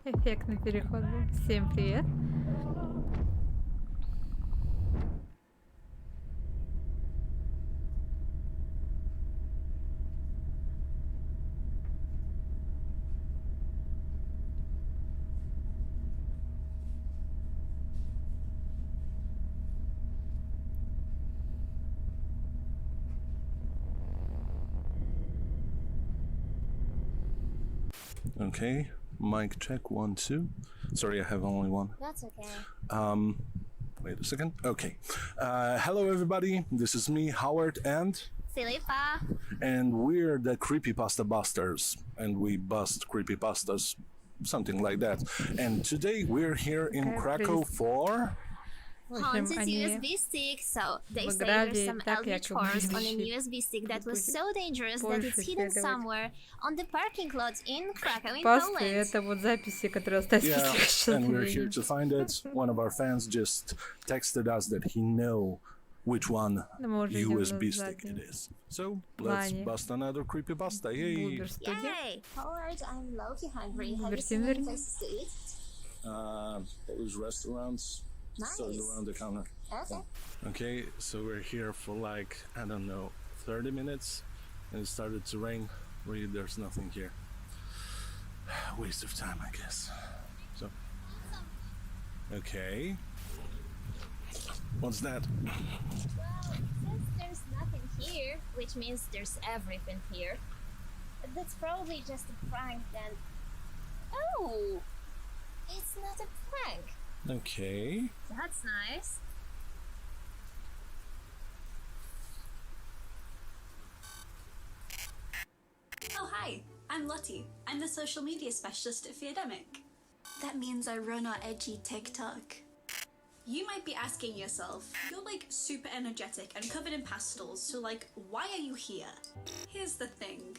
Эффектный переход был. Всем привет. Okay, mic check 1 2. Sorry, I have only one. That's okay. Wait a second. Okay. Hello, everybody. This is me, Howard, and we're the Creepypasta Busters, and we bust creepypastas, something like that. And today we're here in Krakow for. Haunted USB stick. So they say there's some eldritch horrors on an USB stick that was so dangerous that it's hidden somewhere on the parking lot in Krakow in Poland. Это вот записи, которые остались Yeah, and we're here to find it. One of our fans just texted us that he know which one USB stick it is. So let's bust another creepypasta. Yay! Yay! Howard, I'm low-key hungry. Have you seen any places to eat? Polish restaurants. Nice. So around the counter. Okay. Okay, so we're here for like, I don't know, 30 minutes, and it started to rain. Really, there's nothing here. Waste of time, I guess. So, okay. What's that? Well, since there's nothing here, which means there's everything here, that's probably just a prank then. Oh! It's not a prank. Okay. That's nice. Oh, hi. I'm Lottie. I'm the social media specialist at Fiademic. That means I run our edgy TikTok. You might be asking yourself, you're like super energetic and covered in pastels, so like, why are you here? Here's the thing.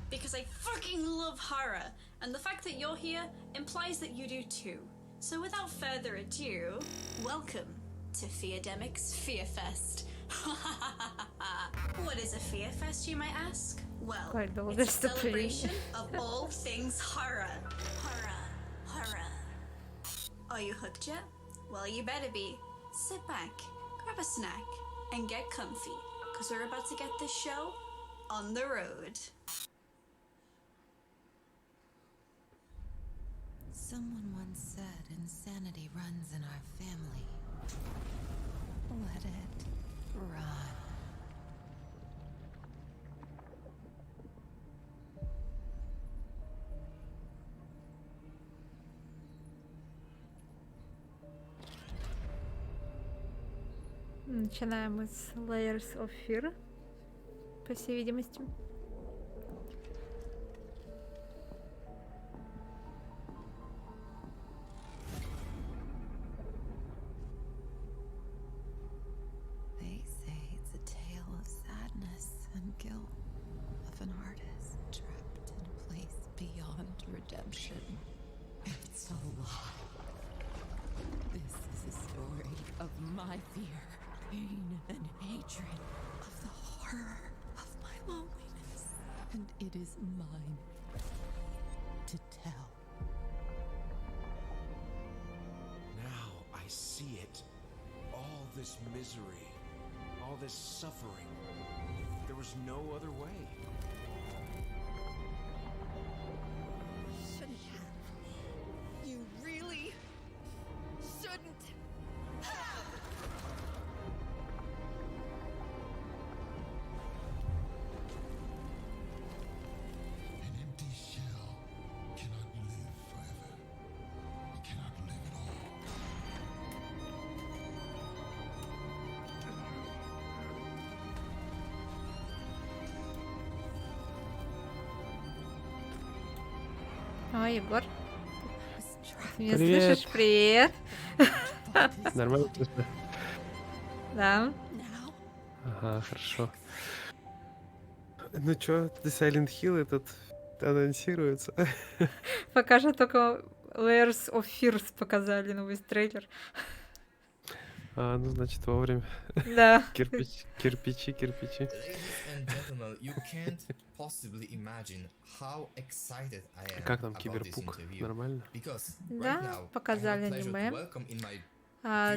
Because I fucking love horror, and the fact that you're here implies that you do too. So without further ado, welcome to Fiademic's Fear Fest. What is a Fear Fest, you might ask? Well, it's a celebration of all things horror. Horror. Horror. Are you hooked yet? Well, you better be. Sit back, grab a snack, and get comfy, because we're about to get this show on the road. Someone once said insanity runs in our family. Let it run. Начинаем мы с Layers of Fear, по всей видимости. They say it's a tale of sadness and guilt of an artist trapped in a place beyond redemption. It's a lie. This is a story of my fear, pain, and hatred, of the horror of my loneliness. And it is mine to tell. Now I see it. All this misery, all this suffering. There was no other way. Shouldn't have. You really shouldn't have. An empty shell cannot live forever. It cannot live at all. О, Егор. Ты меня Привет. слышишь? Привет. Нормально слышно? Да. Ага, хорошо. Ну чё, The Silent Hill этот анонсируется. Пока же только Layers of Fears показали новый трейлер. А, ну значит вовремя. Да. Кирпичи. Ladies and gentlemen, you can't possibly imagine how excited I am Как там about this Киберпук? interview. Нормально? Because right Да, now, I have показали the pleasure to аниме. welcome in my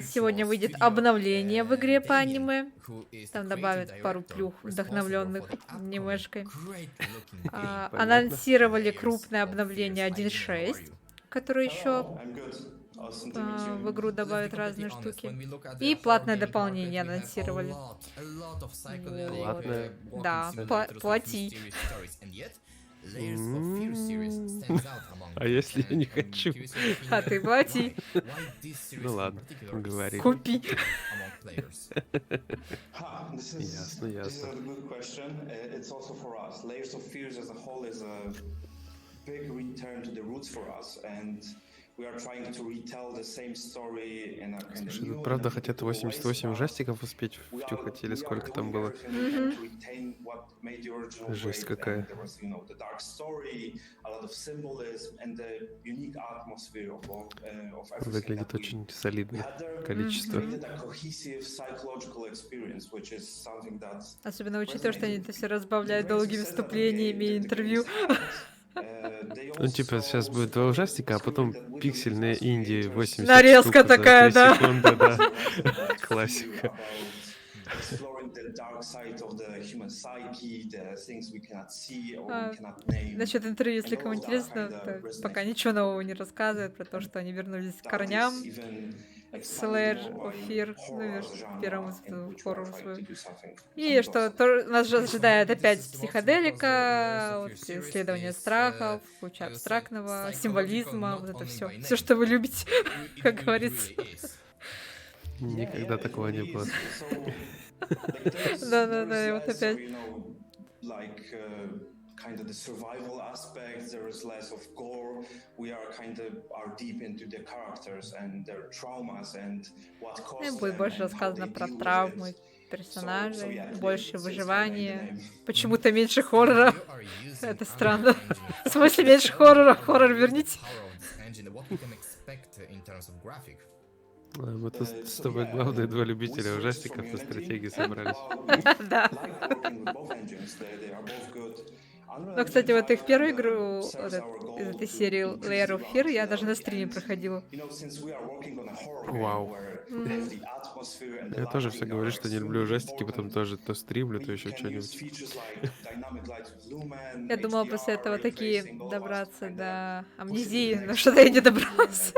Сегодня virtual выйдет studio, обновление в игре по Damien, аниме. who is the Там creative добавят пару director плюх, responsible вдохновленных for the upcoming анимешкой. great-looking game. Понятно. Анонсировали Layers крупное of обновление Fears. How are 1.6, you? которое еще I'm good. Awesome to meet you. в игру Let's be добавит completely разные honest, штуки. when we look at the И horror платное gaming дополнение market, we have анонсировали. a lot of psychedelic, Платное? walking Да, simulators with плати. mysterious stories, and yet, Layers of Fear series stands out among А them. если я не And хочу? curious your opinion, А ты плати. why this series Ну in ладно, particular is говори. so Купи. popular among players? This is a good question. It's also for us. Layers of Fears as a whole is a big return to the roots for us, and we are trying to retell the same story in a kind of Слушай, new, тут правда in a хотят beautiful way. 88 ужастиков успеть втюхать, или сколько там было? Жесть какая. Выглядит очень солидно. Количество. Особенно учитывая, что они это все разбавляют долгими вступлениями и интервью. Ну, типа, сейчас будет 2 ужастика, а потом пиксельная Индия 80 Нарезка штук за такая, 3 да. секунды, да. Классика. Насчет интервью, если кому интересно, то пока ничего нового не рассказывают про то, что они вернулись к корням. Slayer of Fear, ну, в первом хоррору свою. И что нас же ожидает опять психоделика, вот, исследование страхов, куча абстрактного, символизма, вот это все. Все, что вы любите, как говорится. Никогда такого не было. Да-да-да, и вот опять. Kind of the survival aspect, there is less of gore. We are deep into the characters and their traumas and what caused them. Будет больше рассказано про травмы персонажей, больше выживания. Почему-то меньше хоррора. Это странно. В смысле меньше хоррора? Хоррор верните. Мы тут с тобой главные 2 любителя ужастиков и стратегии собрались. Да. Но, кстати, вот их первую игру из этой серии Layer of Fear я даже на стриме проходила. Вау. Я тоже все говорю, что не люблю ужастики, потом тоже то стримлю, то еще что-нибудь. Я думала после этого такие добраться до амнезии, но что-то я не добралась.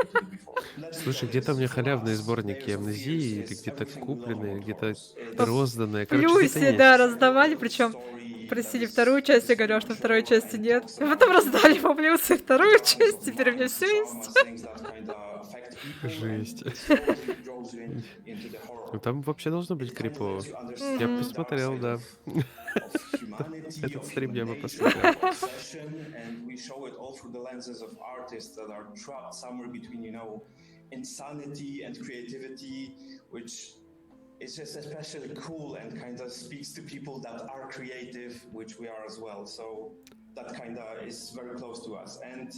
Слушай, где-то у меня халявные сборники амнезии, или где-то купленные, где-то розданные. Короче, Плюсе, да, раздавали, причем просили вторую часть, я говорила, что второй части нет. И потом раздали по плюсу вторую часть, теперь у меня все есть. Жесть. Ну там вообще должно быть крипово. Я бы посмотрел, да. Этот стрим я бы посмотрел. It's just especially cool and kind of speaks to people that are creative, which we are as well. So that kind of is very close to us. And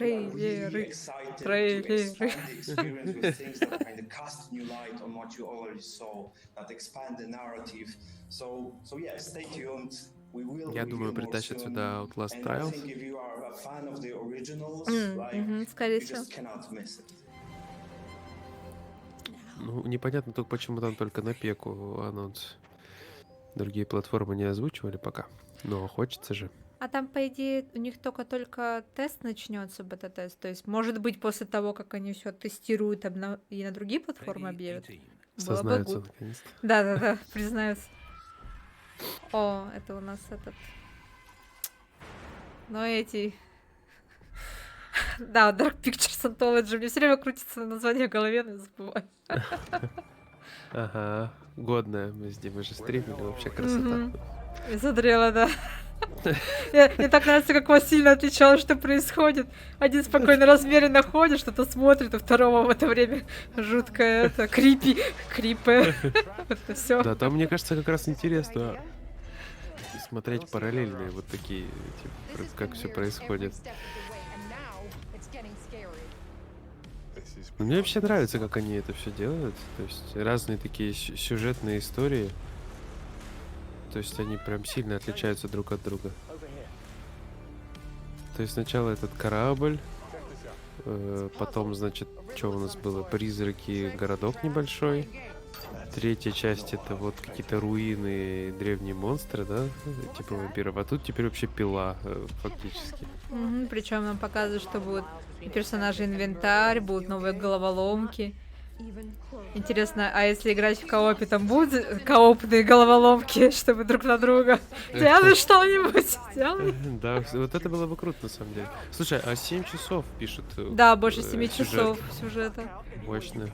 we are really excited to expand the experience with things that kind of cast new light on what you already saw, that expand the narrative. So yeah, stay tuned. Я думаю, притащат сюда Outlast Trials. Скорее всего. Ну, непонятно только, почему там только на пеку анонс. Другие платформы не озвучивали пока. Но хочется же. А там, по идее, у них только тест начнется, бета-тест. То есть, может быть, после того, как они все тестируют и на другие платформы объявят. Сознаются, наконец-то. Да, признаются. О, это у нас этот... Ну, эти... Да, Dark Pictures Anthology. Мне все время крутится название в голове, но я забываю. Ага, годная. Мы же стримили, вообще красота. Я смотрела, да. Мне так нравится, как вас сильно отличалось, что происходит. Один спокойно, размеренно ходит, что-то смотрит, у второго в это время жуткое, крипы. Это все. Да, там, мне кажется, как раз интересно смотреть параллельные вот такие, типа, как все происходит. Мне вообще нравится, как они это все делают. То есть разные такие сюжетные истории. То есть они прям сильно отличаются друг от друга. То есть сначала этот корабль, потом, значит, что у нас было? Призраки, городок небольшой. Третья часть это вот какие-то руины, древние монстры, да, типа вампиров. А тут теперь вообще пила, фактически. Причем нам показывают, что будут и персонажи инвентарь, будут новые головоломки. Интересно, а если играть в коопе, там будут коопные головоломки, чтобы друг на друга? Сделай что-нибудь, сделай. Да, вот это было бы круто, на самом деле. Слушай, а 7 часов пишут? Да, больше 7 часов сюжета. Мощно.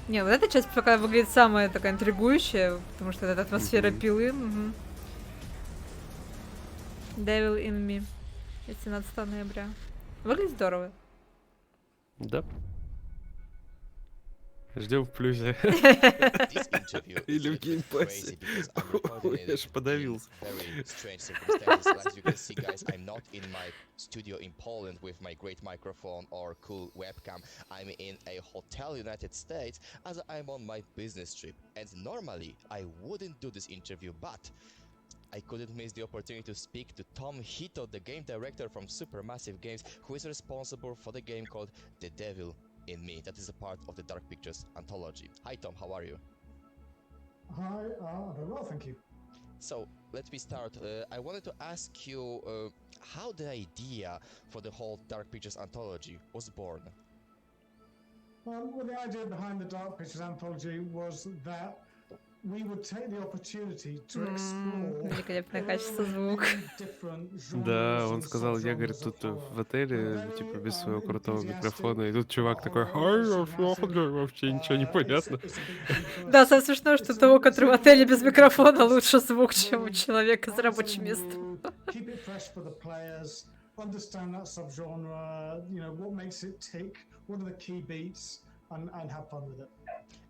Не, вот эта часть пока выглядит самая такая интригующая, потому что это атмосфера пилы. Devil in Me. 17 ноября. Выглядит здорово. Да. Ждем в плюсе. Или в геймпассе. Я ж подавился. As you can see, guys, I'm not in my studio in Poland with my great microphone or cool webcam. I'm in a hotel United States as I'm on my business trip. And normally I wouldn't do this interview, but I couldn't miss the opportunity to speak to Tom Hito, the game director from Supermassive Games, who is responsible for the game called The Devil in Me, that is a part of the Dark Pictures anthology. Hi Tom, how are you? Hi, very well, thank you. So, let me start. I wanted to ask you how the idea for the whole Dark Pictures anthology was born. Well, the idea behind the Dark Pictures anthology was that we would take the opportunity to explore великолепное качество звука. Да, он сказал, я, говорит, тут в отеле, типа, без своего крутого микрофона, и тут чувак такой, вообще ничего не понятно. Да, самое смешное, что у того, который в отеле без микрофона, лучше звук, чем у человека с рабочим местом.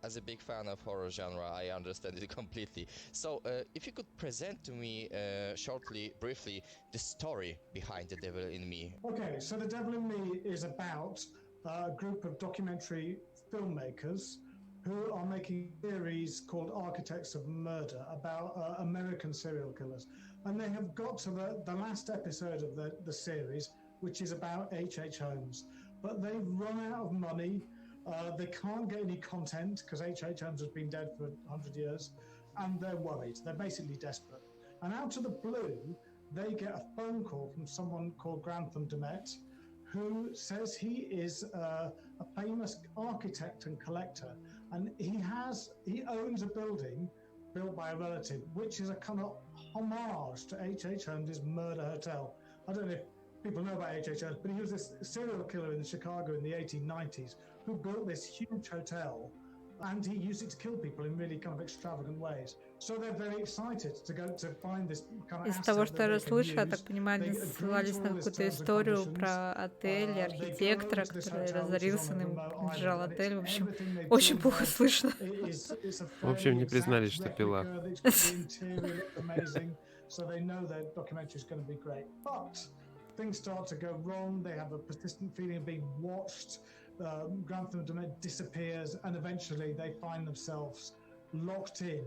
As a big fan of horror genre, I understand it completely. So, if you could present to me shortly, briefly, the story behind The Devil in Me. Okay, so The Devil in Me is about a group of documentary filmmakers who are making a series called Architects of Murder about American serial killers. And they have got to the last episode of the series, which is about H.H. Holmes. But they've run out of money. They can't get any content because H.H. Holmes has been dead for 100 years, and they're worried. They're basically desperate. And out of the blue, they get a phone call from someone called Grantham Demet, who says he is a famous architect and collector, and he owns a building built by a relative, which is a kind of homage to H.H. Holmes' Murder Hotel. I don't know if people know about H.H. Holmes, but he was this serial killer in Chicago in the 1890s who built this huge hotel, and he used it to kill people in really kind of extravagant ways. So they're very excited to find this kind of Из того, что я расслышала, так понимаю, они ссылались на какую-то историю про отель, архитектора, который разорился, но ему принадлежал отель. В общем, очень плохо слышно. В общем, не признались, что пила. Things start to go wrong. They have a persistent feeling of being watched. Grantham Demet disappears, and eventually they find themselves locked in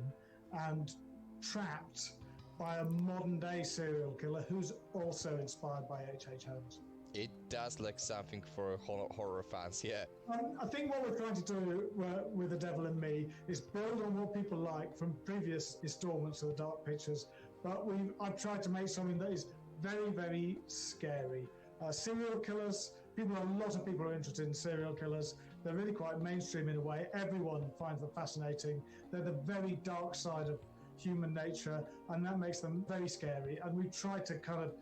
and trapped by a modern-day serial killer who's also inspired by H.H. Holmes. It does look something for horror fans, yeah. I think what we're trying to do with The Devil in Me is build on what people like from previous installments of the Dark Pictures, but I've tried to make something that is very, very scary. Serial killers, a lot of people are interested in serial killers. They're really quite mainstream in a way. Everyone finds them fascinating. They're the very dark side of human nature, and that makes them very scary. And we try to kind of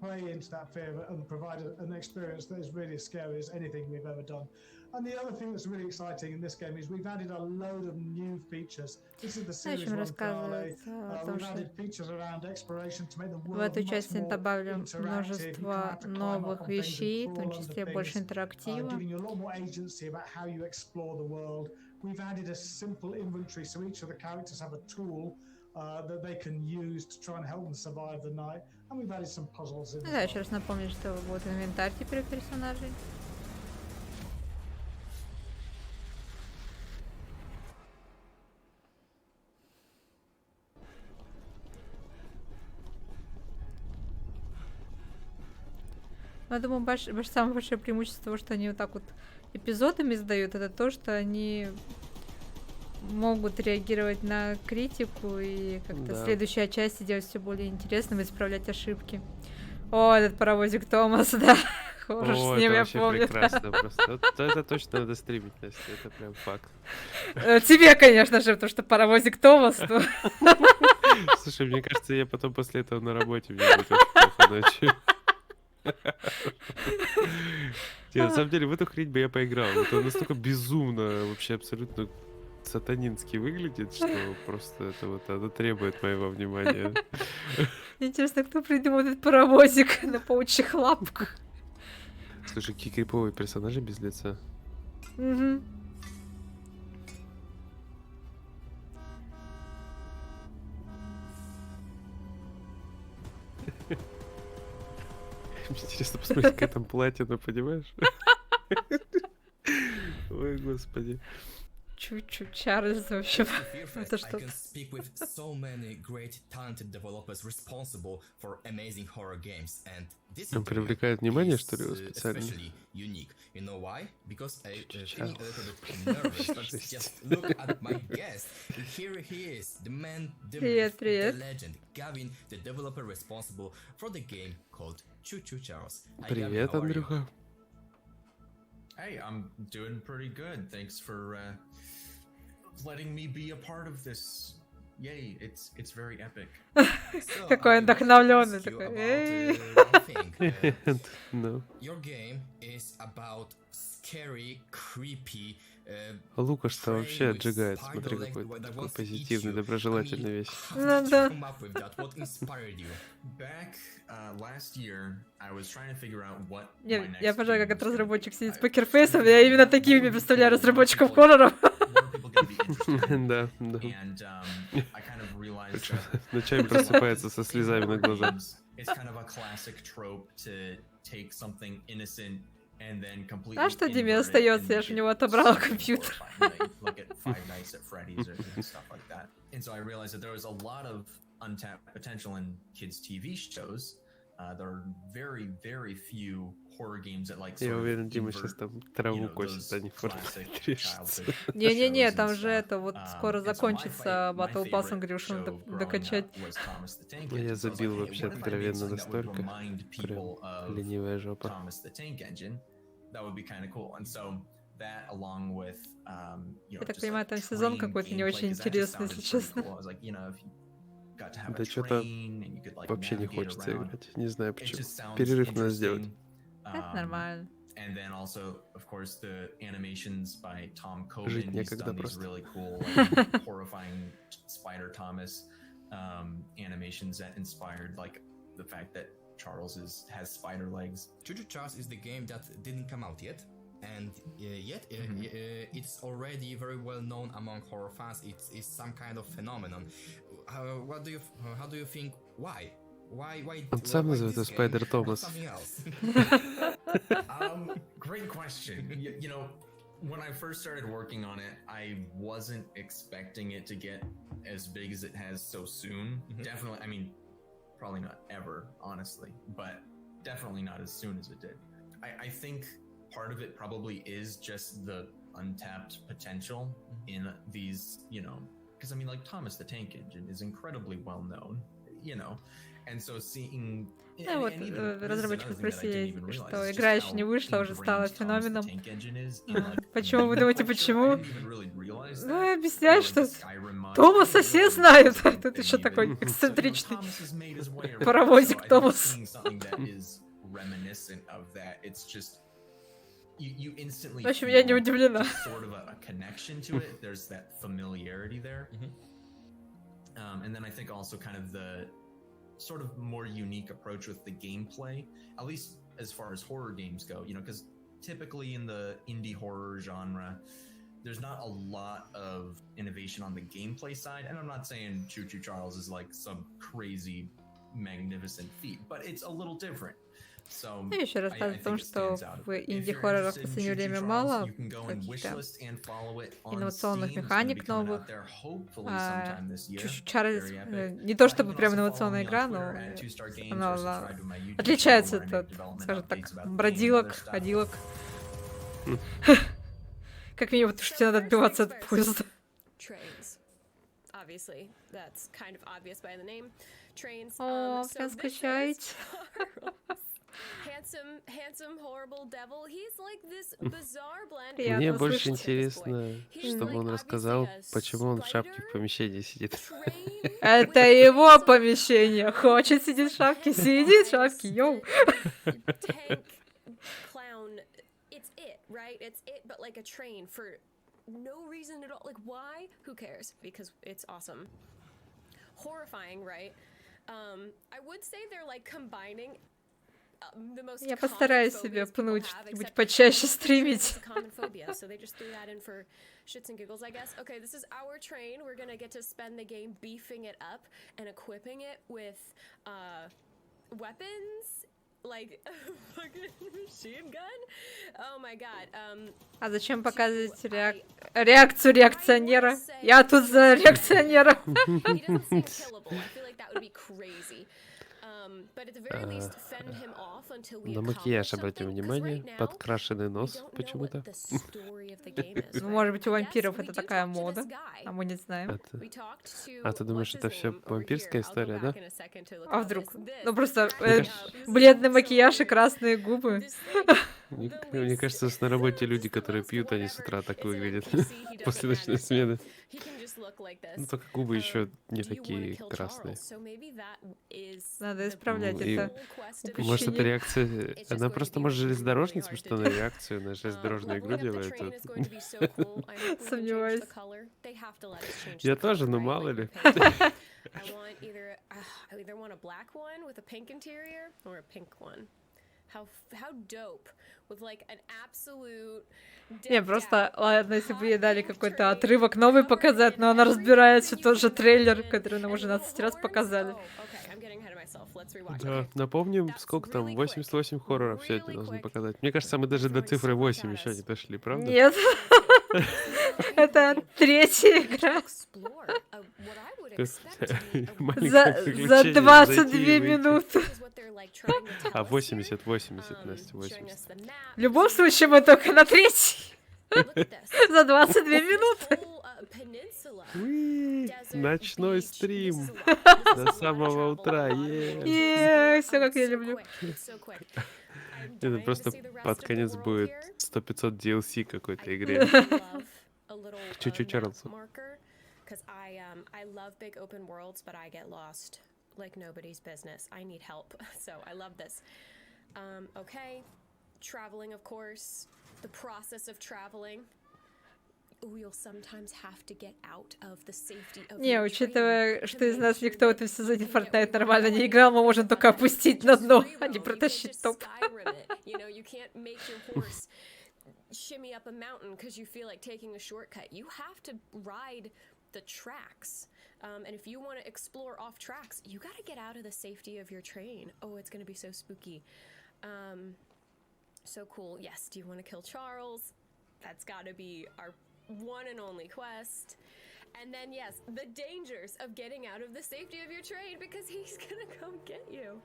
play into that fear and provide an experience that is really as scary as anything we've ever done. And the other thing that's really exciting in this game is we've added a load of new features. This is the series one finale. We've added features around exploration to make the world в эту часть добавили множество новых вещей, в том числе больше интерактива. Giving you a lot more agency about how you explore the world. We've added a simple inventory, so each of the characters have a tool that they can use to try and help them survive the night. And we've added some puzzles in. Да, еще раз напомню, что будет инвентарь теперь у персонажей. Я думаю, самое большое преимущество того, что они вот так вот эпизодами сдают, это то, что они могут реагировать на критику и как-то следующая часть делать все более интересным и исправлять ошибки. О, этот паровозик Томас, да. Хорош с ним, это я вообще помню. прекрасно просто. Вот это точно надо стримить, Настя, это прям факт. Тебе, конечно же, потому что паровозик Томас. Слушай, мне кажется, я потом после этого на работе мне будет очень плохо ночью. На самом деле, в эту хрень бы я поиграл. Это настолько безумно, вообще абсолютно сатанински выглядит, что просто это вот оно требует моего внимания. Интересно, кто придумал этот паровозик на паучьих лапках? Слушай, какие криповые персонажи без лица. Угу. Интересно посмотреть, какая там платина, понимаешь? Ой, господи. Чуть-чуть Чарльз вообще. Это что? speak with so many great talented developers responsible for amazing horror games, and this Он привлекает внимание, что ли, специально? especially unique. You know why? Because I feeling a little bit nervous, but just look at my guest. Here he is, the man, the myth, the legend, Gavin, the developer responsible for the game called Choo Choo Charles. Привет, Андрюха. Hey, I'm doing pretty good. Thanks for letting me be a part of this. Yay, it's very epic. Какой вдохновленный такой. Your game is about scary, creepy. Лукаш-то вообще отжигает. Смотри, какой такой позитивный, доброжелательный весь. Ну да. Я, пожалуй, как разработчик сидит с покерфейсом, я именно такими представляю разработчиков хорроров. Да, да. Ночами просыпается со слезами на глазах. А что Диме остается? Я же у него отобрала компьютер. Untapped potential in kids' TV shows. There are very, very few horror games that like. Я уверен, Дима сейчас там траву косит, а не Fortnite решится. Не-не-не, там же это вот скоро закончится Battle Pass, он говорил, что надо докачать. Я забил вообще откровенно настолько. Прям ленивая жопа. Я так понимаю, там сезон какой-то не очень интересный, если честно. Да что-то вообще не хочется играть. Не знаю почему. Перерыв надо сделать. Это нормально. And then also, of course, the animations by Tom Жить Coben. He's некогда done these просто. really cool, like, horrifying Spider Thomas animations that inspired like the fact that Charles has spider legs. Choo Choo Charles is the game that didn't come out yet. And yet, it's already very well known among horror fans. It's some kind of phenomenon. How do you think? Why? Он сам называется Спайдер Томас. Great question. You know, when I first started working on it, I wasn't expecting it to get as big as it has so soon. Definitely, I mean, probably not ever, honestly, but definitely not as soon as it did. I think part of it probably is just the untapped potential in these, you know, because I mean, like Thomas the Tank Engine is incredibly well known, you know, and so seeing. Ну вот, разработчики спросили, что игра еще не вышла, уже стала феноменом. Почему вы думаете, почему? Ну, объясняют, что Томаса все знают. Тут еще такой эксцентричный паровозик Томас. В общем, я не удивлена. Sort of more unique approach with the gameplay, at least as far as horror games go, you know, because typically in the indie horror genre, there's not a lot of innovation on the gameplay side. And I'm not saying Choo Choo Charles is like some crazy, magnificent feat, but it's a little different. So Ну, еще I рассказывать о том, think it что stands out a в bit. If you're инди-хоррорах в interested in последнее Choo Choo время Charles, мало you can go and каких-то wishlist and follow it on инновационных Steam. It's going to be механик coming новых. out there hopefully sometime this year. Чуть-чуть Чарльз, Very epic. не то You чтобы can прям also follow инновационная me on игра, Twitter но at 2star Games or она subscribe to my YouTube channel отличается where I make от, development скажем так, updates about the game and other бродилок, stuff. ходилок. Как минимум, потому что тебе надо отбиваться от поезда. Trains. Obviously, that's kind of obvious by the name. Trains. О, So прям this is скучаете. handsome, horrible devil. He's like this bizarre blend. Мне Приятно больше слышать. интересно, чтобы он рассказал, почему он в шапке в помещении сидит. Это его помещение. Хочет сидеть в шапке, сидит в шапке, йоу. Tank clown. It's it, right? It's it, but like a train for no reason at all. Like, why? Who cares? Because it's awesome. Horrifying, right? I would say they're like combining the most Я common постараюсь phobias себе people пнуть have, что-нибудь except почаще it's a стримить. common phobia, so they just threw that in for shits and giggles, I guess. Okay, this is our train. We're gonna get to spend the game beefing it up and equipping it with weapons, like a fucking machine gun. Oh my god. А зачем показывать реакцию реакционера? Я тут за реакционера. He doesn't seem killable. I feel like that would be crazy. But at the very least, fend him off until we На accomplish макияж обратим something, 'cause внимание, right now, подкрашенный we нос don't know почему-то. what the story of the game is, Ну, right? может быть, у Yes, вампиров we это do такая talk to мода, this guy. а мы не знаем. We talked to А ты думаешь, what's это his все name over вампирская here. I'll go история, да? back in a second to look А how вдруг? this Ну, просто cracked me up. This бледный is макияж и so красные губы. This, like, Мне кажется, на работе люди, которые пьют, они с утра так выглядят после ночной смены. he can just look like this. Ну, только губы еще не Do you wanna такие kill красные. Charles? So maybe that is Надо the исправлять И, это. может, это упущение. реакция... Она просто, может, железнодорожница, потому что она реакцию на железнодорожную игру делает. Сомневаюсь. Я тоже, но мало ли. I want either I either want a black one with a pink interior or a pink one. How dope with like an absolute Не, просто, ладно, если бы ей дали какой-то отрывок новый показать, но она разбирает все тот же трейлер, который нам уже 12 раз показали. Да, напомним, сколько там, 88 хорроров сегодня должны показать. Мне кажется, мы даже до цифры 8 еще не дошли, правда? Нет. Это третья игра. За 22 минуты. А, 80, Настя, 80. В любом случае, мы только на третьей. За 22 минуты. Ночной стрим до самого утра. Все как я люблю. Это просто под конец будет 100-500 DLC какой-то игре. Чуть-чуть Чарльзу. Because I love big open worlds, but I get lost like nobody's business. I need help, so I love this. Okay, traveling, of course. The process of traveling. You'll sometimes have to get out of the safety of Не, your учитывая, train что to из make нас sure никто в that этом you сезоне can get Fortnite with нормально the не flow. играл, мы можем только опустить на дно, а не You can't протащить just топ. Skyrim it. You know, you can't make your horse shimmy up a mountain because you feel like taking a shortcut. You have to ride the tracks. And if you want to explore off tracks, you got to get out of the safety of your train. Oh, it's going to be so spooky. So cool. Yes, do you want to kill Charles? That's got to be our one and only quest. And then, yes, the dangers of getting out of the safety of your train because he's going to come get you.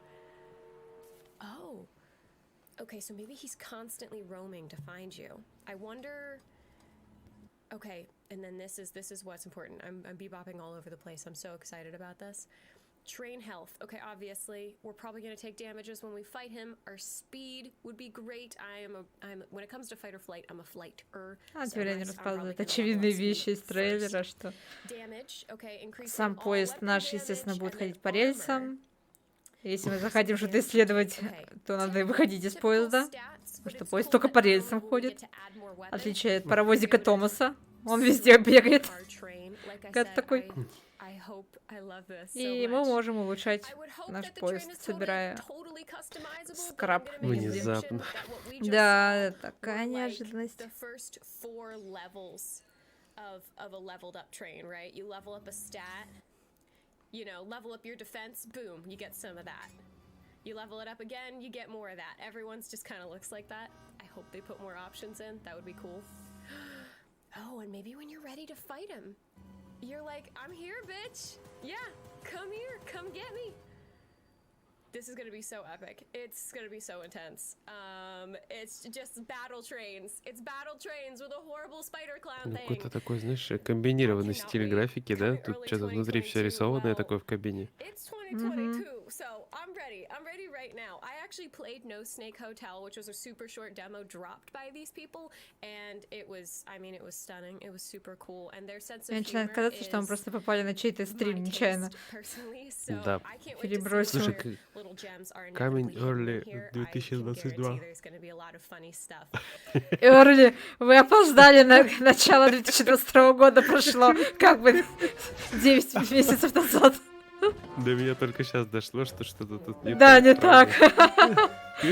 Oh. Okay, so maybe he's constantly roaming to find you. I wonder... Okay, and then this is what's important. I'm bebopping all over the place. I'm so excited about this. Train health. Okay, obviously, we're probably going to take damages when we fight him. Our speed would be great. I'm when it comes to fight or flight, I'm a flighter. А теперь они рассказывают очевидные вещи из трейлера, что сам поезд наш, естественно, будет ходить по рельсам. Если мы захотим что-то исследовать, то надо выходить из поезда, потому что поезд только по рельсам ходит. В отличие от паровозика Томаса, он везде бегает. Как такой. И мы можем улучшать наш поезд, собирая скраб. Внезапно. Да, такая неожиданность. You know, level up your defense, boom, you get some of that. You level it up again, you get more of that. Everyone's just kind of looks like that. I hope they put more options in. That would be cool. Oh, and maybe when you're ready to fight him, you're like, I'm here, bitch. Yeah, come here, come get me. This is gonna be so epic. It's gonna be so intense. It's just battle trains. It's battle trains with a horrible spider clown thing. Какой-то такой, знаешь, комбинированный стиль графики, да? Тут что-то внутри все рисованное такое в кабине. It's 2022, so I'm ready. I'm ready right now. I actually played No Snake Hotel, which was a super short demo dropped by these people, and it was, I mean, it was stunning. It was super cool, and their sense of Мне начинает казаться, что мы просто попали на чей-то стрим нечаянно. Да. Перебросил. Слушай, камень Early 2022. Early, вы опоздали на начало 2022 года, прошло как бы 9 месяцев назад. До меня только сейчас дошло, что что-то тут не так. Да, не так.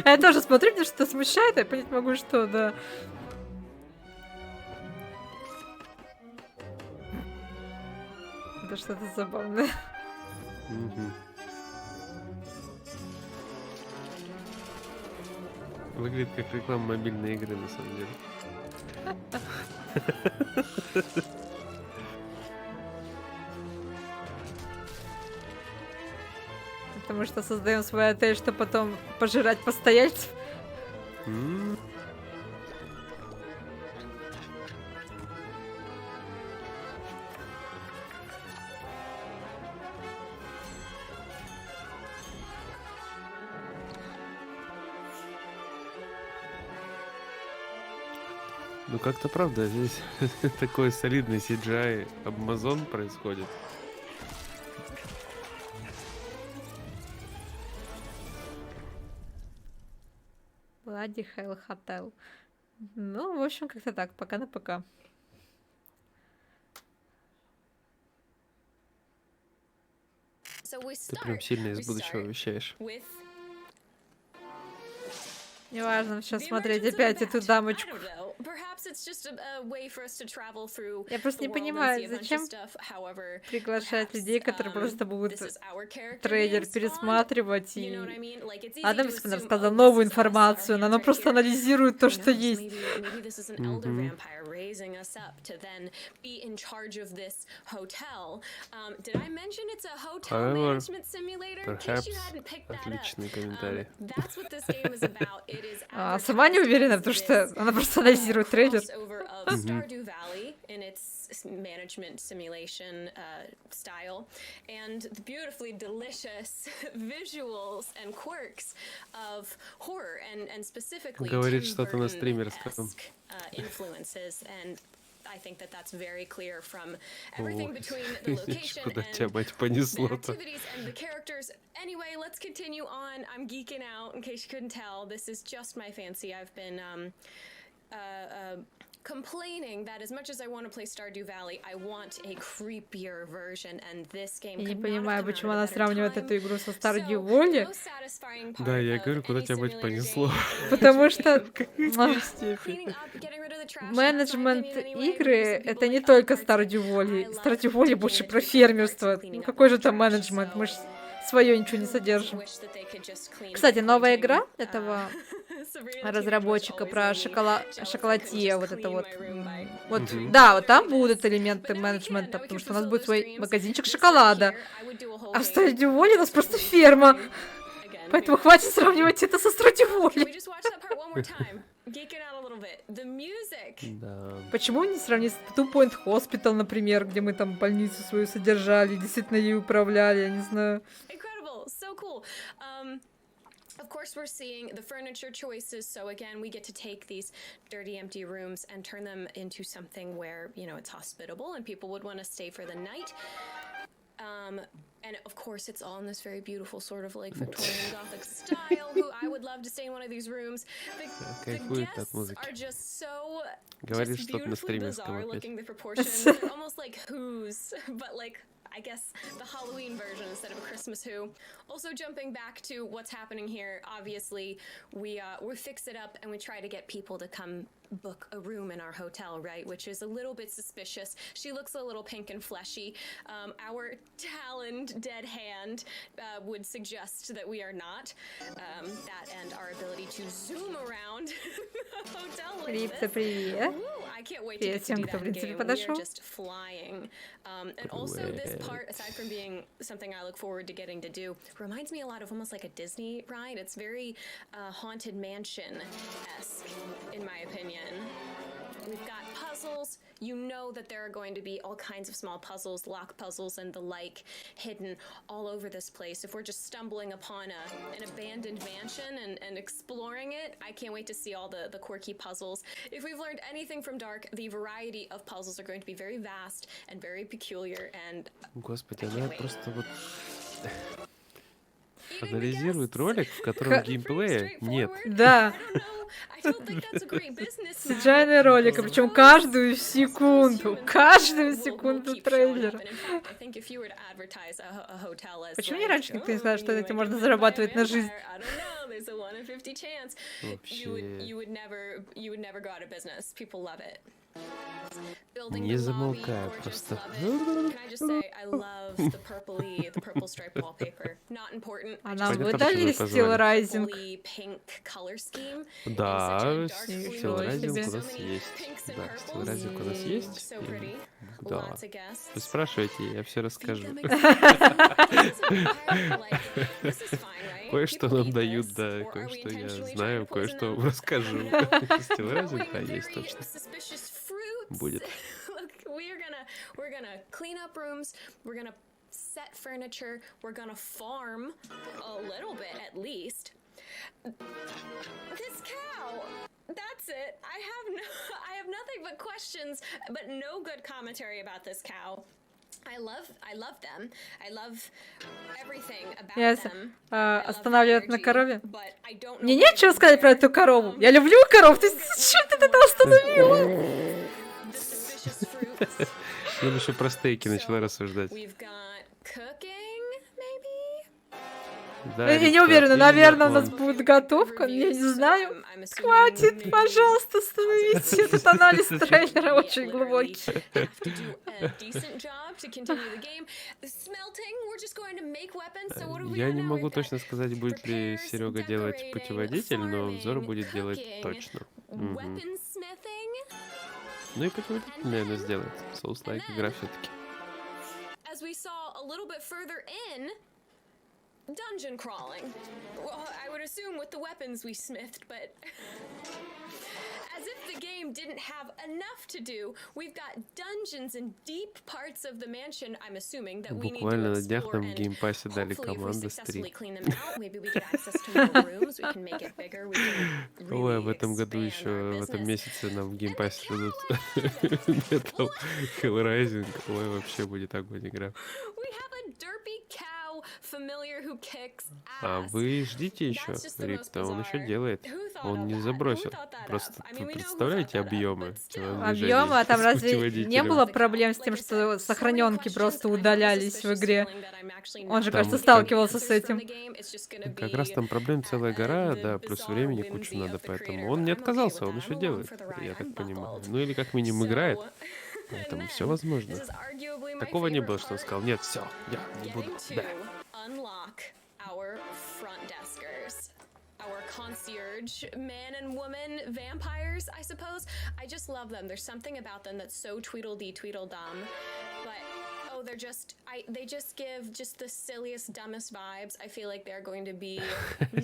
Я тоже смотрю, меня что-то смущает, я понять могу, что, да. Это что-то забавное. Выглядит как реклама мобильной игры, на самом деле. Потому что создаем свой отель, чтобы потом пожирать постояльцев. Ну как-то правда, здесь такой солидный CGI Amazon происходит. Bloody Hell Hotel. Ну, в общем, как-то так, пока на пока. Ты прям сильно из будущего вещаешь. Неважно, сейчас смотреть опять эту дамочку. Я просто не понимаю, зачем приглашать людей, которые просто будут трейлер пересматривать. И Адам рассказал новую информацию, но она просто анализирует то, что есть. Отличный комментарий. Сама не уверена, потому что она просто анализирует трейлер. Management simulation style and the beautifully delicious visuals and quirks of horror and specifically говорит что-то на стриме, рассказал. Influences and I think that that's very clear from everything between the location and the activities and the characters. Anyway, let's continue on. I'm geeking out, in case you couldn't tell. This is just my fancy. I've been complaining that as much as I want to play Stardew Valley, I want a creepier version, and this game. Я не понимаю, почему она сравнивает эту игру со Stardew Valley. Да, я говорю, куда тебя, мать, понесло. Потому что менеджмент игры — это не только Stardew Valley. Stardew Valley больше про фермерство. Ну какой же там менеджмент? Мы же свое ничего не содержим. Кстати, новая игра этого разработчика про шоколадье, вот это вот. Вот, да, вот там будут элементы менеджмента, потому что у нас будет свой магазинчик шоколада. А в Stardew Valley у нас просто ферма. Поэтому хватит сравнивать это со Stardew Valley. Да. Почему не сравнить с Two Point Hospital, например, где мы там больницу свою содержали, действительно ей управляли, я не знаю. So cool. Of course, we're seeing the furniture choices. So again, we get to take these dirty, empty rooms and turn them into something where, you know, it's hospitable and people would want to stay for the night. And of course, it's all in this very beautiful sort of like Victorian Gothic style. Who I would love to stay in one of these rooms. The guests are just so Говоришь, just что-то на beautifully стриме bizarre сказал looking. The proportions, they're almost like Who's, but like I guess the Halloween version instead of a Christmas Who. Also jumping back to what's happening here, obviously we fix it up and we try to get people to come book a room in our hotel, right? Which is a little bit suspicious. She looks a little pink and fleshy. Our taloned dead hand would suggest that we are not. That and our ability to zoom around the hotel like this. Привет. Ooh, I can't wait to get to do that in game. We are just flying. And also this part, aside from being something I look forward to getting to do, reminds me a lot of almost like a Disney ride. It's very Haunted Mansion-esque, in my opinion. We've got puzzles. You know that there are going to be all kinds of small puzzles, lock puzzles and the like, hidden all over this place. If we're just stumbling upon an abandoned mansion and exploring it, I can't wait to see all the quirky puzzles. If we've learned anything from Dark, the variety of puzzles are going to be very vast and very peculiar, and Господи, она просто вот анализирует ролик, в котором геймплея нет. Да. Сиджайный ролик, причем каждую секунду трейлера. Почему мне раньше никто не сказал, что этим можно зарабатывать на жизнь? Не замолкаю просто. Она выдали Steel Rising. Да, Steel Rising у нас есть. Да, Steel Rising у нас есть. Да. Вы спрашиваете, я все расскажу. Кое-что нам дают, да, кое-что я знаю, кое-что вам расскажу. Steel Rising, да, есть точно. Будет. We're gonna clean up rooms, we're gonna set furniture, we're gonna farm a little bit at least. This cow, that's it. I have nothing but questions, but no good commentary about this cow. I love them. I love everything about them. Останавливает на корове. Мне нечего сказать про эту корову. Я люблю коров. Ты зачем ты это остановила? Я еще про стейки начала рассуждать. Да, я не уверена, наверное, у нас будет готовка, я не знаю. Хватит, пожалуйста, остановите этот анализ трейлера, очень глубокий. Я не могу точно сказать, будет ли Серега делать путеводитель, но обзор будет делать точно. Ну и путеводитель, наверное, сделает. Souls-like игра все-таки. Dungeon crawling. Well, I would assume with the weapons we smithed, but as if the game didn't have enough to do, we've got dungeons in deep parts of the mansion. I'm assuming that we need to explore and hopefully if we successfully clean them out, maybe we get access to more rooms, we can make it bigger, we can Ой, в этом году еще, в этом месяце нам в геймпассе дадут Hell Rising. Ой, вообще будет огонь игра. А вы ждите еще, Рик-то, он еще делает. Он не забросил. Просто вы представляете объемы? Объемы, а там разве не было проблем с тем, что сохраненки просто удалялись в игре? Он же, кажется, сталкивался с этим. Как раз там проблем целая гора, да, плюс времени кучу надо, поэтому он не отказался, он еще делает, я так понимаю. Ну или как минимум играет. Поэтому все возможно. Такого не было, что он сказал, нет, все, я не буду. Да. Our concierge, man and woman vampires, I suppose. I just love them. There's something about them that's so tweedledee tweedledum. But oh, they just give just the silliest, dumbest vibes. I feel like they're going to be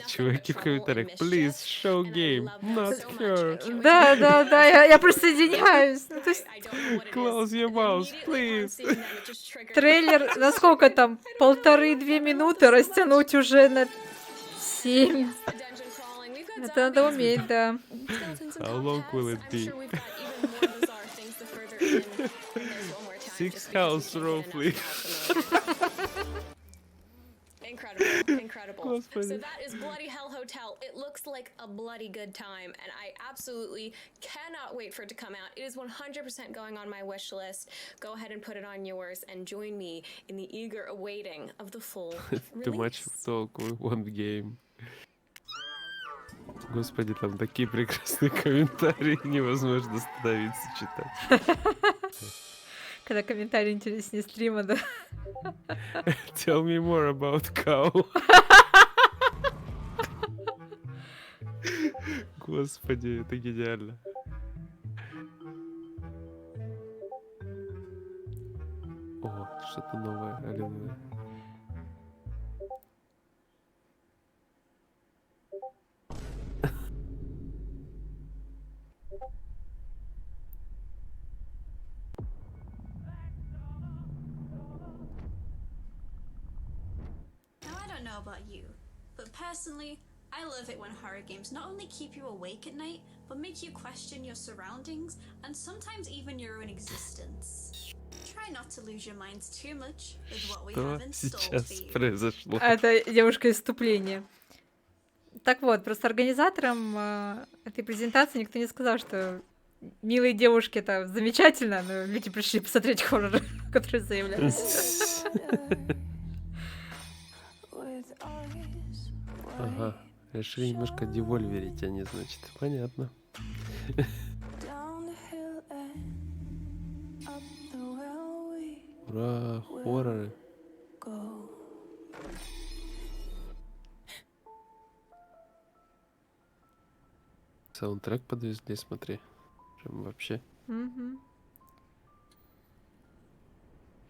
Чуваки в комментариях, please show game, not her. Да, я присоединяюсь. Close your mouth, please. Трейлер, насколько там, 1,5-2 минуты, растянуть уже на 7. Это надо уметь, да. How long will it be? 6 house roughly. Incredible. Incredible. So that is Bloody Hell Hotel. It looks like a bloody good time, and I absolutely cannot wait for it to come out. It is 100% going on my wish list. Go ahead and put it on yours and join me in the eager awaiting of the full Too much release. talk, we want game. Господи, там такие прекрасные комментарии, невозможно остановиться читать. Когда комментарии интереснее стрима, да? Tell me more about cow. Господи, это гениально. О, что-то новое, аллилуйя. Now, I don't know about you, but personally, I love it when horror games not only keep you awake at night, but make you question your surroundings and sometimes even your own existence. Try not to lose your minds too much with what we have Что in store сейчас for you. произошло? Это девушка из вступления. Так вот, просто организаторам этой презентации никто не сказал, что милые девушки это замечательно, но люди пришли посмотреть хорроры, которые заявлялись. Ага, решили немножко девольверить они, значит. Понятно. Ура, хорроры. Саундтрек подвезли, смотри. Прям вообще. Угу.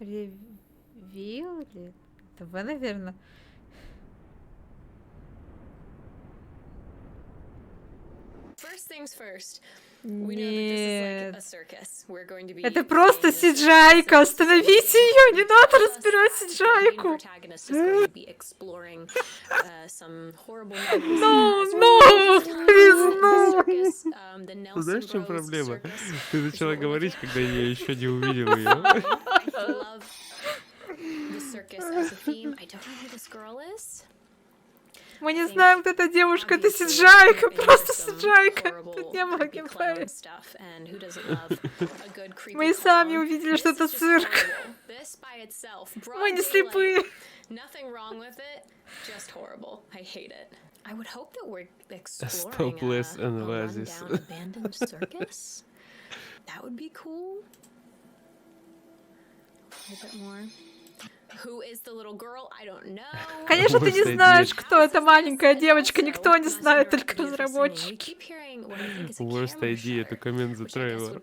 Ревил или это В, наверное. First things first. We know that this is like a circus. We're going to be Это просто CGI-ка, остановите ее, не надо разбирать CGI-ку. Protagonist is going to be exploring some horrible memories. No, please, no. Знаешь, в чем проблема? Ты начала говорить, когда я еще не увидел ее. I love the circus as a theme. I don't know who this girl is. Мы не знаем, кто эта девушка, это CGI-ка, просто CGI-ка. Тут не было геймплея. Мы и сами увидели, что это цирк. Мы не слепые. Nothing wrong with it, just horrible. I hate it. I would hope that we're exploring Stopless a analysis. rundown abandoned circus. That would be cool. A little bit more. Who is the little girl? I don't know. Конечно, ты не знаешь, кто эта маленькая девочка, никто не знает, только разработчики. Worst idea to comment the trailer.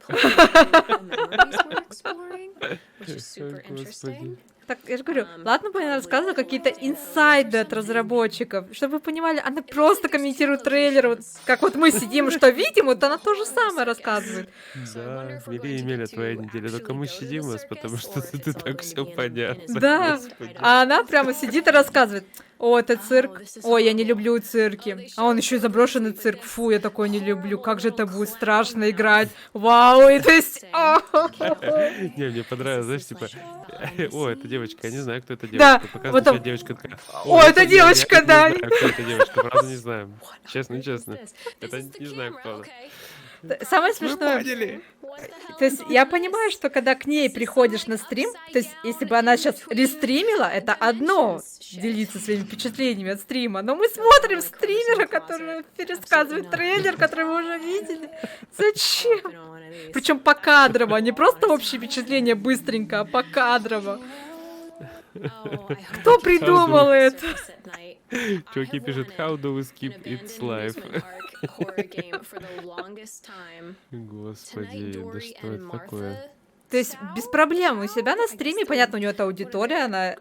Господи. Так, я же говорю, ладно бы она рассказывала какие-то инсайды от разработчиков, чтобы вы понимали, она просто комментирует трейлер, вот как вот мы сидим, что видим, вот она то же самое рассказывает. Да, Емеля, твоя неделя, только мы сидим вас, потому что тут так все понятно. Да, а она прямо сидит и рассказывает. О, это цирк. Ой, я не люблю цирки. А он еще и заброшенный цирк. Фу, я такой не люблю. Как же это будет страшно играть. Вау, и то есть... Не, мне понравилось, знаешь, типа... О, это девочка, я не знаю, кто эта Да, девочка. Показывает, девочка такая. О, это девочка, да. Я не знаю, кто эта девочка, правда не знаем. Честно. Это не знаю, кто она. Самое смешное, то есть я понимаю, что когда к ней приходишь на стрим, то есть если бы она сейчас рестримила, это одно, делиться своими впечатлениями от стрима, но мы смотрим стримера, который пересказывает трейлер, который мы уже видели. Зачем? Причем покадрово, не просто общее впечатление быстренько, а покадрово. Кто придумал это? Чуваки пишут, how do we skip its life? Господи, да что это такое? То есть без проблем у себя на стриме, понятно, у нее это аудитория, она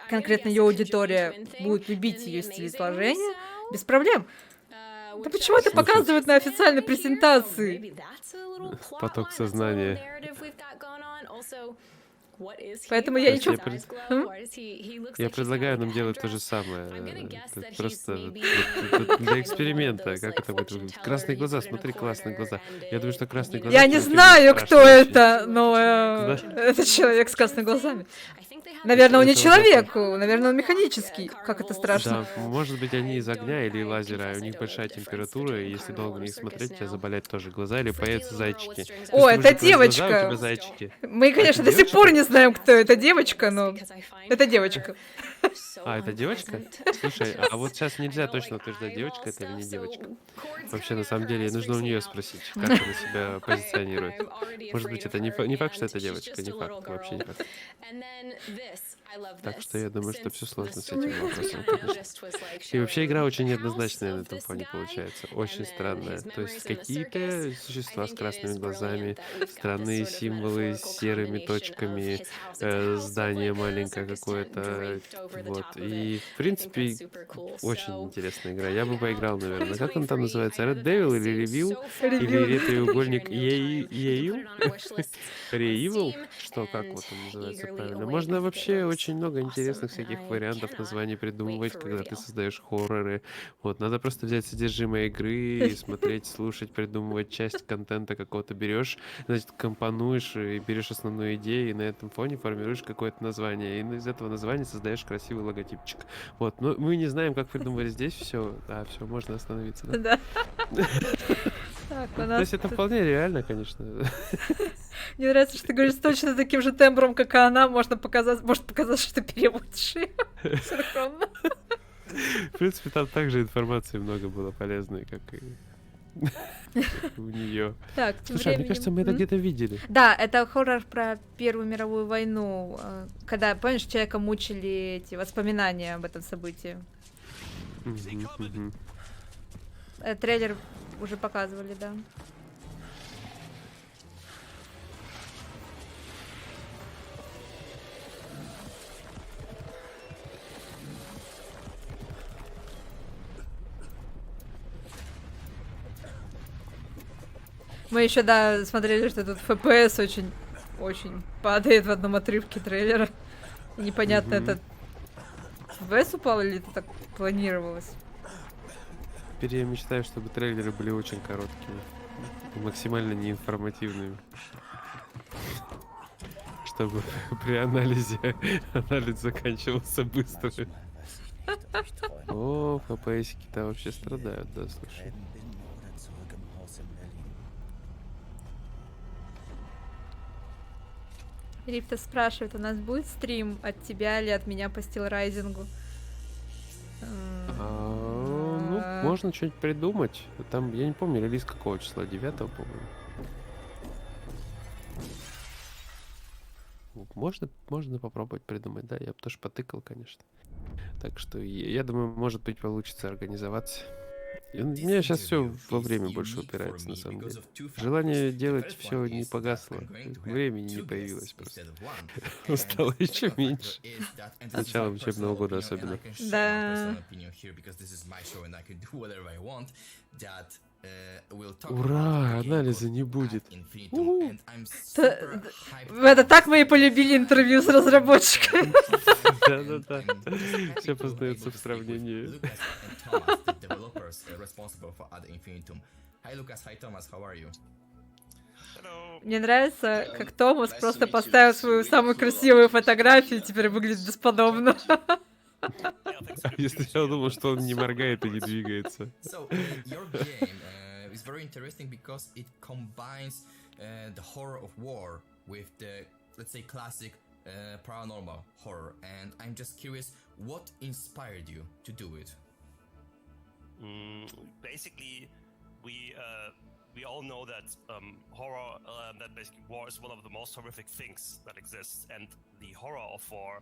конкретно ее аудитория будет любить ее стиль изложения, без проблем. Да почему это показывают на официальной презентации? Поток сознания. Поэтому я ничего... Я предлагаю нам делать то же самое. Просто для эксперимента, как это будет выглядеть. Красные глаза, смотри, классные глаза. Я думаю, что красные глаза... Я не знаю, кто это, но это человек с красными глазами. Наверное, он не Это человек, наверное, он механический. Как это страшно. Да, может быть, они из огня или лазера, и у них большая температура, и если долго на них смотреть, у тебя заболят тоже глаза или появятся зайчики. О, Если это выжать твои глаза, у девочка. тебя зайчики. Мы, А, конечно, это до сих пор девочка? не знаем, кто это девочка, но это девочка. А, это девочка? Слушай, а вот сейчас нельзя точно утверждать, девочка это или не девочка. Вообще, на самом деле, нужно у нее спросить, как она себя позиционирует. Может быть, это не факт, что это девочка, не факт, вообще не факт. Так что я думаю, что все сложно с этим вопросом, конечно. И вообще игра очень неоднозначная на этом фоне получается, очень странная. То есть какие-то существа с красными глазами, странные символы с серыми точками, здание маленькое какое-то, вот. И, в принципе, очень интересная игра. Я бы поиграл, наверное. Как он там называется? Red Devil или Review? Или треугольник Ею? Реевил? Что, как вот он называется правильно? Можно вообще очень много интересных всяких вариантов названий придумывать, когда ты создаешь хорроры. Вот, надо просто взять содержимое игры и смотреть, слушать, придумывать часть контента какого-то берешь, значит, компонуешь и берешь основную идею, и на этом фоне формируешь какое-то название. И из этого названия создаешь красивый логотипчик. Вот, но мы не знаем, как придумывали здесь все. А, все, можно остановиться, да? Да. То есть это вполне реально, конечно. Мне нравится, что ты говоришь с точно таким же тембром, как и она. Может показаться, что ты переводишь ее синхронно. В принципе, там также информации много было полезной, как и у нее. Так, тем Слушай, мне кажется, мы это где-то видели. Да, это хоррор про Первую мировую войну, когда, помнишь, человека мучили эти воспоминания об этом событии. Трейлер уже показывали, да. Мы еще, да, смотрели, что тут FPS очень падает в одном отрывке трейлера. И непонятно, это FPS упал или это так планировалось? Теперь я мечтаю, чтобы трейлеры были очень короткими и максимально неинформативными. Чтобы при анализе анализ заканчивался быстро. О, FPS-ки-то вообще страдают, да, слушай. Рифта спрашивает, у нас будет стрим от тебя или от меня по стилрайзингу? Ну, можно что-нибудь придумать. Там, я не помню, релиз какого числа, 9-го, по-моему. Можно попробовать придумать, да, я бы тоже потыкал, конечно. Так что я думаю, может быть, получится организовать. У меня сейчас все во время больше упирается, на самом деле. Желание делать все не погасло, времени не появилось просто. Стало еще меньше. С началом учебного года особенно. Да. Ура, анализа не будет. Это так мы и полюбили интервью с разработчиками. Да-да-да. Все познается в сравнении. Мне нравится, как Томас просто поставил свою самую красивую фотографию и теперь выглядит бесподобно. Если я думал, что он не моргает и не двигается. It's very interesting because it combines the horror of war with the, let's say, classic paranormal horror. And I'm just curious, what inspired you to do it? Basically, we all know that horror, that basically war is one of the most horrific things that exists, and the horror of war,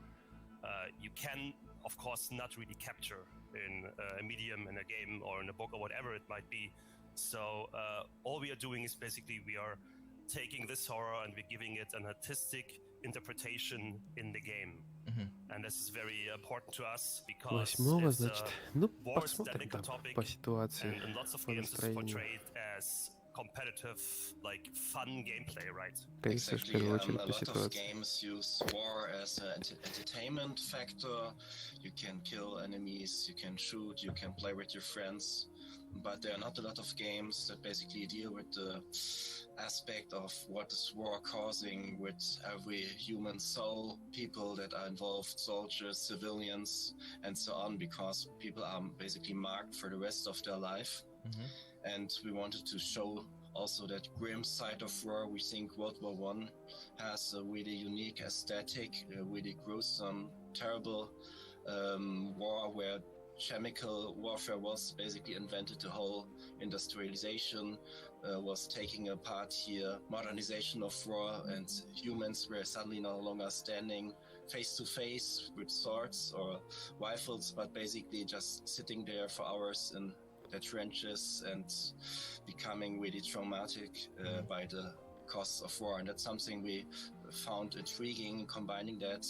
you can, of course, not really capture in a medium, in a game, or in a book, or whatever it might be. So all we are doing is basically we are taking this horror and we're giving it an artistic interpretation in the game. And this is very important to us because Восьмого, it's значит. a Ну, war посмотрим aesthetic там topic, по ситуации, and in lots of по games it's настроению. portrayed as competitive, like fun gameplay, right? Конечно, в первую очередь A по lot of ситуации. games use war as an entertainment factor. You can kill enemies, you can shoot, you can play with your friends. but there are not a lot of games that basically deal with the aspect of what is war causing with every human soul, people that are involved, soldiers, civilians, and so on, because people are basically marked for the rest of their life. And we wanted to show also that grim side of war. We think World War I has a really unique aesthetic, a really gruesome, terrible war where chemical warfare was basically invented. The whole industrialization was taking apart here, modernization of war, and humans were suddenly no longer standing face to face with swords or rifles, but basically just sitting there for hours in the trenches and becoming really traumatic by the costs of war. And that's something we found intriguing, combining that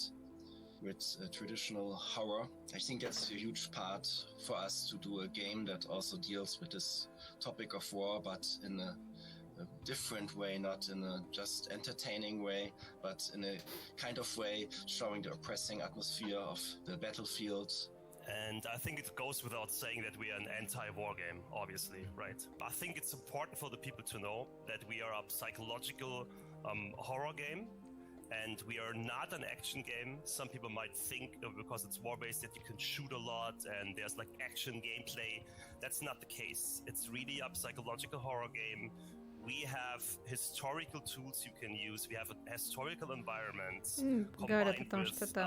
with traditional horror. I think that's a huge part for us to do a game that also deals with this topic of war, but in a different way, not in a just entertaining way, but in a kind of way showing the oppressing atmosphere of the battlefield. And I think it goes without saying that we are an anti-war game, obviously, right? But I think it's important for the people to know that we are a psychological horror game, and we are not an action game. Some people might think because it's war-based that you can shoot a lot and there's like action gameplay. That's not the case. It's really a psychological horror game. We have historical tools you can use. We have a historical environment Говорят о combined том, with что это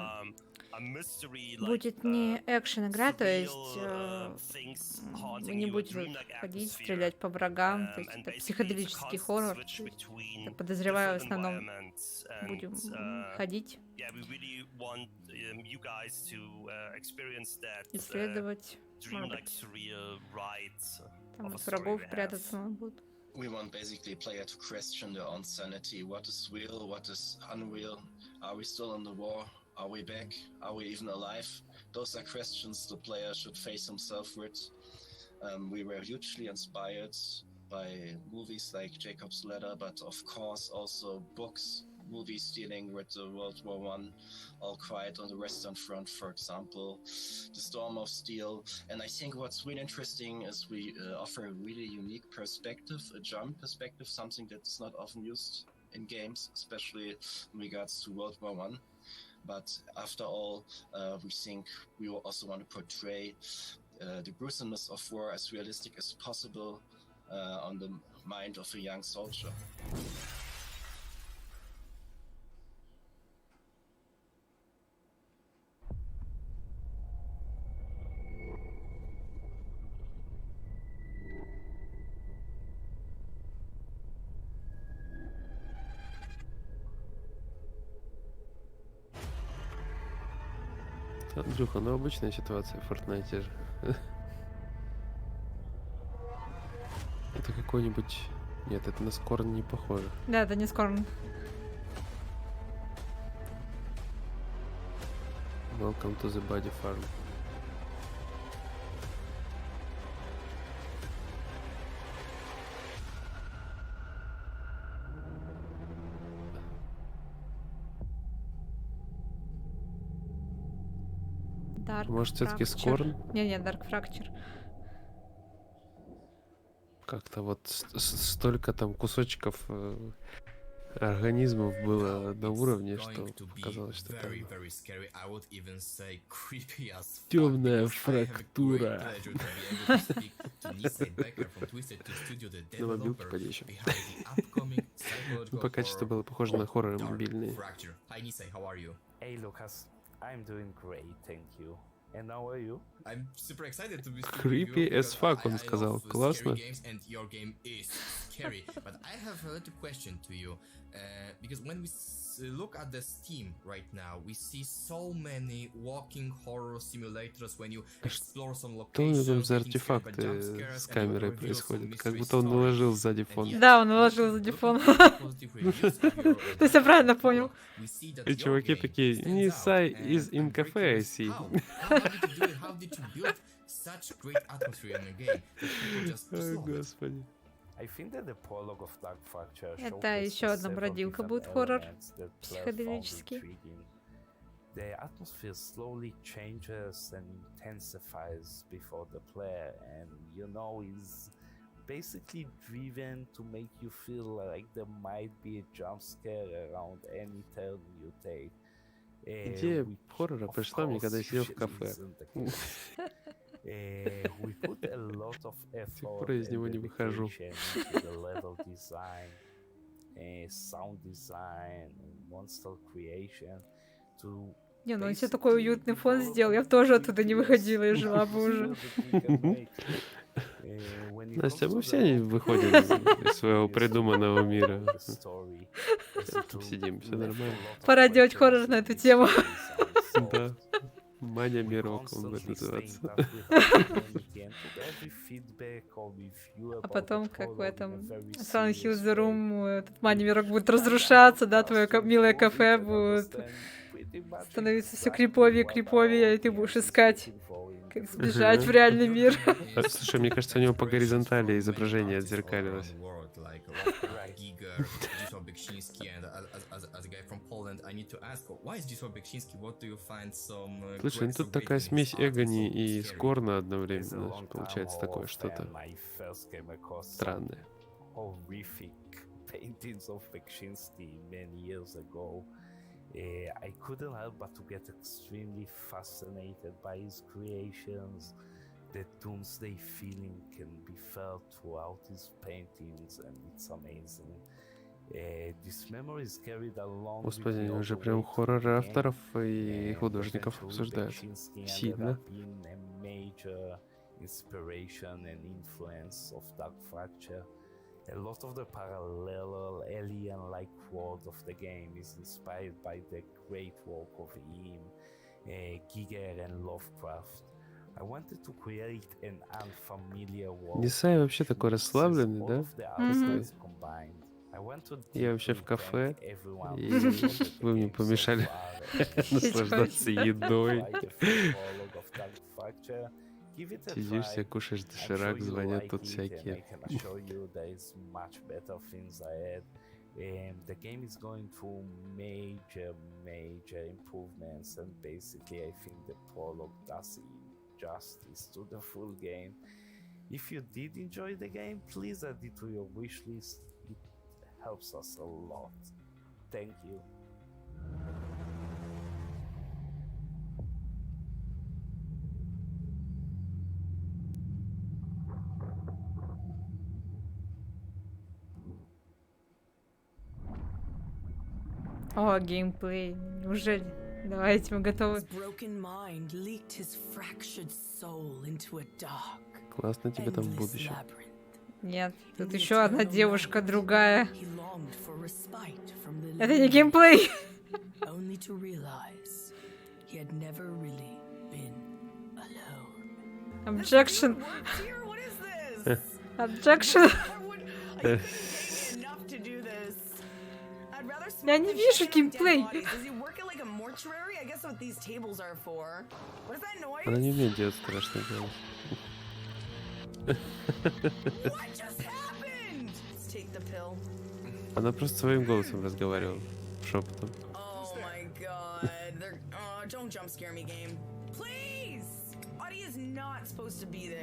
a mystery, будет не экшен-игра, то есть вы не будете ходить, стрелять по врагам, то есть это психоделический хоррор. Я подозреваю, в основном будем ходить, исследовать, может быть, там от врагов прятаться будут. We want basically player to question their own sanity. What is real? What is unreal? Are we still in the war? Are we back? Are we even alive? Those are questions the player should face himself with. We were hugely inspired by movies like Jacob's Ladder, but of course also books, movies dealing with the World War I, All Quiet on the Western Front, for example, The Storm of Steel. And I think what's really interesting is we offer a really unique perspective, a German perspective, something that's not often used in games, especially in regards to World War I. But after all, we think we also want to portray the gruesomeness of war as realistic as possible on the mind of a young soldier. Андрюха, ну обычная ситуация в Fortnite же. Это какой-нибудь... Нет, это на Скорн не похоже. Да, это не Скорн. Welcome to the Body Farm. Dark Может, все-таки Fracture. Скорн? Не, Dark Fracture. Как-то вот столько там кусочков организмов было на уровне, что показалось, что там темная фрактура. На мобилке подещем. По качеству было похоже на хорроры мобильные. Hey Lucas, I'm doing great, thank you. And how are you? I'm super excited to be Creepy as fuck, он сказал. Классно. And your game is scary. But I have a little question to you. Because when we look at the Steam right now, we see so many walking horror simulators when you explore some locations. Что у него там за артефакты с камерой происходят? Как будто он наложил сзади фон. Да, он наложил сзади фон. Ты все правильно понял. И чуваки такие, Nisai is in cafe, I see. How did you build such great atmosphere in the game that people just love it? Господи. I think that the prologue of Dark Fracture Это еще одна бродилка будет хоррор психоделический. The atmosphere slowly changes and intensifies before the player, and you know is basically driven to make you feel like there might be a jump scare around any turn you take. Идея хоррора пришла мне, когда я сидел в кафе. We put a lot of До сих effort пор я из него and не выхожу. dedication into the level design, sound design, and monster creation to Не, ну он себе такой уютный фон сделал, я бы тоже оттуда не выходила и жила бы уже. Настя, мы все не выходим из своего придуманного мира. Сидим, все нормально. Пора делать хоррор на эту тему. Да. Мания Мирок, он будет называться. А потом, как в этом Silent Hill The Room, этот Мания Мирок будет разрушаться, да, твое милое кафе будет становиться все криповее, криповее, и ты будешь искать, как сбежать в реальный мир. Слушай, мне кажется, у него по горизонтали изображение отзеркалилось. Слушай, ну тут такая смесь Эгони и Скорна одновременно. Получается такое что-то странное. I couldn't help but to get extremely fascinated by his creations. The doomsday feeling can be felt throughout his paintings, and it's amazing. This memory is carried along. Господи, уже прям хорроры авторов и художников обсуждают. Сильно. Major inspiration and influence of Dark Fracture. A lot of the parallel alien-like world of the game is inspired by the great work of him, Giger and Lovecraft. I wanted to create an unfamiliar world. Дизайн вообще такой расслабленный, да? Я вообще в кафе, и вы мне помешали наслаждаться едой. Сидишь себе, кушаешь доширак, звонят тут всякие. The game is going through major improvements, and basically I think the prologue does justice to the full game. If you did enjoy the game, please add it to your wish list. It helps us a lot. Thank you. О, геймплей. Неужели? Давайте, мы готовы. Классно тебе там в будущем. Нет, тут еще одна девушка, другая. Это не геймплей. Objection. Objection. Я не вижу геймплей. Она не умеет делать страшный голос. Она просто своим голосом разговаривала, шепотом.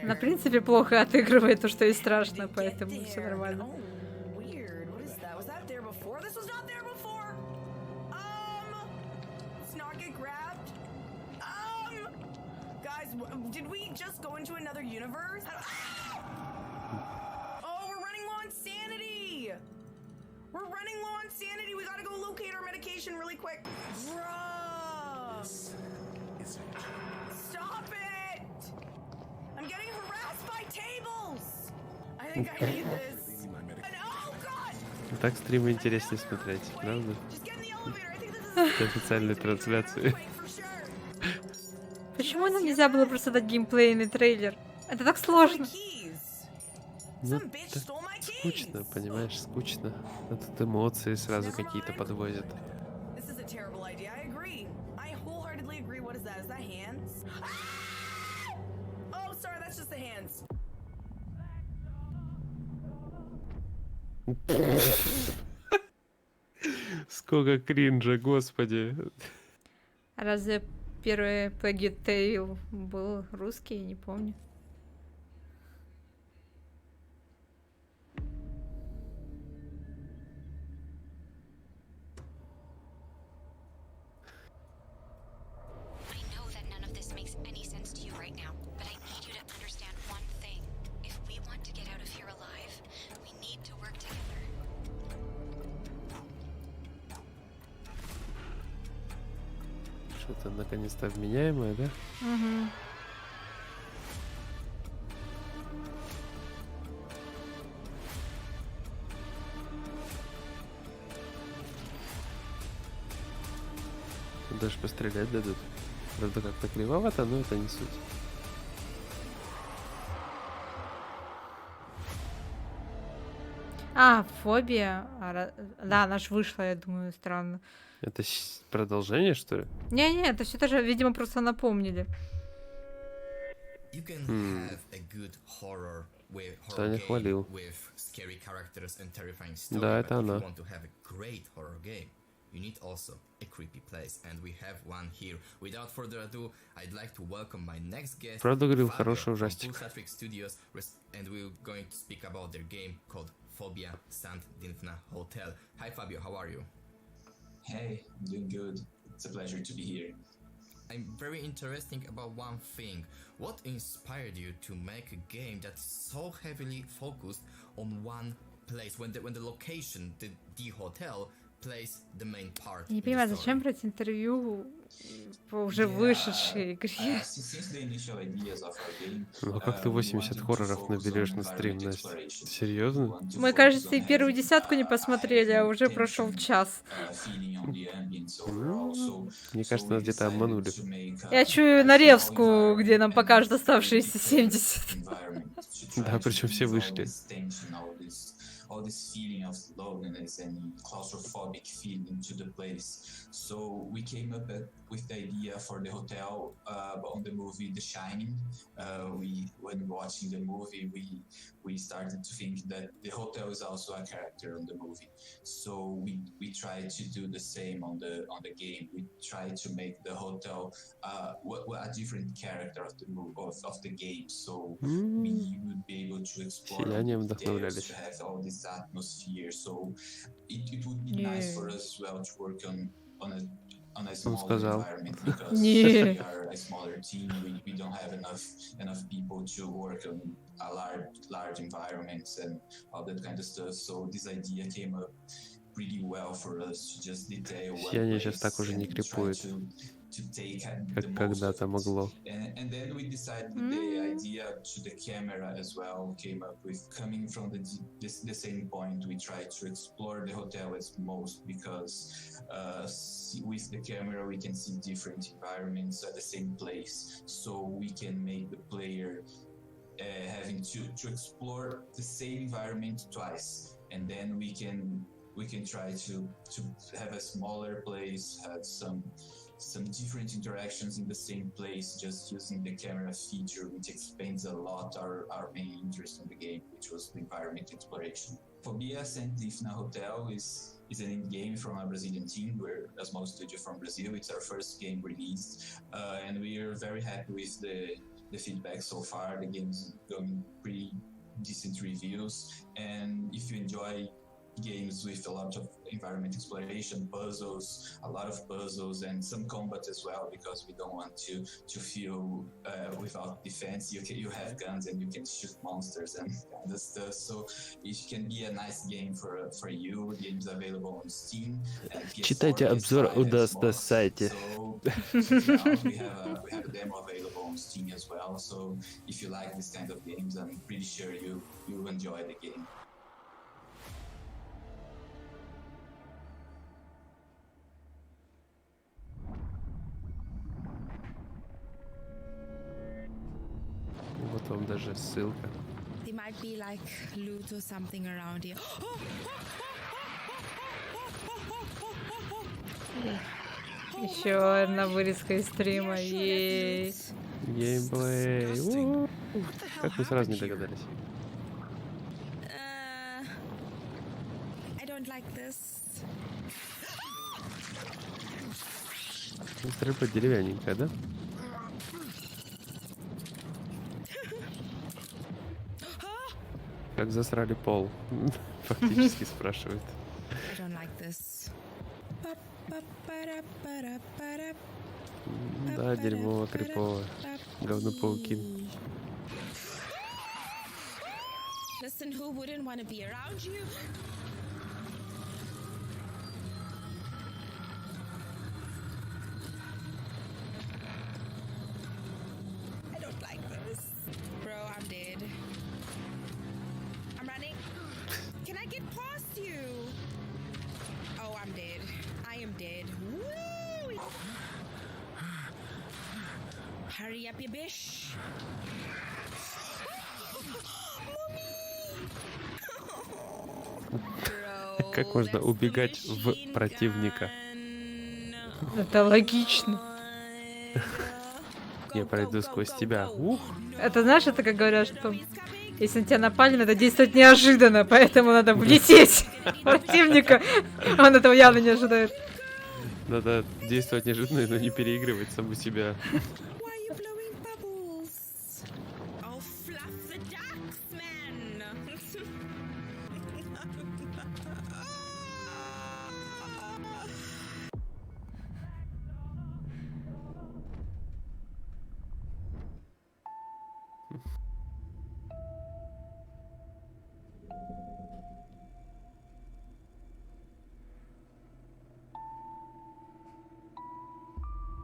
На принципе плохо отыгрывает то, что ей страшно, поэтому все нормально. Did we just go into another universe? Oh, we're running low on sanity! We're running low on sanity! We gotta go locate our medication really quick! Bruh! Stop it! I'm getting harassed by tables! I think I need this. And oh god! Так стримы интереснее смотреть, правда? Официальной трансляции. Почему нам нельзя было просто дать геймплейный трейлер? Это так сложно. Ну, так скучно, понимаешь, скучно. А тут эмоции сразу какие-то подвозят. Сколько кринжа, господи. Разве первый Plague Tale был русский? Не помню. Что-то наконец-то вменяемое, да? Угу. Даже пострелять дадут. Правда, как-то кривовато, но это не суть. Фобия. Да, она ж вышла, я думаю, странно. Это продолжение, что ли? Не, это все тоже, видимо, просто напомнили. You can have a good horror Саня game хвалил. with scary characters and terrifying story. Да, but это if она. you want to have a great horror game, you need also a creepy place, and we have one here. Without further ado, I'd like to welcome my next guest, Правда говорил, Fabio хороший from ужастик. Pulsar Studios, and we're going to speak about their game called Phobia Sant Dinfna Hotel. Hi Fabio, how are you? Hey, I'm doing good. It's a pleasure to be here. I'm very interested about one thing. What inspired you to make a game that's so heavily focused on one place when the location, the hotel, plays the main part? Я не понимаю, зачем брать интервью по уже вышедшей игре? Ну а как ты 80 хорроров наберешь на стрим, Настя? Серьезно? Мы, кажется, и первую десятку не посмотрели, а уже прошел час. Мне кажется, нас где-то обманули. Я чую нарезку, где нам покажут оставшиеся 70. Да, причем все вышли. All this feeling of loneliness and claustrophobic feeling to the place. So we came up with the idea for the hotel on the movie The Shining. When watching the movie, we started to think that the hotel is also a character on the movie. So we tried to do the same on the game. We tried to make the hotel a different character of the movie, of the game. So we would be able to explore details, to have all this atmosphere. So it would be nice for us as well to work on a smaller environment because we are a smaller team. We don't have enough people to work on a large environments and all that kind of stuff. So this idea came up pretty well for us to just detail one place сейчас так уже не крипует, как когда-то могло. And then we decided the idea to the camera as well came up with coming from the same point. We tried to explore the hotel as most because with the camera we can see different environments at the same place, so we can make the player having to explore the same environment twice, and then we can try to have a smaller place, have some different interactions in the same place, just using the camera feature, which expands a lot our main interest in the game, which was the environment exploration. Phobia Sant Dinfna Hotel is an indie game from a Brazilian team. We're a small studio from Brazil. It's our first game released, and we are very happy with the feedback so far. The game's going pretty decent reviews, and if you enjoy games with a lot of environment exploration, puzzles, a lot of puzzles, and some combat as well, because we don't want to feel without defense. You have guns and you can shoot monsters and kind of stuff. So it can be a nice game for you. The game's available on Steam. Читайте обзор у нас на сайте. So we have a demo available on Steam as well. So if you like this kind of games, I'm pretty sure you enjoy the game. Вот вам даже ссылка. There might be like loot or something around here. Еще одна вырезка из стрима. Ей. Геймплей. Как мы сразу не догадались? I don't like this. Стрельба деревянненькая, да? Как засрали пол? Фактически спрашивает. Да, дерьмово, крипово. Говно паукин. Listen, who wouldn't want to be around you? I don't like this. Bro, I'm dead. I'm running. Can I get past you? Oh, I'm dead. I am dead. Woo! Hurry up, you bitch. Как можно убегать в противника? Это логично. Я пройду сквозь тебя. Ух! Это знаешь, это как говорят, что если на тебя напали, надо действовать неожиданно, поэтому надо влететь в противника. Он этого явно не ожидает. Надо действовать неожиданно, но не переигрывать саму себя.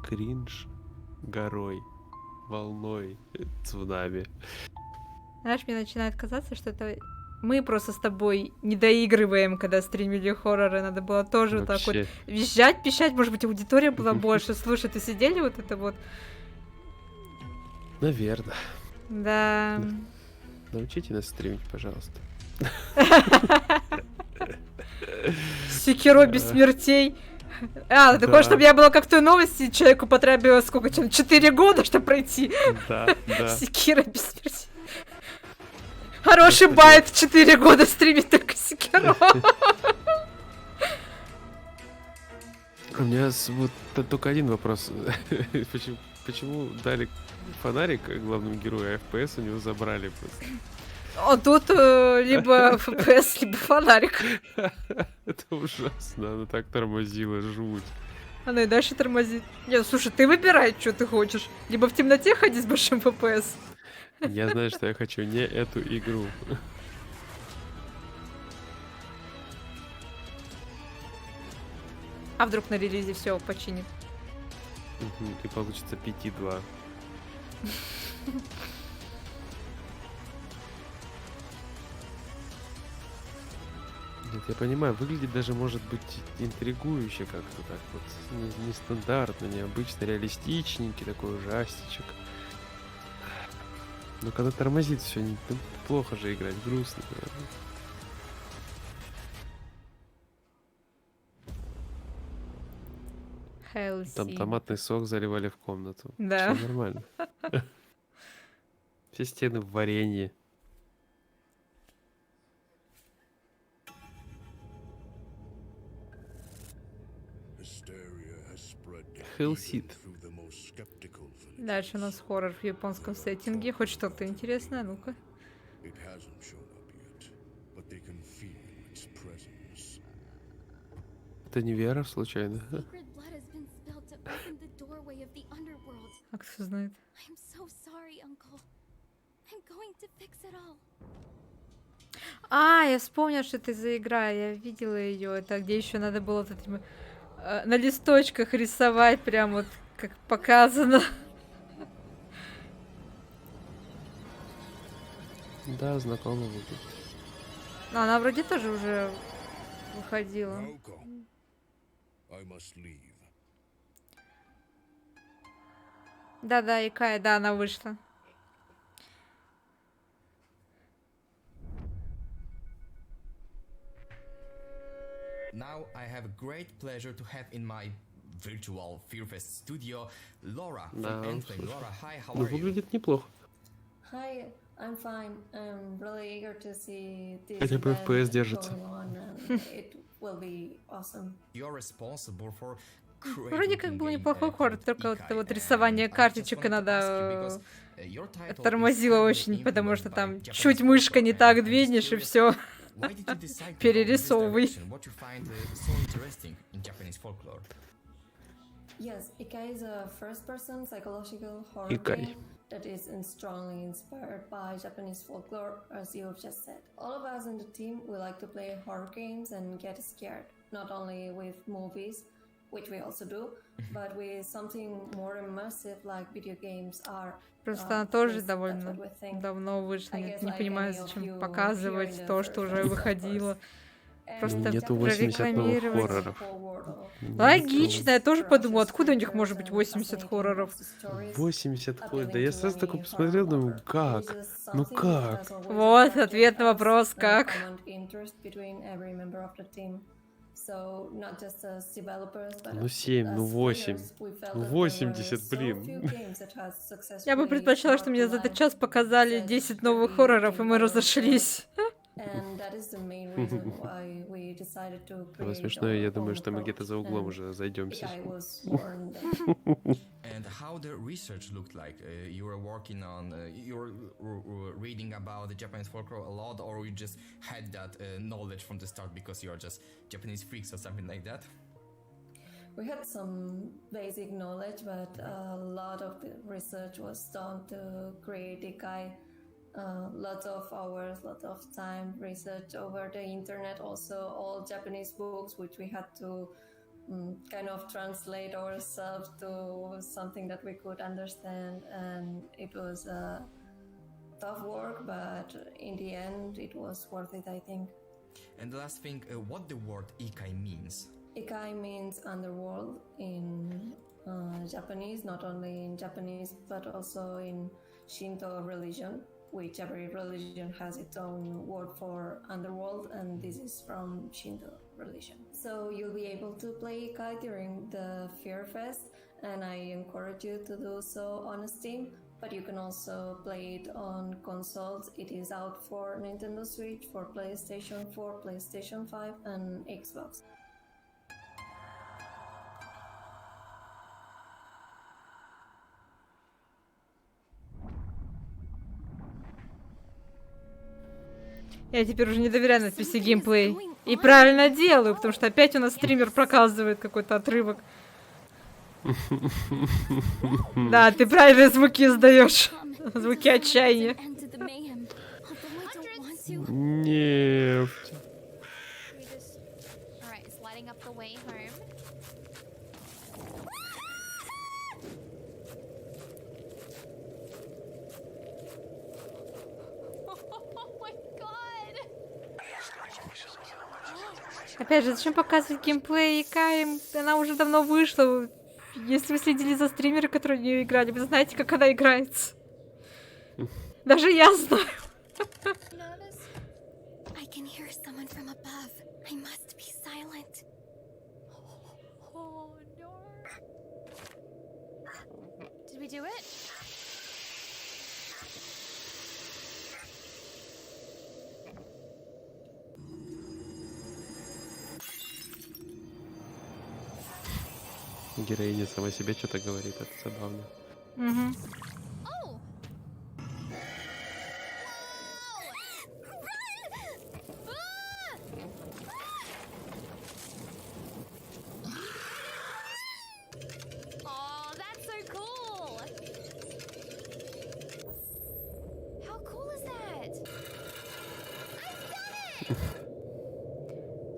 Кринж горой, волной, цунами. Знаешь, мне начинает казаться, что это мы просто с тобой не доигрываем, когда стримили хорроры. Надо было тоже вот так вот визжать, пищать. Может быть, аудитория была больше. Слушай, ты сидели вот это вот? Наверное. Да. Научите нас стримить, пожалуйста. Секиро без смертей. А, ты хочешь, чтобы я была как в той новости, человеку потребовалось сколько, 4 года, чтобы пройти? Да, да. Секиро без смерти. Хороший байт, 4 года стримить только Секиро. У меня вот только один вопрос. Почему дали фонарик главному герою, а FPS у него забрали просто? А тут либо FPS, либо фонарик. Это ужасно, она так тормозила, жуть. Она и дальше тормозит. Нет, слушай, ты выбирай, что ты хочешь. Либо в темноте ходить с большим FPS. Я знаю, что я хочу не эту игру. А вдруг на релизе все починит? И получится 5.2. Нет, я понимаю, выглядит даже может быть интригующе как-то так вот. Нестандартно, необычно, реалистичненький такой ужастичек. Но когда тормозит все, плохо же играть, грустно. Там томатный сок заливали в комнату. Да. Все нормально. Все стены в варенье. Хелсит. Дальше у нас хоррор в японском сеттинге. Хоть что-то интересное, ну-ка. Это не Вера, случайно? А кто знает? А, я вспомнила, что это за игра. Я видела ее. Это где еще надо было вот этим, на листочках рисовать, прям вот как показано. Да, знакомо выглядит. Но она вроде тоже уже выходила. Да-да, Икая, да, она вышла. Now I have a great pleasure to have in my virtual Fearfest studio Laura Да, from Anthem. Laura, hi, how ну, are you? выглядит неплохо. Hi, I'm fine. I'm really eager to see this Хотя бы event FPS держится. going on, and it will be awesome. You're responsible for Вроде как был неплохой хоррор, только вот это вот рисование карточек и надо тормозило очень, потому что там чуть мышкой не так двинешь и все. Перерисовывай. Yes, Ikai is a first-person psychological horror Ikai. game that is strongly inspired by Japanese folklore, as you have just said. All of us in the team, we like to play horror games and get scared, not only with movies, which we also do, but with something more immersive like video games are. Просто она тоже довольно давно вышла. Не понимаю, зачем показывать то, что уже выходило. Просто нету 80 новых прорекламировать. хорроров. Логично, я тоже подумала, откуда у них может быть 80 хорроров? 80 хорроров. Да я сразу такой посмотрел, думаю, как? Ну как? Вот ответ на вопрос, как? Ну 7, ну 8. Ну 80, блин. Я бы предпочла, что мне за этот час показали 10 новых хорроров, и мы разошлись. Было смешно, и я думаю, что мы где-то за углом уже зайдемся. And how the research looked like? You were working on, you were reading about the Japanese folklore a lot, or you just had that knowledge from the start because you're just Japanese freaks or something like that? We had some basic knowledge, but a lot of the research was done to create Ikai. Lots of hours, lots of time, research over the internet, also all Japanese books, which we had to kind of translate ourselves to something that we could understand, and it was tough work, but in the end it was worth it, I think. And the last thing, what the word Ikai means? Ikai means underworld in Japanese, not only in Japanese but also in Shinto religion, which every religion has its own word for underworld, and this is from Shinto religion. So you'll be able to play Ikai during the Fear Fest, and I encourage you to do so on Steam, but you can also play it on consoles. It is out for Nintendo Switch, for PlayStation 4, PlayStation 5, and Xbox. Я теперь уже не доверяю надписи геймплей. И правильно делаю, потому что опять у нас стример показывает какой-то отрывок. Да, ты правильные звуки издаешь. Звуки отчаяния. Нет. Опять же, зачем показывать геймплей Икаи? Она уже давно вышла. Если вы следили за стримерами, которые в нее играли, вы знаете, как она играется. Даже я знаю. Героиня сама себе что-то говорит, это забавно. Угу.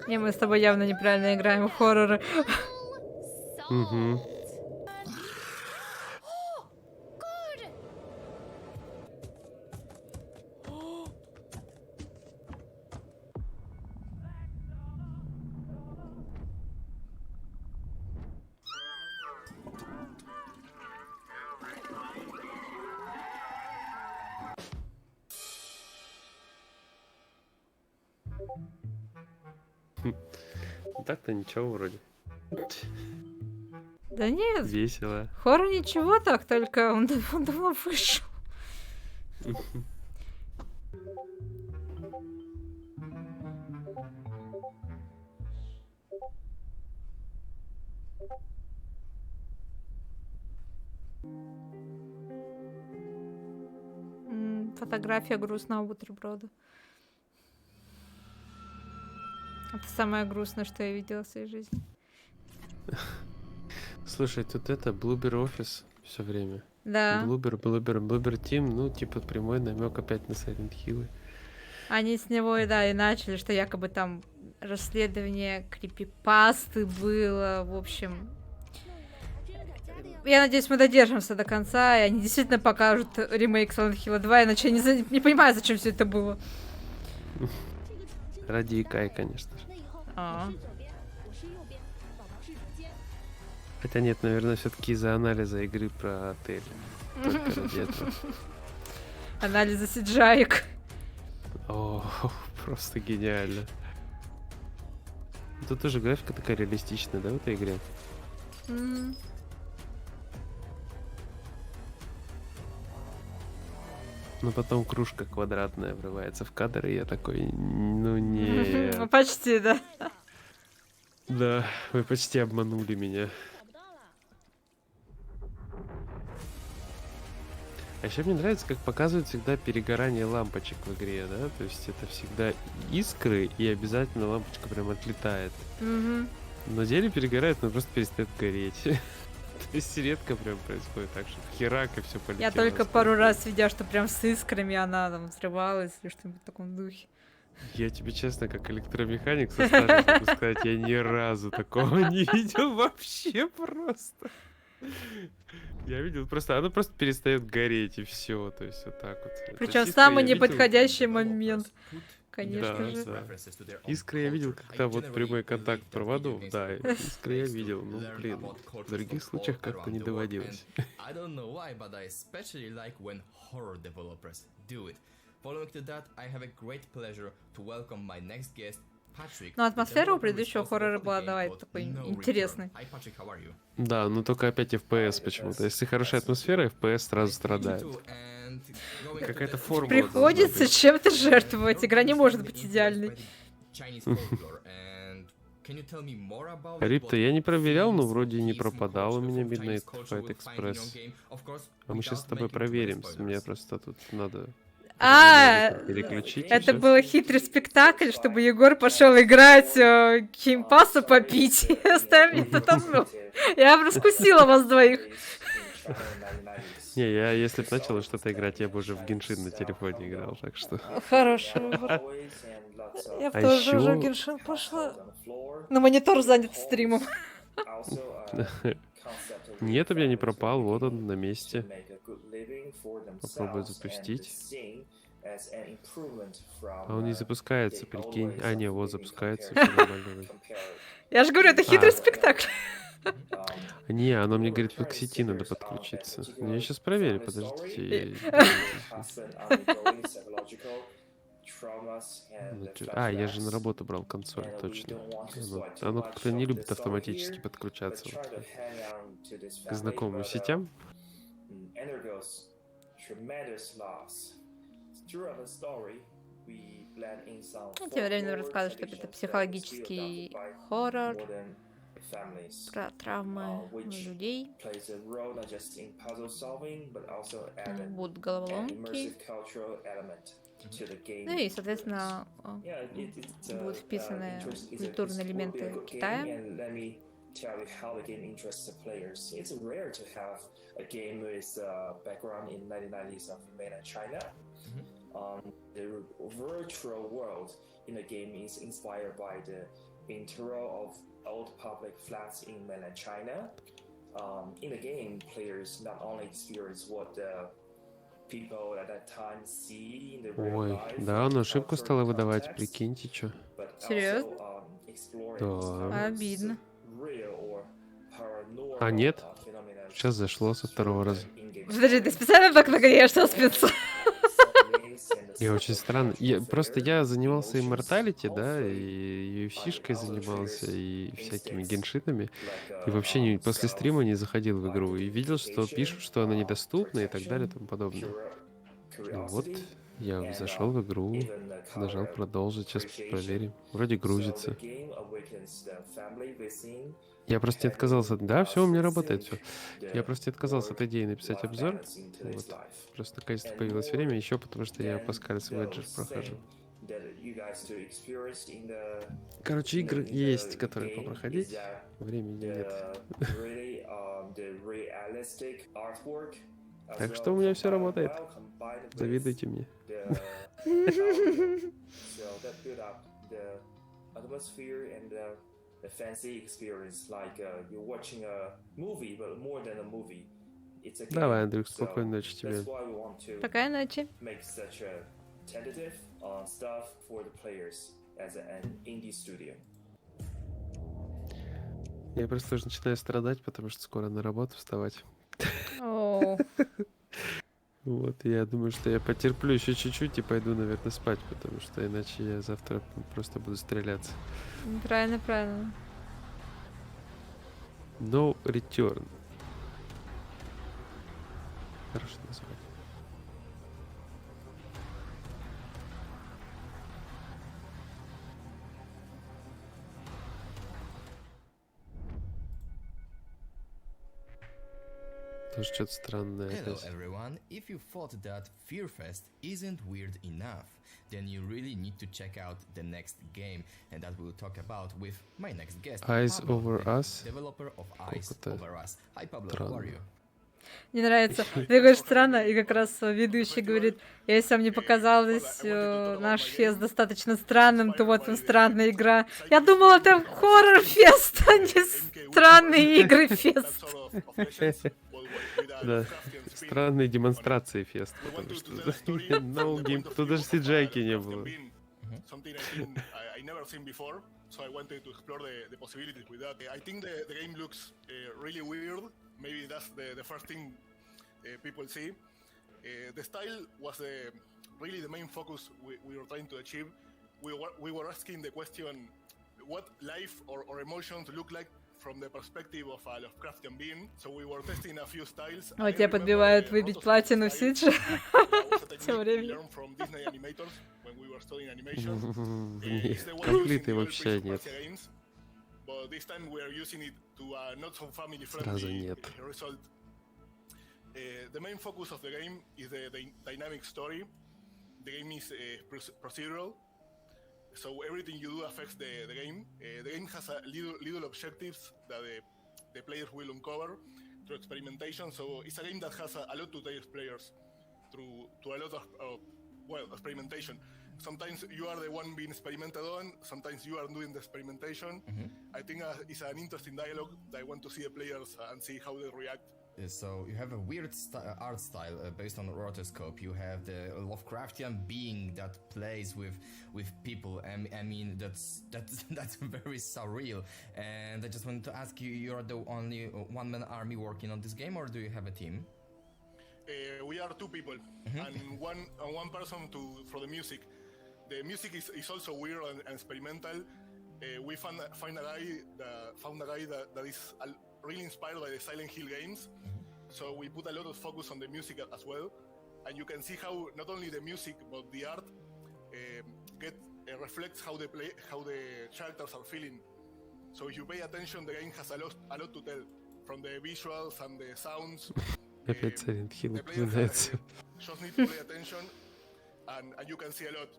Не, мы с тобой явно неправильно играем в хорроры. Угу. Так-то ничего вроде. Да нет. Весело. Хоррор ничего так, только он давно вышел. Фотография грустного бутерброда. Это самое грустное, что я видела в своей жизни. Слушай, тут это Блубер офис все время. Да. Блубер Тим, ну, типа прямой намек опять на Silent Hill. Они с него и начали, что якобы там расследование крипипасты было, в общем. Я надеюсь, мы додержимся до конца, и они действительно покажут ремейк Silent Hill 2, иначе я не понимаю, зачем все это было. Ради Икай, конечно же. Хотя нет, наверное, все-таки из-за анализа игры про отель. Только ради этого. Анализа сиджаек. О, просто гениально. Тут тоже графика такая реалистичная, да, в этой игре? Но потом кружка квадратная врывается в кадр, и я такой, ну не. Ну почти, да. Да, вы почти обманули меня. А еще мне нравится, как показывают всегда перегорание лампочек в игре, да? То есть это всегда искры, и обязательно лампочка прям отлетает. На деле перегорает, но просто перестает гореть. То есть редко прям происходит так, что херак и все полетело. Я только пару раз видела, что прям с искрами она там взрывалась или что-нибудь в таком духе. Я тебе честно, как электромеханик со стажем могу сказать, я ни разу такого не видел вообще просто. Я видел просто, она просто перестает гореть и все, то есть вот так вот. Причем самый неподходящий момент, конечно же. Да. Искры я видел, когда вот прямой контакт проводов, да, искры я видел, ну блин, в других случаях как-то не доводилось. Following to that, I have a great pleasure to welcome my next guest, Patrick. Но атмосфера у предыдущего хоррора была, давай, такой интересной. Да, но только опять FPS почему-то. Если хорошая атмосфера, FPS сразу страдает. Какая-то формула. Приходится чем-то жертвовать. Игра не может быть идеальной. Рип-то я не проверял, но вроде не пропадал у меня Midnight Fight Express. А мы сейчас с тобой проверим. Мне просто тут надо... переключить. Это был хитрый спектакль, чтобы Егор пошел играть геймпасса попить и оставить это одно. Я бы раскусила вас двоих. Не, я если бы начал что-то играть, я бы уже в Геншин на телефоне играл, так что... Хороший выбор. Я бы тоже уже в Геншин пошла. Но монитор занят стримом. Нет, у меня не пропал, вот он на месте. Попробую запустить. А он не запускается, прикинь. А, не, вот запускается. Я же говорю, это хитрый спектакль. Не, оно мне говорит, к сети надо подключиться. Я сейчас проверю, подождите. А, я же на работу брал консоль, точно. Оно как-то не любит автоматически подключаться к знакомым сетям. Тем временем рассказывают, что это психологический хоррор про травмы людей. Будут головоломки. Ну и, соответственно, будут вписаны культурные элементы Китая. Tell you how the game interests the players. It's rare to have a game with background in 1990s of mainland China. The virtual world in the game is inspired by the interior of old public flats in mainland China. In the game, players not only experience what the people at that time see in the real Ой, life, да, он ошибку стала выдавать, прикиньте, чё. Серьезно? Да. Обидно. А нет? Сейчас зашло со второго раза. Подожди, ты специально так нагоняешь саспенс? И очень странно. Просто я занимался Immortality, да, и UFC-шкой занимался, и всякими геншинами. И вообще после стрима не заходил в игру. И видел, что пишут, что она недоступна и так далее и тому подобное. Ну вот, я зашел в игру, нажал продолжить, сейчас проверим. Вроде грузится. awakens the family within. Я просто не отказался. Да, все у меня работает, все. Я просто не отказался от идеи написать обзор. Вот. Просто наконец-то появилось время, еще потому что я Паскальс Веджер прохожу. Короче, игры есть, которые попроходить. Времени нет. Так что у меня все работает. Завидуйте мне. A fancy experience, like you're watching a movie, but more than a movie. It's a game. Давай, Андрюх, спокойной ночи тебе. That's why we want to Спокойной ночи. make such a tentative stuff for the players as an indie studio. Я просто уже начинаю страдать, потому что скоро на работу вставать. Вот, я думаю, что я потерплю еще чуть-чуть и пойду, наверное, спать, потому что иначе я завтра просто буду стреляться. Правильно, правильно. No return. Хорошее название. Тоже что-то странное. Hello everyone, if you thought that Fearfest isn't weird enough, then you really need to check out the next game, and that we'll talk about with my next guest, Eyes Pablo, Over the Us. developer of Eyes Over Us. Hi Pablo, how are you? Мне нравится. Ты говоришь странно, и как раз ведущий говорит, если вам не показалось наш фест достаточно странным, то вот вам странная игра. Я думала, это хоррор-фест, а не странные игры-фест. Да, странные демонстрации фест, потому что no game, тут даже CGI-ки не было. So I wanted to explore the possibilities with that. I think the game looks really weird. Maybe that's the first thing people see. The style was really the main focus we were trying to achieve. We were asking the question, what life or emotions look like from the perspective of a Lovecraftian being. So we were testing a few styles. Вот тебя подбивают выбить платину Сидж. Все время. Конфликты вообще нет. Сразу нет. The main focus of the game is the dynamic story. The game is procedural, so everything you do affects the game. The game has a little objectives that the players will uncover through experimentation. So it's a game that has a lot to take players through a lot of experimentation. Sometimes you are the one being experimented on, sometimes you are doing the experimentation. I think it's an interesting dialogue that I want to see the players and see how they react. So you have a weird art style based on rotoscope. You have the Lovecraftian being that plays with people. I mean that's very surreal. And I just wanted to ask you: you're the only one-man army working on this game, or do you have a team? We are two people and one person for the music. The music is also weird and experimental. We found a guy that is really inspired by the Silent Hill games. So we put a lot of focus on the music as well. And you can see how not only the music but the art reflects how the characters are feeling. So if you pay attention, the game has a lot to tell, from the visuals and the sounds. Опять Silent Hill The players упоминается. just need to pay attention, and you can see a lot.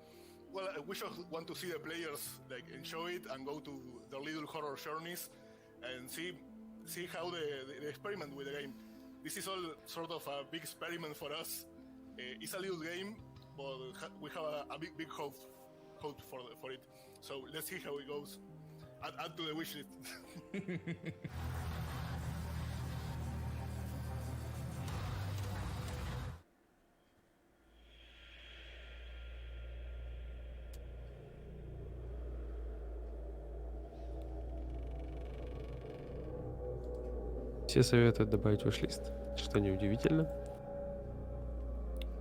Well, we just want to see the players like enjoy it and go to their little horror journeys and see how they experiment with the game. This is all sort of a big experiment for us. It's a little game, but we have a big hope for it. So let's see how it goes. Add to the wish list. Все советуют добавить виш-лист, что неудивительно.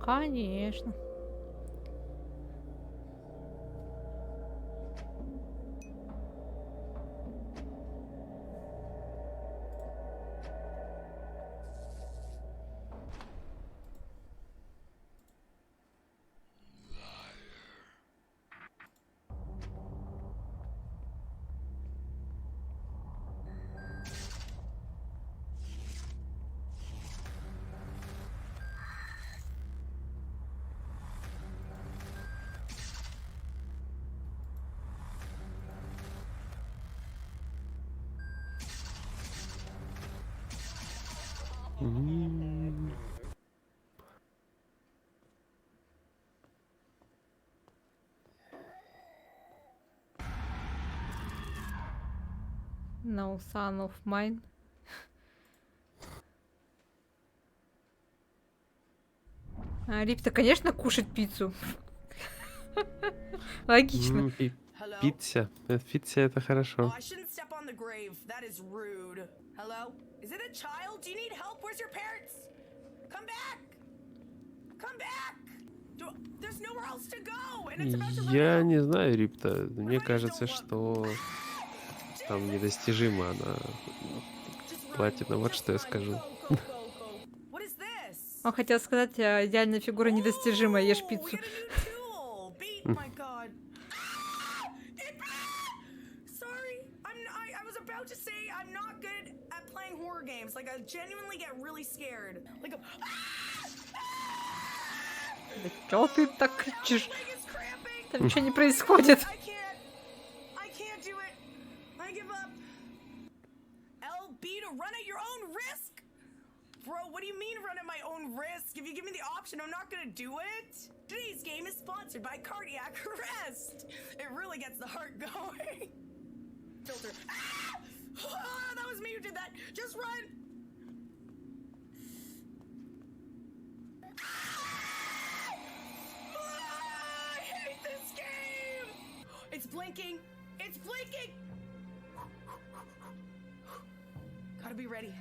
Конечно. No son of mine. Рип-то, конечно, кушать пиццу. Логично. Пицца. Пицца это хорошо. I shouldn't step on the grave. That is rude. Hello? Is it a child? Do you need help? Where's your parents? Come back! Come back! There's nowhere else to go. And it's about to run Я out. не знаю, Рипта. Мне кажется, что там недостижимо она платина. Вот что я скажу. What is this? Он хотел сказать, идеальная фигура недостижимая, ешь пиццу. Oh my god. Sorry. I was about to say I'm not good at playing horror games. Like I genuinely get really scared. Like Да чё ты так кричишь? Там ничего не происходит. I can't do it. I give up. LB to run at your own risk? Bro, what do you mean run at my own risk? If you give me the option, I'm not gonna do it. Today's game is sponsored by Cardiac Arrest. It really gets the heart going. Filter. Ah, that was me who did that. Just run. I hate this game. It's blinking. It's blinking. Gotta be ready.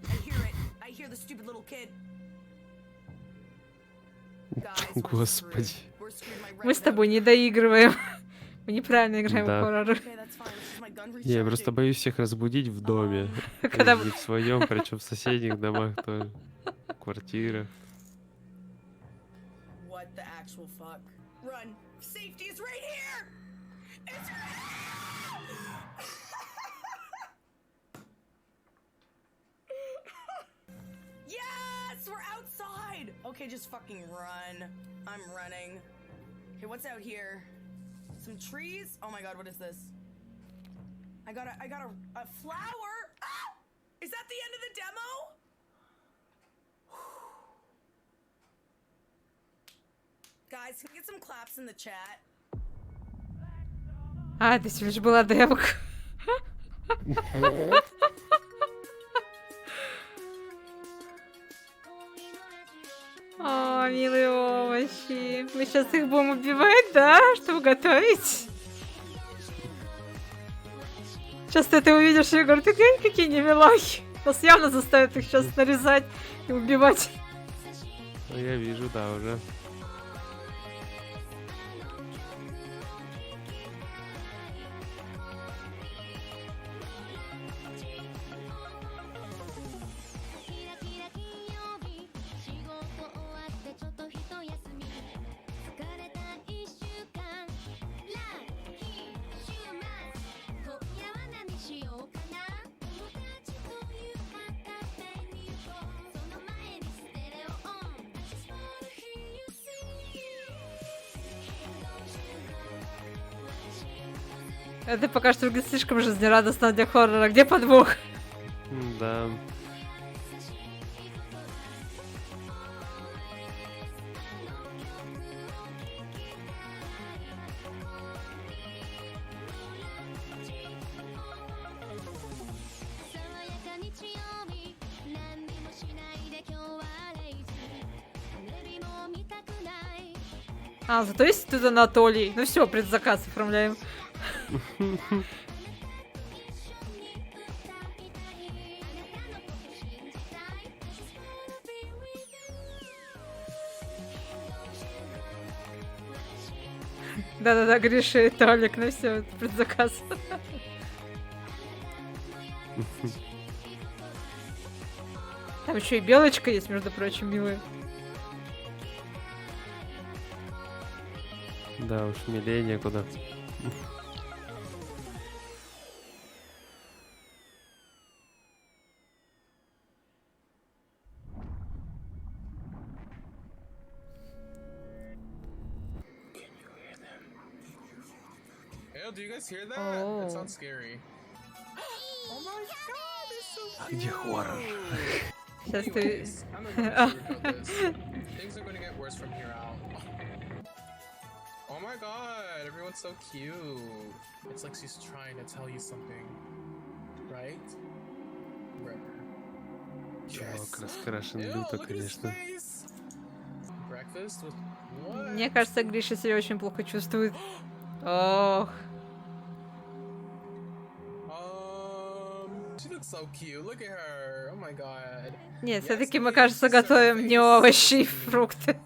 I hear it. I hear the stupid little kid. Господи. Мы с тобой не доигрываем. Мы неправильно играем в хорроры. Я просто боюсь всех разбудить в доме. Не в своем, причем в соседних домах тоже. В квартирах. What the actual fuck? Run. Safety is right here. It's Yes, we're outside. Okay, just fucking run. I'm running. Okay, what's out here? Some trees? Oh my god, what is this? I got a flower. Ah! Is that the end of the demo? Guys, can we get some claps in the chat? А, это всего лишь была демка. О, милые овощи. Мы сейчас их будем убивать, да? Чтобы готовить? Сейчас ты это увидишь, Егор, ты глянь, какие немилахи. Нас явно заставят их сейчас нарезать и убивать. Ну, я вижу, да, уже. Это пока что выглядит слишком жизнерадостно для хоррора. Где подвох? Да. А, зато есть тут Анатолий. Ну все, предзаказ оформляем. Да-да-да, Гриша и Толик, ну все, предзаказ. Там еще и белочка есть, между прочим, милая. Да уж, милее некуда. Hey, do you guys hear that? Oh. It sounds scary. Oh my god, they're so А где хоррор? Сейчас ты... Anyways, I'm not gonna sugarcoat this. Things are gonna get worse from here out. Oh my god, everyone's so cute. It's like she's trying to tell you something. Right? Чувак раскрашен люто, конечно. Breakfast with what? Мне кажется, Гриша себя очень плохо чувствует. Ох. She looks so cute. Look at her. Oh my god. Нет, все-таки мы, кажется, готовим не овощи и фрукты.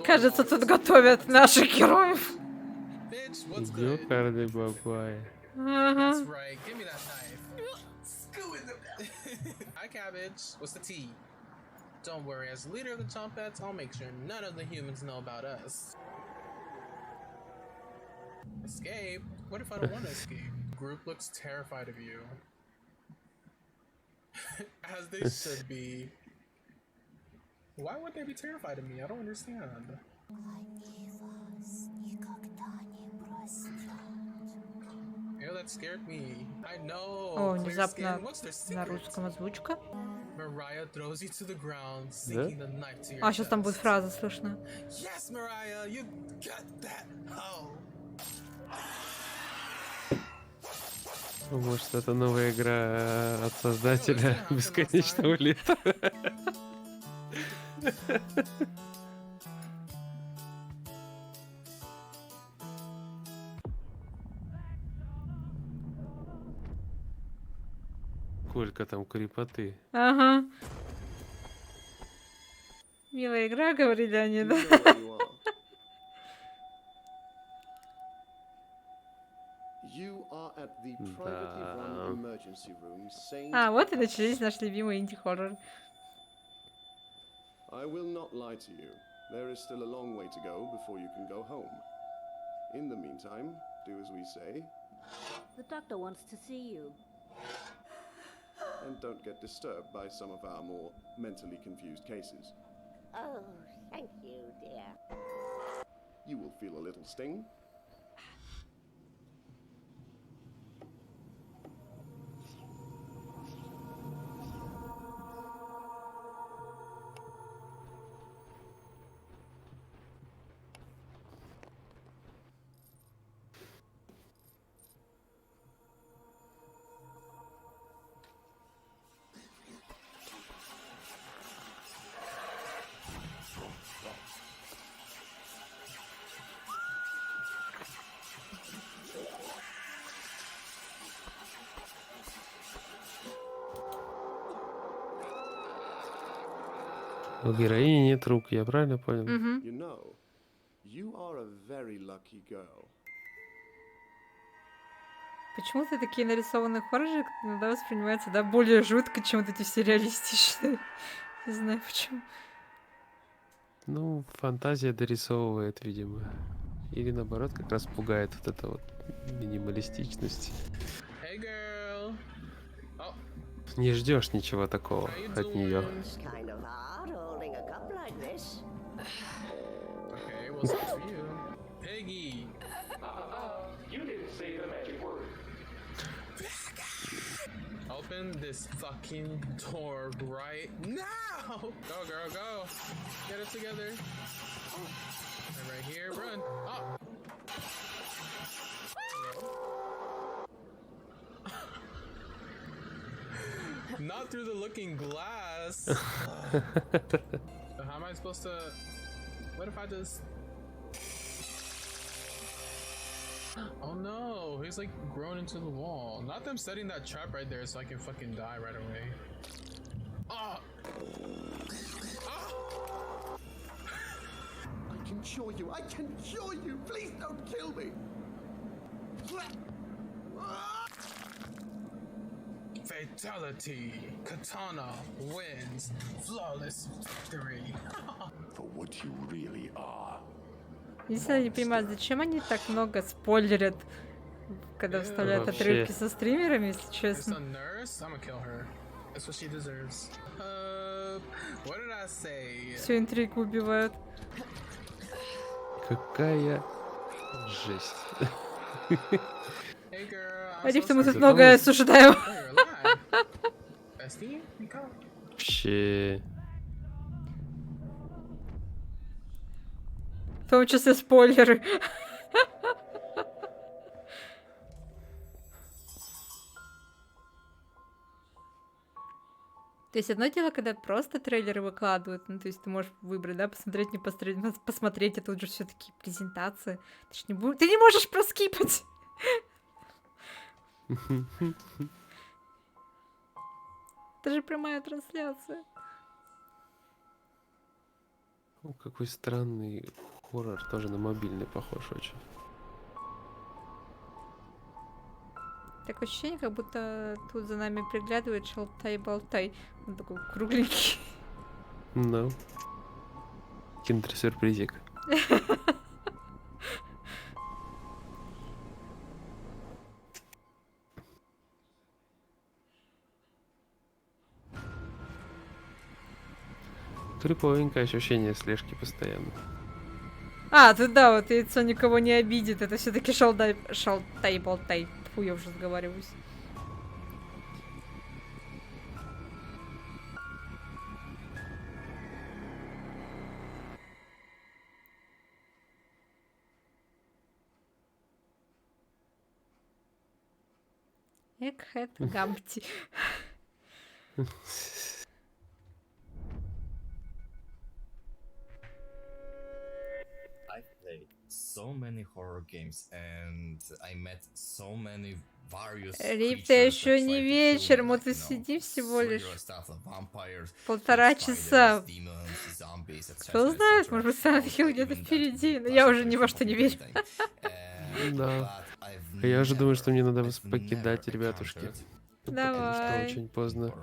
Кажется, тут готовят наших героев. Ёкарный бабай. That's right. Give me that knife. Hi, cabbage. What's the tea? Don't worry. As leader of the Chompets, I'll make sure none of the humans know about us. Escape? What if I don't want to escape? Group looks terrified of you. As they should be. Why would they be terrified of me? I don't understand. Ew, that scared me. I know. О, Clear внезапно skin. What's their на secret? русском озвучка. Mariah throws you to the ground, sinking the knife to your А, сейчас там будет chest. фраза слышно. Yes, Mariah, you got that. Oh. Может, это новая игра от создателя Бесконечного лета. Сколько там крепоты. Ага. Милая игра, говорили они, да? А, вот и начались наши любимые инди-хорроры. I will not lie to you. There is still a long way to go before you can go home. In the meantime, do as we say. The doctor wants to see you. And don't get disturbed by some of our more mentally confused cases. Oh, thank you, dear. You will feel a little sting. У героини нет рук, я правильно понял? You know, you are a very lucky girl. Почему-то такие нарисованные хорроры иногда воспринимаются, да, более жутко, чем вот эти все реалистичные. Не знаю почему. Ну, фантазия дорисовывает, видимо. Или наоборот, как раз пугает вот эта вот минималистичность. Hey, girl. Oh. Не ждешь ничего такого от нее. Kind of hard holding a cup like this. Okay, well, sucks for you. Piggy. You didn't say the magic word. Open this fucking door right now! Go, girl, go! Get it together. And right here, run! Oh! Not through the looking glass! How am I supposed to... What if I just... Oh no, he's like grown into the wall. Not them setting that trap right there so I can fucking die right away. Oh! Oh! I can cure you. I can cure you. Please don't kill me. Fatality. Katana wins. Flawless victory. For what you really are. Единственное, не понимаю, зачем они так много спойлерят, когда вставляют отрывки со стримерами, если честно. Всю интригу убивают. Какая жесть. Hey girl, Рифта мы тут многое осуждаем. Вообще... В том числе спойлеры. То есть одно дело, когда просто трейлеры выкладывают, ну, то есть ты можешь выбрать, да, посмотреть, не посмотреть, а тут же все таки презентации. Ты не можешь проскипать! Это же прямая трансляция. О, какой странный хоррор, тоже на мобильный похож очень. Такое ощущение, как будто тут за нами приглядывает шалтай-болтай. Он такой кругленький. Ну. Киндер-сюрпризик. Криповенькое ощущение слежки постоянно. А, тут да, вот яйцо никого не обидит. Это все-таки шалтай-болтай. Фу, я уже разговариваюсь. Экхэт Гампти. I've played so many horror games and I met so many various Рифта, еще не вечер, мы тут сидим всего лишь полтора часа. Кто знает, может быть, Silent Hill где-то впереди, но я уже ни во что не верю. Да. А я уже думаю, что мне надо вас покидать, ребятушки. Давай. Потому что очень поздно.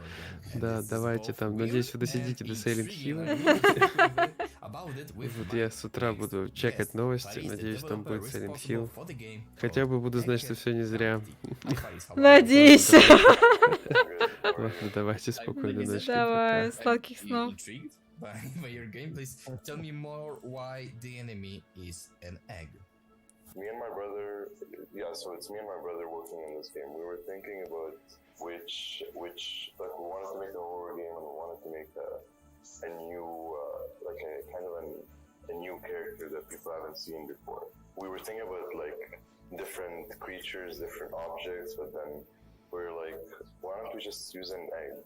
Да, давайте там. Надеюсь, вы досидите до Silent Hill. Вот я с утра буду чекать новости. Надеюсь, там будет Silent Hill. Хотя бы буду знать, что все не зря. Надеюсь. Ладно, давайте спокойной ночи. Давай, сладких снов. By your gameplays, tell me more why the enemy is an egg. Me and my brother, yeah, so it's me and my brother working in this game. We were thinking about which, like, we wanted to make a horror game and we wanted to make a new, like a kind of a new character that people haven't seen before. We were thinking about like different creatures, different objects, but then we were like, why don't we just use an egg?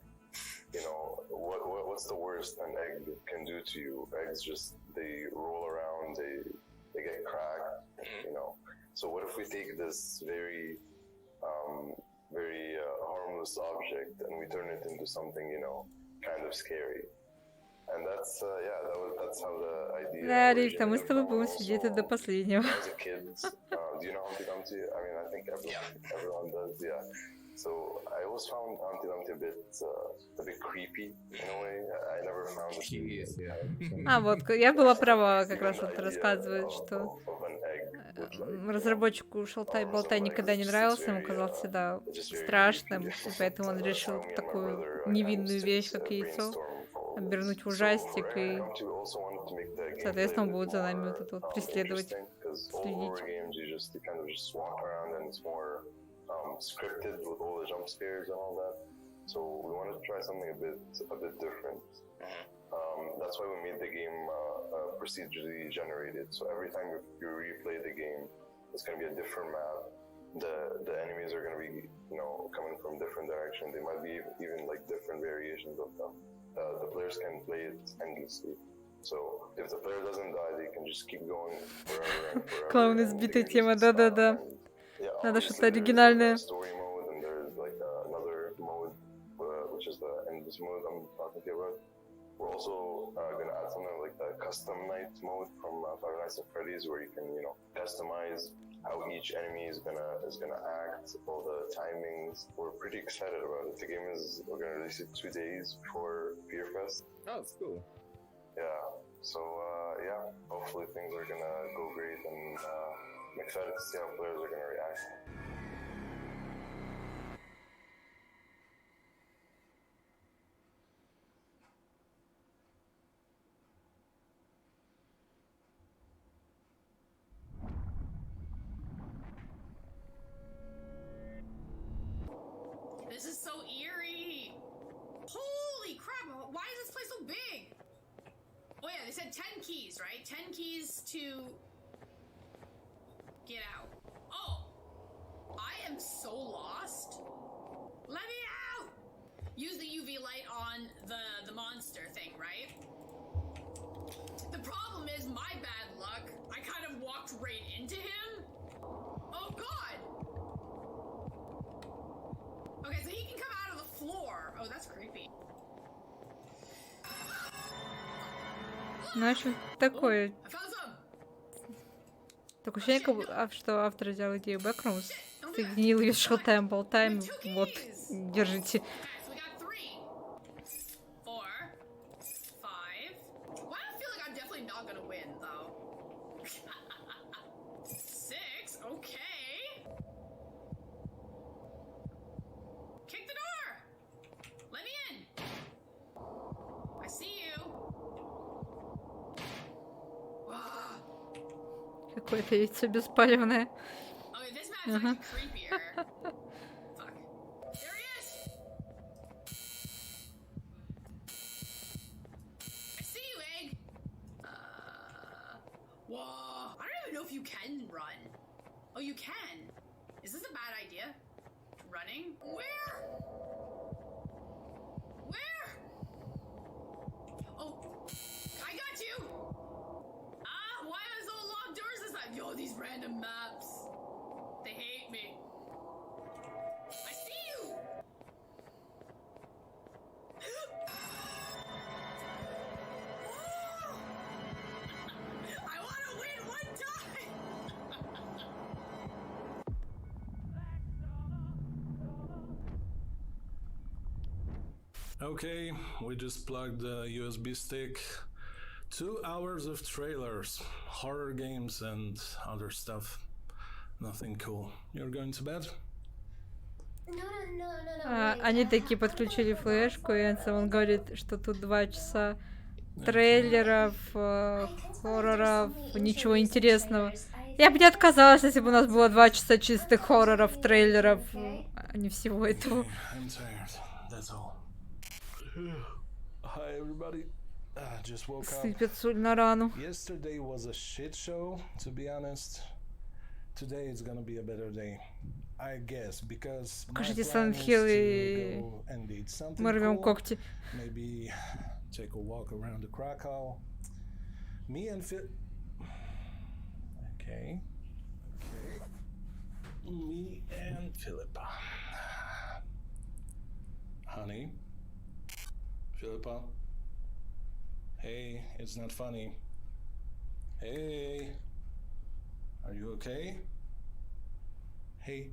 You know, what's the worst an egg can do to you? Eggs just, they roll around, they get cracked, you know. So what if we take this very harmless object and we turn it into something, you know, kind of scary? And that's that's how the idea. Да, Рифта, мы с тобой будем сидеть до последнего. As a kid, do you know Humpty Dumpty? I mean, I think everyone does, yeah. So I always found Humpty Dumpty a bit creepy in a way. I never found it. А, вот, я была права, как раз вот рассказывает, что разработчику Шалтай-Болтай никогда не нравился, ему казалось всегда страшным, и поэтому он решил такую невинную вещь, как яйцо, обернуть в ужастик, и, соответственно, он будет за нами вот это вот преследовать, следить. Scripted with all the jump scares and all that. So we wanted to try something a bit different. That's why we made the game procedurally generated. So every time you replay the game, it's going to be a different map. The enemies are going to be, you know, coming from different directions. They might be even like different variations of them. The players can play it endlessly. So if the player doesn't die, they can just keep going forever and forever. Клоун избитая тема, да-да-да. Надо что-то оригинальное. Story mode, and there's like another mode, which is the endless mode I'm talking to you about. We're also going to add something like the custom night mode from Five Nights at Freddy's, where you can, you know, customize how each enemy is gonna act, all the timings. We're pretty excited about it. The game we're gonna release it 2 days before Fear Fest. Oh, it's cool. Yeah. So yeah, hopefully things are gonna go great, and I'm excited to see how players are gonna react. yeah, they said 10 keys, right? 10 keys to get out. Oh, I am so lost. Let me out! Use the UV light on the monster thing, right? The problem is my bad luck. I kind of walked right into him. Oh God! Okay, so he can come out of the floor. Oh, that's creepy. Ну, в общем, такое. Такое ощущение, что автор взял идею Backrooms, соединил ее с Showtime, болтаем. Вот, держите. Какое-то яйцо беспалевное. Ага. Whoa, I don't even know if you can run. Oh, you can. Is this a bad idea? Running? Where? Where? Oh, I got you. Why are there so long doors this time? Yo, these random maps. They hate me. I see you. I want to win one time. Okay, we just plugged the USB stick. 2 hours of trailers, horror games and other stuff. Nothing cool. You're going to bed? Они такие подключили флешку, и он говорит, что тут 2 часа трейлеров, хорроров, ничего интересного. Я бы не отказалась, если бы у нас было 2 часа чистых хорроров, трейлеров, а не всего этого. Hi everybody. Just woke up. Сыпет соль на рану. Yesterday was a shit show, to be honest. Today it's gonna be a better day, I guess, because Покажите Silent Hill и мы рвем когти. Maybe take a walk around the Krakow. Me and Phil. Okay. Me and Philippa. Honey. Philippa. Hey, it's not funny. Hey, are you okay? Hey.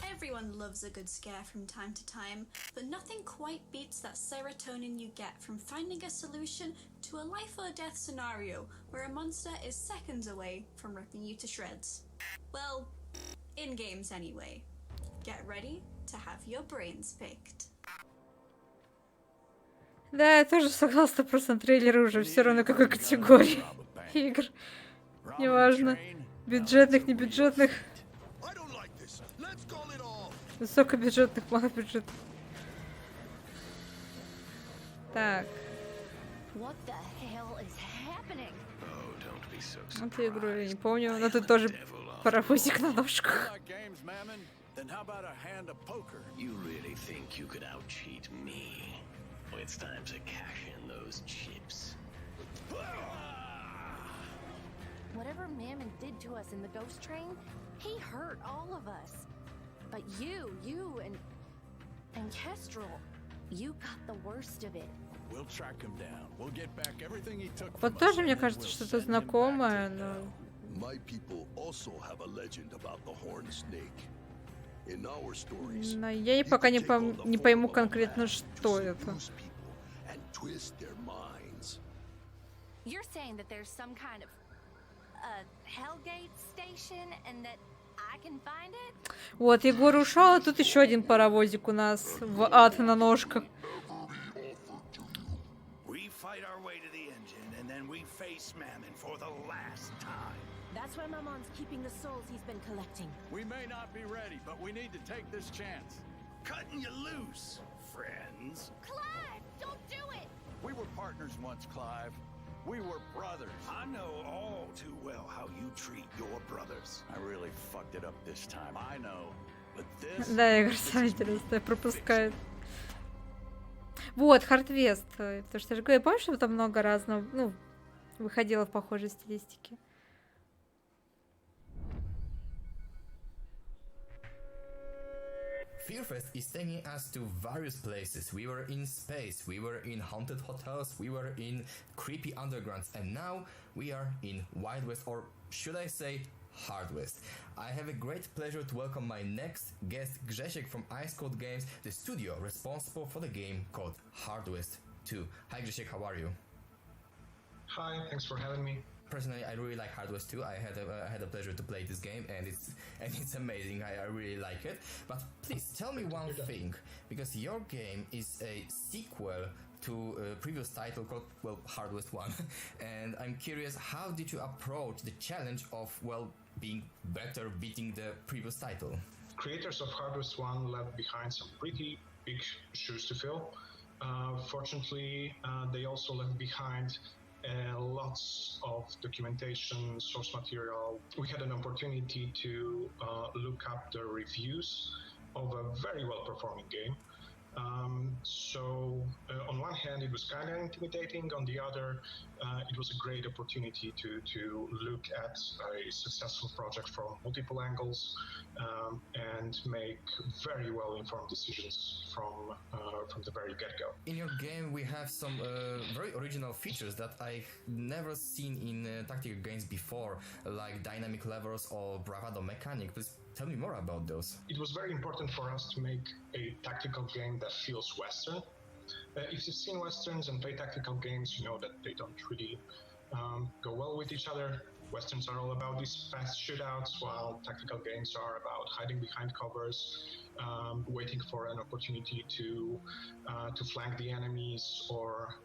Everyone loves a good scare from time to time, but nothing quite beats that serotonin you get from finding a solution to a life or death scenario where a monster is seconds away from ripping you to shreds. Well, in games anyway. Get ready to have your brains picked. Да, я тоже согласна, просто трейлеры уже все равно какой категории игр. Неважно, бюджетных, не бюджетных. Высокобюджетных, малобюджетных. Так. Эту игру я не помню, но тут тоже паровозик на ножках. Then how about a hand of poker? You really think you could out-cheat me? Well, it's time to cash in those chips. Whatever Mammon did to us in the ghost train, he hurt all of us. But you and Kestrel, you got the worst of it. We'll track him down. We'll get back everything he took from Вот тоже мне кажется, что-то знакомое, но... My people also have a legend about the horned snake. Но я пока не пойму конкретно, что это. You're saying that there's some kind of Hellgate station and that I can find it? Вот, Егор ушел, а тут еще один паровозик у нас в ад на ножках. We fight our way to the engine and then we face Mammon for the last time. That's why Mamon's keeping the souls he's been collecting. We may not be ready, but we need to take this chance. Cutting you loose, friends. Clive, don't do it! We were partners once, Clive. We were brothers. I know all too well how you treat your brothers. I really fucked it up this time. I know. But this... Да, игра самая интересная, пропускает. Вот, Hardwest. Потому что я же говорю, помнишь, что там много разного, ну, выходило в похожей стилистике? Fearfest is taking us to various places. We were in space, we were in haunted hotels, we were in creepy undergrounds, and now we are in Wild West, or should I say Hard West. I have a great pleasure to welcome my next guest, Grzesiek from Ice Cold Games, the studio responsible for the game called Hard West 2. Hi Grzesiek, how are you? Hi, thanks for having me. Personally, I really like Hard West 2. I had a pleasure to play this game, and it's amazing. I really like it. But please tell me one thing, because your game is a sequel to a previous title called, well, Hard West 1. And I'm curious, how did you approach the challenge of, well, being better, beating the previous title? Creators of Hard West 1 left behind some pretty big shoes to fill. Fortunately, they also left behind lots of documentation, source material. We had an opportunity to look up the reviews of a very well-performing game. So on one hand, it was kind of intimidating. On the other, it was a great opportunity to look at a successful project from multiple angles and make very well-informed decisions from the very get-go. In your game, we have some very original features that I've never seen in tactical games before, like dynamic levels or bravado mechanic. Please tell me more about those. It was very important for us to make a tactical game that feels Western. If you've seen Westerns and play tactical games, you know that they don't really go well with each other. Westerns are all about these fast shootouts, while tactical games are about hiding behind covers, waiting for an opportunity to flank the enemies or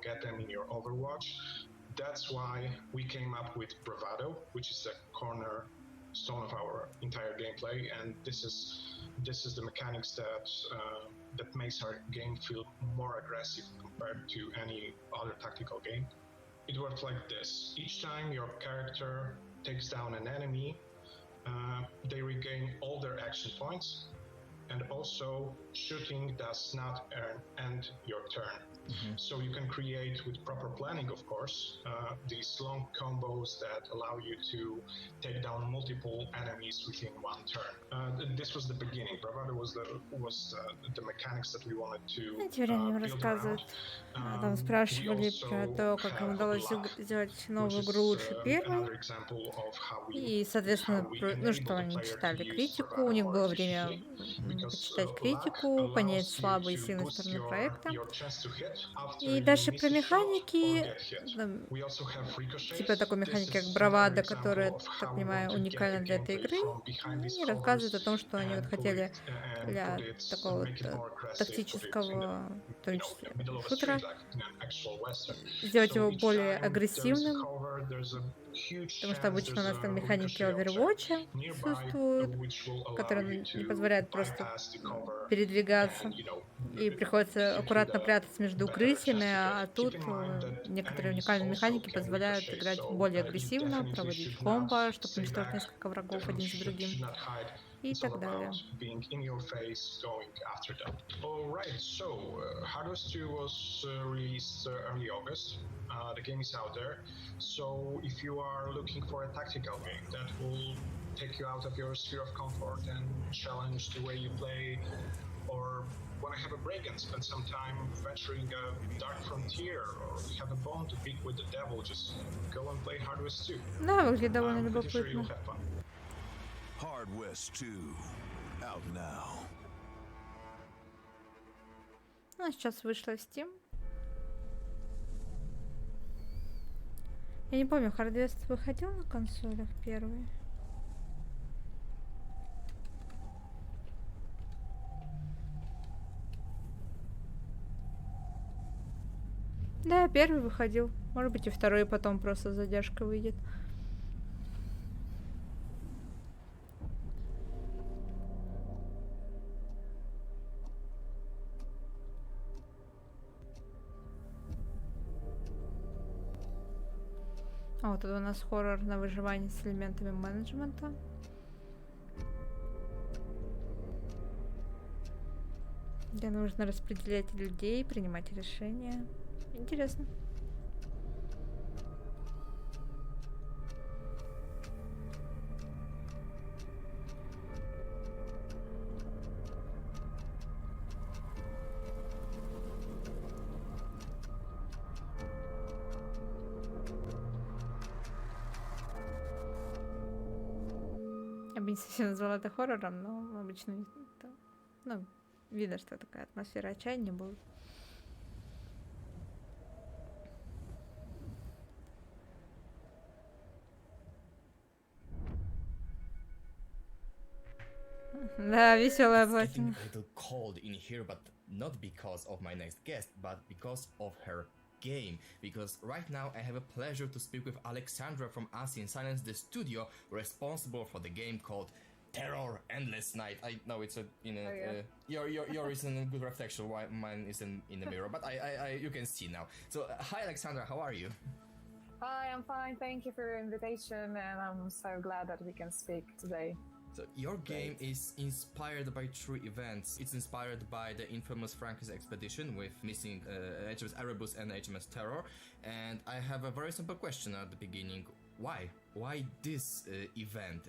get them in your Overwatch. That's why we came up with Bravado, which is a cornerstone of our entire gameplay, and this is the mechanics that makes our game feel more aggressive compared to any other tactical game. It works like this. Each time your character takes down an enemy, they regain all their action points, and also shooting does not end your turn. Mm-hmm. So you can create, with proper planning of course, these long combos that allow you to take down multiple enemies within one turn. This was the beginning. Bravado was the mechanics that we wanted to build around. Там спрашивали про то, как им удалось сделать новую игру лучше первой. И, соответственно, ну что, они читали критику, у них было время почитать критику, понять слабые и сильные стороны проекта. И дальше про механики, там, типа такой механики, как бравада, которая, так понимаю, уникальна для этой игры, и рассказывают о том, что они вот хотели для такого вот тактического, в том числе, шутера, сделать его более агрессивным, потому что обычно у нас там механики Overwatch присутствуют, которые не позволяют просто передвигаться, и приходится аккуратно прятаться между укрытиями, а тут некоторые уникальные механики позволяют играть более агрессивно, проводить комбо, чтобы уничтожить несколько врагов один за другим, и так далее. Alright, so Hard West 2 was released early August. The game is out there. So if you are looking for a tactical game that will take you out of your sphere of comfort and challenge the way you play, or want to have a break and spend some time venturing a dark frontier, or have a bone to pick with the devil, just go and play Hard West 2. Да, выглядит довольно любопытно. Hard West 2, out now. Ну, сейчас вышла в Steam. Я не помню, Hardwest выходил на консолях первый? Да, первый выходил. Может быть, и второй потом просто с задержкой выйдет. А вот это у нас хоррор на выживание с элементами менеджмента. Где нужно распределять людей, принимать решения. Интересно. Я бы не совсем назвала это хоррором, но обычно это, ну, видно, что такая атмосфера отчаяния будет. Да, веселая платина. A little cold in here, but not because of my next guest, but because of her game. Because right now I have a pleasure to speak with Alexandra from Unseen Silence, the studio responsible for the game called Terror Endless Night. I know it's your is in a good reflection, while mine is in the mirror, but I you can see now. So hi Alexandra, how are you? Hi, I'm fine. Thank you for your invitation, and I'm so glad that we can speak today. So your game is inspired by true events. It's inspired by the infamous Frankie's expedition with missing HMS Erebus and HMS Terror. And I have a very simple question at the beginning. Why? Why this event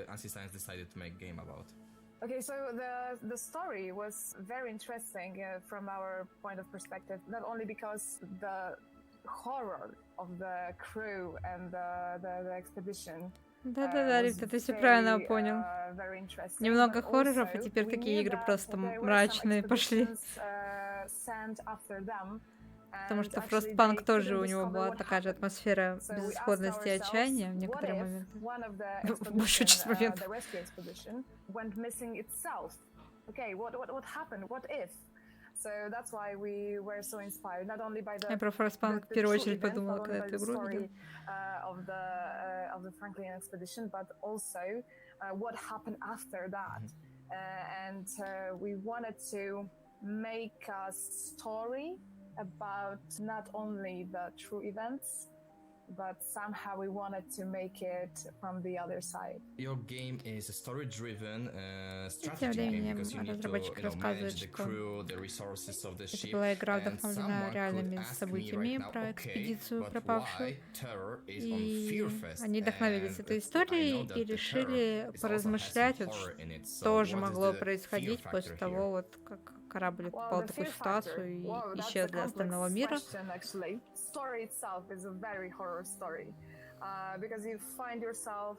Unseen Silence decided to make a game about? Okay, so the story was very interesting from our point of perspective, not only because the horror of the crew and the expedition. Да-да-да, ребята, ты все правильно понял. Немного хорроров, и теперь такие игры просто мрачные пошли. Потому что Frostpunk тоже у него была такая же атмосфера безысходности и отчаяния в некоторые моменты. Большую часть моментов. Я про Frostpunk в первую очередь подумала, когда эту игру видела. Of the Franklin expedition, but also what happened after that. And we wanted to make a story about not only the true events, but somehow we wanted to make it from the other side. Your game is a story-driven strategy game because you need to manage the crew, the resources of the ship. Это была игра, вдохновлена реальными событиями про экспедицию пропавшую. И они вдохновились этой историей и решили поразмышлять, вот, что же могло происходить после того, вот, как корабль попал в такую ситуацию и исчез для остального мира. Story itself is a very horror story because you find yourself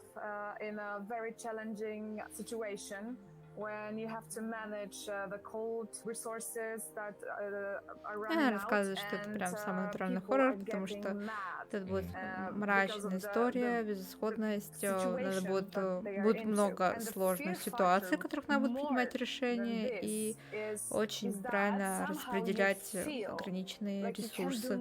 in a very challenging situation when you have to manage the cold resources that are running out. Рассказываю, что это прям самый натуральный хоррор, потому что это будет мрачная история, безысходность, будет много сложных ситуаций, в которых надо будет принимать решения и очень правильно распределять ограниченные ресурсы.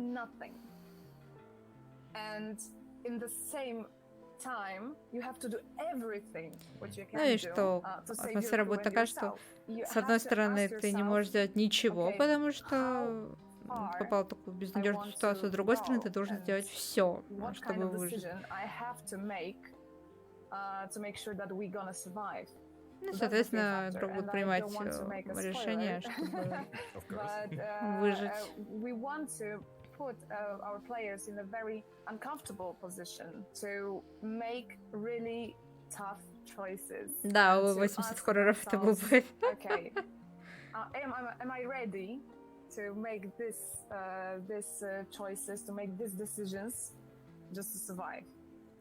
Ну и что атмосфера будет такая, что с одной стороны ты не можешь сделать ничего, потому что попал в такую безнадежную ситуацию, с другой стороны ты должен сделать все, чтобы выжить. Ну, соответственно, игрок будет принимать решение, чтобы выжить. Put our players in a very uncomfortable position to make really tough choices. Да, у 80 хорроров это был бы. Okay. Am I ready to make these choices, to make these decisions, just to survive?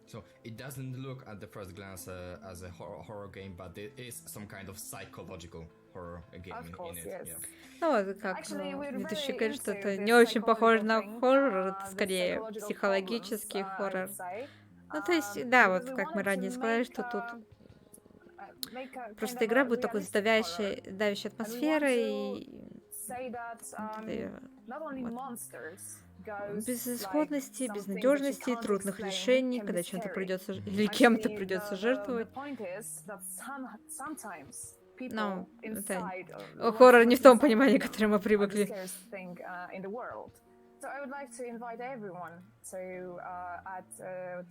So it doesn't look at the first glance as a horror game, but it is some kind of psychological horror game in it. Yes. Yeah. Ну, вот как ведущий говорит, что это не очень похоже на хоррор, это скорее психологический хоррор. Ну, то есть, да, вот как мы ранее сказали, что тут просто игра будет такой давящей атмосферой и безысходности, безнадежности, трудных решений, когда чем-то придется или кем-то придется жертвовать. Но это хоррор не в том понимании, к которому мы привыкли. So I would like to invite everyone to add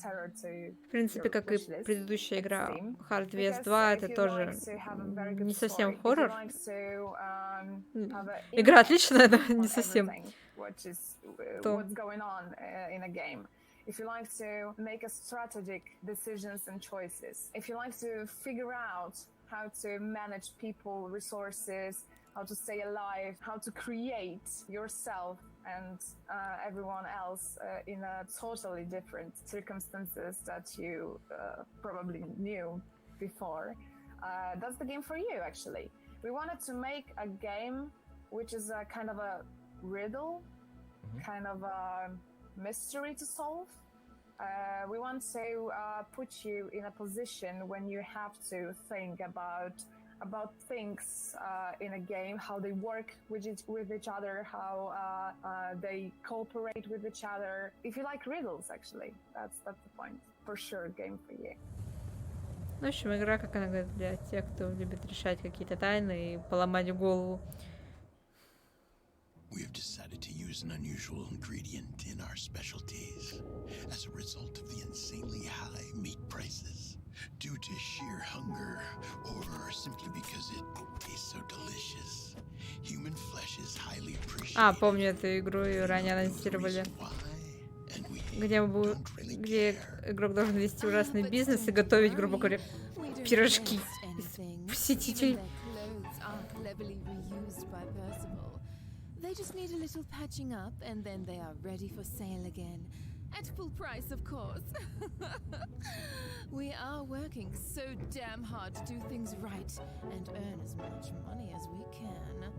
Terror to В принципе, your как и wish list предыдущая at игра Steam. Hard vs Because 2, if это you тоже like to have a very good не совсем story, if you хоррор. like to have an Игра impact отличная, но on не совсем. everything, which is То. what's going on in a game. If you like to make a strategic decisions and choices, if you like to figure out how to manage people, resources, how to stay alive, how to create yourself and everyone else in a totally different circumstances that you probably knew before, that's the game for you, actually. We wanted to make a game which is a kind of a riddle, kind of a mystery to solve. We want to put you in a position when you have to think about things in a game, how they work with each other, how they cooperate with each other. If you like riddles, actually, that's the point. For sure, game for you. Ну, в общем, игра, как она говорит, для тех, кто любит решать какие-то тайны и поломать голову. We have decided to use an unusual ingredient in our specialties as a result of the insanely high meat prices, due to sheer hunger or simply because it tastes so delicious. Human flesh is highly appreciated. Помню эту игру, ее ранее анонсировали. Где игрок должен вести ужасный бизнес и готовить, грубо говоря, пирожки из посетителей. They just need a little patching up and then they are ready for sale again. At full price, of course. We are working so damn hard to do things right and earn as much money as we can.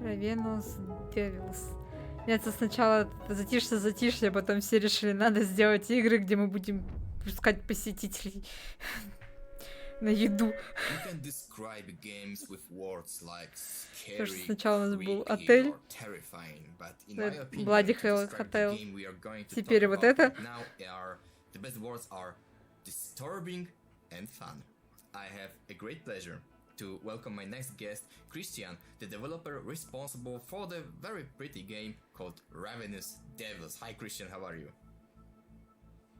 Ravenous Devils. Это сначала затишье, а потом все решили, надо сделать игры, где мы будем пускать посетителей на еду. Потому что сначала у нас был отель, Bloody Hell Hotel, теперь вот это. To welcome my next guest, Christian, the developer responsible for the very pretty game called Ravenous Devils. Hi Christian, how are you?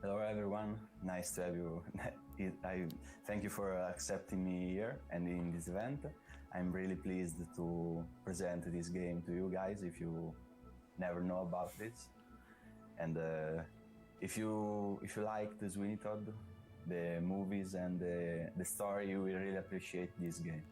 Hello everyone, nice to have you. I thank you for accepting me here and in this event. I'm really pleased to present this game to you guys if you never know about this. And if you like the Sweeney Todd, the movies and the story, you will really appreciate this game.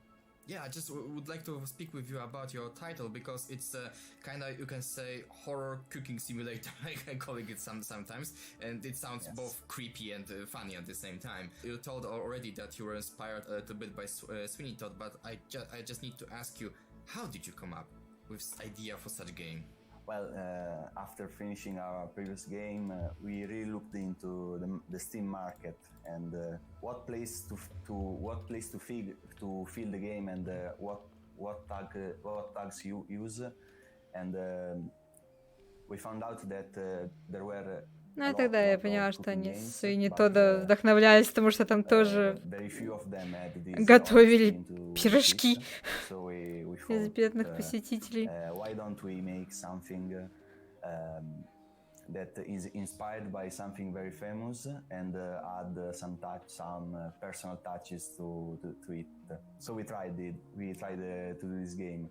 Yeah, I just would like to speak with you about your title because it's kind of, you can say, horror cooking simulator, I call it sometimes, and it sounds both creepy and funny at the same time. You told already that you were inspired a little bit by Sweeney Todd, but I just need to ask you, how did you come up with this idea for such a game? Well, after finishing our previous game, we really looked into the Steam market and what place to fill the game and what tags you use, and we found out that there were. Ну и тогда я поняла, что они с Sweeney Todd вдохновлялись, потому что там тоже готовили пирожки из бедных посетителей. Why don't we make something that is inspired by something very famous and add some personal touches to it. So we tried to do this game.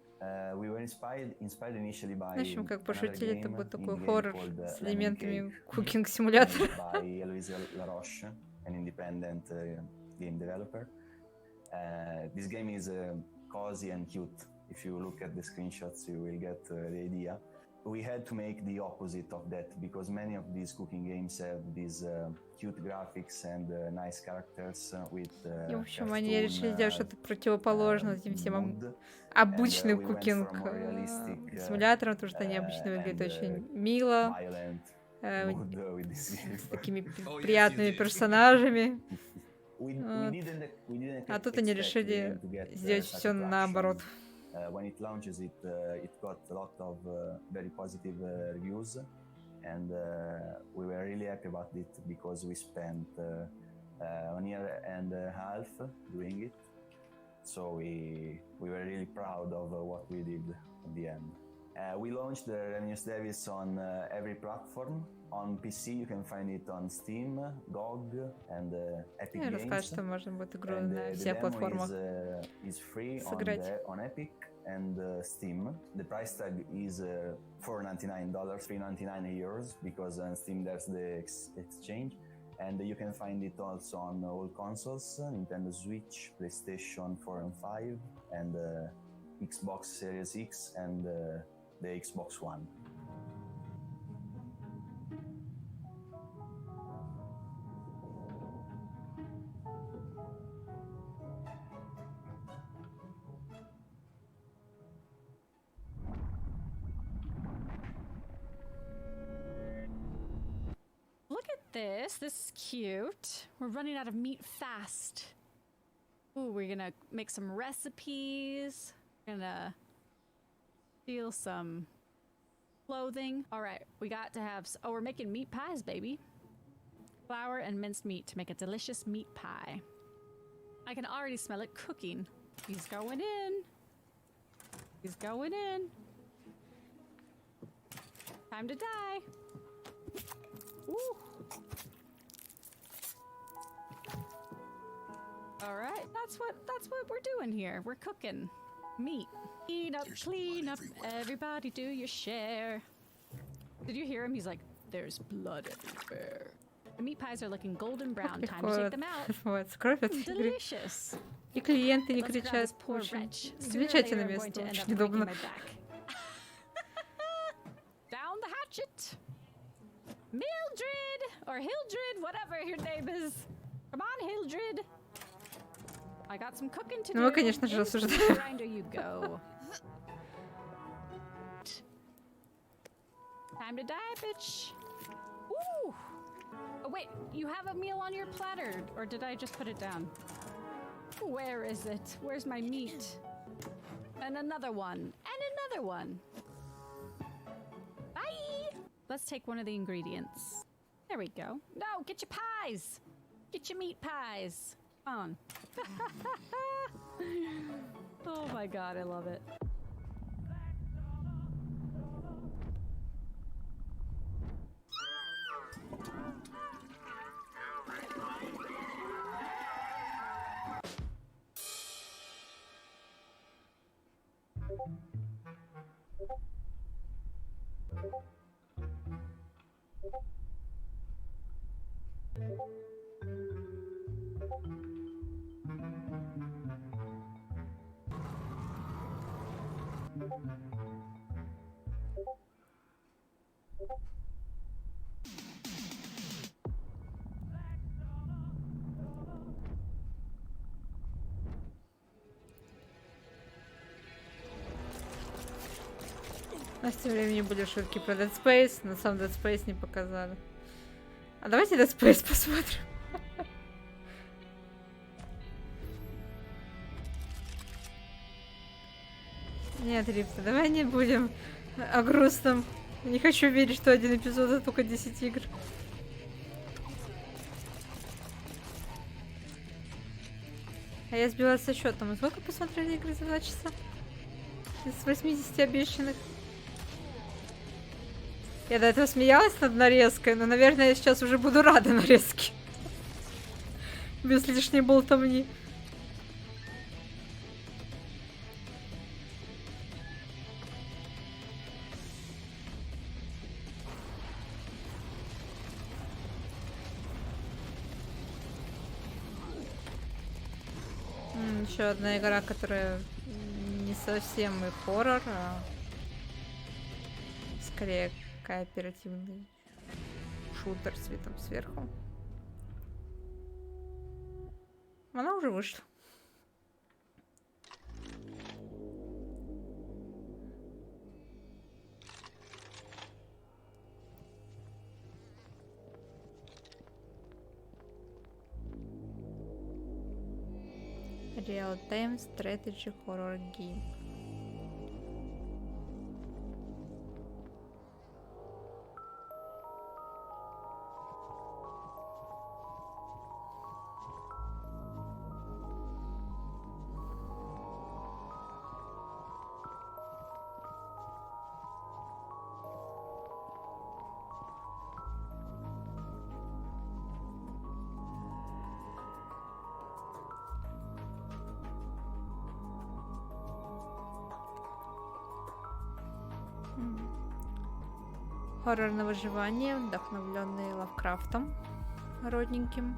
We were inspired initially by. В общем, как пошутили, это будет такой хоррор с элементами кукинг-симулятора. By Eloise LaRoche, an independent game developer. This game is cozy and cute. If you look at the screenshots, you will get the idea. We had to make the opposite of that because many of these cooking games have these cute graphics and nice characters with. И, в общем, они решили сделать что-то противоположное этим всем обычным кукинг-симуляторам, потому что они обычно выглядят очень мило, с такими приятными персонажами. А тут они решили сделать все наоборот. When it launches, it got a lot of very positive reviews, and we were really happy about it because we spent 1 year and a half doing it. So we were really proud of what we did at the end. We launched the Revenues Davis on every platform. On PC you can find it on Steam, GOG, and Epic Я Games. расскажу, что можно будет игру And на the всех demo платформах is free сыграть. on Epic and Steam. The price tag is $4.99, €3.99 because on Steam there's the exchange. And you can find it also on all consoles, Nintendo Switch, PlayStation 4 and 5, and Xbox Series X and the Xbox One. Look at this. This is cute. We're running out of meat fast. Ooh, we're gonna make some recipes. We're gonna steal some clothing. All right, we got to have... Oh, we're making meat pies, baby. Flour and minced meat to make a delicious meat pie. I can already smell it cooking. He's going in. He's going in. Time to die. Woo. All right, that's what we're doing here. We're cooking meat. Clean up, everybody do your share. Did you hear him? He's like, there's blood everywhere. The meat pies are looking golden brown. Time to take them out. Вот, кровь от игры. Delicious. И клиенты не Let's grab кричат. this poor Очень wretch. Sooner or замечательное later, I'm going место, to end очень up breaking удобно. my back. Down the hatchet. Mildred or Hildred, whatever your name is. Come on, Hildred. I got some cooking to do. Ну, мы, конечно же, Into the осуждаем. grinder you go. Time to die, bitch. Ooh. Oh, wait, you have a meal on your platter, or did I just put it down? Where is it? Where's my meat? And another one. And another one. Bye! Let's take one of the ingredients. There we go. No, get your pies! Get your meat pies. Come on. Oh my god, I love it. У нас тем временем были шутки про Dead Space, но сам Dead Space не показали. А давайте Dead Space посмотрим. Нет, Рипта, давай не будем о грустном. Не хочу верить, что один эпизод это только 10 игр. А я сбилась со счетом. Мы сколько посмотрели игры за 2 часа? Из 80 обещанных. Я до этого смеялась над нарезкой, но, наверное, я сейчас уже буду рада нарезке. Без лишней болтовни. Еще одна игра, которая не совсем и хоррор, а скорее кооперативный шутер с видом сверху. Она уже вышла. Real-time strategy horror game. Хоррор на выживание, вдохновленный Лавкрафтом родненьким.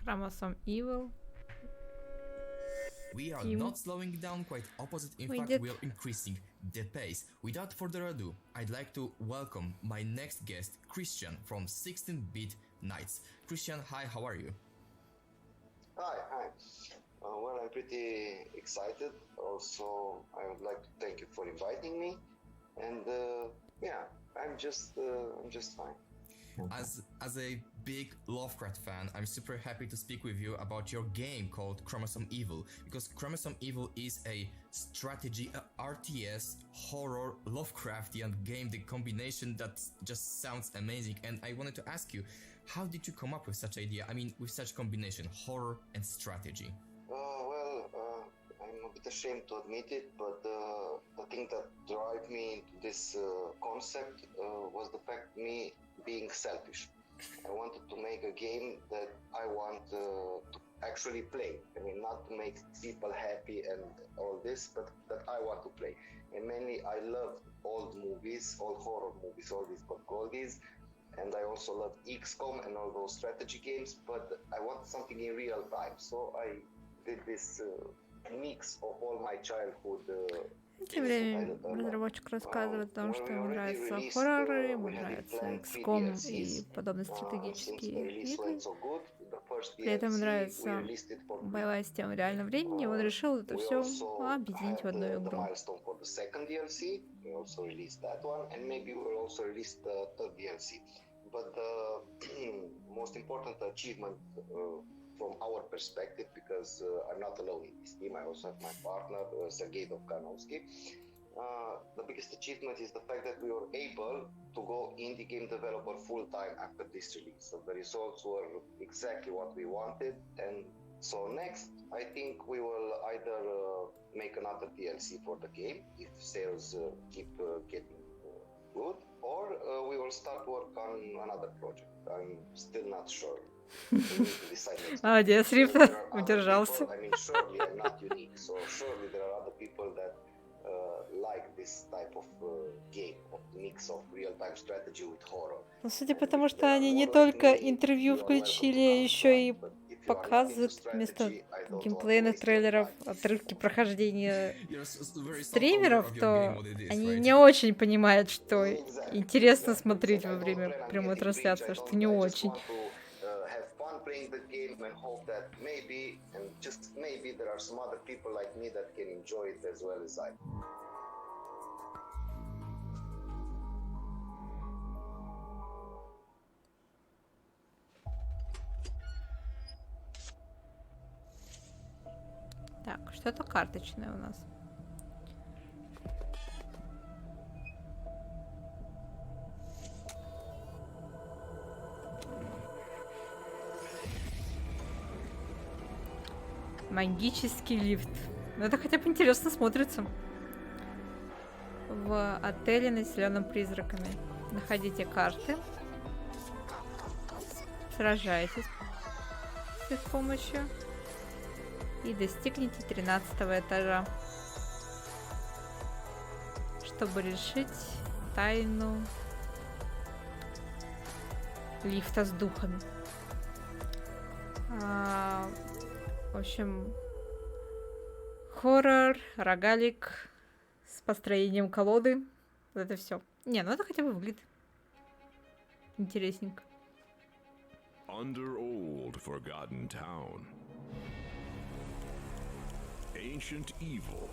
Chromosome Evil. We are Team. not slowing down, quite opposite. In We fact, did. we are increasing the pace. Without further ado, I'd like to welcome my next guest, Christian from 16-Bit Nights. Christian, hi, how are you? Hi. Well, I'm pretty excited. Also, I would like to thank you for inviting me. And yeah, I'm just fine. As a big Lovecraft fan, I'm super happy to speak with you about your game called Chromosome Evil, because Chromosome Evil is a strategy, a RTS, horror, Lovecraftian game, the combination that just sounds amazing. And I wanted to ask you, how did you come up with such idea? I mean, with such combination, horror and strategy? I'm a bit ashamed to admit it, but the thing that drove me into this concept was the fact me being selfish. I wanted to make a game that I want to actually play. I mean, not to make people happy and all this, but that I want to play. And mainly, I love old movies, old horror movies, all these goldies. And I also love XCOM and all those strategy games, but I want something in real time. So I did this mix of all my childhood. Тем временем разработчик рассказывает о том, что ему нравятся хорроры, ему нравятся XCOM и подобные стратегические игры. При этом ему нравится боевая система в реальном времени, и он решил это все объединить в одну игру. From our perspective, because I'm not alone in this team, I also have my partner, Sergei Dovkanovsky. The biggest achievement is the fact that we were able to go indie game developer full-time after this release. So the results were exactly what we wanted. And so next, I think we will either make another DLC for the game, if sales keep getting good, or we will start work on another project. I'm still not sure. Молодец, Рифта, удержался. Ну, судя по тому, что они не только интервью включили, еще и показывают вместо геймплейных трейлеров отрывки прохождения стримеров, то они не очень понимают, что интересно смотреть во время прямой трансляции, что не очень. start playing the game and hope that maybe, and just maybe, there are some other people like me that can enjoy it as well as I. Так, что-то карточное у нас. Магический лифт. Ну, это хотя бы интересно смотрится. В отеле, населенном призраками. Находите карты. Сражайтесь с их помощью. И достигните 13-го этажа. Чтобы решить тайну лифта с духами. В общем, хоррор, рогалик с построением колоды. Вот это все. Не, ну это хотя бы выглядит интересненько. Under old forgotten town, ancient evil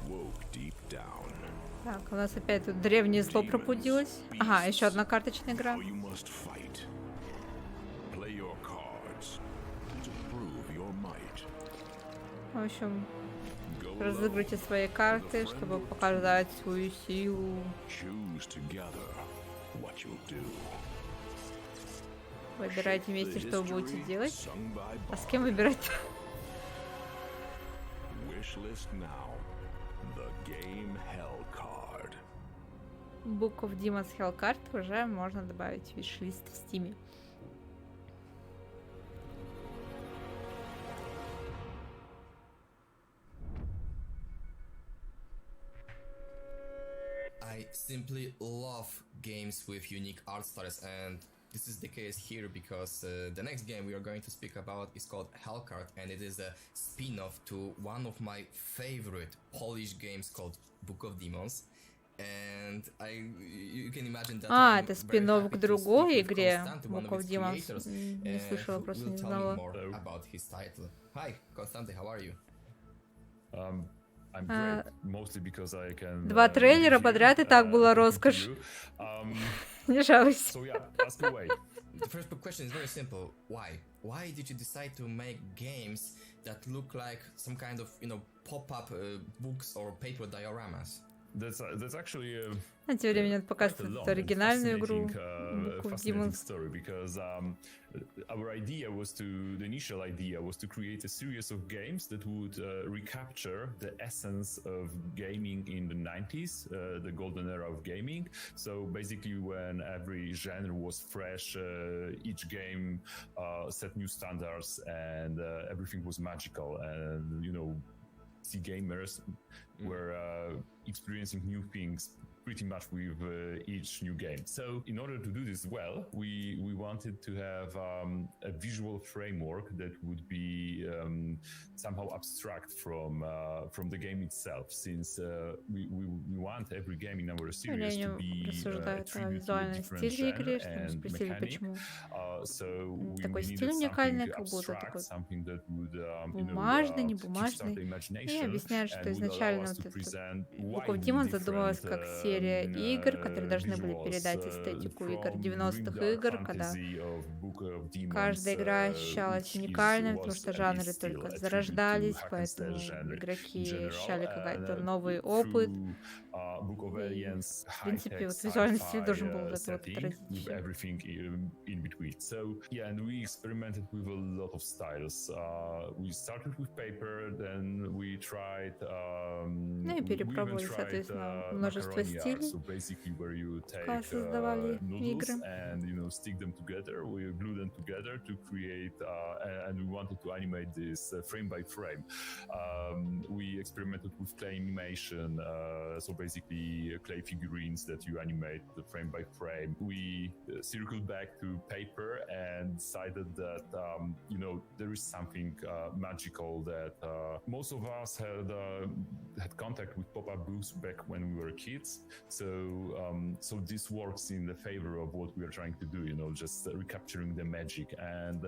woke deep down. Так, у нас опять тут древнее зло пробудилось. Ага, еще одна карточная игра. В общем, разыгрывайте свои карты, чтобы показать свою силу. Выбирайте вместе, что вы будете делать. А с кем выбирать? Book of Demons Hell Card уже можно добавить в виш-лист в Steam. I simply love games with unique art styles, and this is the case here because the next game we are going to speak about is called Hellcard, and it is a spin-off to one of my favorite Polish games called Book of Demons. And you can imagine that это спин-офф к другой игре Book of Demons. Не слышала, просто не знала. Hi, Constante, how are you? I'm great, mostly because I can. Два трейлера подряд, и так была роскошь. Не жалуйся. So yeah, ask away. The first question is very simple. Why? Why did you decide to make games that look like some kind of, pop-up books or paper dioramas? That's actually А тем временем показывает оригинальную игру Book of Demons. Story because the initial idea was to create a series of games that would recapture the essence of gaming in the 90s, the golden era of gaming. So basically, when every genre was fresh, each game set new standards, and everything was magical, and gamers were experiencing new things pretty much with each new game. So in order to do this well, we wanted to have a visual framework that would be somehow abstract from the game itself, since we want every game in our series to be a tribute to a different genre and mechanic. So we needed something that would бумажный, не бумажный. И объясняют, что изначально вот этот Book of Demons задумывалась как серия игр, которые должны были передать эстетику игр 90-х игр, когда каждая игра ощущалась уникальной, потому что жанры только зарождались, поэтому игроки ощущали какой-то новый опыт. И, в принципе, вот визуальный стиль должен был это вот отразить. So yeah, and we experimented with a lot of styles. We started with paper, then we tried. Ну и перепробовали, соответственно, множество стилей. So basically, where you take noodles игры. And stick them together, we glue them together to create, and we wanted to animate this frame by frame. We experimented with clay animation, so basically clay figurines that you animate the frame by frame. We circled back to paper and decided that there is something magical that most of us had had contact with pop-up books back when we were kids. So this works in the favor of what we are trying to do, just recapturing the magic, and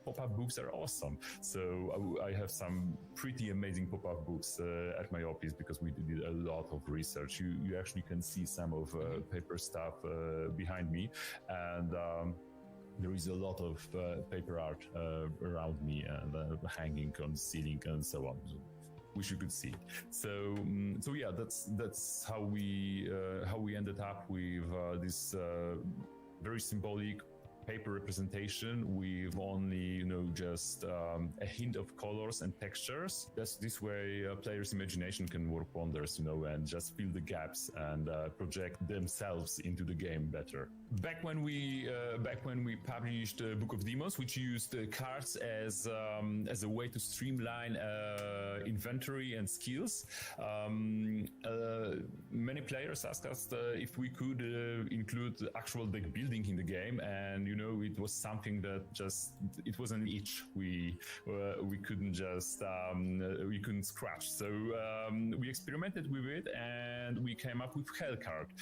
pop-up books are awesome. So I have some pretty amazing pop-up books at my office because we did a lot of research. You actually can see some of paper stuff behind me, and there is a lot of paper art around me and hanging on the ceiling and so on. Wish you could see. So yeah, that's how we ended up with this very symbolic paper representation with only just a hint of colors and textures. This way players' imagination can work wonders, and just fill the gaps and project themselves into the game better. Back when we published Book of Demons, which used cards as a way to streamline inventory and skills, many players asked us if we could include actual deck building in the game, and it was something that it was an itch we couldn't scratch. So we experimented with it, and we came up with Hellcard,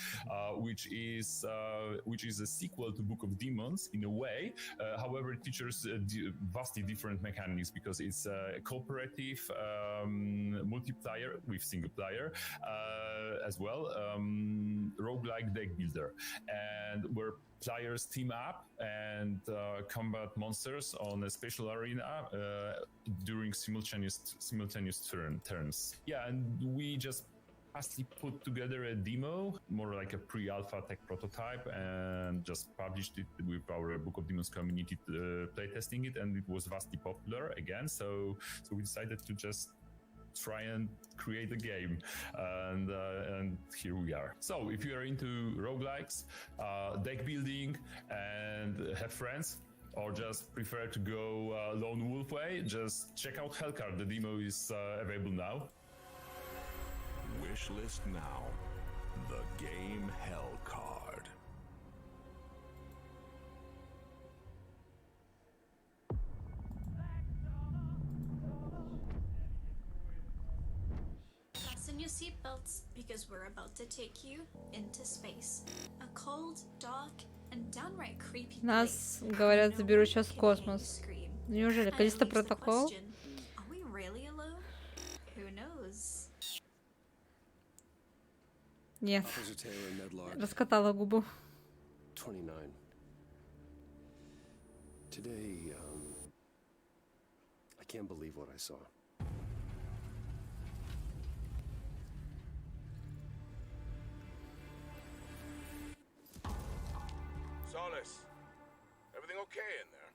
which is a sequel to Book of Demons in a way. However, it features vastly different mechanics because it's a cooperative multiplayer with single player as well, roguelike deck builder, and where players team up and combat monsters on a spatial arena during simultaneous turns. Yeah, and we just fastly put together a demo, more like a pre-alpha tech prototype, and just published it with our Book of Demons community playtesting it, and it was vastly popular again. So we decided to just try and create a game, and here we are. So if you are into roguelikes, deck building, and have friends, or just prefer to go lone wolf way, just check out Hellcard. The demo is available now. Wishlist now. The game Hellcard. Fasten your seatbelts because we're about to take you into space. A cold, dark, and downright creepy place. Нас, говорят, заберут сейчас в космос. Неужели? Количество протокол? Are we really alone? Who knows? Нет. Раскатала губу. 29. Today, I can't believe what I saw. Solis, everything okay in there?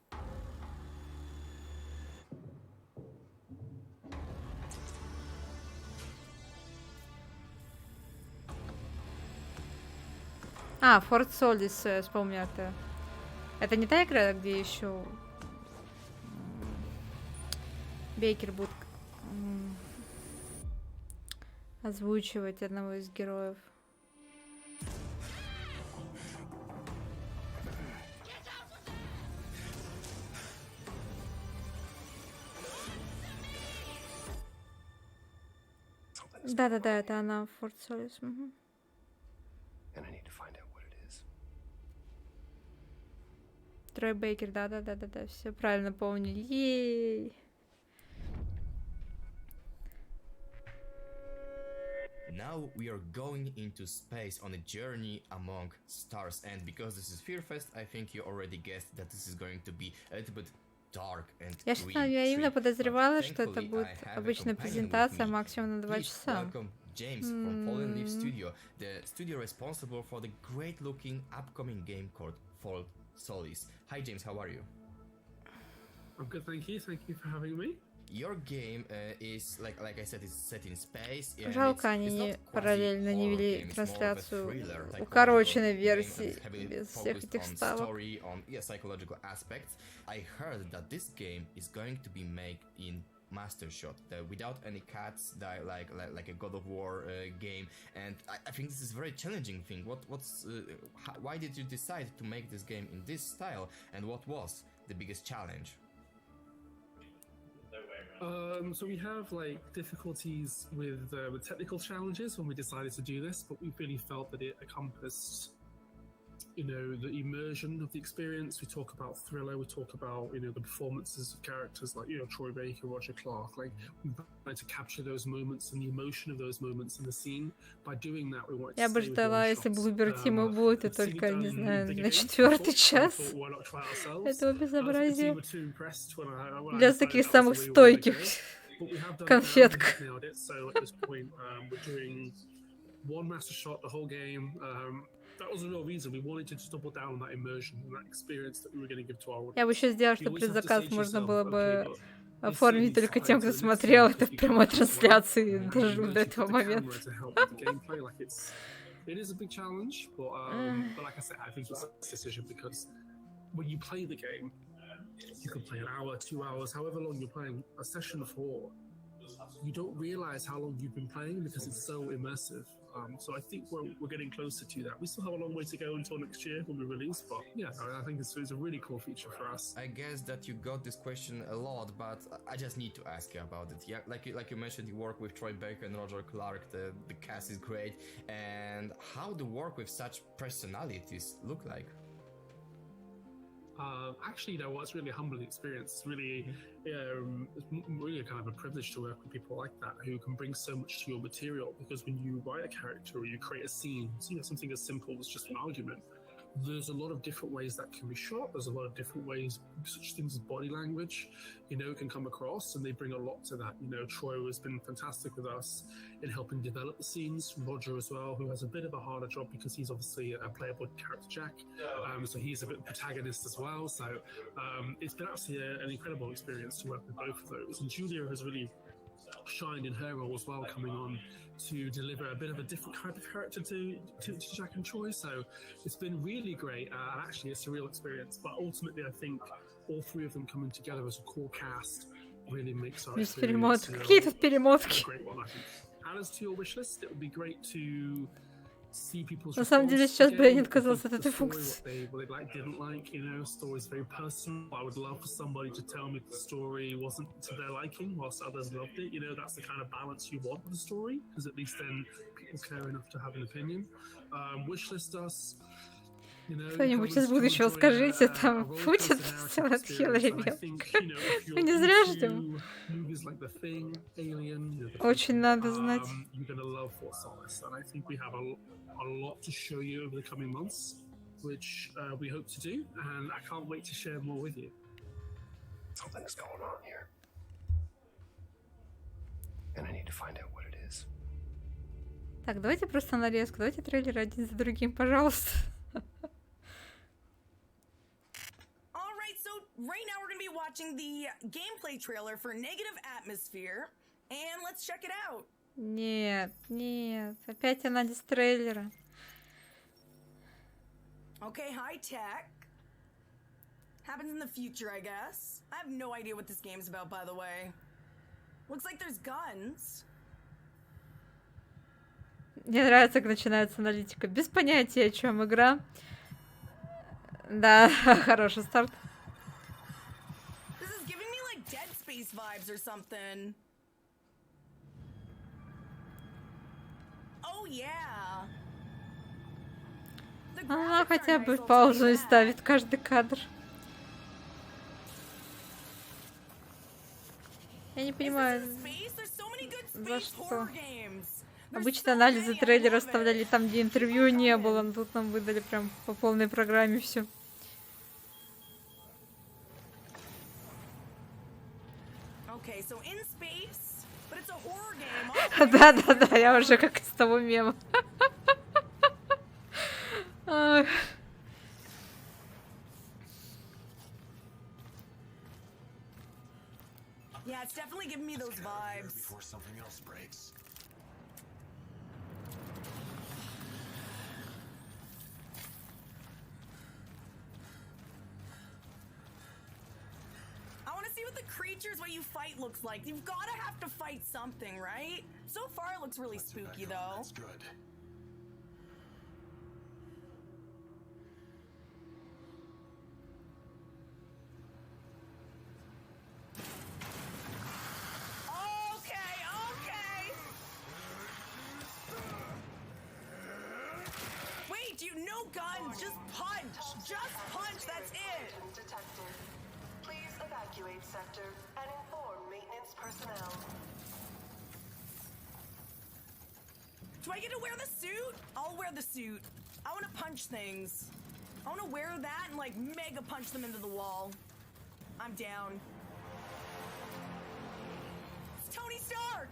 Форт Солис, вспомнил это. Это не та игра, где еще Бейкер будет озвучивать одного из героев. Да-да-да, это она, Форт Солис. Угу. Трой Бейкер, да-да-да-да-да, все правильно помню. Ей! Now we are going into space on a journey among stars, and because this is Fearfest, I think you already guessed that this is going to be a little bit dark and Я именно подозревала, что это будет обычная презентация максимум на 2 часа. James from Fallen Leaf Studio, the studio responsible for the great-looking upcoming game called Fort Solis. Hi James, how are you? I'm good, thank you. Thank you for having me. Your game is like I said, it's set in space. Жалко, они параллельно не вели трансляцию укороченной версии без всех этих вставок. Psychological aspects. I heard that this game is going to be made in Master Shot, without any cuts, like a God of War game, and I think this is a very challenging thing. Why did you decide to make this game in this style, and what was the biggest challenge? The way around. So we have like difficulties with technical challenges when we decided to do this, but we really felt that it encompassed, you know, the immersion of the experience. We talk about thriller, we talk about, you know, the performances of characters like, you know, Troy Baker, Roger Clark. Like, we wanted to capture those moments and the emotion of those moments in the scene. By doing that, we wanted Я to бы stay with ждала, one если shot. Блубер Тима будет, и We'd seen it только, не done in знаю, the на game 4-й before, so we час thought, why not try it ourselves? этого The team безобразия. were too impressed when I Для decided таких that was the самых way we were gonna стойких go. But we have done it now, we конфетка. have nailed it. So at this point, we're doing one master shot the whole game. That was the real reason we wanted to just double down on that immersion and that experience that we were going to give to our audience. Я бы еще сделала, You что always have to say предзаказ to можно yourself, было okay, бы but this оформить needs только to тем, play кто to the next смотрел это в 50 прямой cards as well. трансляции и And дожил really до shift этого the момента. camera to help with the gameplay. Like it is a big challenge, but like I said, I think it's a decision because when you play the game, you can play an hour, 2 hours, however long you're playing. A session 4, you don't realize how long you've been playing because it's so immersive. So I think we're getting closer to that. We still have a long way to go until next year when we release, but yeah, I think it's a really cool feature for us. I guess that you got this question a lot, but I just need to ask you about it. Yeah, like you mentioned, you work with Troy Baker and Roger Clark. The cast is great, and how the work with such personalities look like? Actually, you know what? It's really a humbling experience. It's really, really kind of a privilege to work with people like that who can bring so much to your material. Because when you write a character or you create a scene, you know, something as simple as just an argument, there's a lot of different ways that can be shot. There's a lot of different ways, such things as body language, you know, can come across, and they bring a lot to that. You know, Troy has been fantastic with us in helping develop the scenes. Roger as well, who has a bit of a harder job because he's obviously a playable character, Jack. So he's a bit of a protagonist as well. So it's been absolutely an incredible experience to work with both of those. And Julia has really shined in her role as well, coming on to deliver a bit of a different kind of character to Jack and Troy. So it's been really great, and actually it's a real experience. But ultimately, I think all three of them coming together as a core cast really makes our Без experience, перемоток. Какие тут перемотки? a great one, I think. And as to your wish list, it would be great to see people's На самом деле response сейчас to бы the я не game, отказалась the от этой story, функции. what they like, didn't like, you know, story's very personal. I would love for somebody to tell me the story wasn't to their liking whilst others loved it. You know, that's the kind of balance you want with the story, because at least then people care enough to have an opinion. Wishlist us. Кто-нибудь из будущего скажите, там будет Силент Хиллари нет? Мы не зря ждем. Очень надо знать. Which we hope to do, and I can't wait to share more with you. Something's going on here, and I need to find out what it is. Так, давайте просто нарезку, давайте трейлеры один за другим, пожалуйста. Right now we're going to be watching the gameplay trailer for Negative Atmosphere, and let's check it out. Нет, нет, опять анализ трейлера. Okay, high tech. Happens in the future, I guess. I have no idea what this game's about, by the way. Looks like there's guns. Мне нравится, как начинается аналитика. Без понятия, о чем игра. Да, хороший старт. This is giving me like Dead Space vibes or something. Oh yeah. Она хотя бы паузу не ставит каждый кадр. Я не понимаю, за что. Обычно анализы трейлера оставляли там, где интервью не было, но тут нам выдали прям по полной программе все. Да-да-да, я уже как из того мема. Yeah, it's definitely giving me those vibes. Before something else breaks. I want to see what the creatures, what you fight looks like. You've got to have to fight something, right? So far it looks really spooky though. That's good. guns. Just punch. Just punch. That's it. Detected. Please evacuate sector and inform maintenance personnel. Do I get to wear the suit? I'll wear the suit. I want to punch things. I want to wear that and like mega punch them into the wall. I'm down. It's Tony Stark!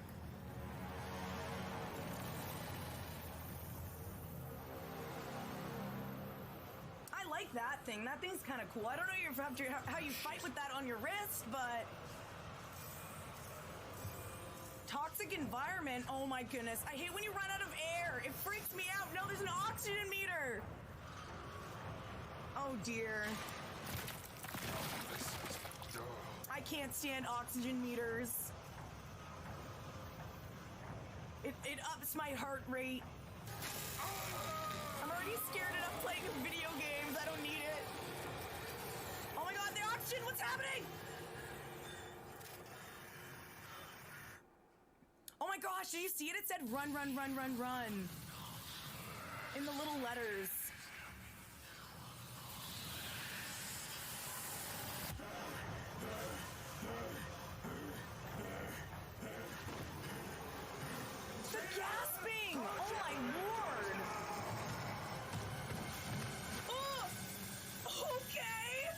I like that thing. That thing's kind of cool. I don't know how you fight with that on your wrist, but... Toxic environment, oh my goodness. I hate when you run out of air. It freaks me out. No, there's an oxygen meter. Oh dear. I can't stand oxygen meters. It ups my heart rate. I'm already scared enough playing video games. I don't need it. Oh my god, the oxygen, what's happening? Oh my gosh, did you see it? It said run, run, run, run, run. In the little letters. The gasping! Oh my lord! Oh, okay!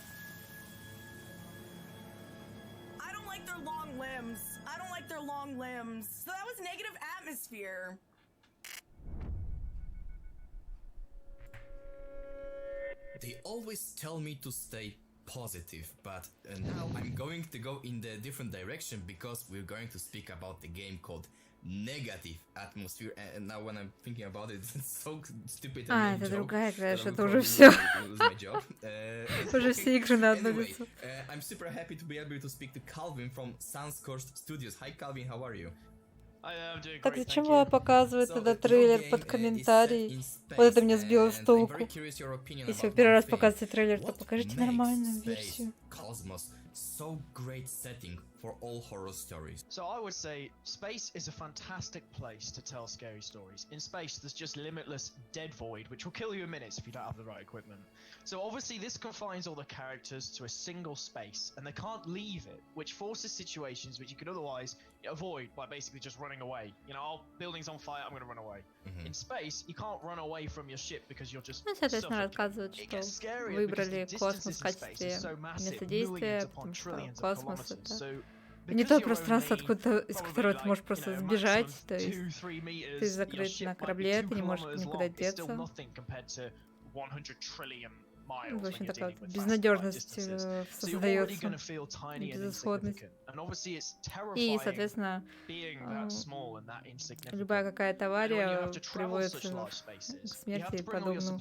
I don't like their long limbs. I don't like their long limbs. So that was negative atmosphere. They always tell me to stay positive, but now I'm going to go in the different direction because we're going to speak about the game called Negative Atmosphere. And now when I'm thinking about it, it's so stupid. Это другая игра, это уже все. Уже все игры на одно лицо. I'm super happy to be able to speak to Calvin from Sunscorched Studios. Hi Calvin, how are you? Так зачем было показывать тогда трейлер под комментарий? Вот это меня сбило с толку. Если вы первый раз показываете трейлер, то покажите нормальную версию. So great setting for all horror stories. So I would say space is a fantastic place to tell scary stories. In space, there's just limitless dead void, which will kill you in minutes if you don't have the right equipment. So obviously this confines all the characters to a single space, and they can't leave it, which forces situations which you could otherwise avoid by basically just running away. You know, oh, building's on fire, I'm gonna run away. In space, you can't run away from your ship because you're just соответственно, рассказывают, что выбрали космос в качестве места действия, потому что космос — это не то пространство, откуда, из которого ты можешь просто сбежать, то есть ты закрыт на корабле, ты не можешь никуда деться. В общем, такая вот безнадежность создается, безысходность. И, соответственно, любая какая-то авария приводит к смерти и подобному.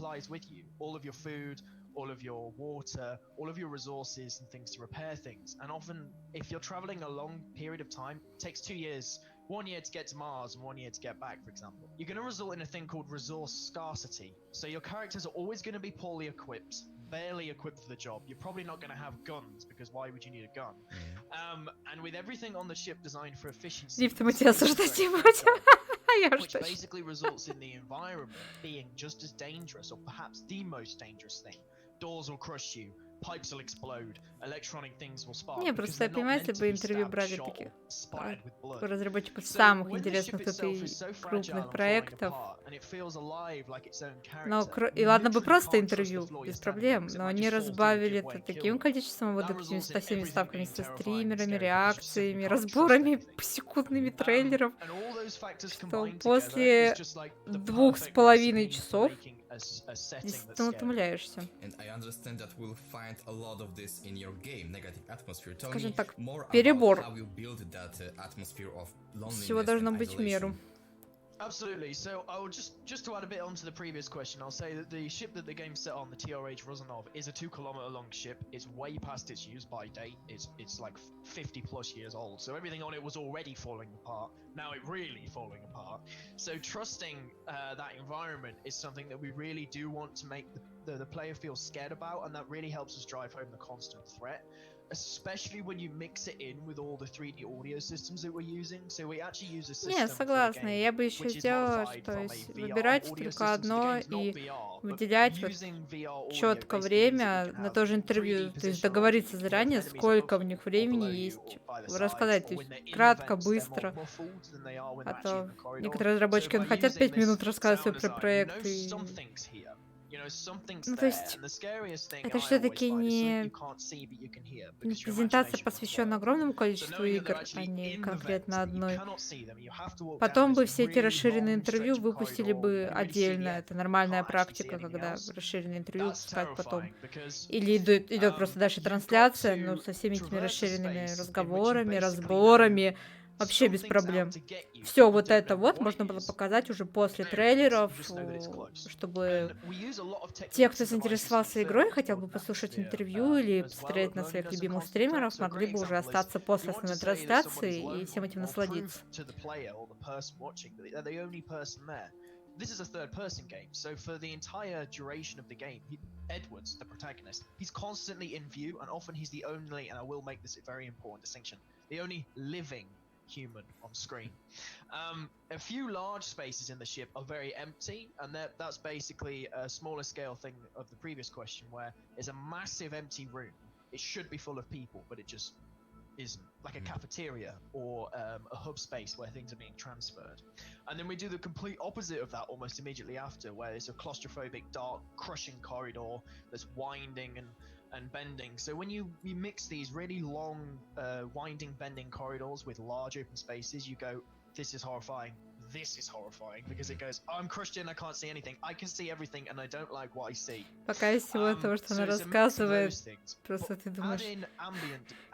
All of your water, all of your resources and things to repair things. And often, if you're traveling a long period of time, it takes 2 years, 1 year to get to Mars and 1 year to get back, for example. You're going to result in a thing called resource scarcity. So your characters are always going to be poorly equipped, barely equipped for the job. You're probably not going to have guns, because why would you need a gun? And with everything on the ship designed for efficiency, which basically results in the environment being just as dangerous, or perhaps the most dangerous thing. Doors will crush you, pipes will explode, electronic things will spark. Не, просто я понимаю, если бы интервью брали таких разработчиков самых интересных тут и крупных проектов. Но и ладно бы просто интервью, без проблем, но они разбавили это таким количеством, вот этими 107 ставками со стримерами, реакциями, разборами посекундными трейлеров, что после 2,5 часов действительно утомляешься. Скажем так, перебор. Всего должно быть в меру. Absolutely. So I will just to add a bit onto the previous question, I'll say that the ship that the game set on, the TRH Rozanov, is a 2-kilometer long ship. It's way past its use-by date. It's like 50 plus years old. So everything on it was already falling apart. Now it really falling apart. So trusting that environment is something that we really do want to make the player feel scared about, and that really helps us drive home the constant threat. especially when you mix it in with all the 3D audio systems that we're using. So we actually use a system Не, for the согласна. game Я бы еще which is сделала, modified что from a есть VR выбирать audio только system. So the одно game's not и VR, but выделять вот using VR audio четко basically means that we время can на have то же 3D интервью, то есть positionality. договориться You can know if заранее, enemies are сколько above в you них or времени below you есть, or by the sides, рассказать, то or есть when they're in кратко, events, they're more быстро. muffled than they are when А they're actually in то the corridor. некоторые So разработчики, by хотят using 5 минут this рассказать sound свой design, you проект know и... something's here. You know something's Ну, то there, есть and the scariest thing это I always все-таки find is something you не can't see but you can hear because your презентация imagination runs посвящена wild. огромному So количеству knowing that they're игр, а actually не in the vents, конкретно that you одной. cannot see them, you have to walk down Потом бы this все эти really расширенные long интервью stretch of выпустили corridor. бы You can only really see отдельно. the Это end. You нормальная can't actually see практика, anything когда else. расширенные интервью That's выпускают потом. terrifying because Или идет просто дальше you've got трансляция, но to со всеми этими traverse a расширенными space in which you разговорами, basically know разборами, вообще без something's out проблем. to get you, Все but you вот don't это know вот what можно it было is. показать уже после There it is. трейлеров, You just know that it's close. чтобы And we use a lot of те, techniques кто and devices from заинтересовался film игрой, to хотел build бы an послушать atmosphere интервью или as well посмотреть of на своих loneliness and любимых constant threat. стримеров, So a могли great бы уже example is остаться if после you want to основной say that someone is трансляции и lonely всем этим or prove насладиться. to the player or the person watching that they're the only person there. This is a third-person game, so for the entire duration of the game, Edwards, the protagonist, he's constantly in view, and often he's the only, and I will make this a very important distinction, the only living human on screen. A few large spaces in the ship are very empty, and that's basically a smaller scale thing of the previous question, where it's a massive empty room. It should be full of people, but it just isn't, like a cafeteria or a hub space where things are being transferred. And then we do the complete opposite of that almost immediately after, where it's a claustrophobic, dark, crushing corridor that's winding and bending. So when you mix these really long, winding, bending corridors with large open spaces, you go, this is horrifying. This is horrifying because it goes, I'm crushed in, I can't see anything. I can see everything and I don't like what I see. Пока из всего того, что So она it's a mix of рассказывает, those things. просто ты думаешь, Add in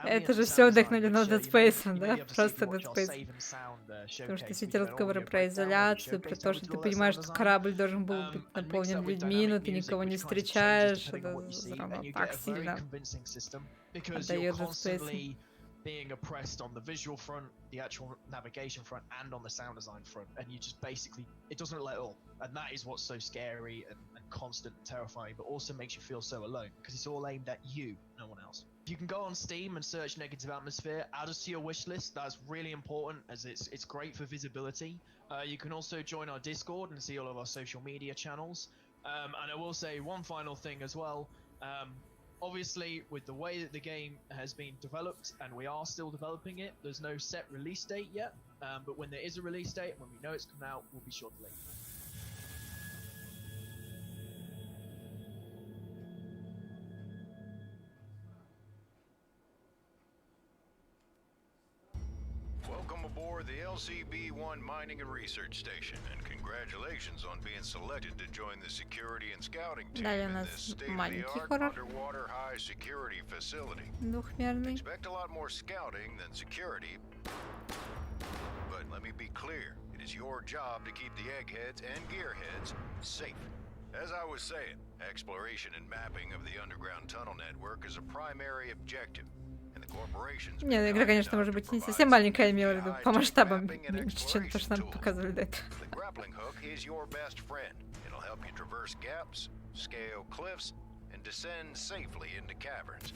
это ambient же and все sound design, вдохновлено which, Dead you Space, may да? be able to see if Просто you Dead watch our Space. Save and Sound Потому что showcase. все We эти did an разговоры audio про breakdown of the изоляцию, про showcase, то, how we что did ты all that понимаешь, sound что design. корабль должен был быть And mix наполнен that with людьми, но dynamic ты music, никого не which kind of changes встречаешь. depending on Это what you see, прямо and you так get a very сильно convincing system because отдает you're Dead Space. constantly being oppressed on the visual front, the actual navigation front, and on the sound design front, and you just basically, it doesn't let up, and that is what's so scary and constant and terrifying, but also makes you feel so alone because it's all aimed at you, no one else. You can go on Steam and search Negative Atmosphere, add us to your wish list. That's really important as it's great for visibility. You can also join our Discord and see all of our social media channels. And I will say one final thing as well. Obviously, with the way that the game has been developed, and we are still developing it, there's no set release date yet. But when there is a release date, when we know it's coming out, we'll be sure to let you know. Welcome aboard the LCB-1 Mining and Research Station, and congratulations on being selected to join the security and scouting team Далее у in нас this маленький state-of-the-art хоррор, underwater high security facility. двухмерный. Expect a lot more scouting than security, but let me be clear, it is your job to keep the eggheads and gearheads safe. As I was saying, exploration and mapping of the underground tunnel network is a primary objective. Нет, игра, конечно, может быть не совсем маленькая, я имела в виду, по масштабам меньше, чем то, что нам показывали до этого. The grappling hook is your best friend. It'll help you traverse gaps, scale cliffs, and descend safely into caverns.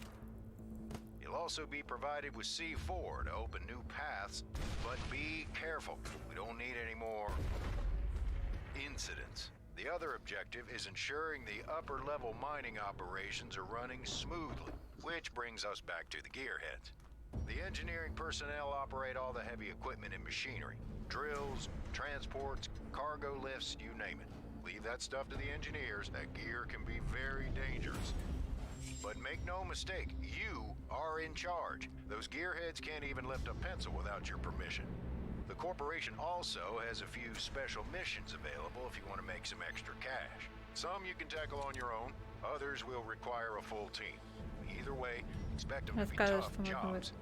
You'll also be provided with C4 to open new paths, but be careful. We don't need any more incidents. The other objective is ensuring the upper-level mining operations are running smoothly, which brings us back to the gearheads. The engineering personnel operate all the heavy equipment and machinery. Drills, transports, cargo lifts, you name it. Leave that stuff to the engineers. That gear can be very dangerous. But make no mistake, you are in charge. Those gearheads can't even lift a pencil without your permission. The corporation also has a few special missions available if you want to make some extra cash. Some you can tackle on your own, others will require a full team. Either way, expect them to be Рассказывает, tough что можно будет jobs.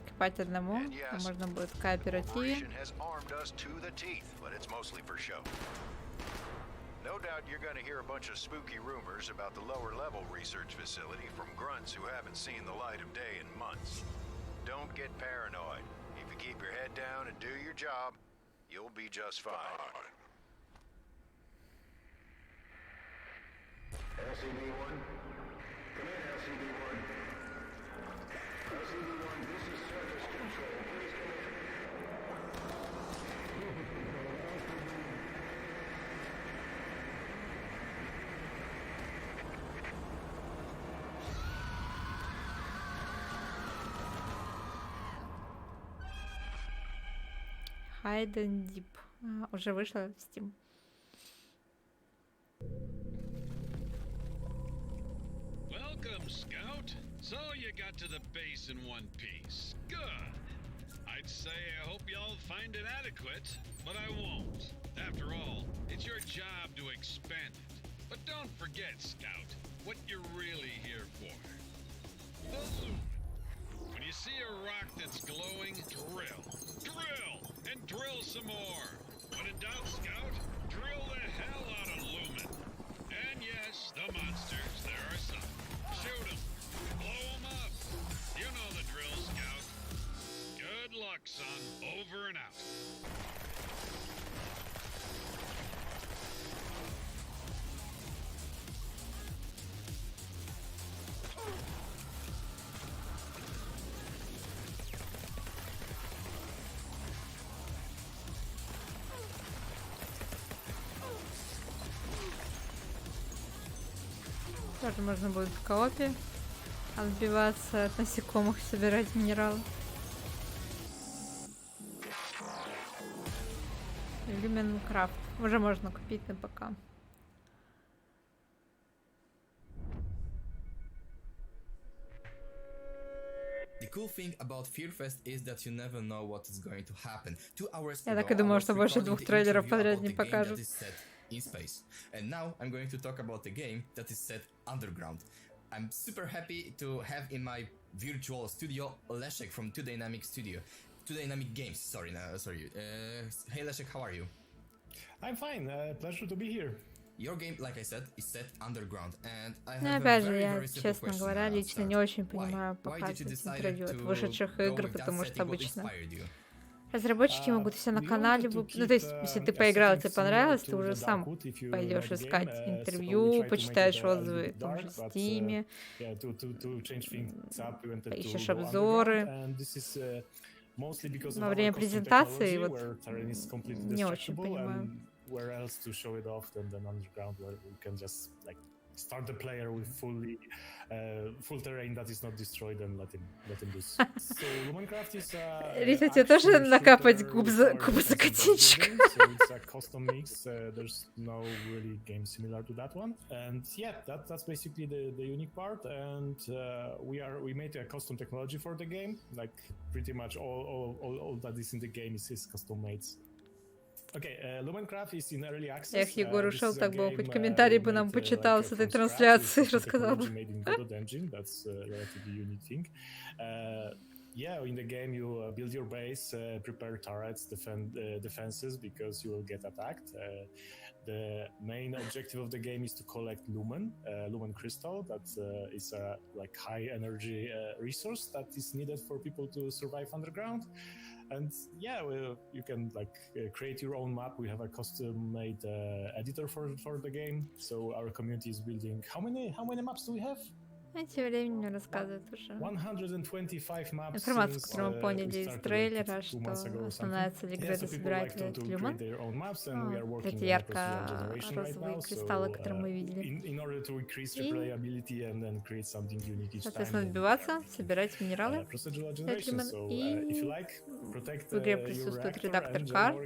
копать одному, а можно будет в кооперативе. Corporation has armed us to the teeth, but it's mostly for show. No doubt you're going to hear a bunch of spooky rumors about the lower-level research facility from grunts who haven't seen the light of day in months. Don't get paranoid. If you keep your head down and do your job, you'll be just fine. LCB-1? Come in, LCB-1. Hide and Deep. Уже вышла в Steam. Welcome, Scout. So you got to the base in one piece. Good. I'd say I hope y'all find it adequate, but I won't. After all, it's your job to expand it. But don't forget, Scout, what you're really here for. The loot. When you see a rock that's glowing, drill. Drill! And drill some more. When in doubt, Scout, drill the hell out of Lumen. And yes, the monsters, there are some. Shoot them. Blow them up. You know the drill, Scout. Good luck, son. Over and out. Тоже можно будет в коопе отбиваться от насекомых, собирать минералы. Люменкрафт. Уже можно купить на ПК. The cool thing about Fearfest is that you never know what is going to happen. 2 hours Я ago, так и I думала, was что больше recording двух the трейлеров interview подряд about не the game покажут. that is set in space. And now I'm going to talk about the game that is set underground. I'm super happy to have in my virtual studio Leszek from 2Dynamic Studio. 2Dynamic Games, sorry. Hey Leszek, how are you? I'm fine, pleasure to be here. Your game, like I said, is set underground, and I Ну, have опять a же, very, я, very simple честно question говоря, to лично start. не очень Why? понимаю Why did you показывать decide интервью от to вышедших go игр, with that потому что setting? What обычно inspired you? разработчики могут все на канале... Ну, то есть, если ты поиграл, тебе понравилось, ты уже сам пойдешь искать интервью, почитаешь отзывы в том же Стиме, поищешь обзоры. Во время презентации вот не очень понимаю. Where else to show it off than underground, where we can just like start the player with full terrain that is not destroyed and let him loose. So Minecraft is Рита, тебе тоже накапать куб за котичка? So it's a custom mix. There's no really game similar to that one. And yeah, that's basically the unique part. And we made a custom technology for the game. Like pretty much all that is in the game is custom made. Okay, Lumencraft is in early access. Эх, Егор ушел, так бы он хоть комментарий бы нам почитал с этой трансляции, рассказал бы. That's a relatively unique thing. Yeah, in the game you build your base, prepare turrets, defend defenses because you will get attacked. The main objective of the game is to collect lumen crystal. That is a like high energy resource that is needed for people to survive underground. And yeah, you can like create your own map. We have a custom-made editor for the game. So our community is building. How many maps do we have? Тем временем рассказывает уже. 125 maps. Информацию, которую мы поняли из трейлера, что основная цель игры — это собирать люмен. Эти ярко-розовые кристаллы, которые мы видели. И, соответственно, отбиваться, собирать минералы для люмен. И в игре присутствует редактор карт.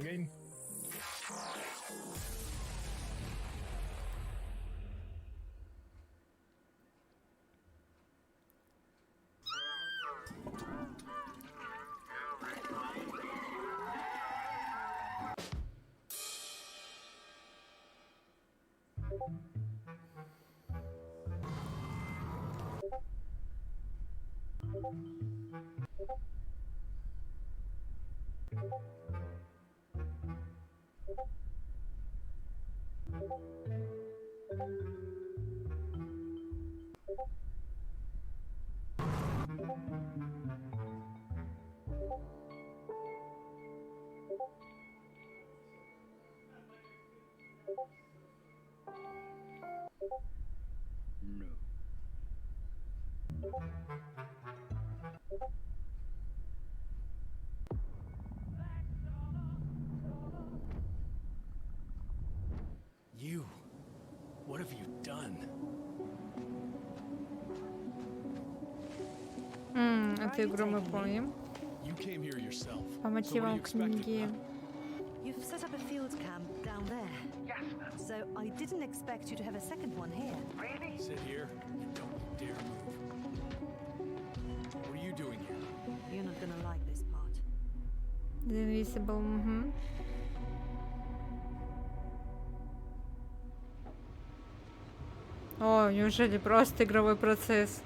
No. Эту игру мы помним. По мотивам книги. You've set up a field camp down there. Yes. So I didn't expect you to have a second one here. Really? Sit here and don't dare move. What are you doing here? You're not gonna like this part. The Invisible. Угу. О, неужели просто игровой процесс?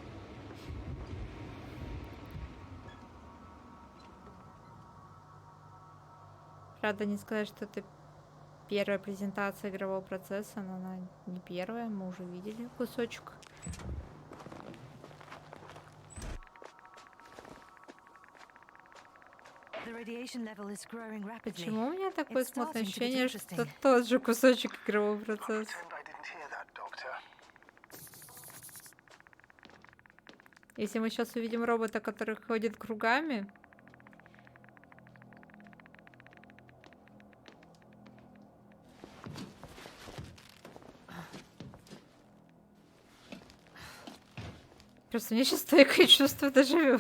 Правда, не сказать, что это первая презентация игрового процесса, но она не первая, мы уже видели кусочек. Почему у меня такое смутное ощущение, что тот же кусочек игрового процесса? Если мы сейчас увидим робота, который ходит кругами... Просто мне сейчас стойкое чувство дежавю.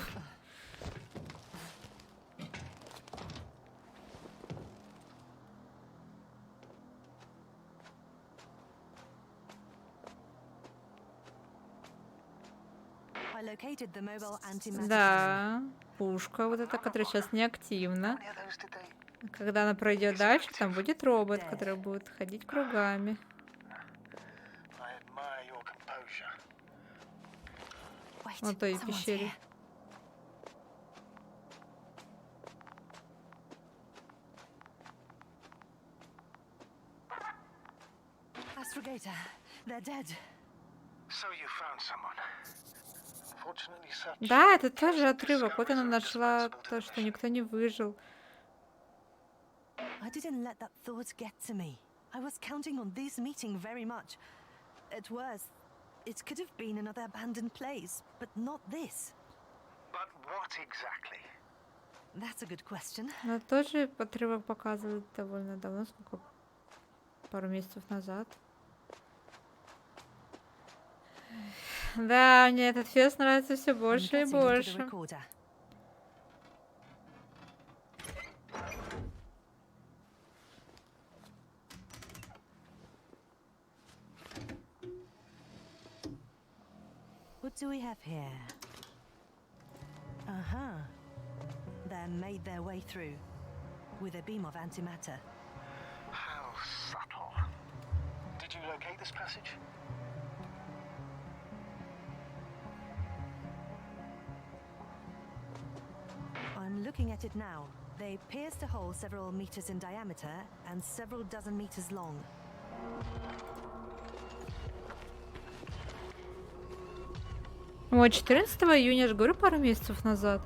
Да, пушка вот эта, которая сейчас не активна. Когда она пройдет дальше, там будет робот, который будет ходить кругами. Вот той пещере. Да, это тоже отрывок. Вот она нашла то, что никто не выжил. It could have been another abandoned place, but not this. But what exactly? That's a good question. Но тоже отрывок показывает довольно давно, сколько? Пару месяцев назад. Да, мне этот фест нравится все больше и больше. What do we have here? Uh-huh. They made their way through with a beam of antimatter. How subtle. Did you locate this passage? I'm looking at it now. They pierced a hole several meters in diameter and several dozen meters long. О, 14 июня, я же говорю, пару месяцев назад.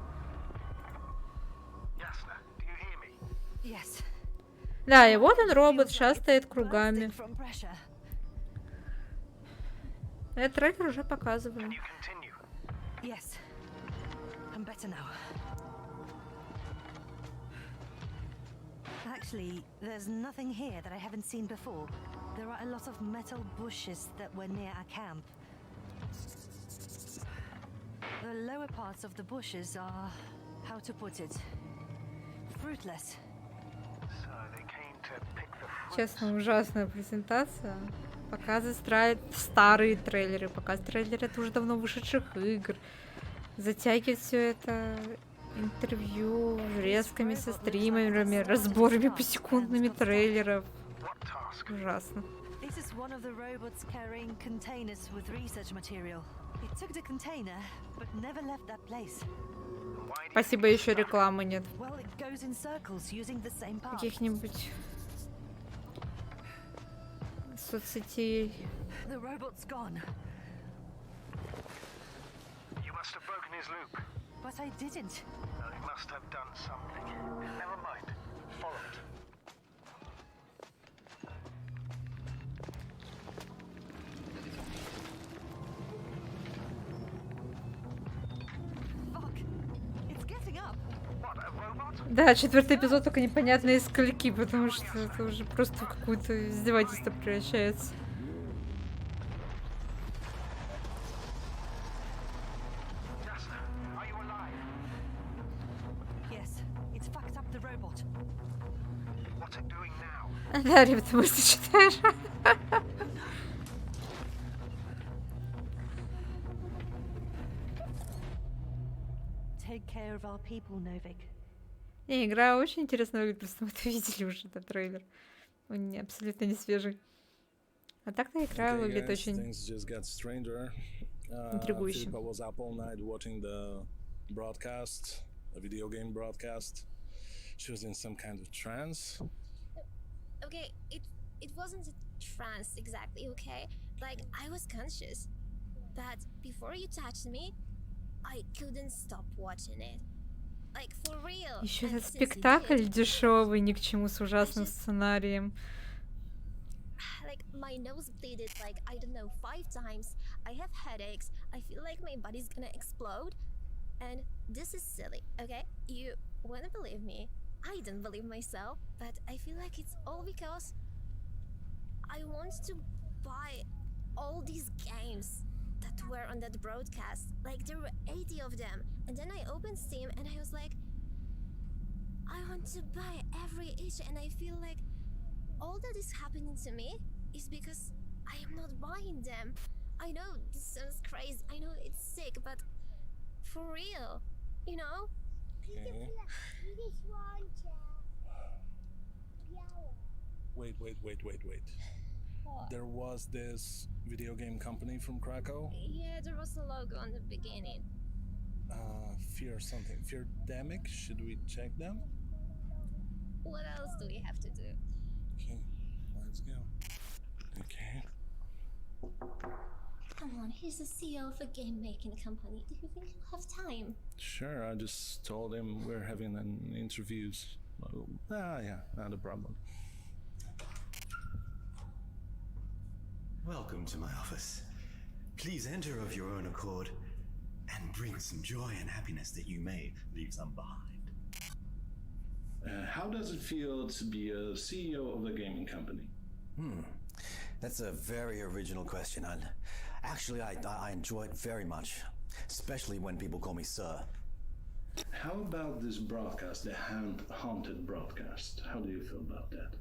Да, и вот он, робот, шастает кругами. Этот трейлер уже показывали. Actually, there's nothing here that I haven't seen before. There are a lot of metal bushes that were near our camp. The lower parts of the bushes are, how to put it, fruitless. Честно, ужасная презентация. Показывает старые трейлеры, показывает трейлеры это уже давно вышедших игр. Затягивает все это интервью, врезками со стримерами, разборами посекундными трейлеров. Ужасно. Спасибо, еще рекламы нет. Каких-нибудь соцсетей. But I didn't. Well, he must have done something. Never mind. Follow it. Да, 4-й эпизод, только непонятно из скольки, потому что это уже просто в какое-то издевательство превращается. Да, ребята, мысли читаешь. Take care of our people, Novik. Не, игра очень интересно выглядит, просто мы это видели уже, этот трейлер. Он абсолютно не свежий. А так-то игра выглядит очень интригующе. I was up all night watching the broadcast, a video game broadcast. She was in some kind of trance. Okay, it wasn't a trance exactly, okay? Like, I was conscious. But before you touched me, I couldn't stop watching it. Like, for real. Еще And этот since you спектакль did, дешевый, ни к чему, с ужасным сценарием. like, my nose bleeded like, I don't know, 5 times. I have headaches. I feel like my body's gonna explode. And this is silly, okay? You wanna believe me? I don't believe myself, but I feel like it's all because I want to buy all these games that were on that broadcast. Like, there were 80 of them. And then I opened Steam and I was like, I want to buy every each, and I feel like all that is happening to me is because I am not buying them. I know this sounds crazy, I know it's sick, but for real, you know? Wait. There was this video game company from Krakow. Yeah, there was a logo on the beginning. Fear something. Feardemic? Should we check them? What else do we have to do? Okay, let's go. Okay. Come on, he's the CEO of a game-making company. Do you think he'll have time? Sure, I just told him we're having an interviews. Yeah, not a problem. Welcome to my office. Please enter of your own accord and bring some joy and happiness that you may leave some behind. How does it feel to be a CEO of a gaming company? That's a very original question, and actually I enjoy it very much, especially when people call me sir. How about this broadcast, the haunted broadcast? How do you feel about that?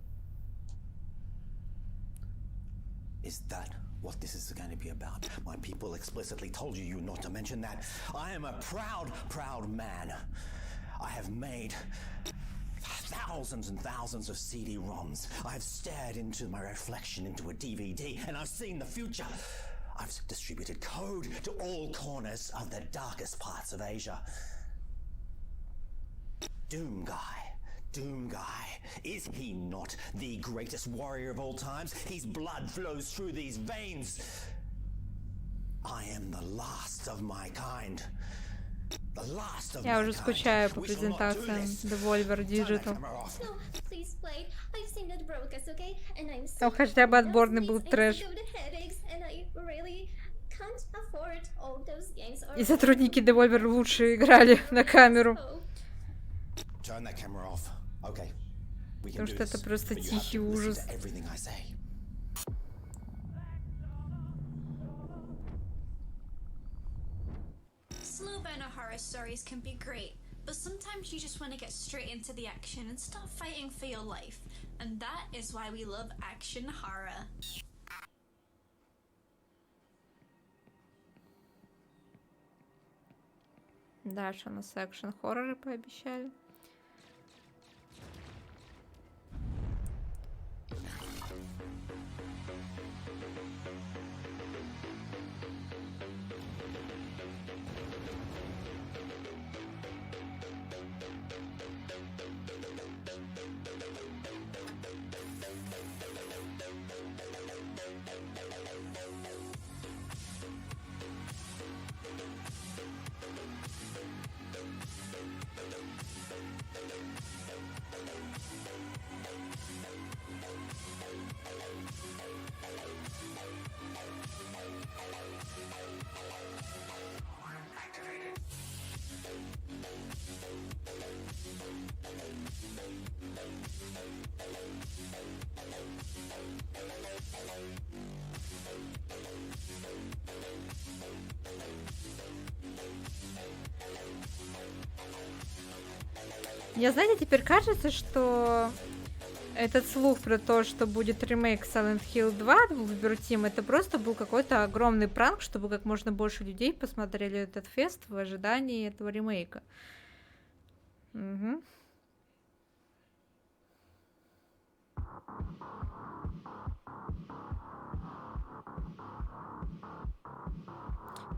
Is that what this is going to be about? My people explicitly told you not to mention that. I am a proud man. I have made thousands and thousands of CD-ROMs. I've stared into my reflection into a DVD, and I've seen the future. I've distributed code to all corners of the darkest parts of Asia. Doom Guy, is he not the greatest warrior of all times? His blood flows through these veins. I am the last of my kind. Я уже скучаю по презентациям Devolver Digital. Там хотя бы отборный был трэш. И сотрудники Devolver лучше играли на камеру. Потому что это просто тихий ужас. Slow burner horror stories can be great, but sometimes you just want to get straight into the action and stop fighting for your life. And that is why we love action horror. Дальше у нас экшен-хорроры пообещали. Мне, знаете, теперь кажется, что Этот слух про то, что будет ремейк Silent Hill 2 в Team, это просто был какой-то огромный пранк, чтобы как можно больше людей посмотрели этот фест в ожидании этого ремейка. Угу.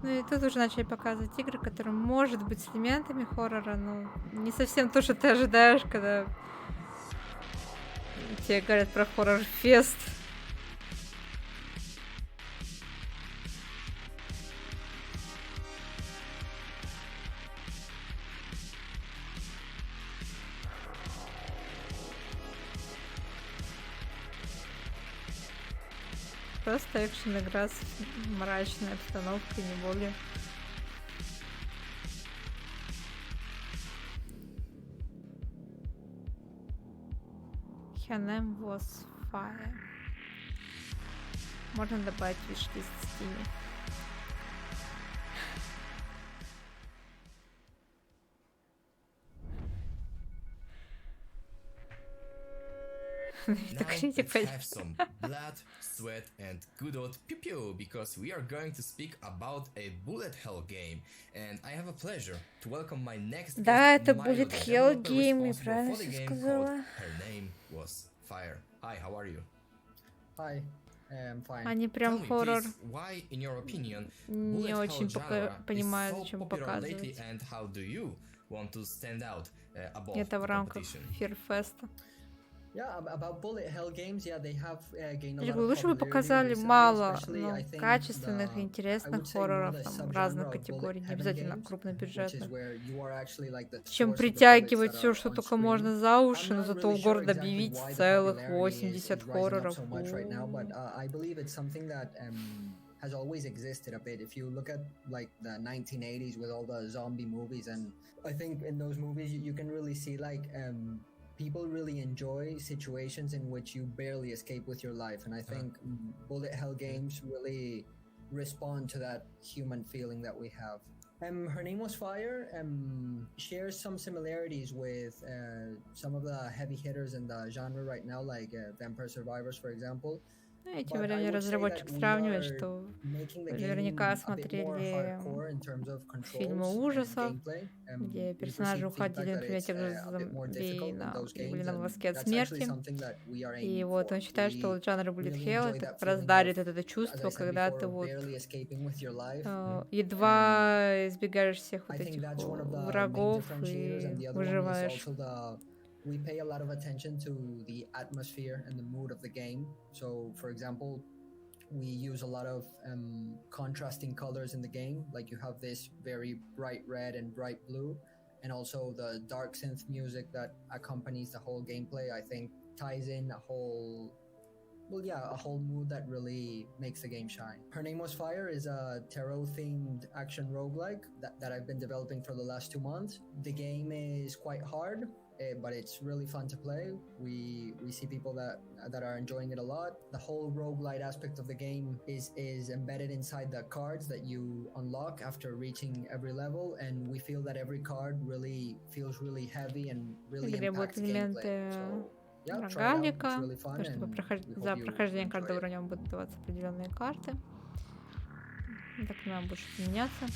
Ну и тут уже начали показывать игры, которые, может быть, с элементами хоррора, но не совсем то, что ты ожидаешь, когда тебе говорят про хоррор-фест. Просто экшен-игра с мрачной обстановкой, не более. Her name was Fire. Можно добавить в виш-лист в Steam. Now let's have some blood, sweat, and good old pew pew, because we are going to speak about a bullet hell game, and I have a pleasure to welcome my next guest. Да, это Milo, будет the Hell developer Game, responsible правильно for the всё game сказала. called Her Name Was Fire. Hi, how are you? Hi, I'm fine. Они прям Tell me, хоррор please, why, in your opinion, не bullet очень hell genre понимают, is so зачем popular lately, показывать. and how do you want to stand out above Это в the рамках competition? Фирфеста. Yeah, about bullet hell games, yeah, they have gained a Я lot говорю, of лучше бы popularity показали recently, мало, especially, но I think, качественных и I интересных would say more хорроров the там разных subgenre of категорий, bullet не heaven обязательно games, which is крупнобюджетных. where you are actually like the Чем source of the bullets притягивать that все, are что on только screen. можно за уши, I'm но not зато really в sure город exactly объявить why the целых popularity 80 is rising up хорроров. so much right now, but I believe it's something that has always existed a bit. If you look at like the 1980s with all the zombie movies, and I think in those movies you can really see like people really enjoy situations in which you barely escape with your life, and I think bullet hell games really respond to that human feeling that we have. Her Name Was Fire shares some similarities with some of the heavy hitters in the genre right now, like Vampire Survivors, for example. И тем временем разработчик сравнивает, что наверняка смотрели фильмы ужасов, где персонажи уходили, например, тех же зомби и были на волоске от смерти. И вот он считает, что вот жанр Bullet Hell это как раз дарит это чувство, когда ты вот едва избегаешь всех вот этих врагов и выживаешь. We pay a lot of attention to the atmosphere and the mood of the game. So, for example, we use a lot of contrasting colors in the game. Like you have this very bright red and bright blue, and also the dark synth music that accompanies the whole gameplay, I think ties in a whole mood that really makes the game shine. Her Name Was Fire is a tarot-themed action roguelike that I've been developing for the last 2 months. The game is quite hard, but it's really fun to play. We see people that are enjoying it a lot. The whole roguelite aspect of the game is embedded inside the cards that you unlock after reaching every level, and we feel that every card really feels really heavy and really impacts gameplay. So, рогалика, то, чтобы за прохождение каждого уровня будут даваться определенные карты. Так нам больше меняться.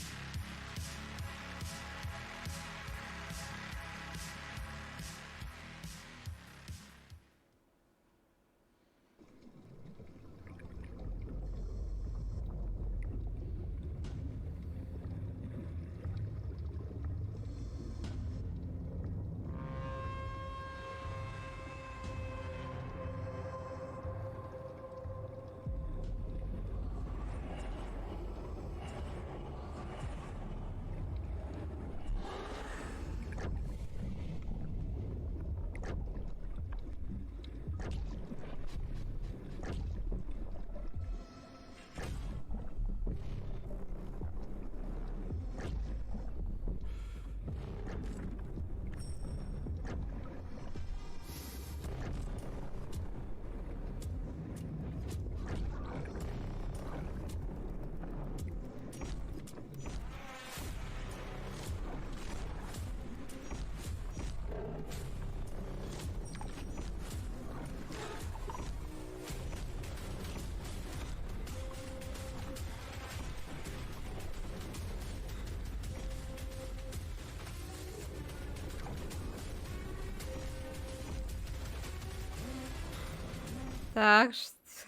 Так,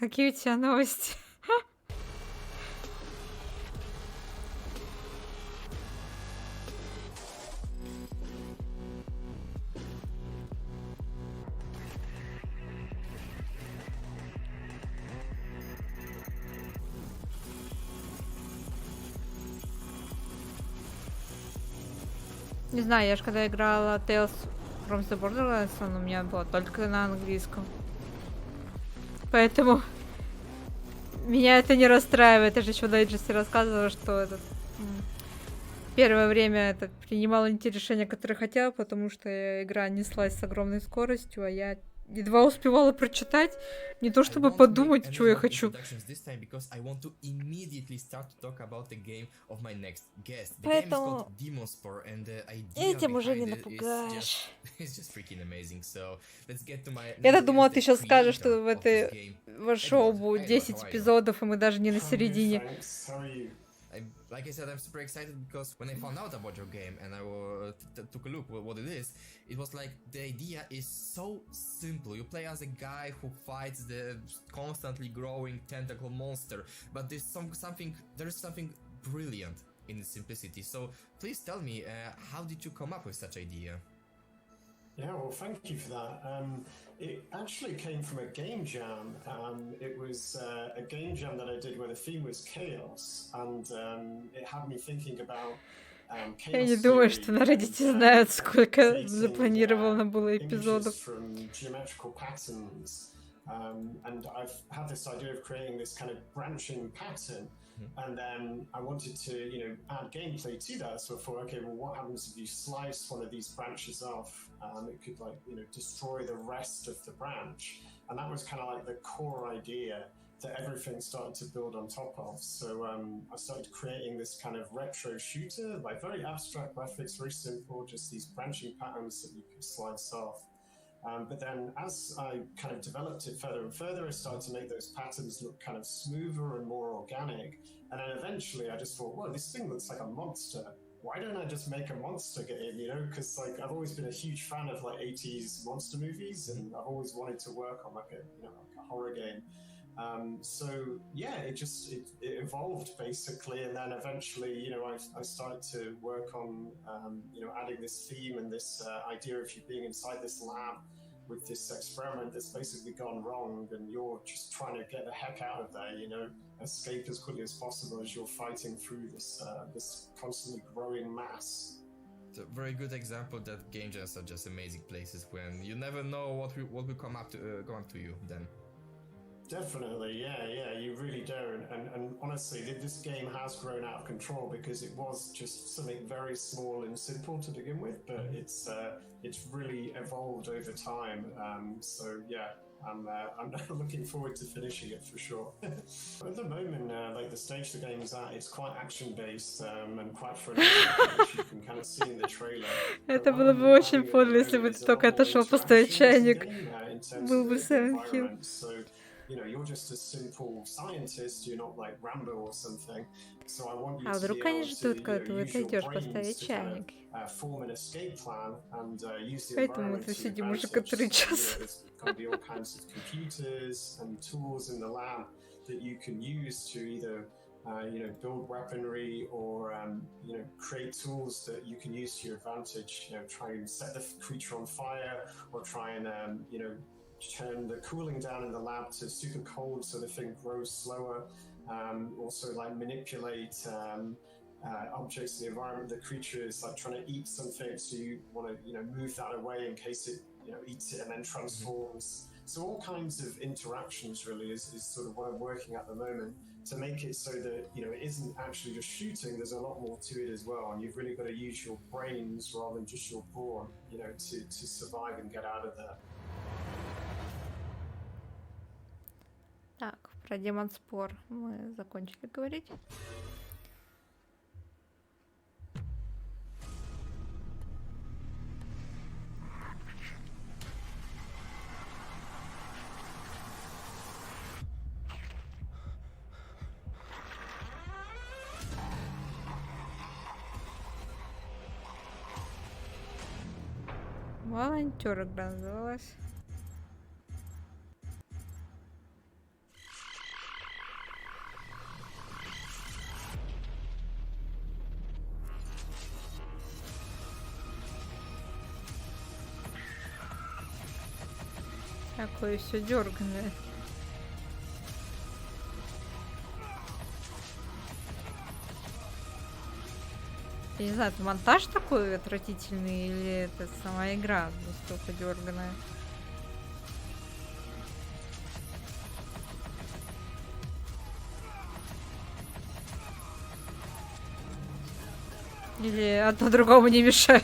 какие у тебя новости? Не знаю, я же когда играла Tales from the Borderlands, он у меня было только на английском. Поэтому меня это не расстраивает. Я же еще в Дайджесте рассказывала, что первое время принимала не те решения, которые хотела, потому что игра неслась с огромной скоростью, а я едва успевала прочитать, не то чтобы подумать, что я хочу. Поэтому этим уже не напугаешь. Я-то думала, ты сейчас скажешь, что в этой шоу будет 10 эпизодов, и мы даже не на середине. Like I said, I'm super excited because when I found out about your game and I took a look at what it is, it was like the idea is so simple. You play as a guy who fights the constantly growing tentacle monster, but there's something brilliant in its simplicity. So please tell me, how did you come up with such idea? Yeah, well, thank you for that. It actually came from a game jam. It was a game jam that I did where the theme was chaos, and it had me thinking about Я не думаю, что на Reddit знают, сколько запланировано было эпизодов. And I've had this idea of creating this kind of branching pattern. And then I wanted to, add gameplay to that. So I thought, okay, well, what happens if you slice one of these branches off? It could, destroy the rest of the branch. And that was kind of like the core idea that everything started to build on top of. So I started creating this kind of retro shooter, like very abstract graphics, very simple, just these branching patterns that you could slice off. But then as I kind of developed it further and further, I started to make those patterns look kind of smoother and more organic. And then eventually I just thought, well, this thing looks like a monster. Why don't I just make a monster game, Because I've always been a huge fan of 80s monster movies, and I've always wanted to work on like a horror game. So yeah, it evolved basically, and then eventually, I started to work on, adding this theme and this idea of you being inside this lab with this experiment that's basically gone wrong, and you're just trying to get the heck out of there, escape as quickly as possible as you're fighting through this constantly growing mass. It's a very good example that game jams are just amazing places when you never know what will come up to you then. Definitely, yeah, you really do. And honestly, this game has grown out of control because it was just something very small and simple to begin with, but it's really evolved over time. So yeah, I'm looking forward to finishing it for sure. At the moment, the stage the game's at, it's quite action-based and quite frenetic, which you can kind of see in the trailer. Это было бы очень подло, если бы ты только отошел поставить чайник. Был бы Silent Hill. You're just a simple scientist, you're not like Rambo or something. So I want you А to вдруг be они able ждут, to, когда ты use your отойдешь brains поставить to kind чайник. of form an escape plan and use the Поэтому мы environment тут to сидим уже advantage. который So, час. there's going to be all kinds of computers and tools in the lab that you can use to either build weaponry or create tools that you can use to your advantage. Try and set the creature on fire, or try and turn the cooling down in the lab to super cold so the thing grows slower. Also, manipulate objects in the environment. The creature is trying to eat something, so you want to move that away in case it eats it and then transforms. So all kinds of interactions really is sort of what I'm working at the moment to make it so that it isn't actually just shooting. There's a lot more to it as well, and you've really got to use your brains rather than just your brawn, to survive and get out of there. Так, про Демон Спор мы закончили говорить. Волонтер игра называлась. Такое все дерганое. Я не знаю, это монтаж такой отвратительный или это сама игра настолько дерганая. Или одно другому не мешает.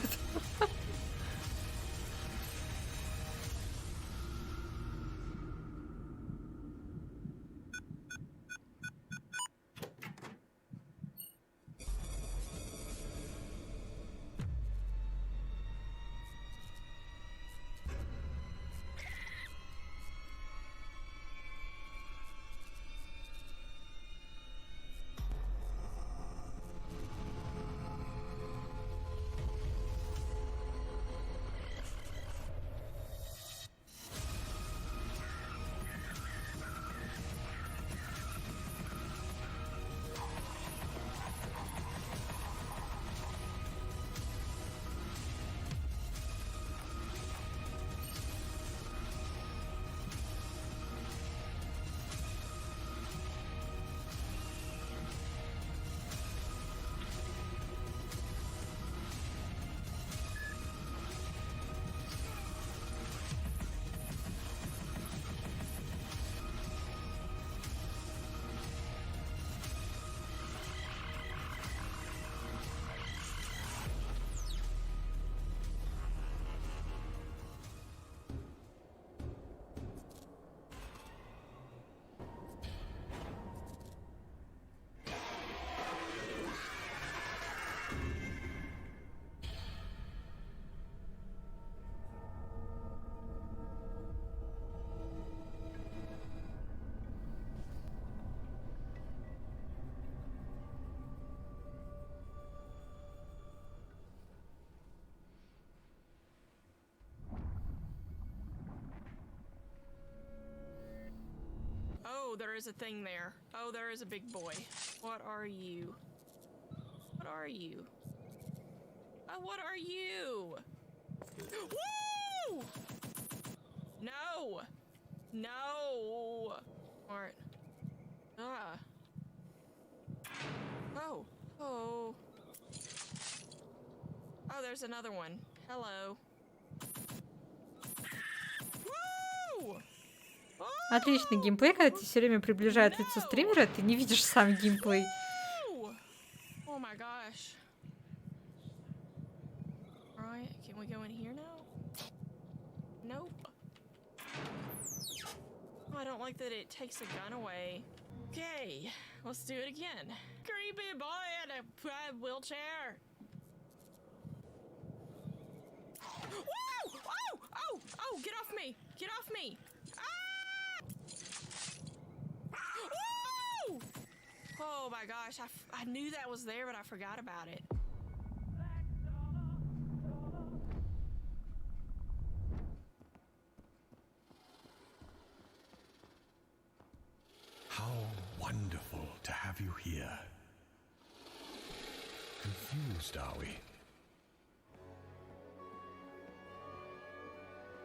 Oh, there is a thing there. Oh, there is a big boy. What are you? What are you? What are you? Woo! No! No! Alright. Ah. Oh. Oh. Oh, there's another one. Hello. Woo! Отличный геймплей, когда тебе все время приближает лицо стримера, ты не видишь сам геймплей. Oh my gosh. Alright, can we go in here now? Nope. Oh, I don't like that it takes the gun away. Okay, let's do it again. Creepy boy in a wheelchair. Whoa! Oh! Oh! Oh! Get off me! Get off me! Woo! Oh my gosh, I knew that was there, but I forgot about it. How wonderful to have you here. Confused, are we?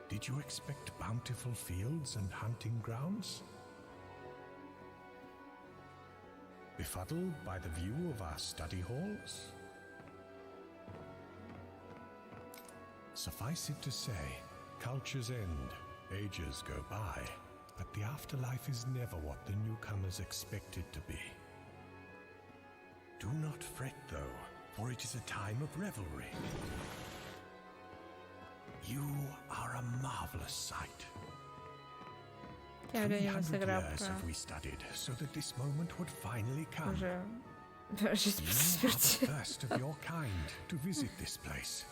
Did you expect bountiful fields and hunting grounds? Befuddled by the view of our study halls? Suffice it to say, cultures end, ages go by, but the afterlife is never what the newcomers expect it to be. Do not fret, though, for it is a time of revelry. You are a marvelous sight. 300 years have we studied, so that this moment would finally come. You are the first of your kind to visit this place.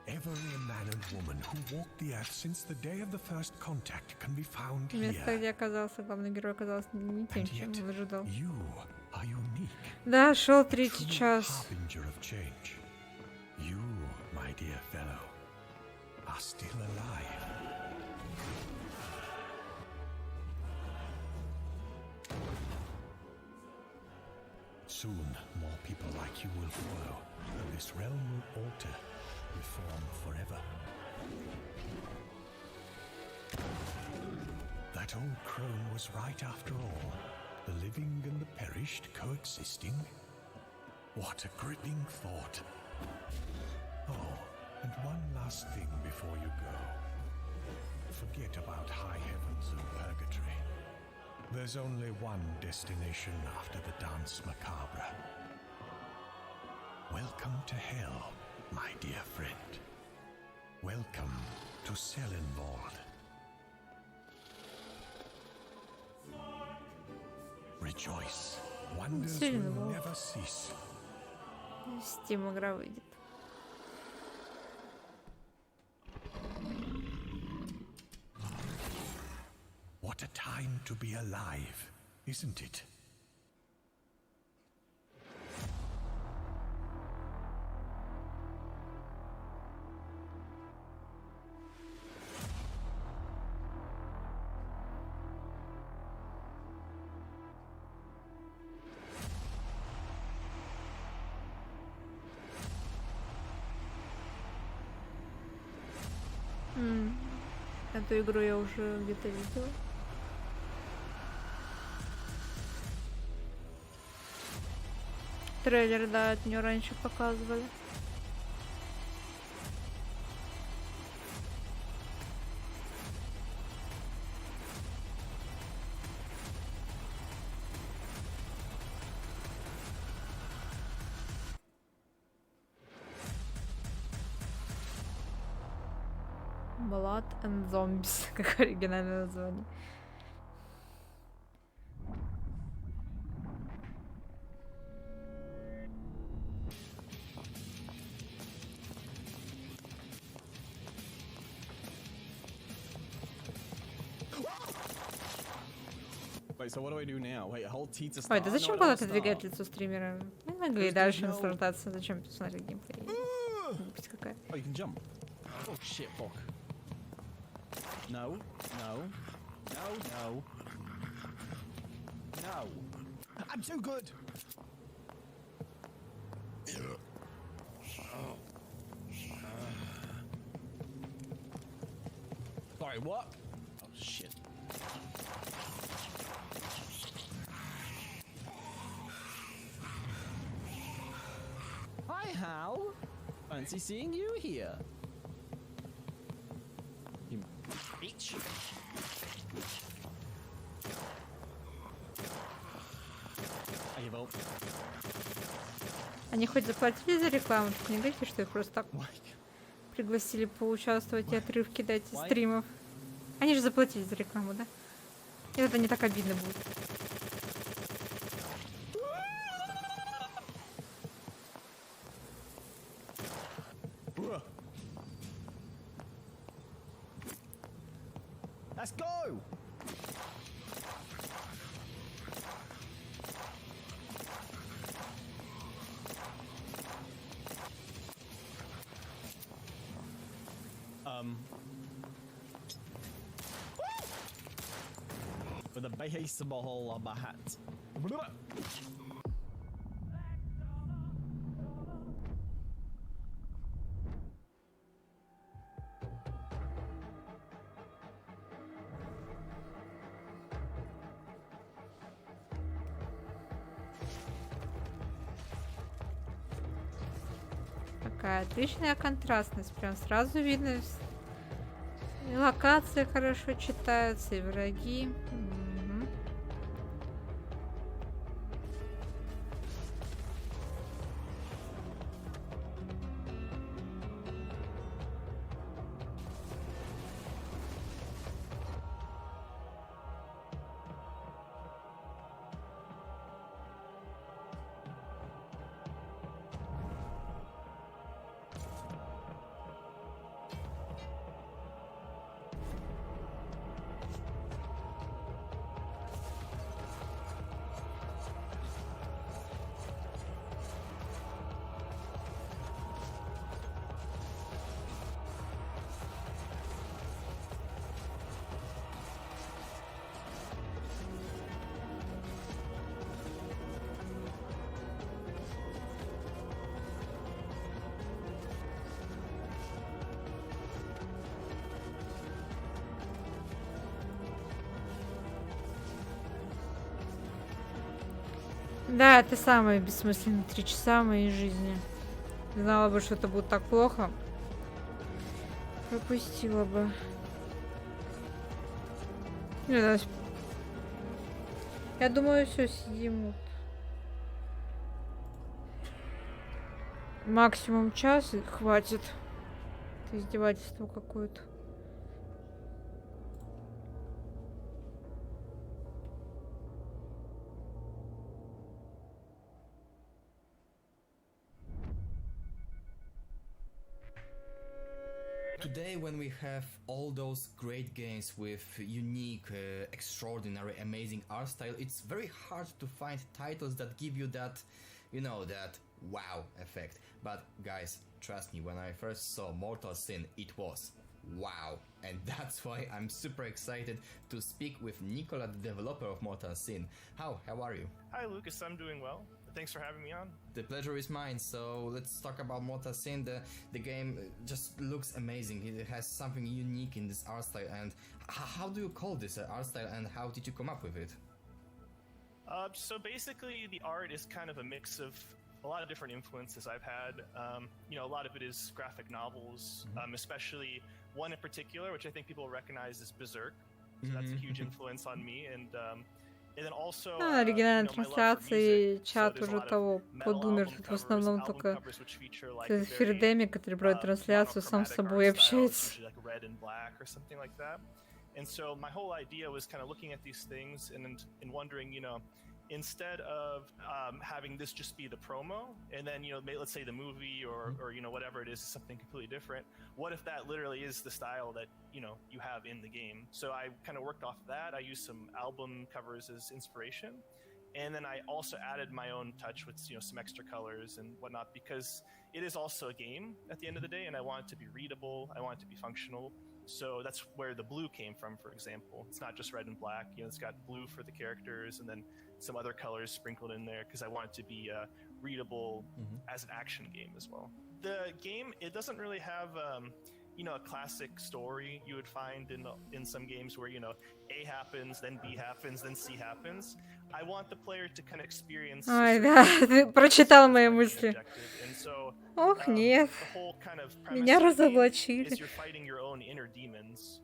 Every man and woman who walked the earth since the day of the first contact can be found here. Место, где оказался главный герой, оказался не тем, чем он ожидал. You are unique. Да, шел третий час. Harbinger of change. You, my dear fellow, are still alive. Soon, more people like you will follow, and this realm will alter, reform forever. that old crone was right after all. The living and the perished coexisting. What a gripping thought. Oh, and one last thing before you go. Forget about high heavens and purgatory. There's only one destination after the dance macabre. Welcome to hell, my dear friend. Welcome to Sellenwald. Rejoice. Wonders will never cease. Steam игра выйдет. What a time to be alive, isn't it? Эту игру я уже где-то видела. Трейлер, да, от нее раньше показывали. Blood and Zombies, как оригинальное название. Wait, so what do I do now? Wait, hold T to start. Ой, да зачем было отодвигать лицо стримера? Мы могли и дальше наслаждаться. Зачем посмотреть геймплей? Глупость какая. Oh, you can jump. Oh shit, fuck. No, no, no, no, no. I'm too good. Sorry, what? Oh shit. Hi, Hal. Fancy seeing you here. You bitch. I give up. Они хоть заплатили за рекламу? Тут не говорите, что их просто так пригласили поучаствовать и отрывки дать из стримов. Они же заплатили за рекламу, да? И это не так обидно будет. Let's go! With a baseball on my hat. Такая отличная контрастность. Прям сразу видно. И локации хорошо читаются, и враги. Да, это самые бессмысленные 3 часа моей жизни. Знала бы, что это будет так плохо. Пропустила бы. Я думаю, все, сидим. Максимум час и хватит. Это издевательство какое-то. Today, when we have all those great games with unique, extraordinary, amazing art style, it's very hard to find titles that give you that, you know, that wow effect. But guys, trust me, when I first saw Mortal Sin, it was wow. And that's why I'm super excited to speak with Nicola, the developer of Mortal Sin. How are you? Hi Lucas, I'm doing well. Thanks for having me on. The pleasure is mine. So let's talk about Mortal Sin. The game just looks amazing. It has something unique in this art style. And how do you call this art style, and how did you come up with it? So basically, the art is kind of a mix of a lot of different influences I've had. You know, a lot of it is graphic novels, especially one in particular, which I think people recognize as Berserk. So that's a huge influence on me. And then also, оригинальной трансляции чат уже того подумер. Тут в основном только Фирдеми, который проводит трансляцию, сам с собой общается. And so my whole idea was kind of looking at these things and wondering, you know, instead of having this just be the promo, and then, you know, let's say the movie or you know, whatever it is something completely different, what if that literally is the style that, you know, you have in the game? So I kind of worked off of that. I used some album covers as inspiration, and then I also added my own touch with, you know, some extra colors and whatnot, because it is also a game at the end of the day, and I want it to be readable, I want it to be functional. So that's where the blue came from, for example. It's not just red and black, you know, it's got blue for the characters and then some other colors sprinkled in there because I want it to be readable as an action game as well. The game, it doesn't really have, you know, a classic story you would find in some games where, you know, A happens, then B happens, then C happens. I want the player to kind of experience... Ой, да, ты прочитал мои мысли. Ох, нет. Меня разоблачили. You're fighting your own inner demons,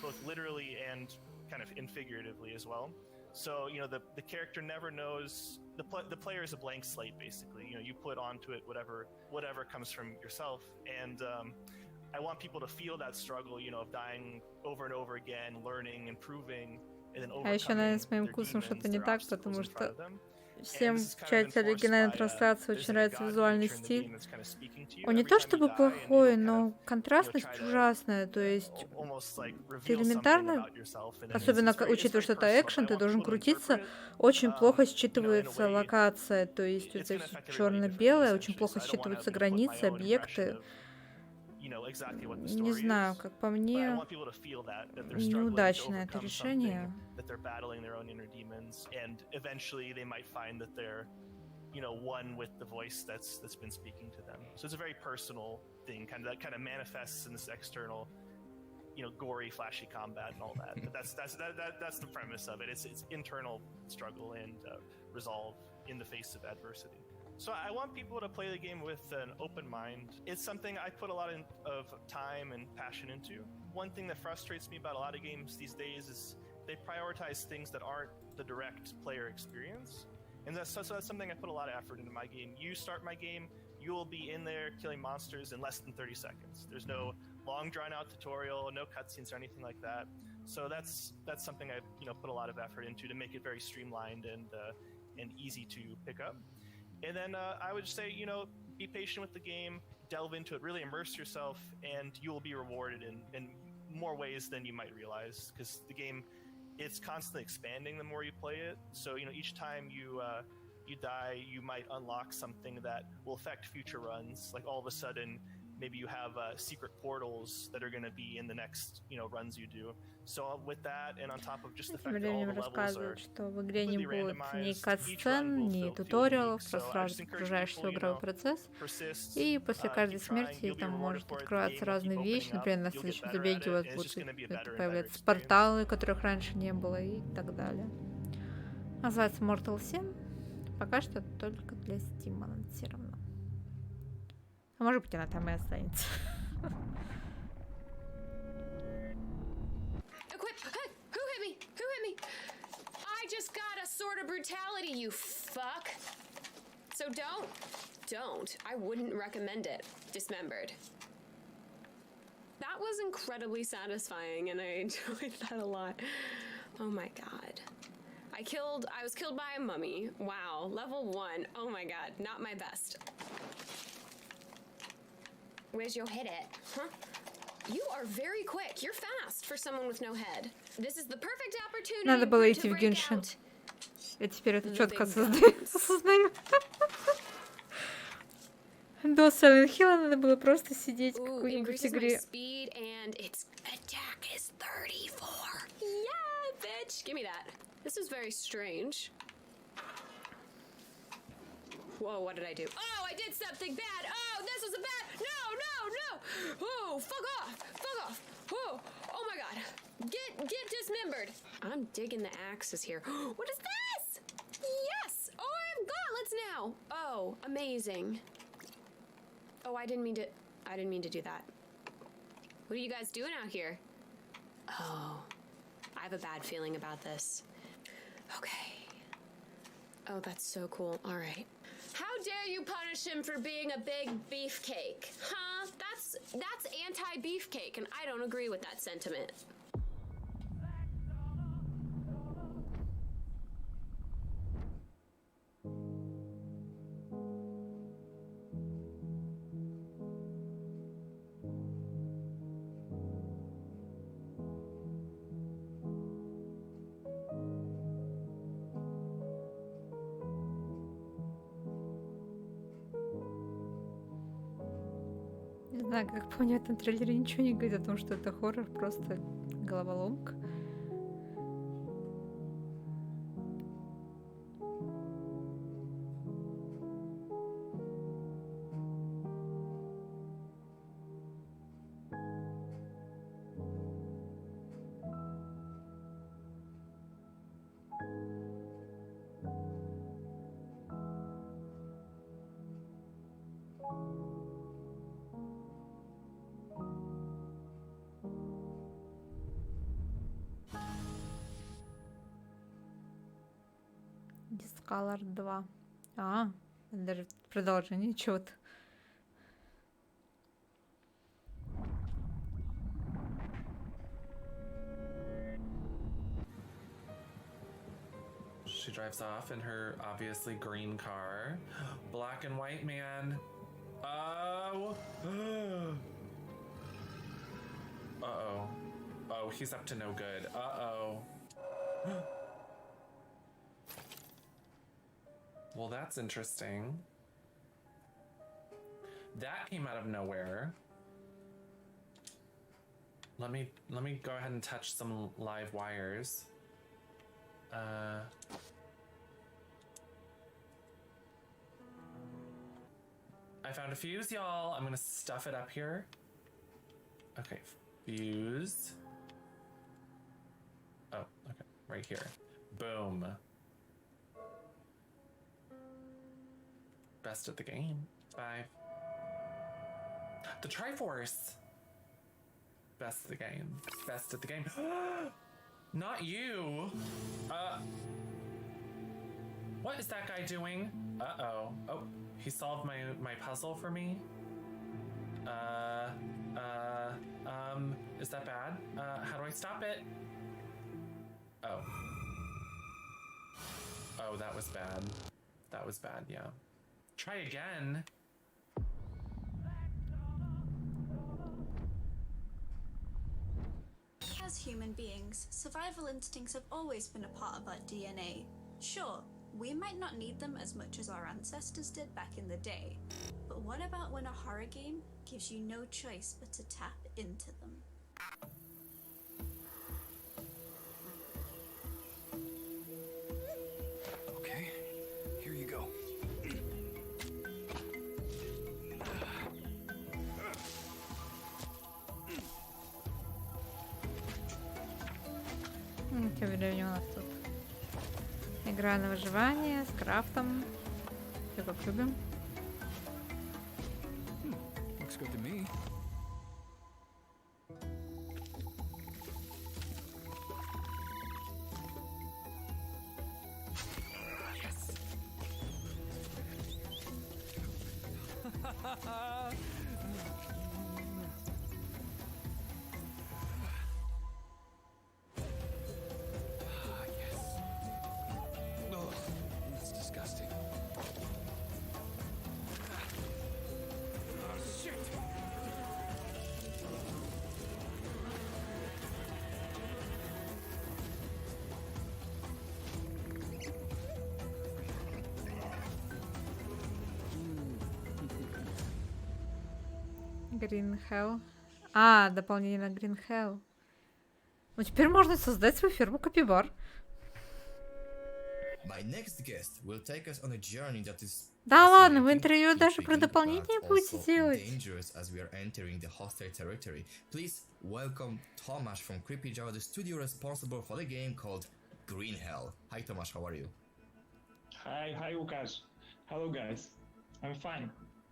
both literally and kind of figuratively as well. So, you know, the character never knows, the player is a blank slate, basically. You know, you put onto it whatever comes from yourself. And I want people to feel that struggle, you know, of dying over and over again, learning, improving, and then overcoming. А еще, наверное, с моим вкусом что-то не так, потому что всем в чате оригинальной трансляции очень нравится визуальный стиль. Он не то чтобы плохой, но контрастность ужасная. То есть ты элементарно, особенно учитывая, что это экшен, ты должен крутиться, очень плохо считывается локация. То есть это черно-белое, очень плохо считываются границы, объекты. Не знаю, как по мне, неудачное это решение. You know, one with the voice that's been speaking to them. So it's a very personal thing, kind of manifests in this external, you know, gory, flashy combat and all that. But that's the premise of it. It's internal struggle and resolve in the face of adversity. So I want people to play the game with an open mind. It's something I put a lot of time and passion into. One thing that frustrates me about a lot of games these days is they prioritize things that aren't the direct player experience. And so that's something I put a lot of effort into my game. You start my game, you will be in there killing monsters in less than 30 seconds. There's no long drawn-out tutorial, no cutscenes or anything like that. So that's something I, you know, put a lot of effort into to make it very streamlined and easy to pick up. And then I would say, you know, be patient with the game, delve into it, really immerse yourself, and you will be rewarded in more ways than you might realize, because the game, it's constantly expanding the more you play it. So, you know, each time you die, you might unlock something that will affect future runs. Like all of a sudden, maybe you have secret portals that are going to be in the next, you know, runs you do. So with that, and on top of just the fact that all the levels are что в игре не будет ни катсцен, ни туториалов, просто сразу погружаешься в игровой процесс. И после каждой смерти там может открываться разные вещи. Например, на следующем забеге у вас будут появляться порталы, которых раньше не было, и так далее. Называется Mortal Sin. Пока что только для Steam анонсировано. А может быть, она там и останется. Who hit me? Who hit me? I just got a sword of brutality, you fuck. So don't. I wouldn't recommend it. Dismembered. That was incredibly satisfying, and I enjoyed that a lot. Oh my god. I was killed by a mummy. Wow, level 1. Oh my god, not my best. Where's your head at? Huh? You are very quick. You're fast for someone with no head. This is the perfect opportunity Надо было идти в to break Геншин. out. Я теперь это The четко big осознаю. До Silent Hill надо было просто сидеть в какой-нибудь Increases my игре. speed and its attack is 34. Yeah, bitch. Give me that. This is very strange. Whoa, what did I do? Oh, I did something bad. Oh, this was a bad. No. Oh, fuck off. Oh my god. Get dismembered. I'm digging the axes here. What is this? Yes. Oh, I have gauntlets now. Oh, amazing. Oh, I didn't mean to do that. What are you guys doing out here? Oh, I have a bad feeling about this. Okay. Oh, that's so cool. All right. How dare you punish him for being a big beefcake? Huh? That's anti-beefcake, and I don't agree with that sentiment. Не знаю, как по мне, в этом трейлере ничего не говорит о том, что это хоррор, просто головоломка. Discolor 2. Даже продолжение чего-то. She drives off in her obviously green car. Black and white man. Oh. Uh-oh. Oh, he's up to no good. Uh-oh. Well, that's interesting. That came out of nowhere. Let me go ahead and touch some live wires. I found a fuse, y'all. I'm gonna stuff it up here. Okay, fuse. Oh, okay, right here. Boom. Best at the game. 5. The Triforce. Best of the game. Best at the game. Not you. What is that guy doing? Uh-oh. Oh, he solved my puzzle for me. Is that bad? How do I stop it? Oh. Oh, that was bad. That was bad, yeah. Try again. As human beings, survival instincts have always been a part of our DNA. Sure, we might not need them as much as our ancestors did back in the day, but what about when a horror game gives you no choice but to tap into them? Okay, here you go. Тем временем у нас тут Игра на выживание с крафтом. Все как любим. Looks good to me. It's disgusting. Oh, shit! Green Hell. А, дополнение на Green Hell. Ну, теперь можно создать свою ферму капибар. Да ладно, в интервью даже про дополнение будете делать. As we are entering the hostile territory. Please welcome Tomasz from Creepy Java, the studio responsible for the game called Green Hell. Hi Tomasz, how are you? Hi Łukasz. Hello guys. I'm fine.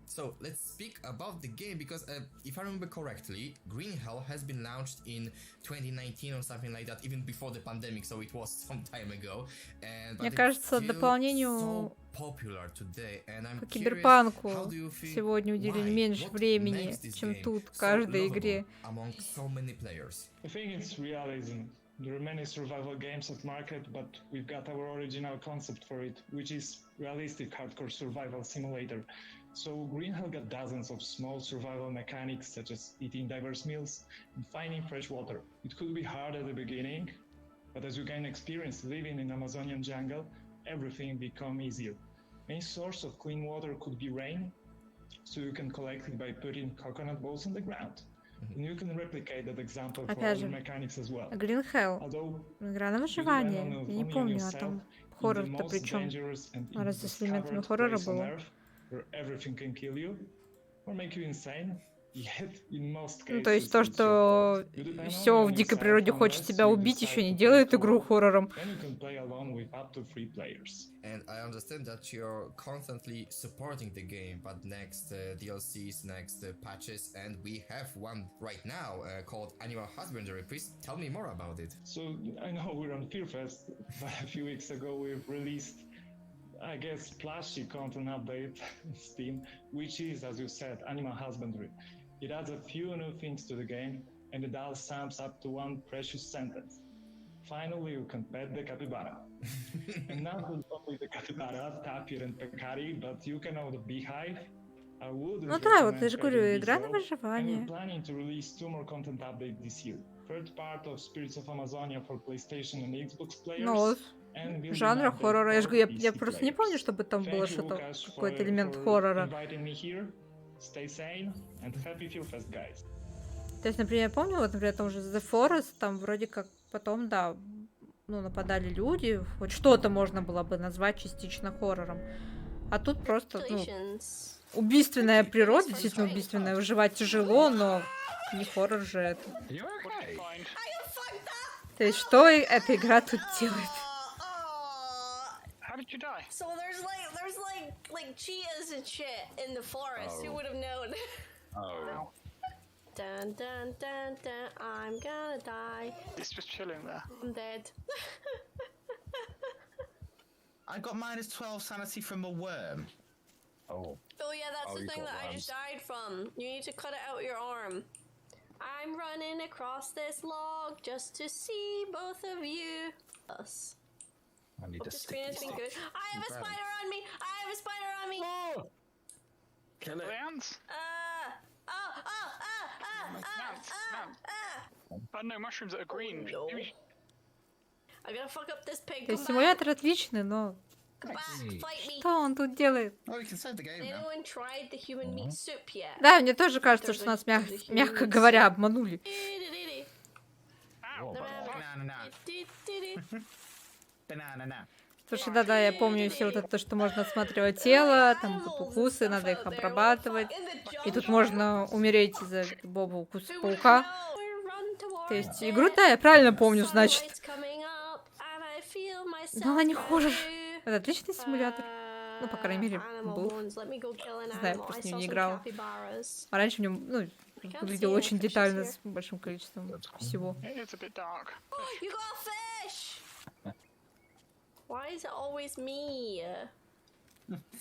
So let's speak about the game because if I remember correctly, Green Hell has been launched in 2019 or something like that, even before the pandemic, so it was some time ago. And Мне кажется, дополнению so popular today, and I'm по curious, киберпанку how do you feel, сегодня уделили why, меньше what времени, makes this чем game тут so каждой lovable игре. among so many players? I think it's realism. There are many survival games at market, but we've got our original concept for it, which is realistic hardcore survival simulator. So Green Hell got dozens of small survival mechanics such as eating diverse meals and finding fresh water. It could be hard at the beginning, but as you gain experience living in Amazonian jungle, everything becomes easier. Any source of clean water could be rain, so you can collect it by putting coconut balls on the ground. And you can replicate that example for Опять other же, mechanics as well. Green Hell. Although Игра на you depend выживание. on Я не only on помню, а yourself там in the хоррор-то при most чем? dangerous and Разве с элементами undiscovered хоррора place on было? Earth, where everything can kill you or make you insane. Yet in most Ну, то есть cases то, it's your fault. что You depend все only в on дикой yourself природе хочет unless тебя you убить, decide еще не to play делает игру co-op. хоррором. Then you can play alone with up to 3 players. And I understand that you're constantly supporting the game, but next DLCs, next patches, and we have one right now called Animal Husbandry. Please tell me more about it. So I know we're on Fearfest, but a few weeks ago we released, I guess, splashy content update on Steam, which is, as you said, Animal Husbandry. It adds a few new things to the game, and it all sums up to one precious sentence. Finally, you can pet the capybara. And not only the capybara, tapir and peccari, but you can own the beehive. I wouldn't Ну да, вот recommend я же говорю, petting игра bees на though, and выживание. we're planning to release 2 more content updates this year. Third part of Spirits of Amazonia for PlayStation and Xbox players. Ну вот, And building жанра update хоррора. Я же for говорю, я PC просто не помню, players. чтобы там было Thank you, что-то, Łukasz, какой-то элемент for хоррора. inviting me here. Stay sane and happy Fearfest, guys. То есть, например, я помню, вот, например, там уже The Forest, там вроде как потом, да, ну, нападали люди, хоть что-то можно было бы назвать частично хоррором. А тут просто, ну, убийственная природа, действительно убийственная, выживать тяжело, но не хоррор же это. То есть, что эта игра тут делает? How did you die? So there's like cheetahs and shit in the forest. Who would have known? Oh. Dun dun dun dun. I'm gonna die. It's just chilling there. I'm dead. I got minus 12 sanity from a worm. Oh. Oh yeah, that's the you thing got that I just died from. You need to cut it out your arm. I'm running across this log just to see both of you. Us. I need Hope a the screen has been good. I have a spider on me! I have a spider on me! Oh! Kill it. Ants? But no mushrooms that are green. No. I gotta fuck up this pig. То есть Come back. симулятор отличный, но Come back. Fight me. что он тут делает? Oh, you can save the game now. Anyone tried the human meat soup yet? Да, мне тоже кажется, что нас, мягко говоря, обманули. Banana. Слушай, да, я помню все вот это, что можно осматривать тело, там будут укусы, надо их обрабатывать. И тут можно умереть из-за любого укуса паука. То есть игру, да, я правильно помню, значит. heal myself. Но она не хуже. Это отличный симулятор. Ну, по крайней мере, Animal был. wounds. Let me go kill an Знаю, animal. I просто в saw него не some играла. capybaras. А раньше в нем, ну, выглядел see any очень fishes детально, here. с большим количеством всего. It's a bit dark. You got a fish! Why is it always me?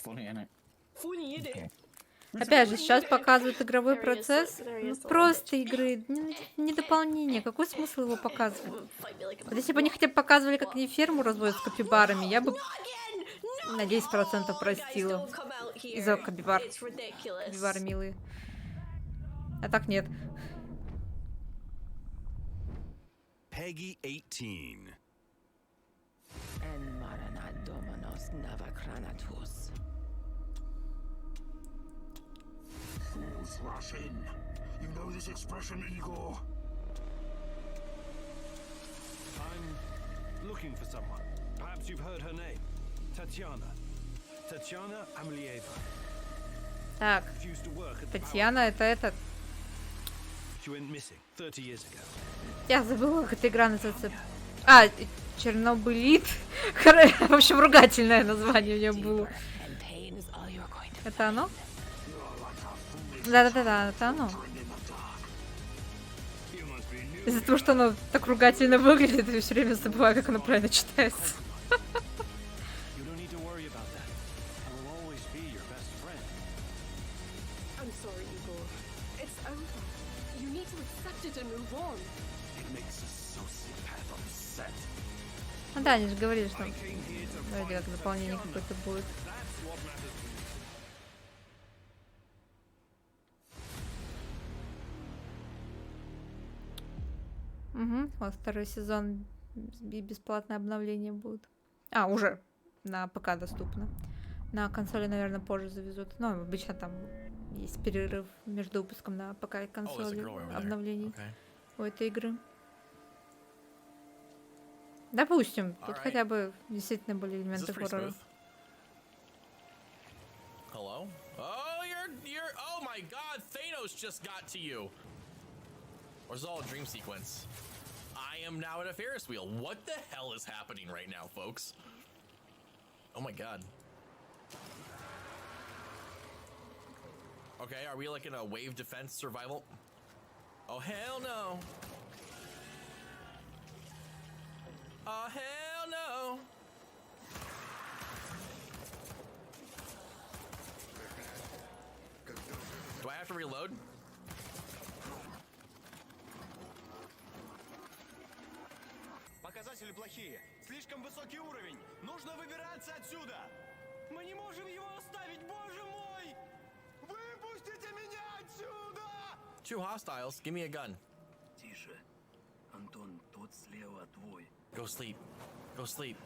Funny, innit? Funny, is it? Опять же, сейчас показывают игровой There he is, процесс. there he Ну, is, the little просто игры, не дополнение. Какой смысл его показывать? Вот если бы они хотя бы показывали, как они ферму разводят с капибарами, я бы на 10% простила. Из-за капибар. Капибары милые. А так нет. Peggy 18. Who's Russian? You know this expression, Igor? I'm looking for someone. Perhaps you've heard her name. Tatiana. Tatiana Amlieva. Так, Татьяна, это этот. She went missing 30 years ago. Я забыла, как эта игра называется. А, Чернобылит. В общем, ругательное название у нее было. Это оно? Да-да-да, это оно. Из-за того, что оно так ругательно выглядит, я все время забываю, как оно правильно читается. I'm sorry, Igor. It's over. You need to accept it and move on. It makes a sociopath upset. Ну да, они же говорили, что вроде как дополнение какое-то будет. Угу, вот второй сезон и бесплатное обновление будет. А, уже на ПК доступно. На консоли, наверное, позже завезут. Но обычно там есть перерыв между выпуском на ПК и консоли обновлений у этой игры. Допустим, тут хотя бы действительно были элементы хоррора. Hello? Oh, you're. Oh my God! Thanos just got to you. Or is it all a dream sequence? I am now at a Ferris wheel. What the hell is happening right now, folks? Oh my God. Okay, are we like in a wave defense survival? Oh hell no. Oh hell no. Do I have to reload? Показатели плохие. Слишком высокий уровень. Нужно выбираться отсюда. Мы не можем его оставить, боже мой! Выпустите меня отсюда! Two hostiles. Give me a gun. Тише. Антон, тот слева твой. Go sleep. Go sleep.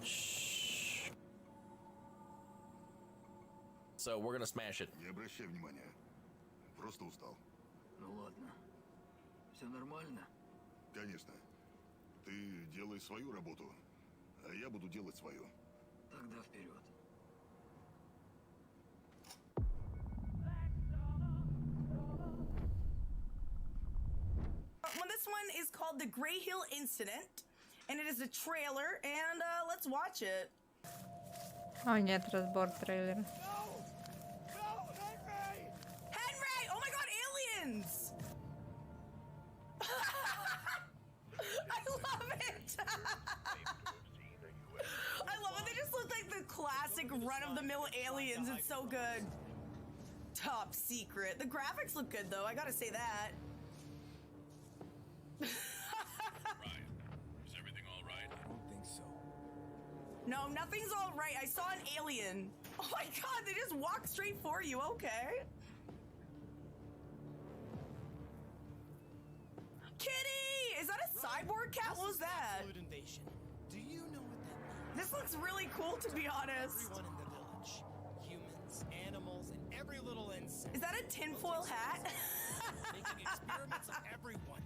Shh. So we're gonna smash it. Не обращай внимания. Просто устал. Ну ладно. Все нормально? Конечно. Ты делай свою работу, а я буду делать свою. Тогда вперед. Well, this one is called The Gray Hill Incident, and it is a trailer, and let's watch it. О, нет, разбор трейлера. Henry! Oh my god, aliens! I love it! I love it. They just look like the classic run-of-the-mill aliens. It's so good. Top secret. The graphics look good, though. I gotta say that. Is everything all right? I don't think so. No, nothing's all right. I saw an alien. Oh my god, they just walked straight for you. Okay. Kitty! Is that a cyborg cat? What was that? Invasion. Do you know what that means? This looks really cool, to be honest. Everyone in the village. Humans, animals, and every little insect. Is that a tinfoil hat? Making experiments on everyone.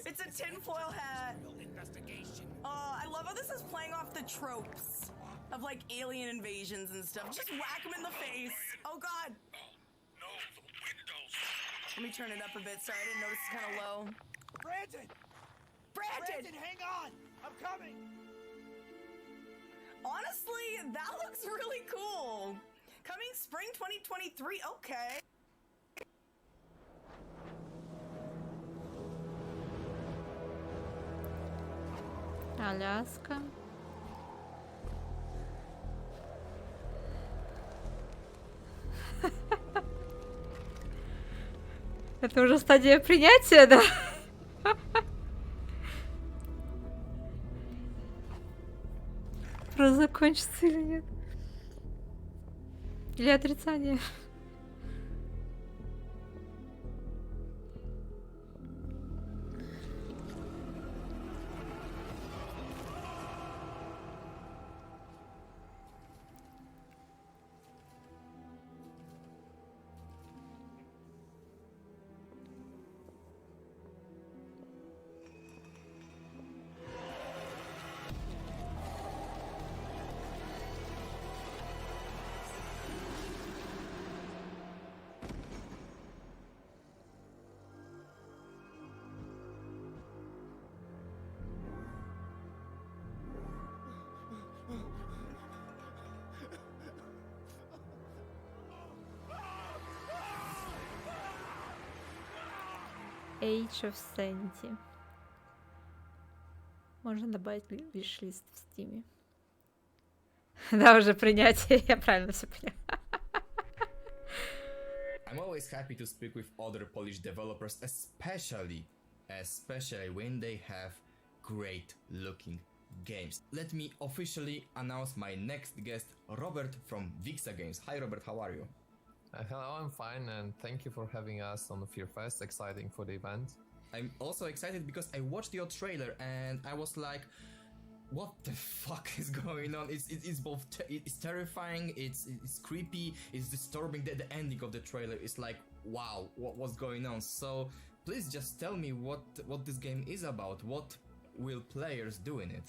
It's a tinfoil hat. Investigation. I love how this is playing off the tropes of like alien invasions and stuff. Just whack him in the face. Oh god. No, the windows. Let me turn it up a bit. Sorry, I didn't notice it's kind of low. Brandon! Brandon! Brandon, hang on! I'm coming. Honestly, that looks really cool. Coming spring 2023. Okay. Аляска. Это уже стадия принятия, да? Просто закончится или нет? Или отрицание? Age of Sanity. Можно добавить виш-лист в Стиме. Да, уже принятие, я правильно все поняла. I'm always happy to speak with other Polish developers, especially when they have great looking games. Let me officially announce my next guest, Robert from Vixa Games. Hi Robert, how are you? Hello, I'm fine, and thank you for having us on the Fear Fest. Exciting for the event. I'm also excited because I watched your trailer and I was like, what the fuck is going on? It's both it's terrifying, it's creepy, it's disturbing. The ending of the trailer is like, wow, what's going on? So please just tell me what this game is about. What will players do in it?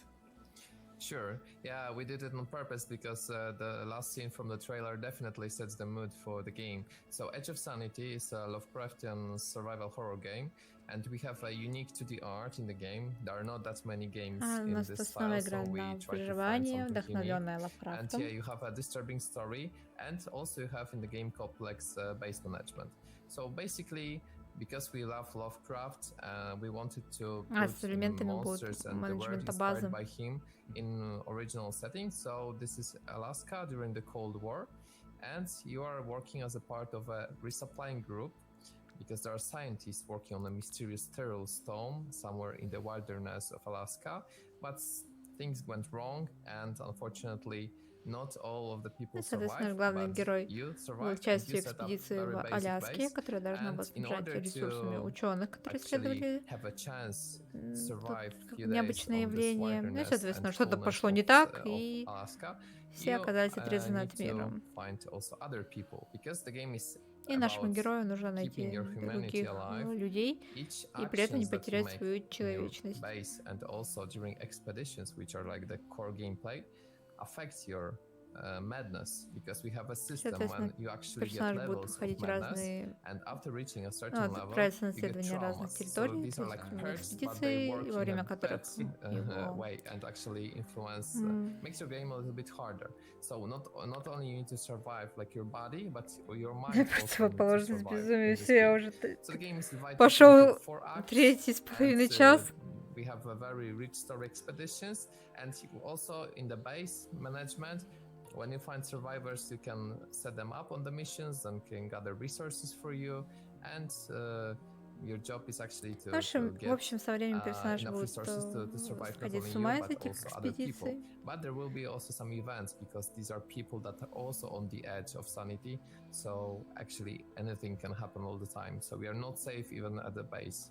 Sure, yeah, we did it on purpose because the last scene from the trailer definitely sets the mood for the game. So Edge of Sanity is a Lovecraftian survival horror game, and we have a unique 2D art in the game. There are not that many games in this style, so we try to find something unique. And yeah, you have a disturbing story, and also you have in the game complex base management. So basically, because we love Lovecraft, we wanted to put monsters and the world inspired by him in original settings. So this is Alaska during the Cold War, and you are working as a part of a resupplying group because there are scientists working on a mysterious sterile stone somewhere in the wilderness of Alaska, but things went wrong, and unfortunately not all of the people Соответственно, survived, главный but герой you был survived and частью you set up экспедиции very в basic Аляске, base. которая должна была And in снабжать order ресурсами to ученых, которые actually исследовали have a chance тут survive few days необычное on this явление. Ну и, wilderness соответственно, and что-то coolness пошло не of так, и Alaska, все you оказались отрезаны need от to мира. find also other people because the game is И нашему about герою нужно найти keeping your humanity других alive. людей Each и при этом не actions that you потерять make свою in your человечность. base and also during expeditions, which are like the core gameplay, affects your madness because we have a system when you actually get Персонаж будет levels of проходить madness, разные, and after reaching a certain level, отправиться на you get исследование разных traumas. So территорий, these то are есть like у него perks, but they экспедиции, work во in время a которых bad его way and actually influence, makes your game a little bit harder. So not only you need to survive like your body, but your mind also needs to противоположность survive безумию. in this Все, я game. уже So the game is divided пошел into 4 acts, 3,5 and час. we have a very rich story expeditions, and also in the base management, when you find survivors, you can set them up on the missions and can gather resources for you, and your job is actually to В общем, со временем персонаж enough будет resources to survive not сходить only с you, ума из but этих also other people. экспедиций. But there will be also some events because these are people that are also on the edge of sanity. So actually anything can happen all the time. So we are not safe even at the base.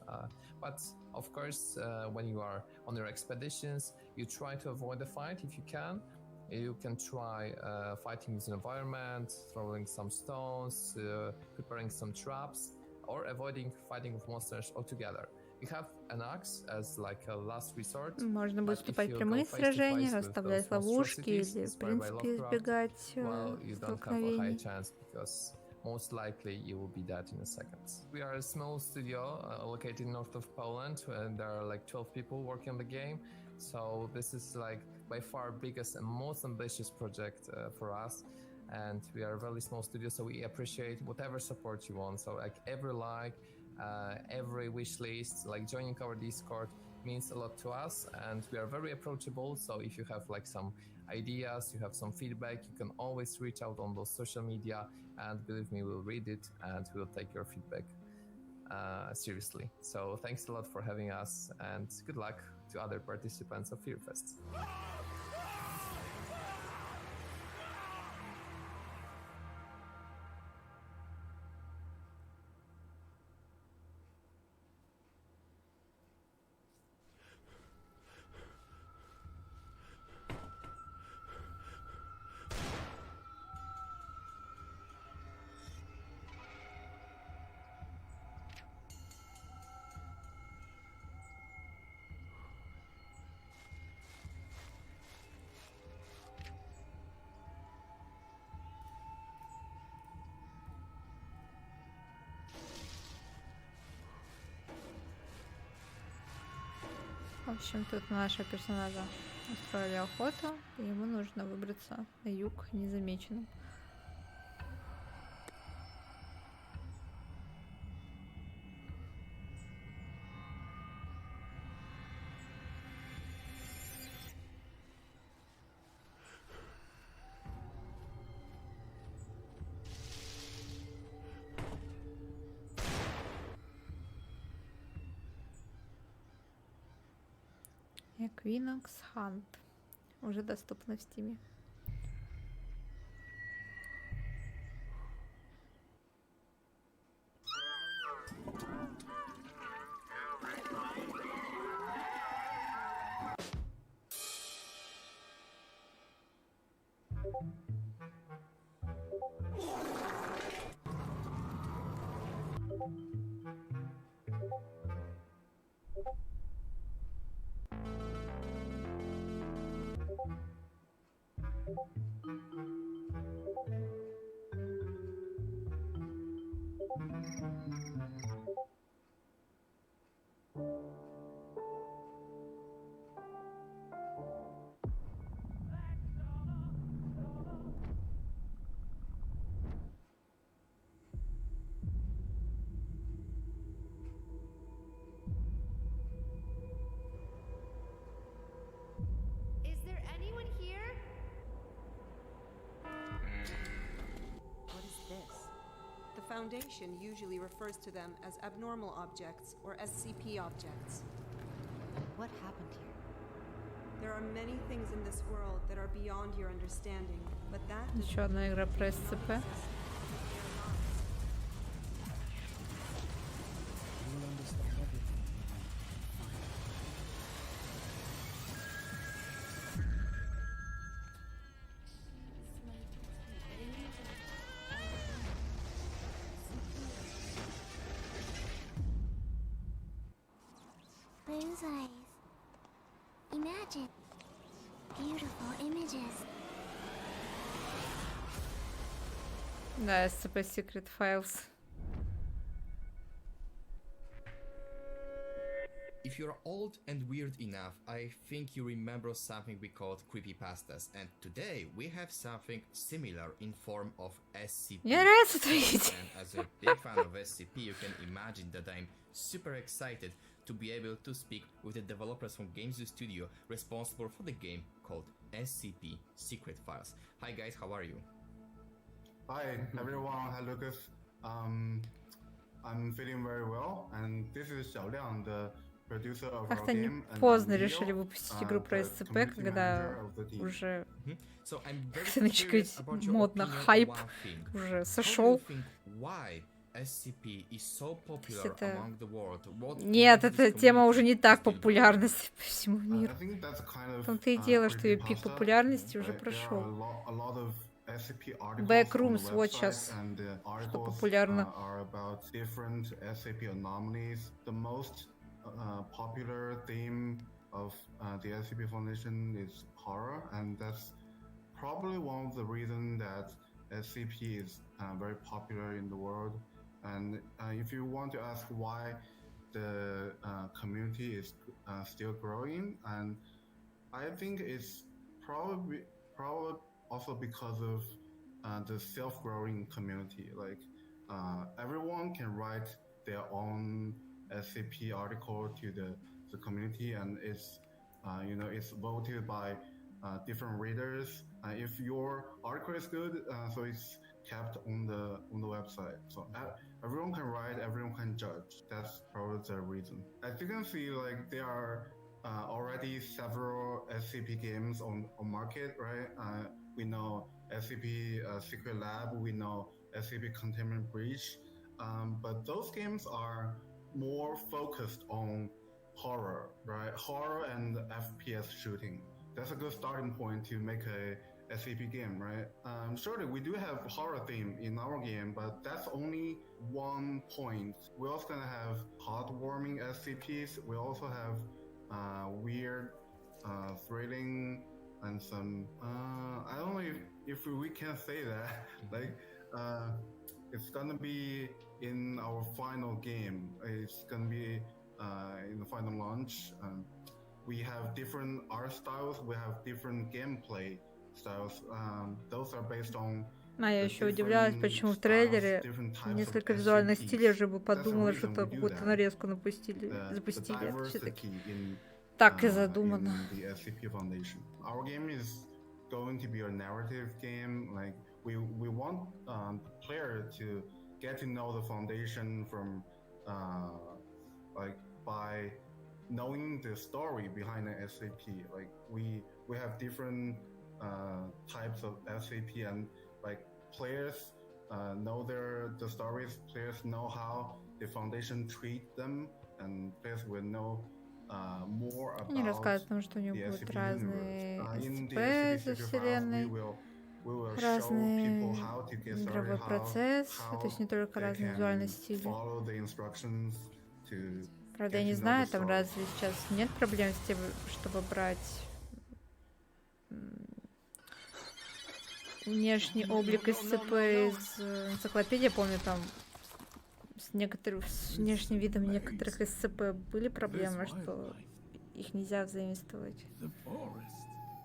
But of course, when you are on your expeditions, you try to avoid the fight if you can. You can try fighting in the environment, throwing some stones, preparing some traps, or avoiding fighting with monsters altogether. You have an axe as like a last resort. Можно будет вступать в прямые сражения, расставлять ловушки или, в принципе, избегать столкновений. Because most likely you will be dead in a second. We are a small studio located north of Poland, and there are like 12 people working on the game. So this is like by far biggest and most ambitious project for us. And we are a really small studio, so we appreciate whatever support you want. So like every like, every wish list, like joining our Discord means a lot to us, and we are very approachable. So if you have like some ideas, you have some feedback, you can always reach out on those social media, and believe me, we'll read it and we'll take your feedback seriously. So thanks a lot for having us, and good luck to other participants of FearFest. В общем, тут нашего персонажа устроили охоту, и ему нужно выбраться на юг незамеченным. Equinox Hunt уже доступно в Steam. Is there anyone here? What is this? The Foundation usually refers to them as abnormal objects or SCP objects. What happened here? There are many things in this world that are beyond your understanding, but that Еще одна игра про SCP. Those eyes. Imagine. Beautiful images. Да, SCP Secret Files. If you're old and weird enough, I think you remember something we called creepypastas, and today we have something similar in form of SCP. Я рад это видеть. And as a big fan of SCP, you can imagine that I'm super excited to be able to speak with the developers from Games Studio responsible for the game called SCP Secret Files. Hi guys, how are you? Hi everyone, hi Lucas. I'm feeling very well, and this is Xiaoliang, the producer of our Как-то не game. And поздно Leo, решили выпустить игру про the SCP, community когда manager of the team. уже So I'm very как начать curious about your модно, opinion on хайп one thing. уже How do сошел. you think why SCP is so popular Это... among the world? What Нет, makes эта this тема уже community не так still популярна по всему миру. I think that's kind of В том-то и дело, что ее пик популярности уже Like, there are прошел. a lot of SCP articles Backrooms on the вот website, сейчас, and the что articles популярно. are about different SCP anomalies. The most popular theme of the SCP Foundation is horror, and that's probably one of the reasons that SCP is very popular in the world. And if you want to ask why the community is still growing, and I think it's probably also because of the self-growing community. Like everyone can write their own SCP article to the community, and it's it's voted by different readers. If your article is good, so it's kept on the website. So everyone can write, everyone can judge. That's probably the reason. As you can see, like there are already several SCP games on market, right? We know SCP Secret Lab, we know SCP Containment Breach, but those games are more focused on horror, right? Horror and FPS shooting. That's a good starting point to make a SCP game, right? Surely we do have horror theme in our game, but that's only one point. We're also gonna have heartwarming SCPs. We also have weird, thrilling, and some. I don't know if we can say that. Like, it's gonna be in our final game. It's gonna be in the final launch. We have different art styles. We have different gameplay styles. Those are based on. А я еще удивлялась, почему в трейлере несколько визуальных стилей уже бы подумала, что-то какую-то нарезку запустили. Это все-таки так и задумано. Our game is going to be a narrative game. Like we want the player to get to know the foundation from like by knowing the story behind the SCP. Like we have different types of SCP, and like players know the stories. Players know how the foundation treat them, and players will know more about Они рассказывают о том, что у него будут разные СЦП за вселенной, разный игровой процесс, то есть не только разные визуальные стили. Правда, я не знаю, там разве сейчас нет проблем с тем, чтобы брать внешний облик СЦП из энциклопедии. Я помню, там с внешним видом некоторых СЦП были проблемы, что их нельзя заимствовать.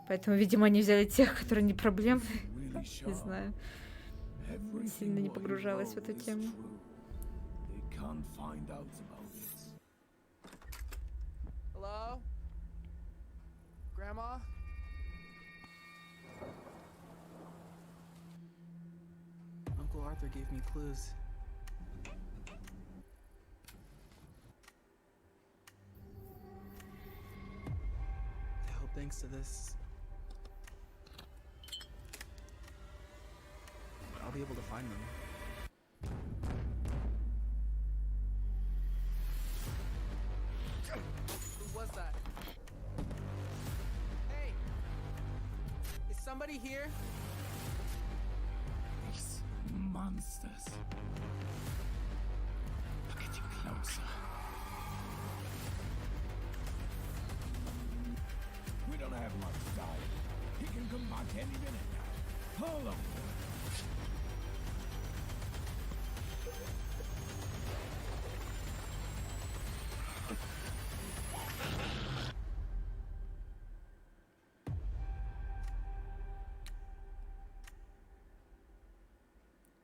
Поэтому, видимо, они взяли тех, которые не проблемны. Не знаю. Сильно не погружалась в эту тему. Hello? Grandma? Uncle Arthur gave me clues. I hope thanks to this, I'll be able to find them. Who was that? Hey! Is somebody here? These monsters. Are getting closer. We don't have much time. He can come back any minute now. Hold on.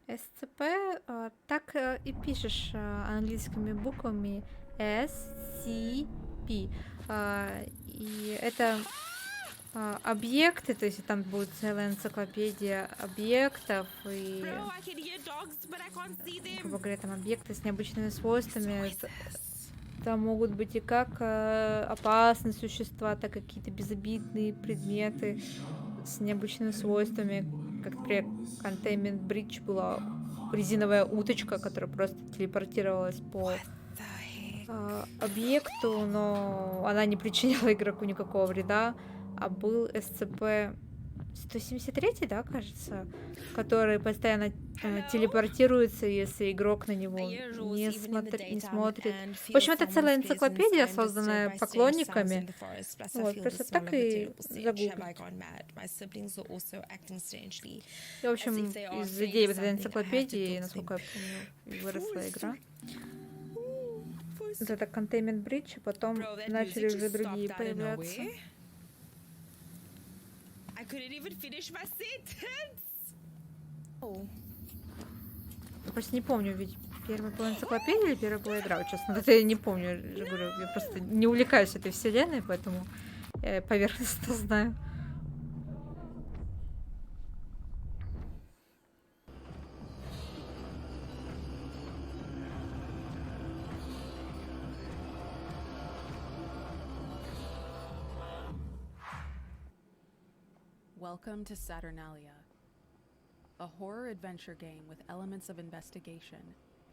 СЦП так и пишешь английскими буквами SCP. И это объекты, то есть там будет целая энциклопедия объектов и, грубо говоря, там объекты с необычными свойствами. Там могут быть и как опасные существа, так и какие-то безобидные предметы с необычными свойствами. Как, например, Containment Breach была резиновая уточка, которая просто телепортировалась по объекту, но она не причиняла игроку никакого вреда. А был SCP 173, да, кажется, который постоянно телепортируется, если игрок на него не смотрит. В общем, это целая энциклопедия, созданная поклонниками. Вот, просто так и загуглить. И, в общем, из идеи вот этой энциклопедии, насколько я помню, выросла игра. Вот это Containment Breach, а потом начали уже другие появляться. couldn't even finish my sentence. Я просто не помню, ведь первая была энциклопедия или первая была игра, вот, честно. Это я не помню, я же говорю, я просто не увлекаюсь этой вселенной, поэтому я поверхностно знаю. Welcome to Saturnalia, a horror adventure game with elements of investigation,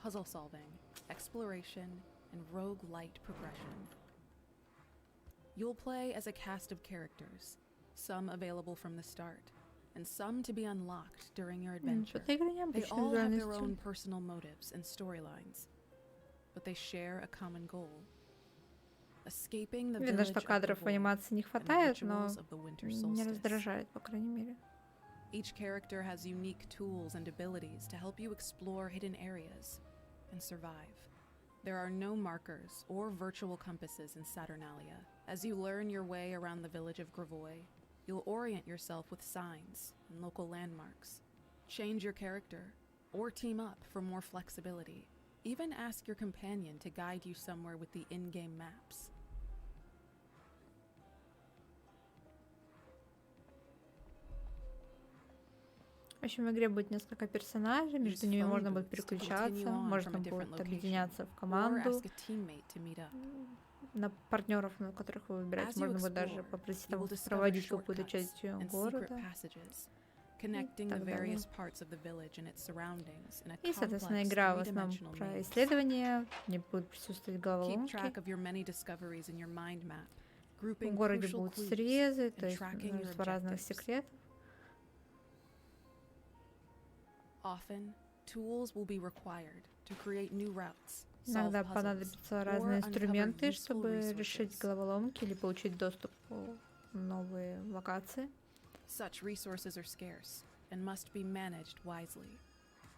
puzzle solving, exploration, and rogue-light progression. You'll play as a cast of characters, some available from the start, and some to be unlocked during your adventure. They all have their own personal motives and storylines, but they share a common goal. Escaping the Видно, village что of кадров в Gavoy анимации не and the хватает, но rituals of the winter не solstice. раздражает, по крайней мере. Each character has unique tools and abilities to help you explore hidden areas and survive. There are no markers or virtual compasses in Saturnalia. As you learn your way around the village of Gravoy, you'll orient yourself with signs and local landmarks. Change your character or team up for more flexibility. Even ask your companion to guide you somewhere with the in-game maps. В общем, в игре будет несколько персонажей, между ними можно будет переключаться, можно будет объединяться в команду. На партнеров, на которых вы выбираете, можно будет даже попросить там проводить какую-то часть города. И, соответственно, игра в основном про исследования, где будут присутствовать головоломки. В городе будут срезы, то есть множество разных секретов. Иногда понадобятся разные инструменты, чтобы решить головоломки или получить доступ в новые локации. Such resources are scarce and must be managed wisely,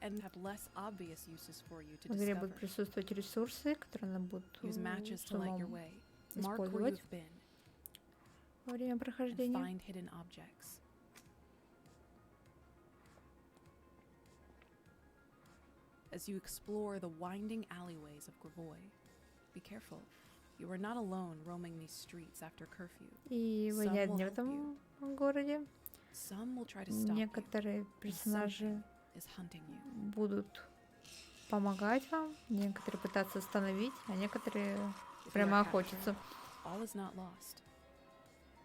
and have less obvious uses for you to В игре discover. будут присутствовать ресурсы, которые надо будет Use matches с to light your умом way. Mark where использовать you've been во время and прохождения. find hidden objects. As you explore the winding alleyways of Gravoy, be careful. You are not alone roaming these streets after curfew. И вы не одни в этом городе. Some will try to stop you, Некоторые персонажи is hunting you. будут помогать вам, некоторые пытаться остановить, а некоторые прямо охотятся. All is not lost.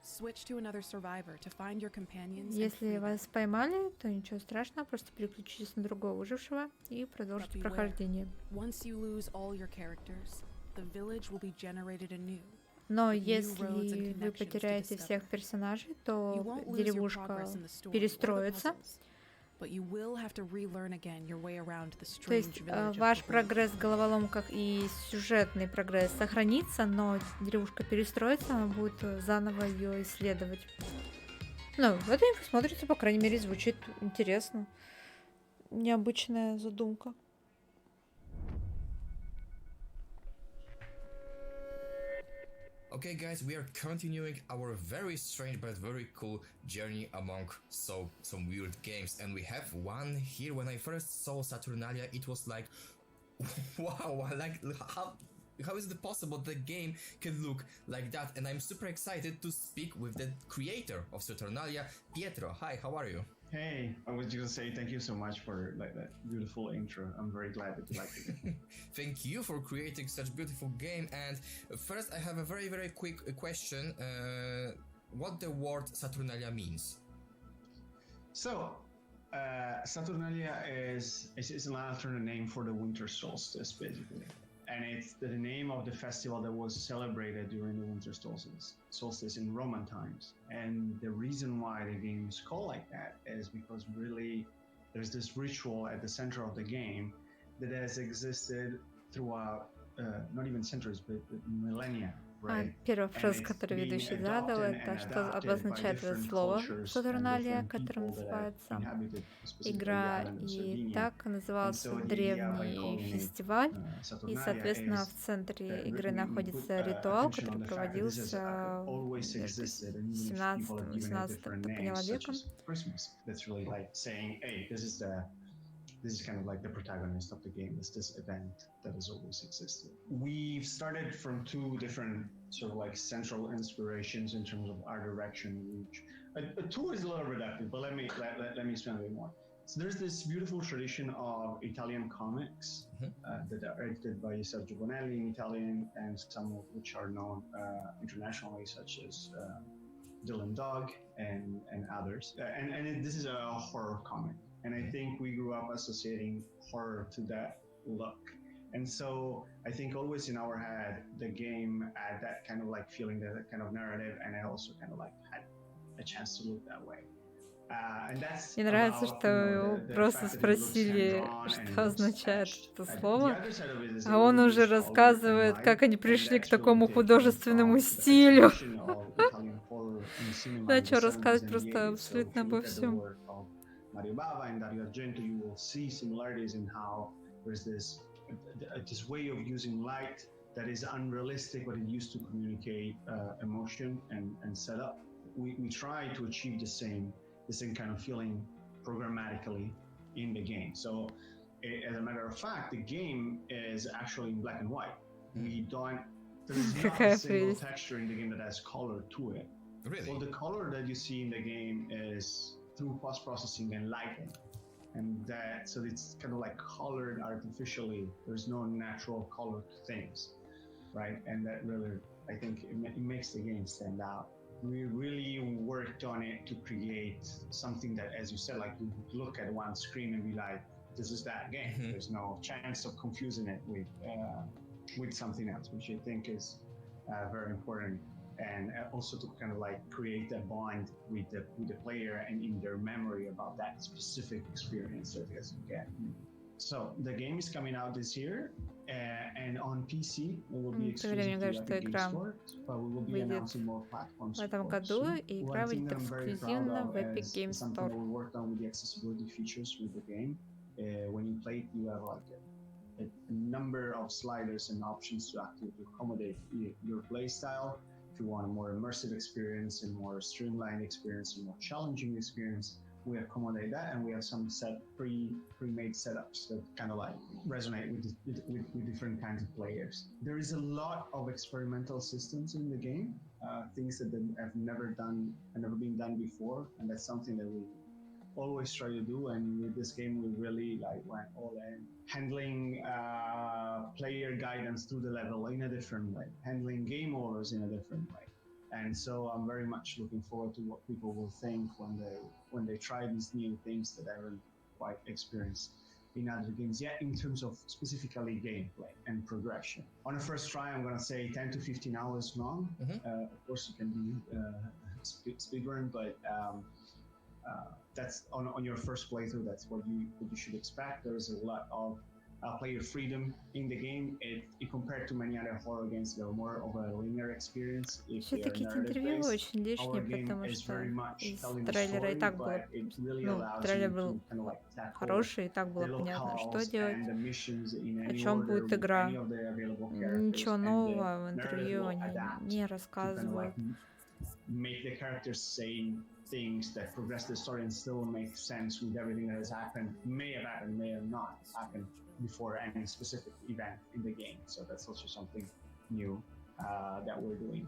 Switch to another survivor to find your companions and Если free them. вас поймали, то ничего страшного, просто переключитесь на другого выжившего и продолжите But beware. прохождение. Once you lose all your characters, the village will be generated anew. Но with new если roads and вы connections to потеряете discover. всех персонажей, You то won't lose your деревушка progress in the story or the перестроится. puzzles, but you will have to relearn again your way around the То есть strange village of ваш Gravoy. прогресс в головоломках и сюжетный прогресс сохранится, но деревушка перестроится, она будет заново ее исследовать. Ну, это инфо смотрится, по крайней мере, звучит интересно. Необычная задумка. Okay, guys, we are continuing our very strange but very cool journey among some weird games, and we have one here. When I first saw Saturnalia, it was like, wow, like how is it possible the game can look like that? And I'm super excited to speak with the creator of Saturnalia, Pietro. Hi, how are you? Hey, I was just gonna say thank you so much for that beautiful intro. I'm very glad that you liked it. Thank you for creating such beautiful game. And first, I have a very quick question. What the word Saturnalia means? So, Saturnalia is an alternate name for the winter solstice, basically, and it's the name of the festival that was celebrated during the winter solstice in Roman times. And the reason why the game is called like that is because really there's this ritual at the center of the game that has existed throughout not even centuries but millennia. Первая фраза, которую ведущий задал, это что обозначает это слово Сатурналия, которое называется игра. И так назывался древний фестиваль. И, соответственно, в центре игры находится ритуал, который проводился между 17 и 18, так поняла, веком. This is kind of like the protagonist of the game. It's this event that has always existed. We've started from two different sort of like central inspirations in terms of art direction. Which two is a little reductive, but let me explain a bit more. So there's this beautiful tradition of Italian comics that are edited by Sergio Bonelli in Italian, and some of which are known internationally, such as Dylan Dog and others. This is a horror comic. And I think we grew up associating horror to that look. And so I think always in our head, the game had that kind of like feeling, that kind of narrative, and I also kind of like had a chance to look that way. Мне нравится, что его просто спросили, что означает это слово, а он уже рассказывает, как они пришли к такому художественному стилю. Начал рассказывать просто абсолютно обо всем. Mario Bava and Dario Argento, you will see similarities in how there's this way of using light that is unrealistic, but it used to communicate emotion and setup. We try to achieve the same kind of feeling programmatically in the game. So, as a matter of fact, the game is actually in black and white. There's not a single texture in the game that has color to it. Really? Well, the color that you see in the game is through post-processing and lighting, and so it's kind of like colored artificially. There's no natural color to things, right? And that really, I think, it makes the game stand out. We really worked on it to create something that, as you said, like you look at one screen and be like, this is that game. There's no chance of confusing it with something else, which I think is very important. And also to kind of like create a bond with the player and in their memory about that specific experience that you get. So the game is coming out this year, and on PC it will be exclusive to Epic Games Store, but we will be announcing more platforms. В этом году игра выйдет эксклюзивно в Epic Games Something Store. that we worked on with the accessibility features with the game. When you play it, you have like a number of sliders and options to actively accommodate your play style. If you want a more immersive experience and more streamlined experience and more challenging experience, we accommodate that, and we have some pre-made setups that kind of like resonate with different kinds of players. There is a lot of experimental systems in the game, things that have never been done before, and that's something that we always try to do. And with this game, we really like went all in, handling player guidance through the level in a different way, handling game orders in a different way. And so I'm very much looking forward to what people will think when they try these new things that I haven't quite experienced in other games yet, in terms of specifically gameplay and progression. On a first try, I'm going to say 10 to 15 hours long. Of course, you can do speedrun, but that's on your first playthrough. That's what you should expect. There's a lot of player freedom in the game. It compared to many other horror games, they're more of a linear experience. Все-таки эти интервью очень лишние, потому что из трейлера и так было, трейлер был хороший, и так было понятно, что делать, о чем будет игра. Ничего нового в интервью они не рассказывают. Make the characters say things that progress the story and still make sense with everything that has happened, may have not happened before any specific event in the game. So that's also something new that we're doing.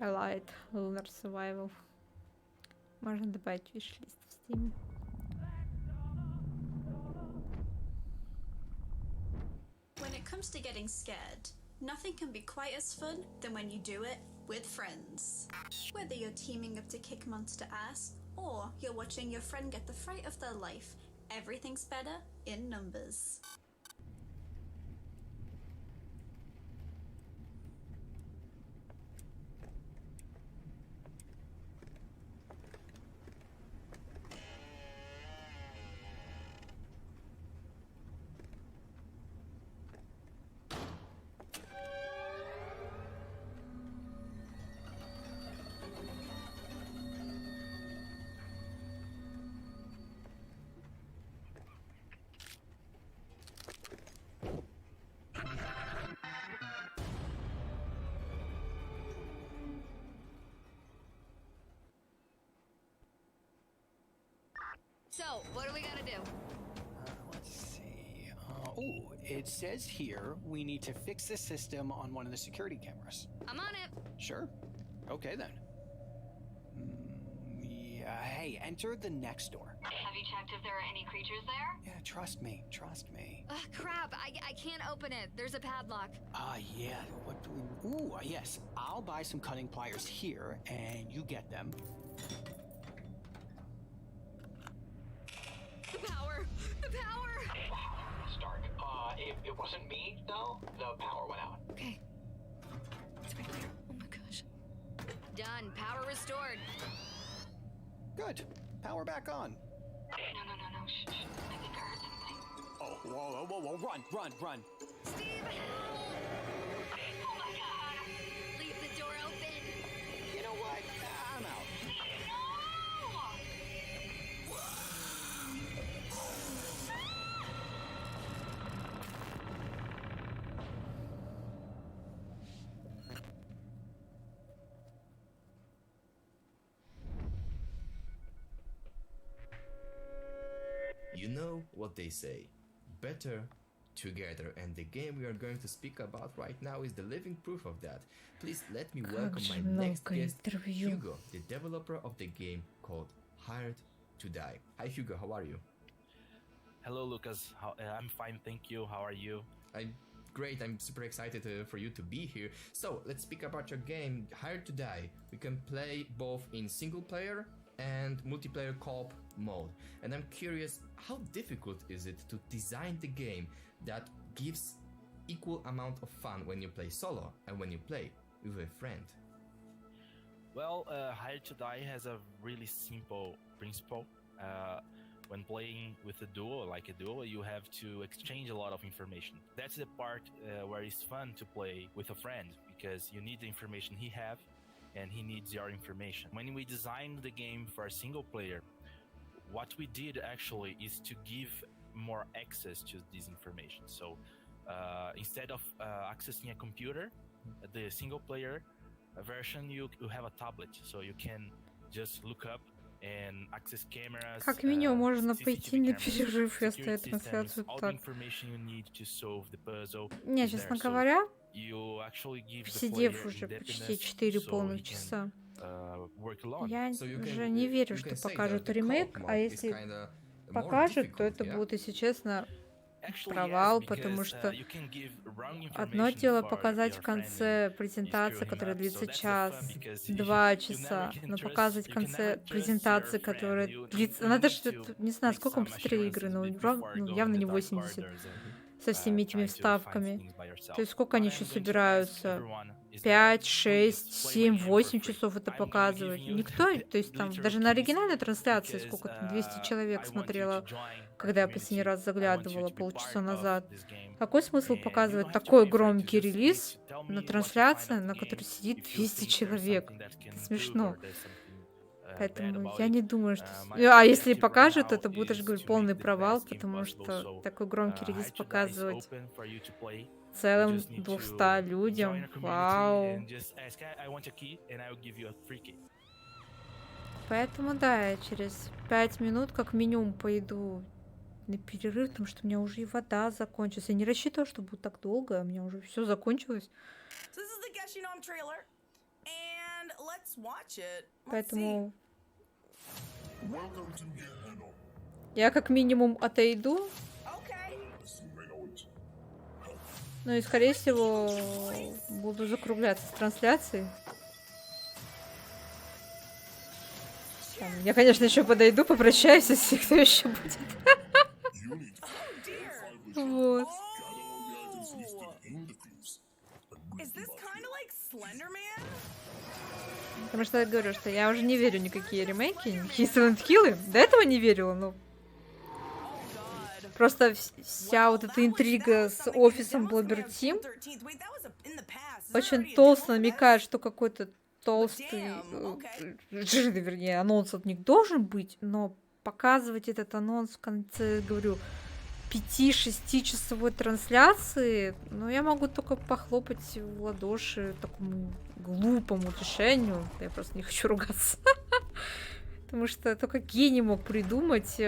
Allied Lunar Survival. Можно добавить в виш-лист в Steam. When it comes to getting scared, nothing can be quite as fun than when you do it with friends. Whether you're teaming up to kick monster ass, or you're watching your friend get the fright of their life, everything's better in numbers. So, what are we gonna do? Let's see. Oh, it says here we need to fix the system on one of the security cameras. I'm on it. Sure. Okay then. Yeah, hey, enter the next door. Have you checked if there are any creatures there? Yeah, trust me, trust me. Crap, I can't open it. There's a padlock. Yeah, what do we... Ooh, yes, I'll buy some cutting pliers here, and you get them. The power! The power! Stark, it wasn't me, though. The power went out. Okay. It's right there. Oh my gosh. Done. Power restored. Good. Power back on. No. Shh. I think I heard something. Oh, whoa. Run. Steve, help! Oh my god! Leave the door open! You know what? I'm out. You know what they say, better together, and the game we are going to speak about right now is the living proof of that. Please let me welcome my next guest, Hugo, the developer of the game called Hired to Die. Hi Hugo, how are you? Hello Lucas, I'm fine, thank you. How are you? I'm great, I'm super excited for you to be here. So let's speak about your game, Hired to Die. We can play both in single player and multiplayer co-op mode. And I'm curious, how difficult is it to design the game that gives equal amount of fun when you play solo and when you play with a friend? Well, Hired to Die has a really simple principle. When playing with a duo, you have to exchange a lot of information. That's the part where it's fun to play with a friend, because you need the information he have and he needs your information. When we designed the game for a single player, what we did actually is to give more access to this information. So instead of accessing a computer, the single player version, you have a tablet, so you can just look up and access cameras. Как минимум можно пойти на перерыв и оставить трансляцию так. Не, честно говоря, посидев уже почти 4 полных часа, я уже не верю, что покажут ремейк, а если покажут, то это будет, если честно, провал, потому что одно дело показать в конце презентации, которая длится час, 2 часа, но показывать в конце презентации, которая длится... Она даже, не знаю, сколько мы посмотрели игры, но явно не 80, со всеми этими вставками. То есть сколько они еще собираются? 5, 6, 7, 8 часов это показывать. Никто, то есть там даже на оригинальной трансляции сколько там 200 человек смотрело, когда я последний раз заглядывала полчаса назад. Какой смысл показывать такой громкий релиз на трансляции, на которой сидит 200 человек? Это смешно. Поэтому я не думаю, что... А если и покажут, то это будет, я же говорю, полный провал, потому что такой громкий релиз показывать целым 200 людям. Вау. Поэтому да, я через 5 минут как минимум пойду на перерыв, потому что у меня уже и вода закончилась. Я не рассчитывала, что будет так долго, а у меня уже все закончилось. So this is the Geshinom trailer, and let's watch it. Поэтому я как минимум отойду. Ну и, скорее всего, буду закругляться с трансляцией. Там, я, конечно, еще подойду, попрощаюсь, если кто еще будет. Вот. Потому что я говорю, что я уже не верю в никакие ремейки, никакие Silent Hill'ы. До этого не верила, но... Просто вся вот эта интрига с офисом Blobber Team очень толсто намекает, что какой-то толстый, жирный, вернее, анонс от них должен быть, но показывать этот анонс в конце, говорю, 5-6 часовой трансляции, ну, я могу только похлопать в ладоши такому глупому решению. Я просто не хочу ругаться. Потому что только гений мог придумать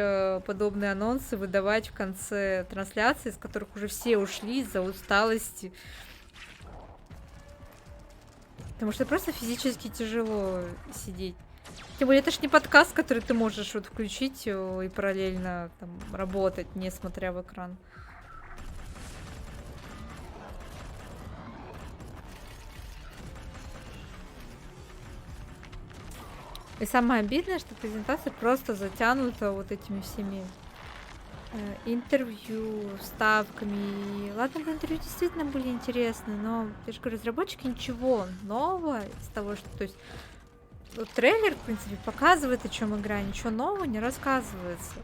подобные анонсы, выдавать в конце трансляции, из которых уже все ушли из-за усталости. Потому что просто физически тяжело сидеть. Тем более, это ж не подкаст, который ты можешь вот включить и параллельно там работать, не смотря в экран. И самое обидное, что презентация просто затянута вот этими всеми интервью, вставками. Ладно, бы интервью действительно были интересны, но, я же говорю, разработчики ничего нового из того, что... То есть, вот трейлер, в принципе, показывает, о чем игра, ничего нового не рассказывается.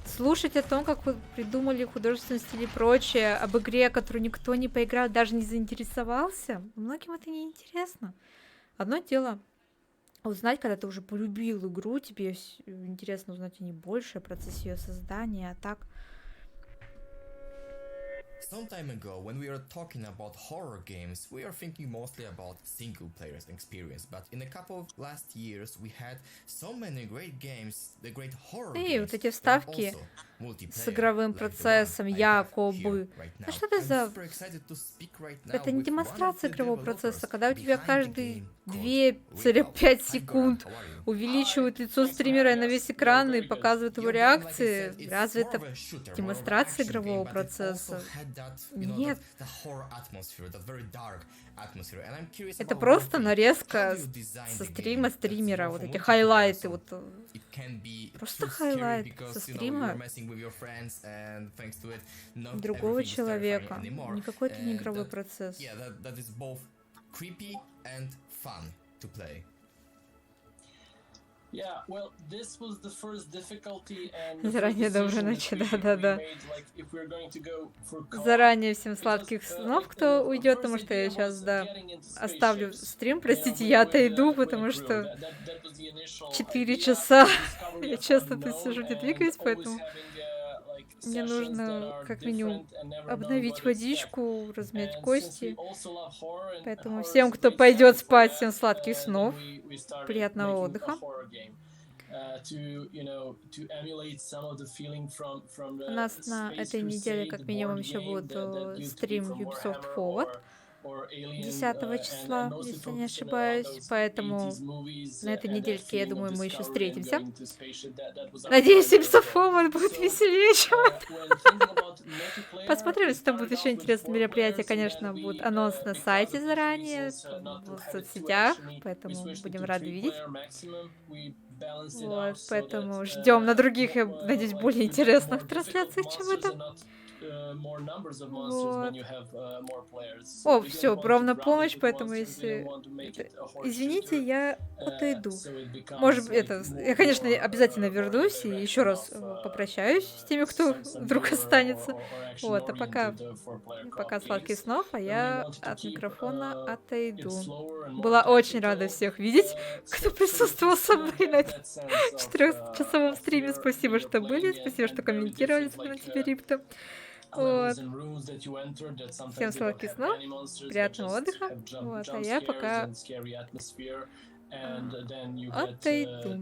Слушать о том, как вы придумали художественный стиль и прочее, об игре, которую никто не поиграл, даже не заинтересовался, многим это не интересно. Одно дело узнать, когда ты уже полюбил игру, тебе интересно узнать о ней больше, о процессе ее создания, а так... Some time ago, when we were talking about horror games, we were thinking mostly about single players experience, but in a couple of last years, we had so many great games, the great horror games, и вот эти вставки с игровым процессом, якобы. Ну что это за... Это не демонстрация игрового процесса, когда у тебя каждые 2,5 секунд увеличивают лицо стримера на весь экран и показывают его реакции. Разве это демонстрация игрового процесса? Нет. Это просто нарезка со стрима стримера, вот эти хайлайты, вот просто хайлайт со стрима другого человека. Никакой это не игровой процесс. Заранее доброй ночи, да-да-да. Заранее всем сладких снов, кто уйдет, потому что я сейчас, да, оставлю стрим, простите, я отойду, потому что 4 часа я честно тут сижу, не двигаюсь, поэтому мне нужно как минимум обновить водичку, размять кости. Поэтому всем, кто пойдет спать, всем сладких снов, приятного отдыха. У нас на этой неделе как минимум еще будет стрим Ubisoft Forward 10 числа, если не ошибаюсь. Поэтому на этой недельке, я думаю, мы еще встретимся. Надеюсь, Ubisoft Forward будет веселее, чем это. Посмотрим, если там будет еще интересное мероприятие. Конечно, будет анонс на сайте заранее, в соцсетях, поэтому будем рады видеть. Вот, поэтому ждем на других, я надеюсь, более интересных трансляциях, чем это. Вот. О, все, ровно помощь, поэтому если... Извините, я отойду. Может быть, это... Я, конечно, обязательно вернусь и еще раз попрощаюсь с теми, кто вдруг останется. Вот, а пока сладких снов, а я от микрофона отойду. Была очень рада всех видеть, кто присутствовал со мной на этом 4-часовом стриме. Спасибо, что были, спасибо, что комментировали, на тебе рипта. Вот. Всем сладких снов, приятного отдыха. Вот, а я пока отойду.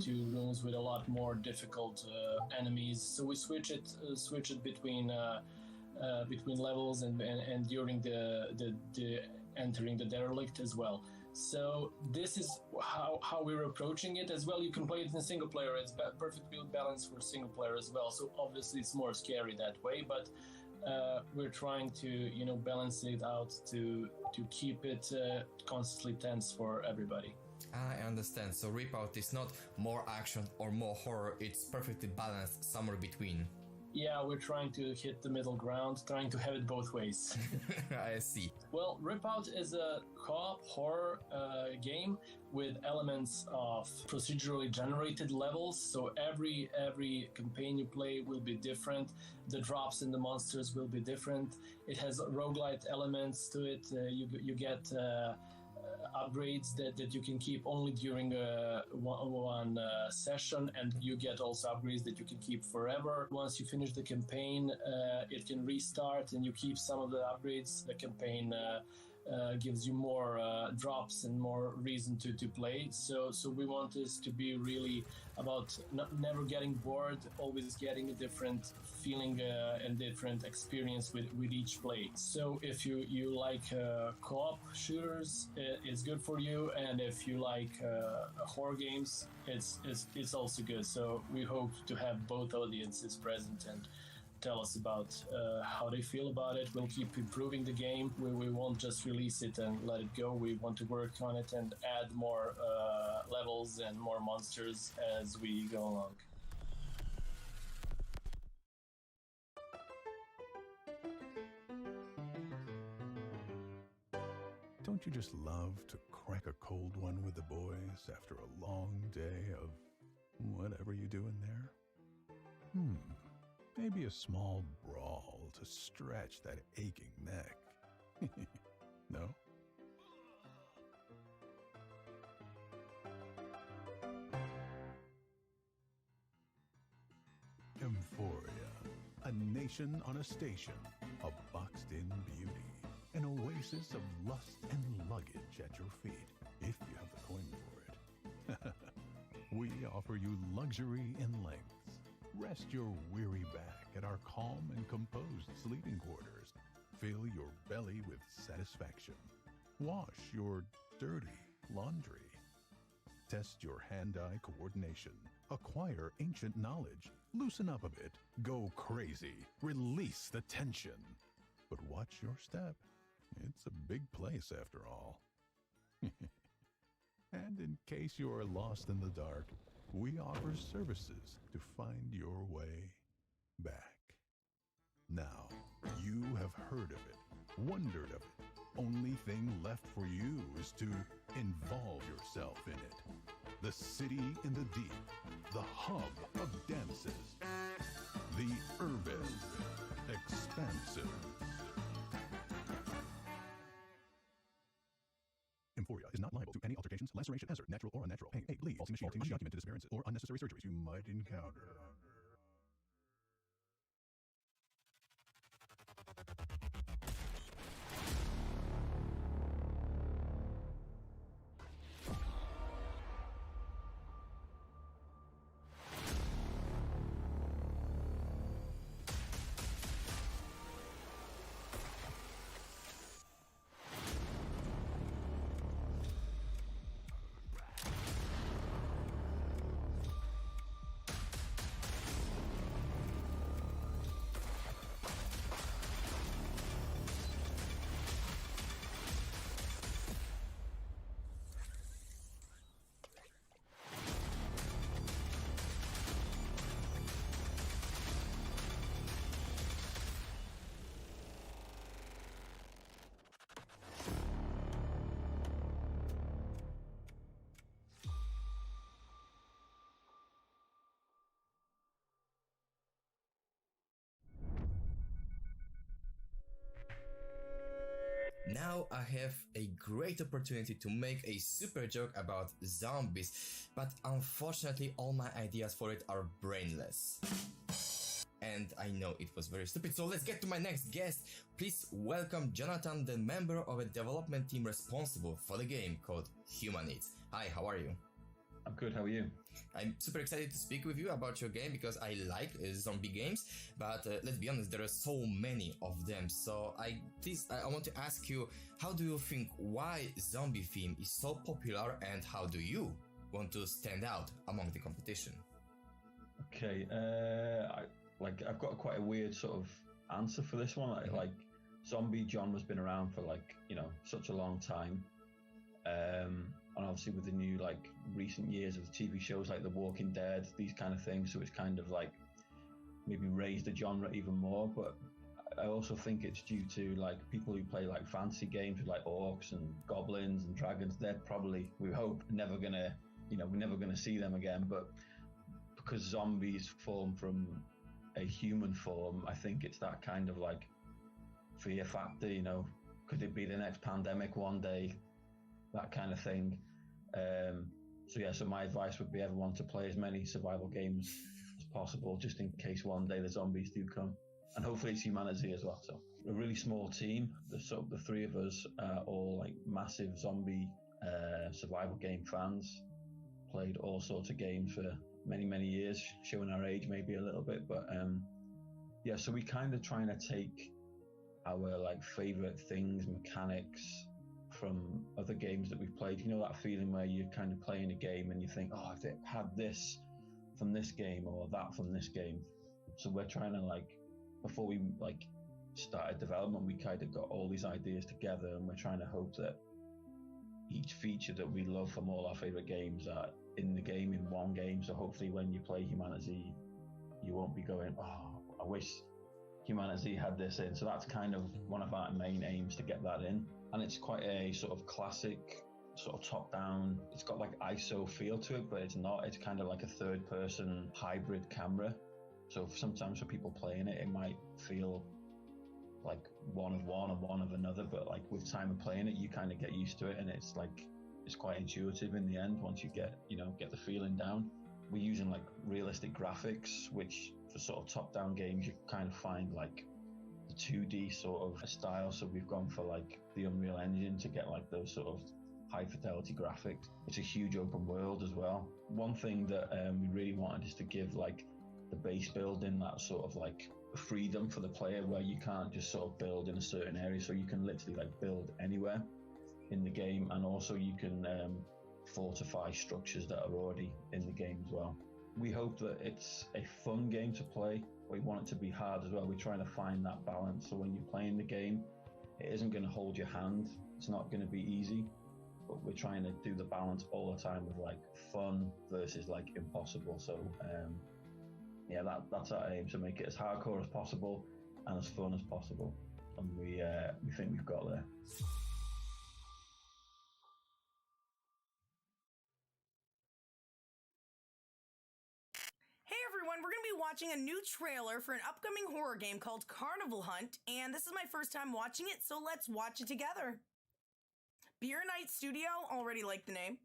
Between levels and during the entering the derelict as well. So this is how we're approaching it as well. You can play it in single player. It's perfectly balanced for single player as well. So obviously it's more scary that way, but we're trying to, you know, balance it out to keep it constantly tense for everybody. I understand. So Rip Out is not more action or more horror. It's perfectly balanced somewhere between. Yeah, we're trying to hit the middle ground, trying to have it both ways. I see. Well, Rip Out is a co-op horror game with elements of procedurally generated levels. So every campaign you play will be different. The drops in the monsters will be different. It has roguelite elements to it. You get upgrades that you can keep only during one session, and you get also upgrades that you can keep forever. Once you finish the campaign, it can restart and you keep some of the upgrades. The campaign gives you more drops and more reason to play. So we want this to be really about never getting bored, always getting a different feeling and different experience with each play. So if you like co-op shooters, it's good for you, and if you like horror games, it's also good. So we hope to have both audiences present and tell us about how they feel about it. We'll keep improving the game. We won't just release it and let it go. We want to work on it and add more levels and more monsters as we go along. Don't you just love to crack a cold one with the boys after a long day of whatever you do in there? Maybe a small brawl to stretch that aching neck. No? Euphoria, a nation on a station, a boxed-in beauty, an oasis of lust and luggage at your feet, if you have the coin for it. We offer you luxury in lengths. Rest your weary back at our calm and composed sleeping quarters. Fill your belly with satisfaction. Wash your dirty laundry. Test your hand-eye coordination. Acquire ancient knowledge. Loosen up a bit. Go crazy. Release the tension. But watch your step. It's a big place after all. And in case you are lost in the dark, we offer services to find your way back. Now, you have heard of it, wondered of it. Only thing left for you is to involve yourself in it. The city in the deep, the hub of dances, the urban expansive. Euphoria is not liable to any altercations, laceration, hazard, natural or unnatural, pain, ache, bleed, faulty machinery, undocumented disappearances, or unnecessary surgeries you might encounter. Now I have a great opportunity to make a super joke about zombies, but unfortunately all my ideas for it are brainless. And I know it was very stupid, so let's get to my next guest. Please welcome Jonathan, the member of a development team responsible for the game called Humanids. Hi, how are you? I'm good, how are you? I'm super excited to speak with you about your game because I like zombie games, but let's be honest, there are so many of them. So I want to ask you, how do you think why zombie theme is so popular, and how do you want to stand out among the competition? Okay, I've got quite a weird sort of answer for this one. Like zombie genre's been around for such a long time. And obviously with the new recent years of TV shows like The Walking Dead, these kind of things, so it's kind of maybe raised the genre even more. But I also think it's due to people who play fantasy games with orcs and goblins and dragons. They're probably, we hope, never gonna see them again. But because zombies form from a human form, I think it's that kind of fear factor. Could it be the next pandemic one day? That kind of thing. So my advice would be everyone to play as many survival games as possible, just in case one day the zombies do come. And hopefully it's humanity as well. So a really small team. The three of us are all massive zombie survival game fans. Played all sorts of games for many years, showing our age maybe a little bit. But so we kind of trying to take our favorite things, mechanics, from other games that we've played. That feeling where you're kind of playing a game and you think, oh, if it had this from this game or that from this game. So we're trying to before we started development, we kind of got all these ideas together, and we're trying to hope that each feature that we love from all our favorite games are in the game, in one game. So hopefully when you play Humanity, you won't be going, oh, I wish Humanity had this in. So that's kind of one of our main aims, to get that in. And it's quite a sort of classic, sort of top-down. It's got ISO feel to it, but it's not. It's kind of like a third-person hybrid camera. So sometimes for people playing it, it might feel like one of one and one of another. But with time of playing it, you kind of get used to it, and it's quite intuitive in the end once you get the feeling down. We're using realistic graphics, which for sort of top-down games you kind of find the 2D sort of style. So we've gone for the Unreal Engine to get those sort of high fidelity graphics. It's a huge open world as well. One thing that we really wanted is to give the base building that sort of freedom for the player, where you can't just sort of build in a certain area. So you can literally build anywhere in the game, and also you can fortify structures that are already in the game as well. We hope that it's a fun game to play. We want it to be hard as well. We're trying to find that balance. So when you're playing the game, it isn't going to hold your hand. It's not going to be easy, but we're trying to do the balance all the time with fun versus impossible. So that's our aim, to make it as hardcore as possible and as fun as possible. And we think we've got there. Hey everyone, we're going to be watching a new trailer for an upcoming horror game called Carnival Hunt, and this is my first time watching it, so let's watch it together. Beer Night Studio, already like the name.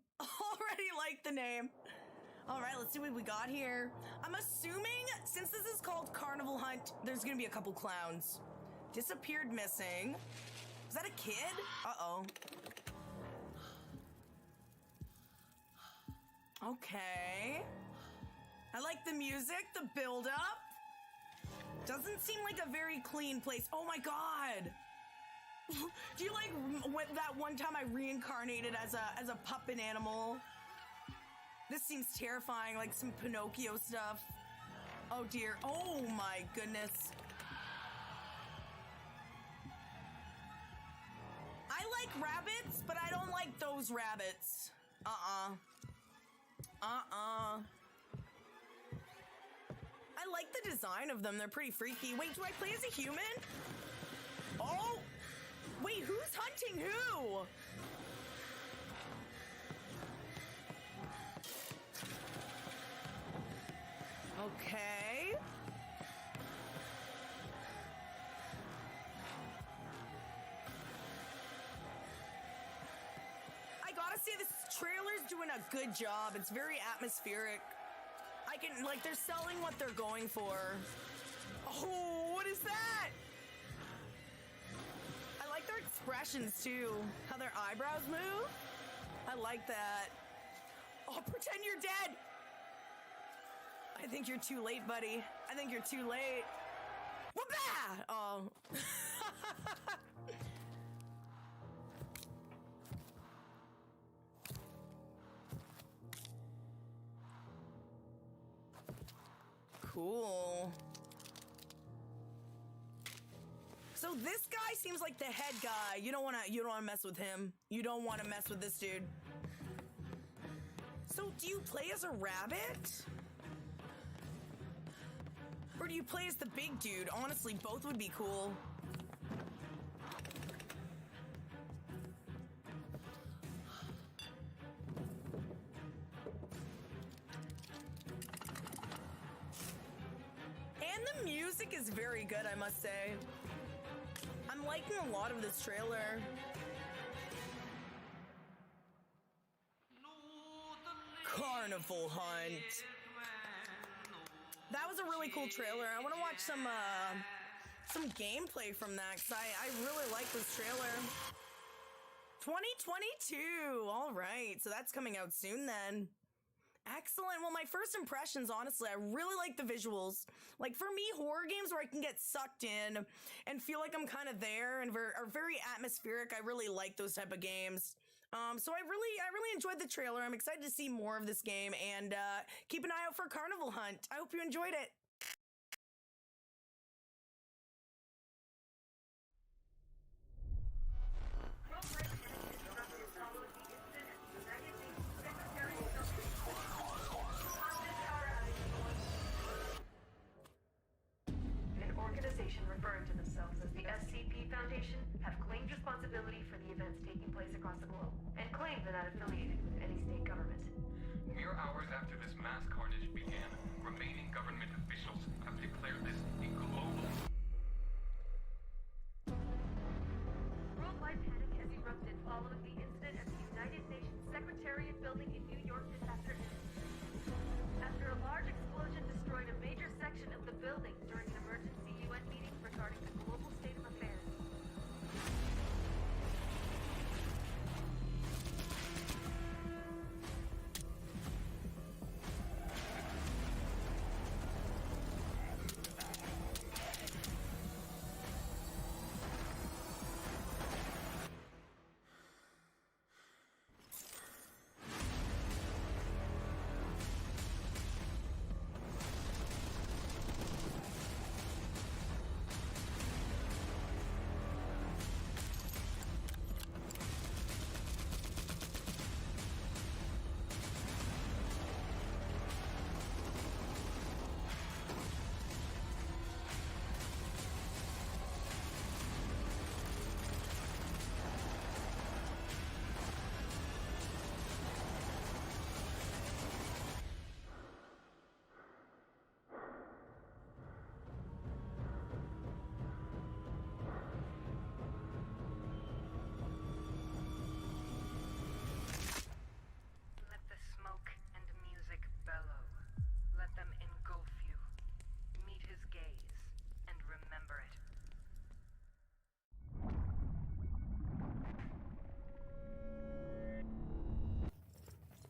All right, let's see what we got here. I'm assuming, since this is called Carnival Hunt, there's going to be a couple clowns. Disappeared missing. Is that a kid? Uh-oh. Okay. I like the music, the build-up. Doesn't seem like a very clean place. Oh my god! Do you that one time I reincarnated as a puppet animal? This seems terrifying, like some Pinocchio stuff. Oh dear. Oh my goodness. I like rabbits, but I don't like those rabbits. I like the design of them. They're pretty freaky. Wait, do I play as a human? Oh! Wait, who's hunting who? Okay. I gotta say, this trailer's doing a good job. It's very atmospheric. I can, they're selling what they're going for. Oh, what is that? I like their expressions, too. How their eyebrows move. I like that. Oh, pretend you're dead! I think you're too late, buddy. I think you're too late. Whoop-ah! Oh. Cool. So this guy seems like the head guy. You don't wanna mess with him. You don't wanna mess with this dude. So do you play as a rabbit? Or do you play as the big dude? Honestly, both would be cool. And the music is very good, I must say. I'm liking a lot of this trailer. Carnival Hunt. That was a really cool trailer. I want to watch some gameplay from that because I really like this trailer. 2022. All right. So that's coming out soon then. Excellent. Well, my first impressions, honestly, I really like the visuals. Like, for me, horror games where I can get sucked in and feel like I'm kind of there and are very atmospheric. I really like those type of games. So I really enjoyed the trailer. I'm excited to see more of this game and keep an eye out for Carnival Hunt. I hope you enjoyed it. An organization referring to themselves as the SCP Foundation have claimed responsibility for the events taking place across the globe, and claim they're not affiliated with any state government. Mere hours after this mass carnage began, remaining government officials have declared this a global... Worldwide panic has erupted following the incident at the United Nations Secretariat building in New York this afternoon. After a large explosion destroyed a major section of the building during an emergency UN meeting regarding the global state of affairs.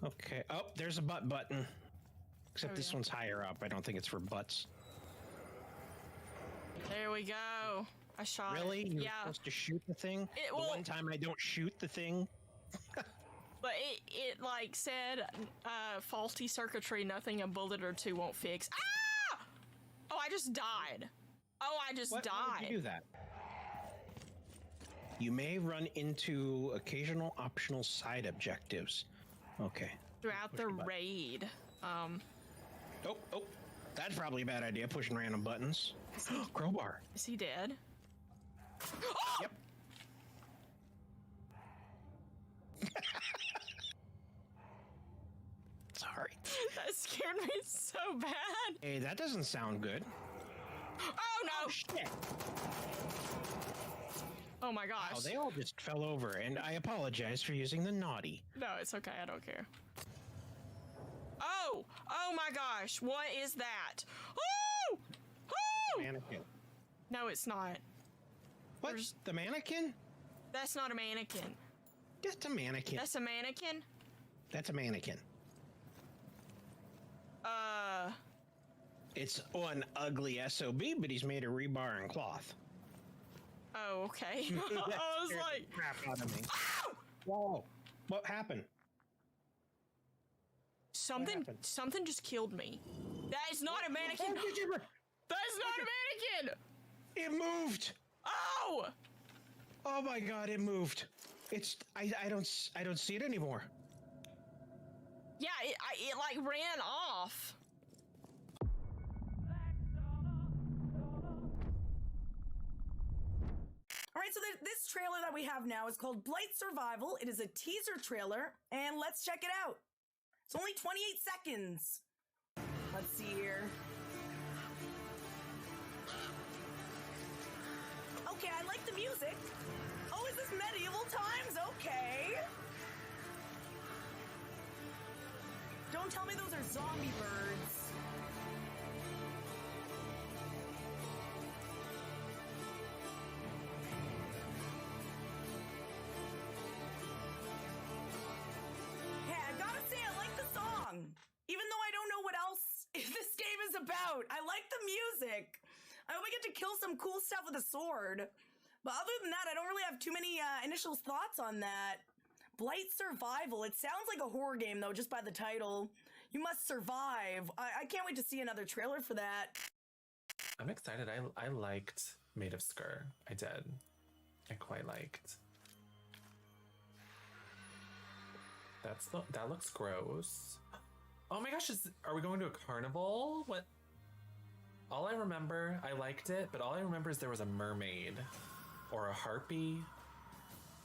Okay. Oh, there's a butt button. Except this one's higher up. I don't think it's for butts. There we go. I shot Really? it. You're Yeah. supposed to shoot the thing? The one time I don't shoot the thing? But it like said faulty circuitry, nothing a bullet or two won't fix. Ah! Oh, I just died. Oh, I just died. Why would you do that? You may run into occasional optional side objectives. Okay. Throughout the raid. Oh, that's probably a bad idea, pushing random buttons. Crowbar. Is he dead? Yep. Sorry. That scared me so bad. Hey, that doesn't sound good. Oh no! Oh, shit. Oh my gosh. Wow, they all just fell over, and I apologize for using the naughty. No, it's okay. I don't care. Oh! Oh my gosh! What is that? Oh! Oh! Mannequin. No, it's not. What? The mannequin? That's not a mannequin. That's a mannequin. That's a mannequin? That's a mannequin. It's one ugly SOB, but he's made of rebar and cloth. Oh, okay. I was like, crap out of me. Whoa! What happened? Something just killed me. That is not a mannequin. That is not a mannequin. It moved. Oh! Oh my god! It moved. It's I don't see it anymore. Yeah, it like ran off. All right, so this trailer that we have now is called Blight Survival. It is a teaser trailer, and let's check it out. It's only 28 seconds. Let's see here. Okay, I like the music. Oh, is this medieval times? Okay. Don't tell me those are zombie birds. Hey, I gotta say, I like the song. Even though I don't know what else this game is about. I like the music. I hope I get to kill some cool stuff with a sword. But other than that, I don't really have too many initial thoughts on that. Blight Survival. It sounds like a horror game, though, just by the title. You must survive. I can't wait to see another trailer for that. I'm excited. I liked Made of Skur. I did. I quite liked. That looks gross. Oh my gosh, are we going to a carnival? What? All I remember, I liked it, but all I remember is there was a mermaid. Or a harpy.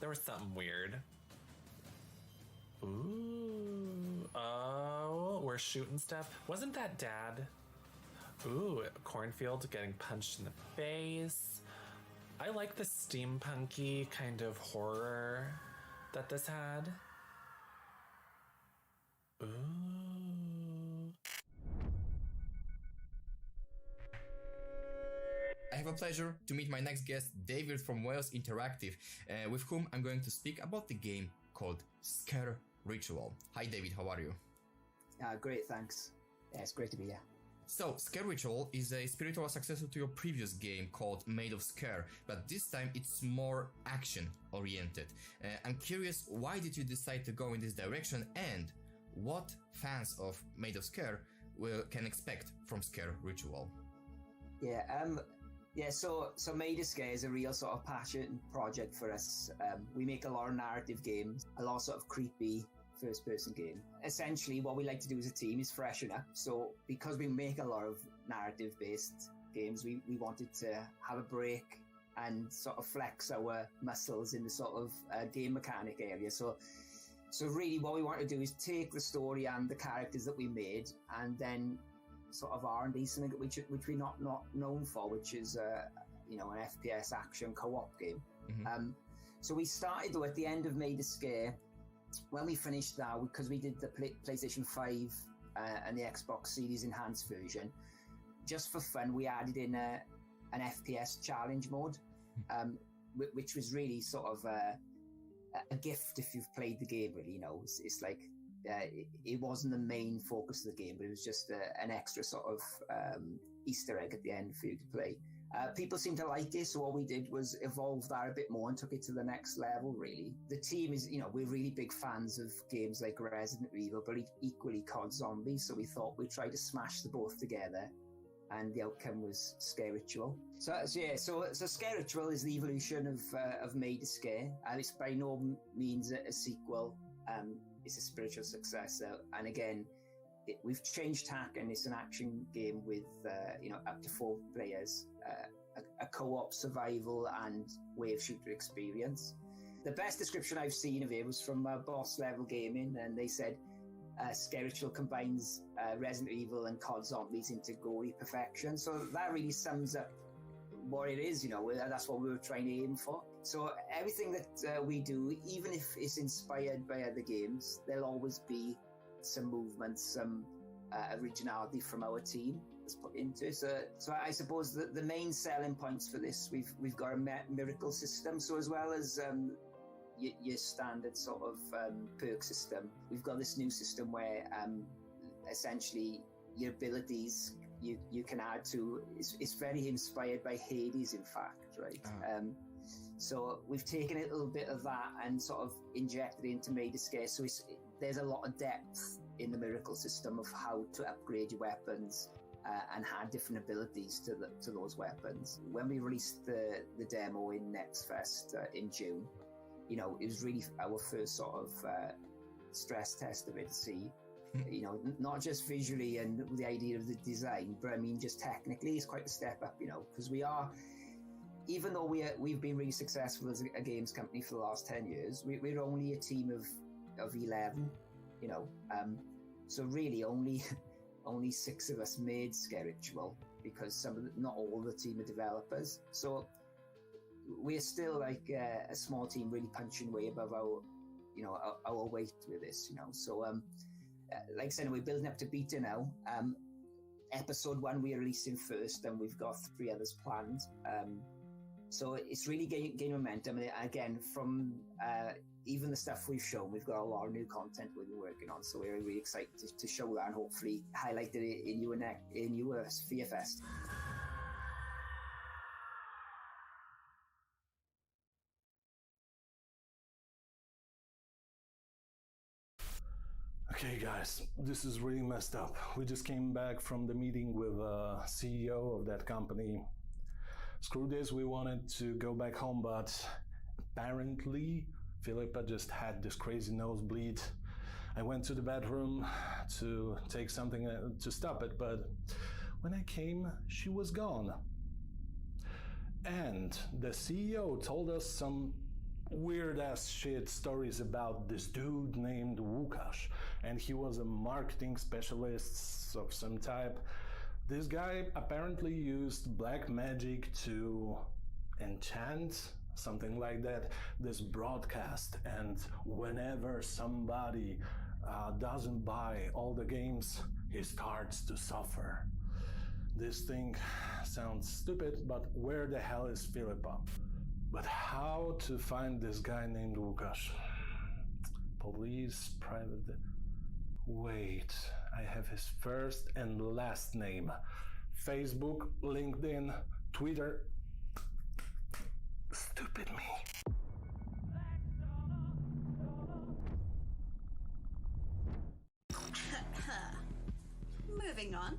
There was something weird. Ooh. Oh, we're shooting stuff. Wasn't that Dad? Ooh, cornfield getting punched in the face. I like the steampunky kind of horror that this had. Ooh. I have a pleasure to meet my next guest, David from Wales Interactive, with whom I'm going to speak about the game called Scare Ritual. Hi David, how are you? Great, thanks. Yeah, it's great to be here. So, Scare Ritual is a spiritual successor to your previous game called Made of Scare, but this time it's more action-oriented. I'm curious, why did you decide to go in this direction, and what fans of Made of Scare can expect from Scare Ritual? So Made of Scare is a real sort of passion project for us. We make a lot of narrative games, a lot of sort of creepy first-person game. Essentially, what we like to do as a team is freshen up. So because we make a lot of narrative-based games, we wanted to have a break and sort of flex our muscles in the sort of game mechanic area. So really what we want to do is take the story and the characters that we made and then sort of R&D something which we're not known for, which is an FPS action co-op game. Mm-hmm. So we started though at the end of Made of Scare. When we finished that, because we did the PlayStation 5 and the Xbox Series Enhanced version, just for fun, we added in an FPS challenge mode, which was really sort of a gift if you've played the game. Really, it's like it wasn't the main focus of the game, but it was just an extra sort of Easter egg at the end for you to play. People seem to like it, so what we did was evolve that a bit more and took it to the next level, really. The team is, we're really big fans of games like Resident Evil, but equally COD Zombies, so we thought we'd try to smash the both together, and the outcome was Scare Ritual. So Scare Ritual is the evolution of Made of Scare, and it's by no means a sequel. It's a spiritual successor, and again, we've changed tack, and it's an action game with up to 4 players, a co-op survival and wave shooter experience. The best description I've seen of it was from Boss Level Gaming, and they said Scare Ritual combines Resident Evil and COD Zombies into gory perfection. So that really sums up what it is. That's what we were trying to aim for. So everything that we do, even if it's inspired by other games, there'll always be some movement, some originality from our team that's put into it. So I suppose the main selling points for this, we've got a miracle system. So as well as your standard sort of perk system, we've got this new system where essentially your abilities you can add to. It's very inspired by Hades, in fact, right? So we've taken a little bit of that and sort of injected it into Made a Scare. So there's a lot of depth in the miracle system of how to upgrade your weapons and add different abilities to those weapons. When we released the demo in Next Fest in June, you know, it was really our first sort of stress test of it to see, you know, not just visually and the idea of the design, but I mean just technically it's quite a step up, you know, because we are, even though we've been really successful as a games company for the last 10 years, we're only a team of 11, you know, so really only 6 of us made Scare Ritual because not all the team are developers. So we're still like a small team really punching way above our weight with this, you know. So like I said, we're building up to beta now. Episode 1 we're releasing first, and we've got 3 others planned. So it's really gaining momentum. And again, from even the stuff we've shown, we've got a lot of new content we've been working on. So we're really excited to show that and hopefully highlight it in your Sphere Fest. Okay guys, this is really messed up. We just came back from the meeting with the CEO of that company. Screw this, we wanted to go back home, but apparently Philippa just had this crazy nosebleed. I went to the bedroom to take something to stop it, but when I came, she was gone. And the CEO told us some weird ass shit stories about this dude named Łukasz, and he was a marketing specialist of some type. This guy apparently used black magic to enchant, something like that, this broadcast, and whenever somebody doesn't buy all the games, he starts to suffer. This thing sounds stupid, but where the hell is Philippa? But how to find this guy named Łukasz? Police, private... Wait, I have his first and last name. Facebook, LinkedIn, Twitter. Stupid me. Moving on.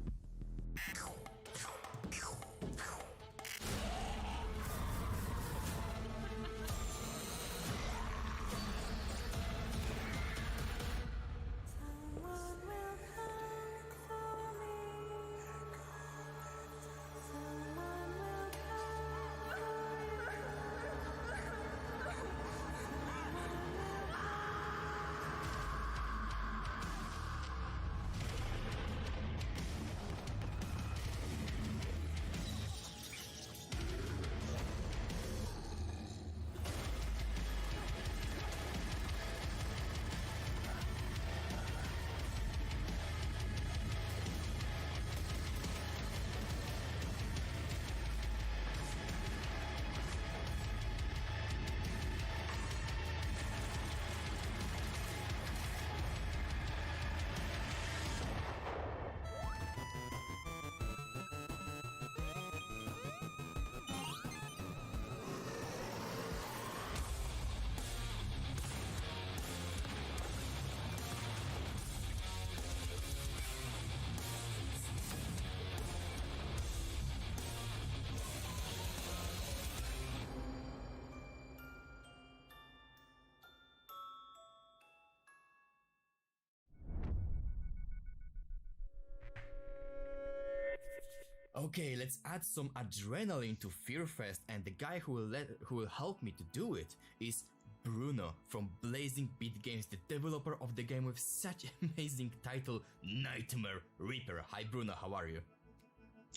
Okay, let's add some adrenaline to Fearfest, and the guy who will help me to do it is Bruno from Blazing Beat Games, the developer of the game with such amazing title, Nightmare Reaper. Hi Bruno, how are you?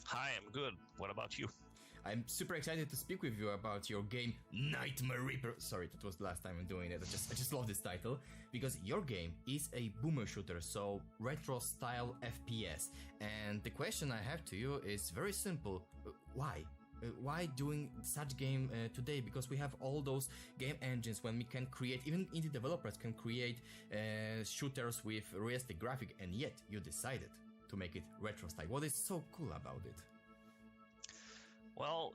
Hi, I'm good. What about you? I'm super excited to speak with you about your game Nightmare Reaper. Sorry, that was the last time I'm doing it. I just love this title because your game is a boomer shooter, so retro style FPS. And the question I have to you is very simple. Why? Why doing such game today? Because we have all those game engines when we can create, even indie developers can create shooters with realistic graphic, and yet you decided to make it retro style? What is so cool about it? Well,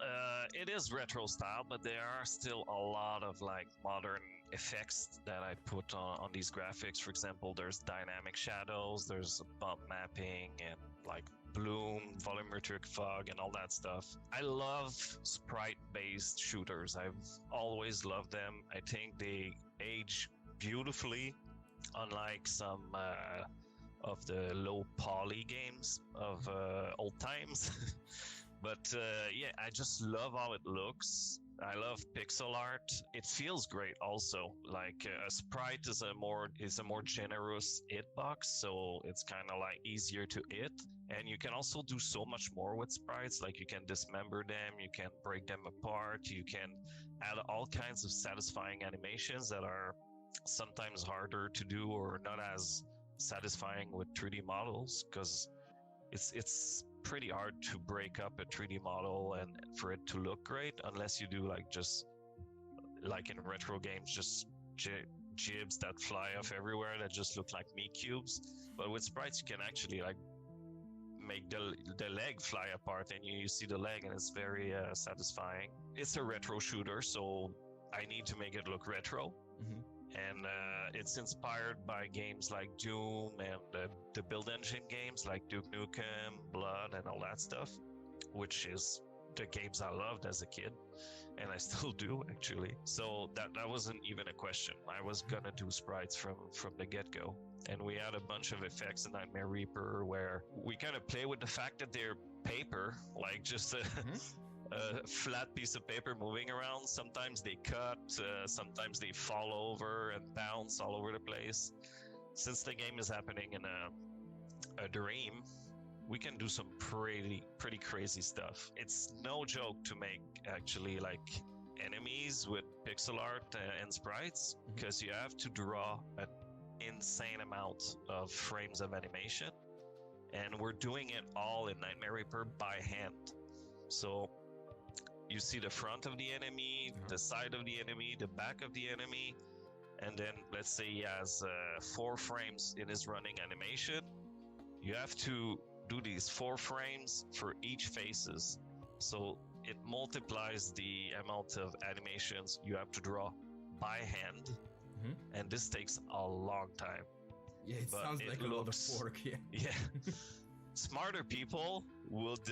it is retro style, but there are still a lot of like modern effects that I put on these graphics. For example, there's dynamic shadows, there's bump mapping, and like bloom, volumetric fog, and all that stuff. I love sprite-based shooters. I've always loved them. I think they age beautifully, unlike some of the low poly games of old times. But yeah, I just love how it looks. I love pixel art. It feels great also. Like a sprite is a more generous hitbox, so it's kind of like easier to hit. And you can also do so much more with sprites. Like you can dismember them, you can break them apart, you can add all kinds of satisfying animations that are sometimes harder to do or not as satisfying with 3D models, because it's pretty hard to break up a 3D model and for it to look great, unless you do like just like in retro games, just jibs that fly off everywhere that just look like meat cubes. But with sprites, you can actually like make the leg fly apart and you see the leg, and it's very satisfying. It's a retro shooter, so I need to make it look retro. And it's inspired by games like Doom and the build engine games like Duke Nukem, Blood, and all that stuff, which is the games I loved as a kid, and I still do actually. So that wasn't even a question. I was gonna do sprites from the get-go. And we had a bunch of effects in Nightmare Reaper where we kind of play with the fact that they're paper, like just a flat piece of paper moving around. Sometimes they cut, sometimes they fall over and bounce all over the place. Since the game is happening in a dream, we can do some pretty crazy stuff. It's no joke to make actually like enemies with pixel art and sprites, because you have to draw an insane amount of frames of animation, and we're doing it all in Nightmare Reaper by hand. So you see the front of the enemy, the side of the enemy, the back of the enemy, and then let's say he has 4 frames in his running animation. You have to do these 4 frames for each faces. So it multiplies the amount of animations you have to draw by hand. And this takes a long time. Yeah, it sounds like a lot of work. Yeah. Smarter people would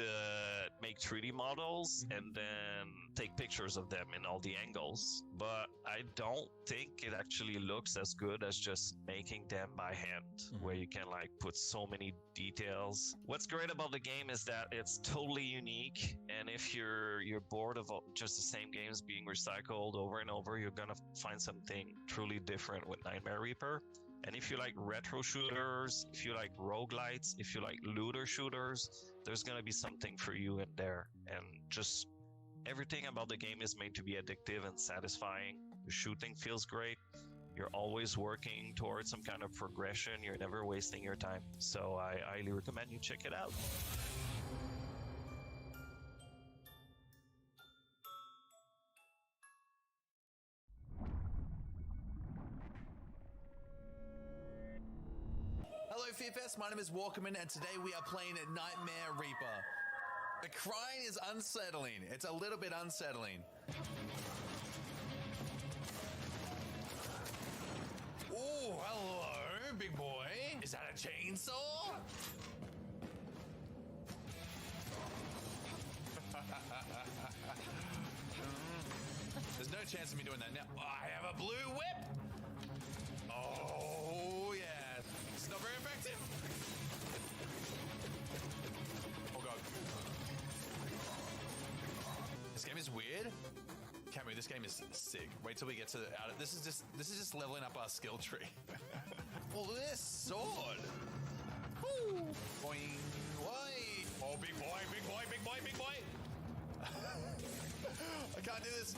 make 3D models and then take pictures of them in all the angles. But I don't think it actually looks as good as just making them by hand, where you can like put so many details. What's great about the game is that it's totally unique, and if you're bored of just the same games being recycled over and over, you're gonna find something truly different with Nightmare Reaper. And if you like retro shooters, if you like roguelites, if you like looter shooters, there's gonna be something for you in there. And just everything about the game is made to be addictive and satisfying. The shooting feels great. You're always working towards some kind of progression. You're never wasting your time. So I highly recommend you check it out. Hello FFS, my name is Walkerman and today we are playing Nightmare Reaper. The crying is unsettling. It's a little bit unsettling. Oh, hello, big boy. Is that a chainsaw? There's no chance of me doing that now. I have a blue whip. Oh, yeah. It's not very effective. Oh, God. This game is weird. Camu, this game is sick. Wait till we get to the out. This is just leveling up our skill tree. Oh, look at this sword. Woo. Boing. Why? Oh, big boy, big boy, big boy, big boy. I can't do this.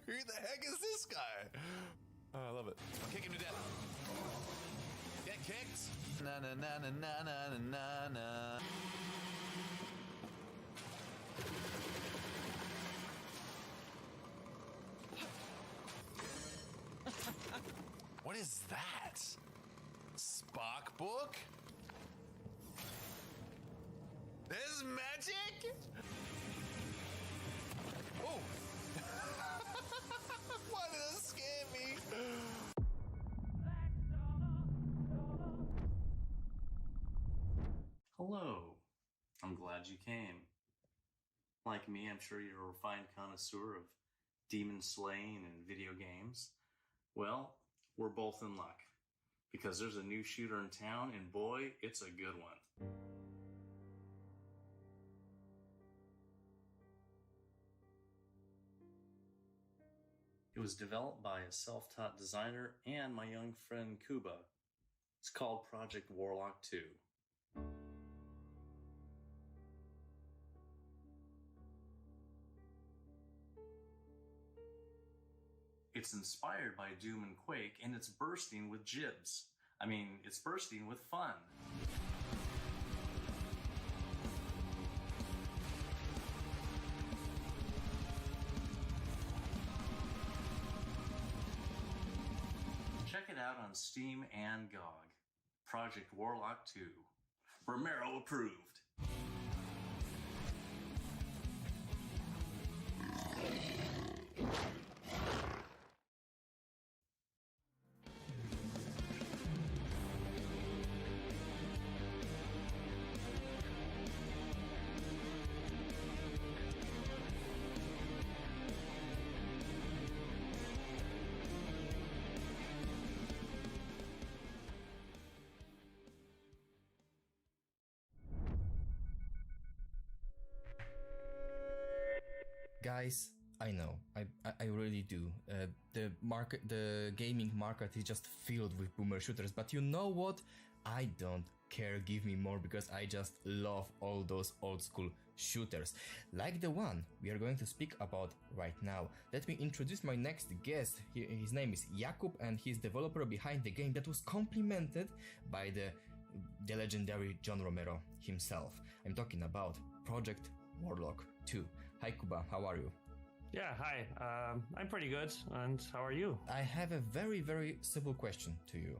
Who the heck is this guy? Oh, I love it. I'll kick him to death. Get kicked. Na na na na na na na na. is that? Spark book? There's magic? Oh! Why did that scare me? Hello. I'm glad you came. Like me, I'm sure you're a refined connoisseur of demon slaying and video games. Well, we're both in luck, because there's a new shooter in town, and boy, it's a good one. It was developed by a self-taught designer and my young friend Kuba. It's called Project Warlock 2. It's inspired by Doom and Quake, and it's bursting with jibs. I mean, it's bursting with fun. Check it out on Steam and GOG. Project Warlock 2. Romero approved. Guys, I know, I really do. The gaming market is just filled with boomer shooters, but you know what? I don't care, give me more, because I just love all those old school shooters, like the one we are going to speak about right now. Let me introduce my next guest. His name is Jakub, and he's developer behind the game that was complimented by the legendary John Romero himself. I'm talking about Project Warlock 2. Hi Kuba, how are you? Yeah, hi. I'm pretty good. And how are you? I have a very, very simple question to you.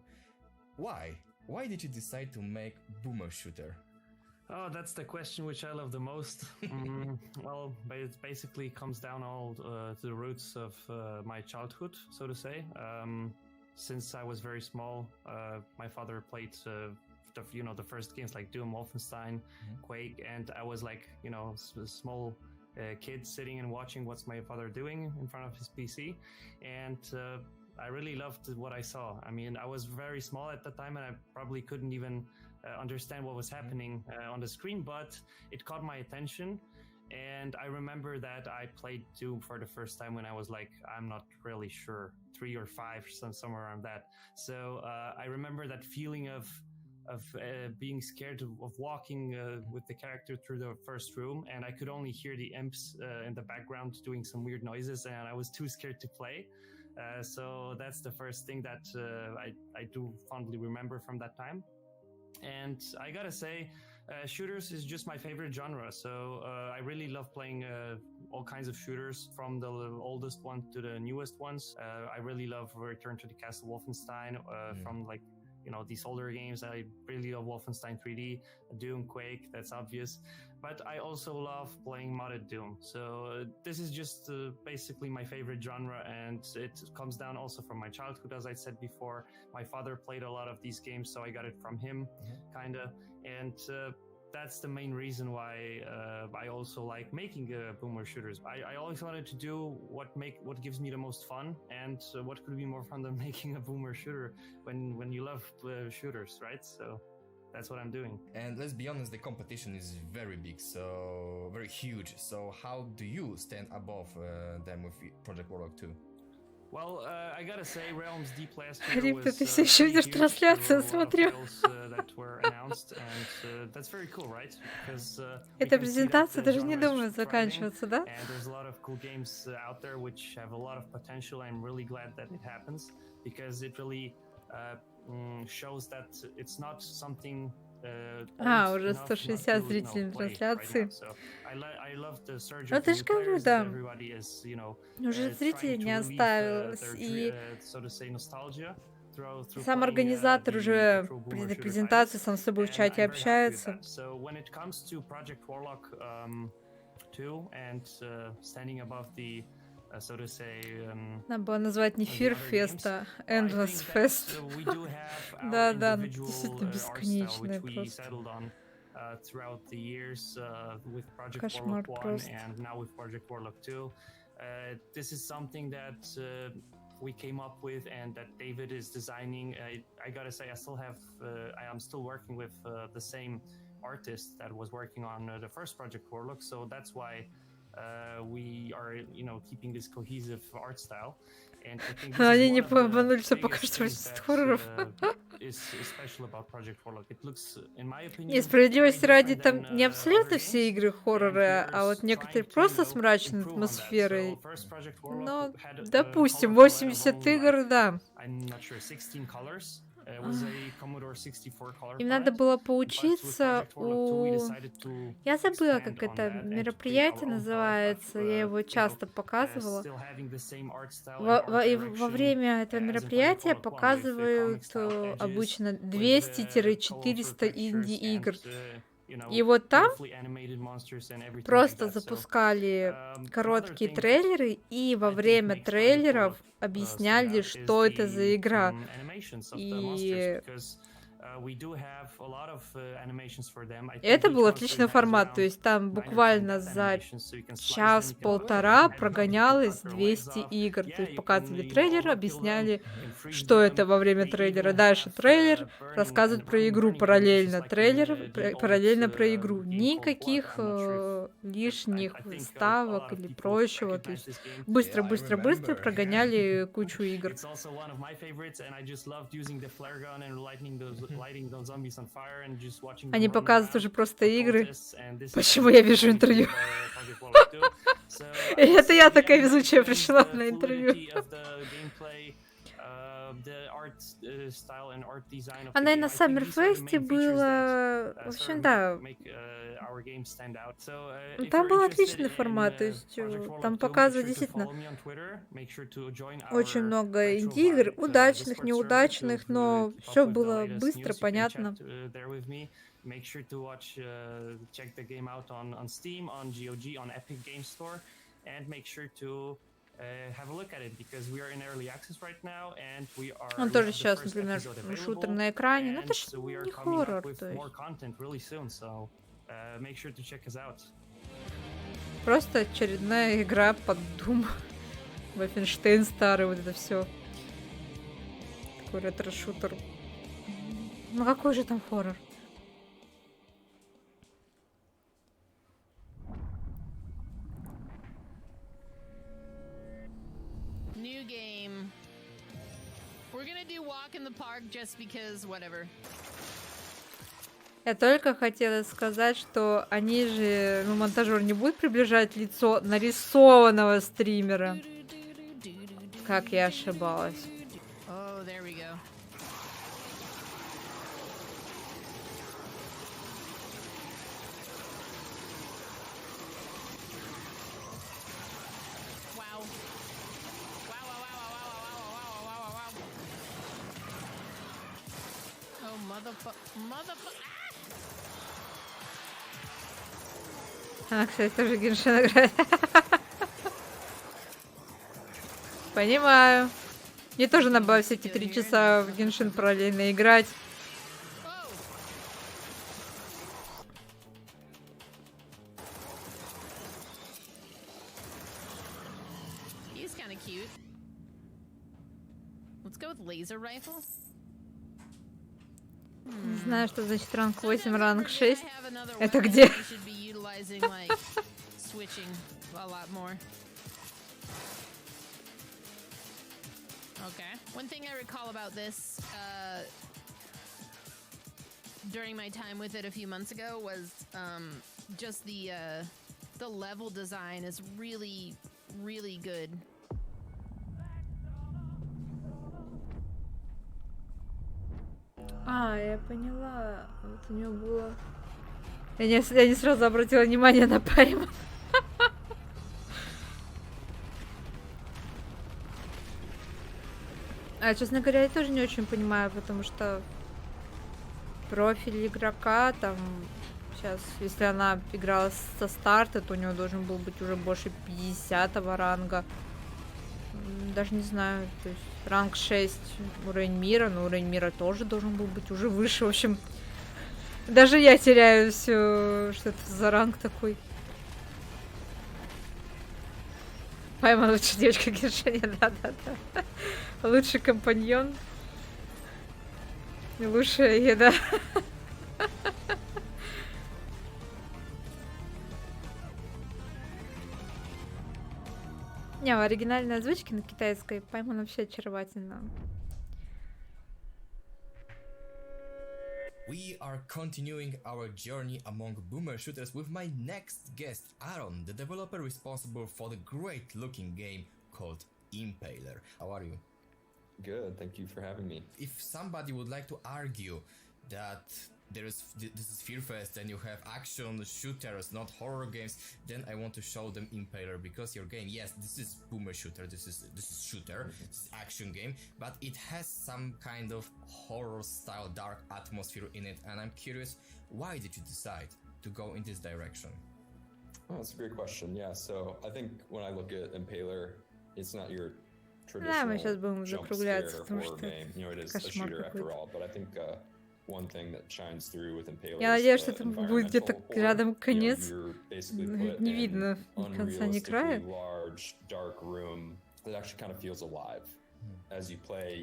Why? Why did you decide to make boomer shooter? Oh, that's the question which I love the most. Well, it basically comes down all to the roots of my childhood, so to say. Since I was very small, my father played the first games like Doom, Wolfenstein, Quake, and I was like, a small kid sitting and watching what's my father doing in front of his PC, and I really loved what I saw. I mean, I was very small at the time, and I probably couldn't even understand what was happening on the screen, but it caught my attention. And I remember that I played Doom for the first time when I was like, I'm not really sure, 3 or 5, somewhere around that. So I remember that feeling of being scared of walking with the character through the first room, and I could only hear the imps in the background doing some weird noises, and I was too scared to play. So that's the first thing that I do fondly remember from that time. And I gotta say, shooters is just my favorite genre. So I really love playing all kinds of shooters, from the oldest one to the newest ones. I really love Return to the Castle Wolfenstein, from like, these older games. I really love Wolfenstein 3D, Doom, Quake, that's obvious. But I also love playing modded Doom. So this is just basically my favorite genre, and it comes down also from my childhood, as I said before. My father played a lot of these games, so I got it from him, kinda. And that's the main reason why I also like making boomer shooters. I always wanted to do what gives me the most fun, and what could be more fun than making a boomer shooter when you love shooters, right? So that's what I'm doing. And let's be honest, the competition is very big, so very huge. So how do you stand above them with Project Warlock 2? Well, I gotta say, Realms Deep last year was ты все еще видишь трансляцию, смотрю. that were announced, and that's very cool, right? Because эта презентация даже не думает заканчиваться, да? And there's a lot of cool games out there which have a lot of potential. I'm really glad that it happens, because it really shows that it's not something. Уже 160 зрителей на трансляции. Ну, ты же говорю, да. Уже зрителей не осталось. И Сам организатор уже при презентации сам с собой в чате общается. Надо было назвать не Fear Fest, а Endless Fest. Да, действительно бесконечное просто. Кошмар просто. We came up with and that David is designing. I gotta say, I am still working with the same artist that was working on the first project Warlock, so that's why we are, keeping this cohesive art style. And I think Они не поманули, что пока что хорроров. Не, справедливости ради, там не абсолютно все игры хорроры, а вот некоторые просто с мрачной атмосферой. Но, допустим, 80 игр, да. Им надо было поучиться у... Я забыла, как это мероприятие называется, я его часто показывала. Во время этого мероприятия показывают обычно 200-400 инди-игр. И вот там просто запускали короткие трейлеры, и во время трейлеров объясняли, что это за игра. И это был отличный формат, то есть там буквально за час-полтора прогонялось 200 игр, то есть показывали трейлер, объясняли, что это во время трейлера, дальше трейлер, рассказывают про игру параллельно, трейлер параллельно про игру, никаких лишних вставок или прочего, то есть быстро прогоняли кучу игр. Они показывают уже просто игры. Почему я вижу интервью? Это я такая везучая пришла на интервью. Она и на Саммерфесте была... В общем, да. Там был отличный формат, то есть там показывают действительно очень много инди-игр, удачных, неудачных, но все было быстро, понятно. Make sure to check the game out on Steam, on GOG, on Epic Game Store, and make sure to have a look at it because we are in early access right now, and we are. Он тоже сейчас, например, шутер на экране, но это же не хоррор, то есть. More content really soon, so make sure to check us out. Просто очередная игра под Doom, Wolfenstein старый, вот это все. Такой ретро-шутер. Ну какой же там хоррор? New game. We're gonna do walk in the park just because whatever. Я только хотела сказать, что они же, монтажер не будет приближать лицо нарисованного стримера. Как я ошибалась. Oh, there we go. Кстати, тоже Геншин играет. Понимаю. Мне тоже надо все эти 3 часа в Геншин параллельно играть. He's kind of cute. Let's go with laser rifle. Не знаю, что значит ранг 8, ранг 6. Это где? Okay. One thing I recall about this during my time with it a few months ago was just the level design is really, really good. Я поняла. Вот у него было... Я не сразу обратила внимание на пайман. А, честно говоря, я тоже не очень понимаю, потому что профиль игрока там сейчас, если она играла со старта, то у нее должен был быть уже больше 50-го ранга. Даже не знаю, то есть ранг 6 уровень мира, но уровень мира тоже должен был быть уже выше. В общем, даже я теряюсь, что это за ранг такой. Пойма лучшая девочка Гершиня, да-да-да. Лучший компаньон. И лучшая еда. Не, оригинальные озвучки на китайской Паймон вообще очаровательно. We are continuing our journey among boomer shooters with my next guest, Aaron, the developer responsible for the great-looking game called Impaler. How are you? Good, thank you for having me. If somebody would like to argue that this is Fearfest and you have action shooters, not horror games, then I want to show them Impaler, because your game, yes, this is boomer shooter, this is shooter, this is action game, but it has some kind of horror style dark atmosphere in it, and I'm curious, why did you decide to go in this direction? Oh, that's a great question. Yeah, so I think when I look at Impaler, it's not your traditional jump scare horror game. You know, it is a shooter after all, but I think one thing that shines through with Impaler. Я надеюсь, что там будет где-то рядом конец. Не видно конца не края.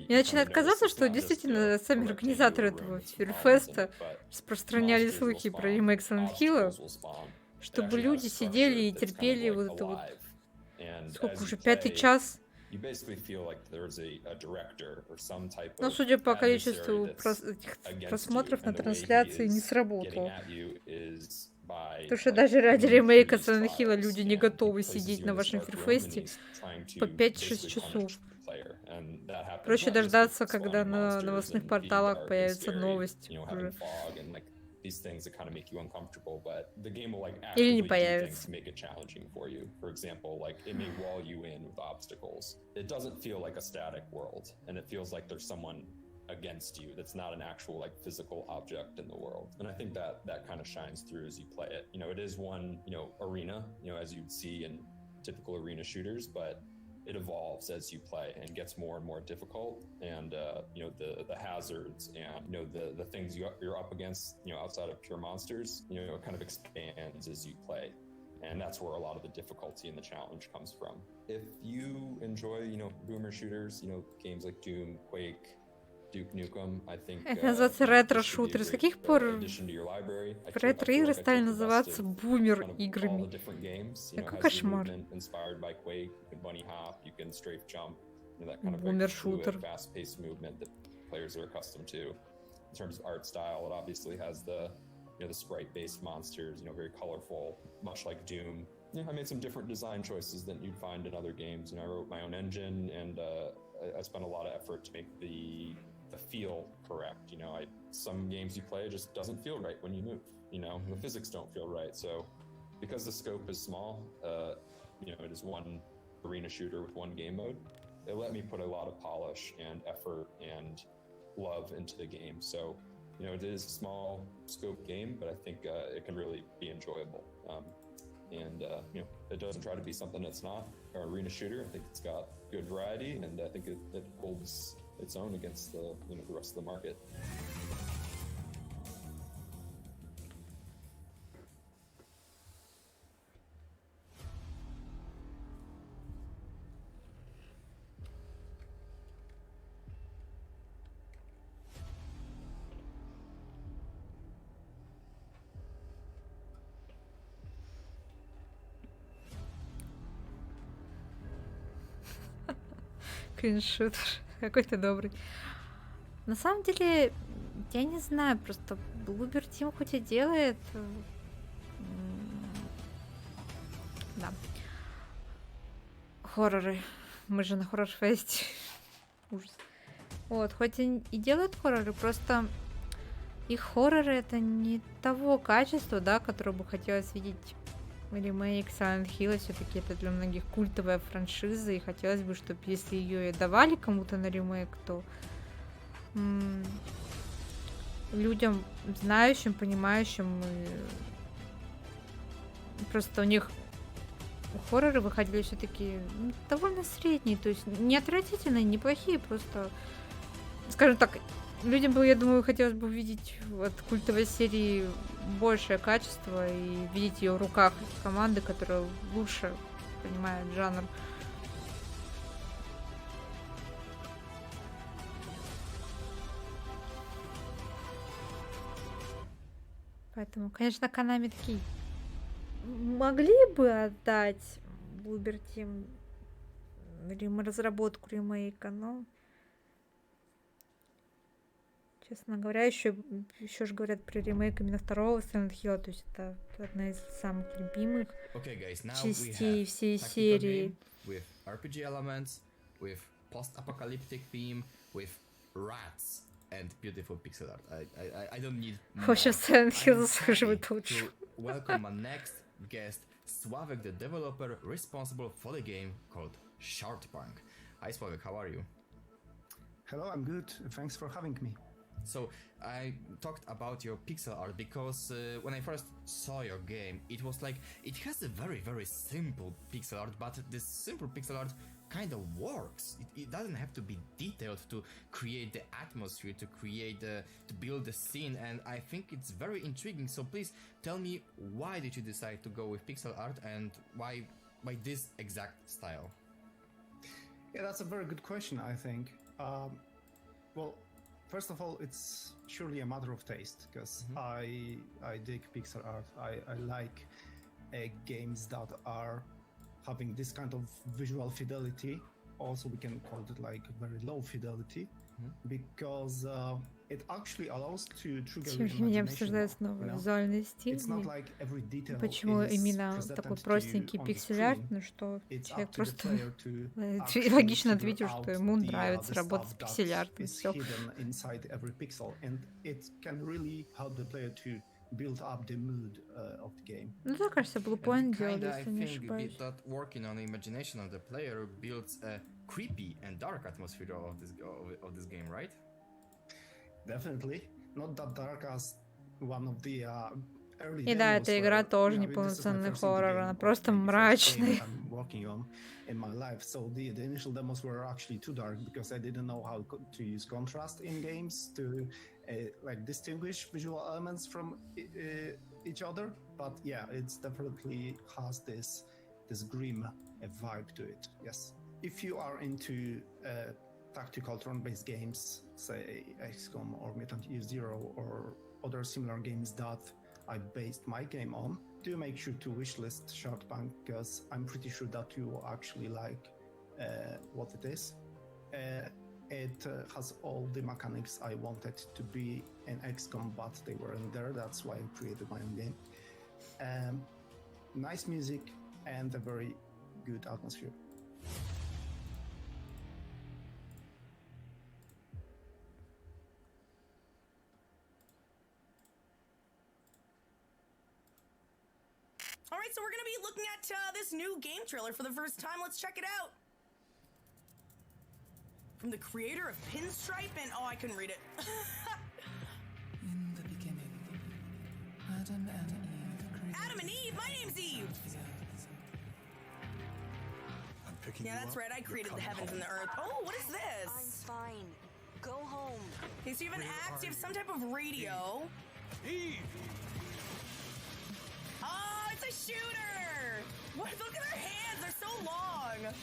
Мне начинает казаться, что действительно сами организаторы этого Фирфеста распространяли слухи про ремейк Silent Hill, чтобы люди сидели и терпели вот это вот, сколько уже, 5-й час. Но судя по количеству просмотров на трансляции, не сработало. Потому что даже ради ремейка Silent Hill люди не готовы сидеть на вашем Фирфесте по 5-6 часов. Проще дождаться, когда на новостных порталах появится новость уже. These things that kind of make you uncomfortable, but the game will like Или не actively do появится. things to make it challenging for you. For example, like it may wall you in with obstacles. It doesn't feel like a static world, and it feels like there's someone against you that's not an actual like physical object in the world. And I think that kind of shines through as you play it. You know, it is one, you know, arena, you know, as you'd see in typical arena shooters, but it evolves as you play and gets more and more difficult, and you know, the hazards and, you know, the things you're up against, you know, outside of pure monsters, you know, it kind of expands as you play, and that's where a lot of the difficulty and the challenge comes from. If you enjoy, you know, boomer shooters, you know, games like Doom, Quake, Duke Nukem, I think Это называется ретро-шутеры. С каких пор ретро-игры стали называться бумер-играми? Какой кошмар. Бумер-шутер. Players are accustomed to. In terms of art style, it obviously has the, you know, the sprite-based monsters, you know, very colorful, much like Doom. Yeah, I made some different design choices than you'd find in other games. You know, I wrote my own engine, and I spent a lot of effort to make the feel correct. You know, some games you play just doesn't feel right when you move. You know, the physics don't feel right. So, because the scope is small, you know, it is one arena shooter with one game mode. It let me put a lot of polish and effort and love into the game. So, you know, it is a small scope game, but I think it can really be enjoyable. And you know, it doesn't try to be something that's not an arena shooter. I think it's got good variety, and I think it holds its own against the, you know, the rest of the market. Криншутер. Какой ты добрый. На самом деле, я не знаю, просто Bloober Team хоть и делает... Да. Хорроры. Мы же на хоррор-фесте. Ужас. Вот, хоть и делают хорроры, просто их хорроры это не того качества, да, которое бы хотелось видеть ремейк Silent Hill, все-таки это для многих культовая франшиза, и хотелось бы, чтобы если ее и давали кому-то на ремейк, то людям, знающим, понимающим, просто у них хорроры выходили все-таки довольно средние, то есть не отвратительные, не плохие, просто, скажем так, людям бы, я думаю, хотелось бы увидеть от культовой серии большее качество и видеть ее в руках команды, которая лучше понимает жанр. Поэтому, конечно, Konami такие могли бы отдать Bloober Team разработку ремейка, но, честно говоря, еще же говорят про ремейк именно второго Silent Hill, то есть это одна из самых любимых частей всей серии. With RPG elements, with post-apocalyptic theme, with rats and beautiful pixel art. I don't need more. Вообще Silent Hill заслуживает лучше. Welcome my next guest, Slavek, the developer responsible for the game called Shartpunk. Hi Slavek, how are you? Hello, I'm good. Thanks for having me. So I talked about your pixel art because when I first saw your game, it was like it has a very simple pixel art, but this simple pixel art kind of works. It doesn't have to be detailed to create the atmosphere, to build the scene, and I think it's very intriguing. So please tell me, why did you decide to go with pixel art and why this exact style? Yeah, that's a very good question, I think. Well, first of all, it's surely a matter of taste, because I dig pixel art. I like games that are having this kind of visual fidelity. Also, we can call it like very low fidelity, because it actually allows to trigger your Сегодня imagination. обсуждают снова визуальный стиль. It's not like every detail Почему is именно presented такой to you простенький on the пиксель-арт, screen. ну что It's человек up to the просто player to actually логично figure ответил, что out ему the нравится работать с stuff that пиксель-артом. is Всё. hidden inside every pixel, and it can really help the player to build up the mood of the game. Ну да, кажется, Blue Point делали, Kinda, I если не think ошибаюсь. that working on the imagination of the player builds a creepy and dark atmosphere of this game, right? Definitely. Not that dark as one of the early И да, demos эта игра where, тоже you не know, this is my полноценный first indie хоррор, game, она or просто maybe first game мрачная. I'm working on in my life. So the initial demos were actually too dark because I didn't know how to use contrast in games to like distinguish visual elements from each other. But yeah, it's definitely has this grim vibe to it. Yes, if you are into tactical turn-based games, say XCOM or Mutant Year Zero or other similar games that I based my game on, do make sure to wishlist Shartpunk, because I'm pretty sure that you will actually like what it is. It has all the mechanics I wanted to be in XCOM, but they weren't there. That's why I created my own game. Nice music and a very good atmosphere. All right, so we're going to be looking at this new game trailer for the first time. Let's check it out. From the creator of Pinstripe and... Oh, I couldn't read it. In the beginning, Adam and Eve created... Adam and Eve? My name's Eve! I'm picking Yeah, that's right. I created the heavens and the earth. Oh, what is this? I'm fine. Go home. Okay, so you have an axe, you have some type of radio. Eve! Oh, it's a shooter! What? Look at her hands, they're so long!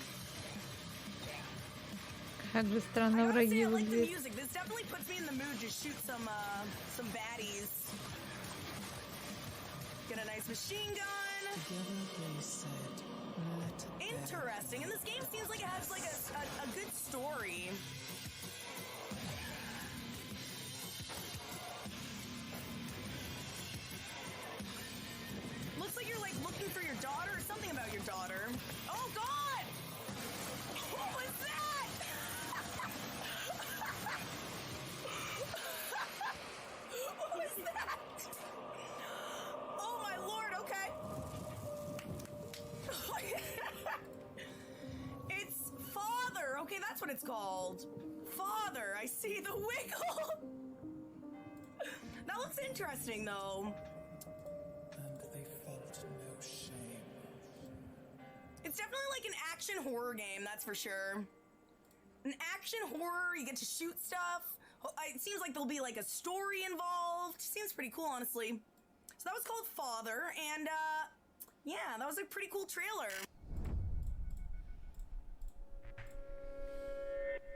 Как же странно враги I like the выглядят. music. This definitely puts me in the mood to shoot some baddies. Get a nice machine gun. Interesting. And this game seems like it has like a good story. Looks like you're like looking for your daughter or something about your daughter. Oh God! What was that? What was that? Oh my lord, okay. that's what it's called. Father, I see the wiggle. That looks interesting, though. And they felt no shame. It's definitely like an action horror game, that's for sure. An action horror, you get to shoot stuff. It seems like there'll be like a story involved. Seems pretty cool, honestly. So that was called Father, and yeah, that was a pretty cool trailer.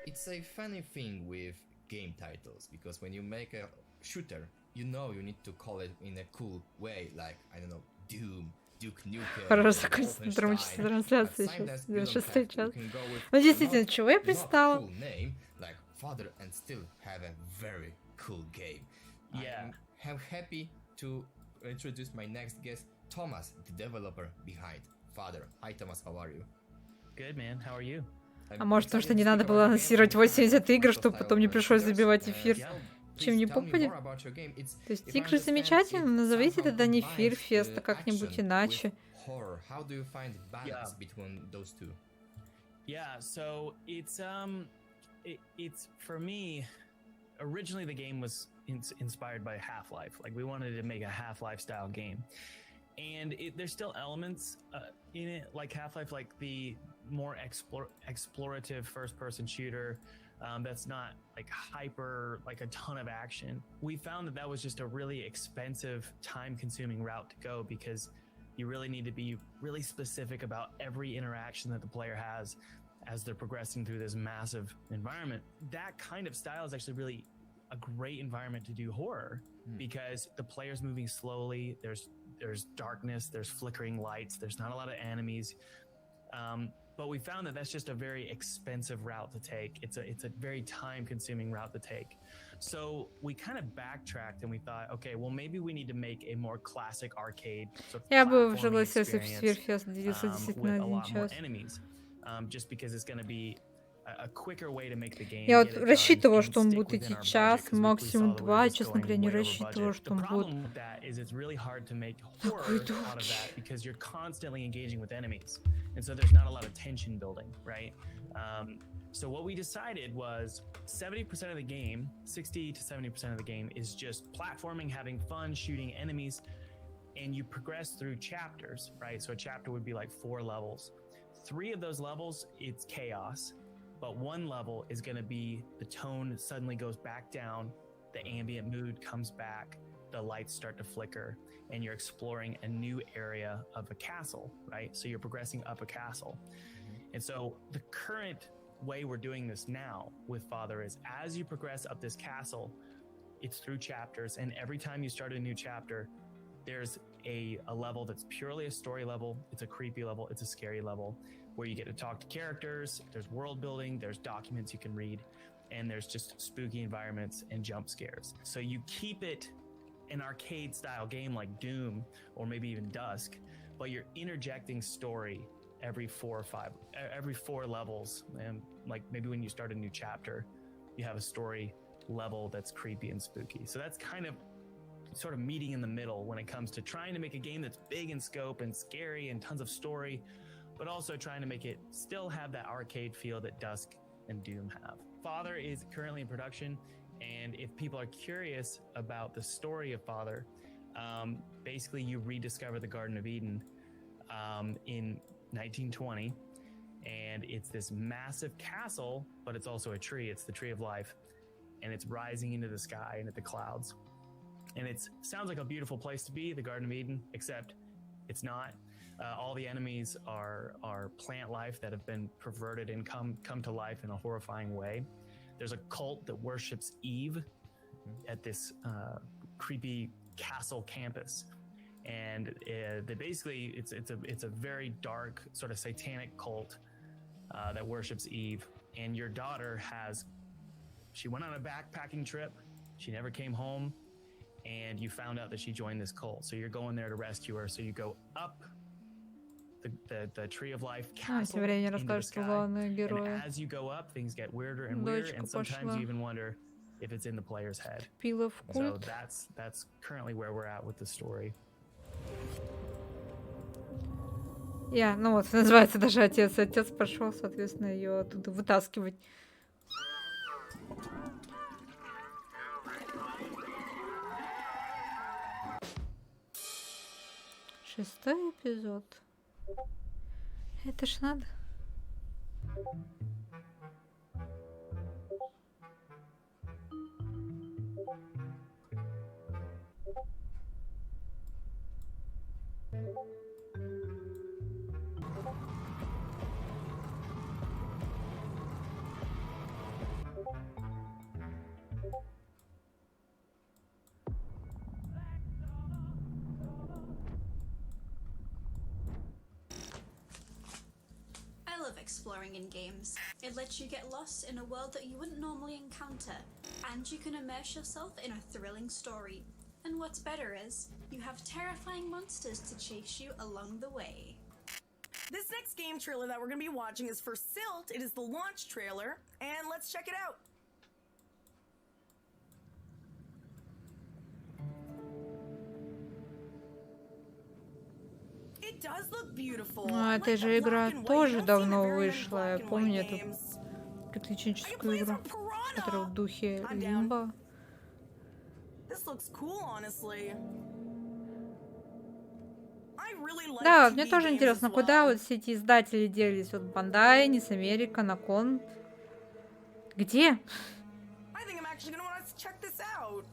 It's a funny thing with game titles, because when you make a shooter, you know you need to call it in a cool way, like, I don't know, Doom, Duke Nukem, Хорошо, закончится драматическая трансляция сейчас, 96 час. Ну, действительно, чего я пристала? Cool name, like Father, and still have a very cool game. Yeah. I'm happy to introduce my next guest, Thomas, the developer behind Father. Hi, Thomas, how are you? Good, man. How are you? А может, потому что не надо было анонсировать 80 игр, чтобы потом не пришлось забивать эфир чем не попадет? То есть игры замечательно, назовите тогда не эфир фест, а как-нибудь иначе. How do you find balance between those two? Yeah, so it's for me, originally the game was inspired by Half-Life. Like, we wanted to make a Half-Life style game. And there's still elements in it, like Half-Life, like the more explorative first-person shooter that's not like hyper, like a ton of action. We found that was just a really expensive, time-consuming route to go, because you really need to be really specific about every interaction that the player has as they're progressing through this massive environment. That kind of style is actually really a great environment to do horror, because the player's moving slowly, there's darkness, there's flickering lights, there's not a lot of enemies. But we found that that's just a very expensive route to take. It's a very time-consuming route to take. So we kind of backtracked and we thought, okay, well, maybe we need to make a more classic arcade sort of Я бы platforming согласился, если experience, Сверфест длился действительно with a один lot more час. enemies, just because it's going to be a quicker way to make the game. Я вот get it done, рассчитывала, and что он stick будет within идти our час, budget, 'cause we максимум saw that we were 2. just Честно going говоря, не way over рассчитывала, budget. что The он будет problem with that is it's really hard to make такой horror out of долгий. that, because you're constantly engaging with enemies, and so there's not a lot of tension building, right? So what we decided was 70% of the game, 60 to 70% of the game, is just platforming, having fun, shooting enemies, and you progress through chapters, right? So a chapter would be like 4 levels. 3 of those levels, it's chaos, but 1 level is going to be the tone suddenly goes back down, the ambient mood comes back, the lights start to flicker, and you're exploring a new area of a castle, right? So you're progressing up a castle. And so the current way we're doing this now with Father is, as you progress up this castle, it's through chapters, and every time you start a new chapter, there's a level that's purely a story level, it's a creepy level, it's a scary level, where you get to talk to characters, there's world building, there's documents you can read, and there's just spooky environments and jump scares. So you keep it an arcade style game like Doom, or maybe even Dusk, but you're interjecting story every 4 levels. And like, maybe when you start a new chapter, you have a story level that's creepy and spooky. So that's kind of sort of meeting in the middle when it comes to trying to make a game that's big in scope and scary and tons of story, but also trying to make it still have that arcade feel that Dusk and Doom have. Father is currently in production, and if people are curious about the story of Father, basically you rediscover the Garden of Eden in 1920, and it's this massive castle, but it's also a tree. It's the tree of life, and it's rising into the sky and at the clouds. And it sounds like a beautiful place to be, the Garden of Eden, except it's not. All the enemies are plant life that have been perverted and come to life in a horrifying way. There's a cult that worships Eve at this creepy castle campus. And they basically, it's a very dark, sort of satanic cult that worships Eve. And your daughter she went on a backpacking trip. She never came home, and you found out that she joined this cult. So you're going there to rescue her. So you go up the Tree of Life castle Тем временем into the расскажешь про sky. главного And героя. as you go up, things get weirder and weirder, Дочка and sometimes пошла. you even wonder if it's in the player's head. Вступила в So культ. that's currently where we're at with the story. Ну вот, называется даже отец. Отец пошел, соответственно, ее оттуда вытаскивать. Шестой эпизод. Это ж надо. I love exploring in games. It lets you get lost in a world that you wouldn't normally encounter, and you can immerse yourself in a thrilling story. And what's better is, you have terrifying monsters to chase you along the way. This next game trailer that we're going to be watching is for Silt. It is the launch trailer, and let's check it out. It does look beautiful. Ну, эта же игра тоже давно вышла. Я помню эту приключенческую игру, которая в духе Лимба. This looks cool, honestly. Да, мне тоже интересно, куда вот все эти издатели делись? Вот Бандай, Нис Америка, Након. Где? I think I'm actually going to want to check this out.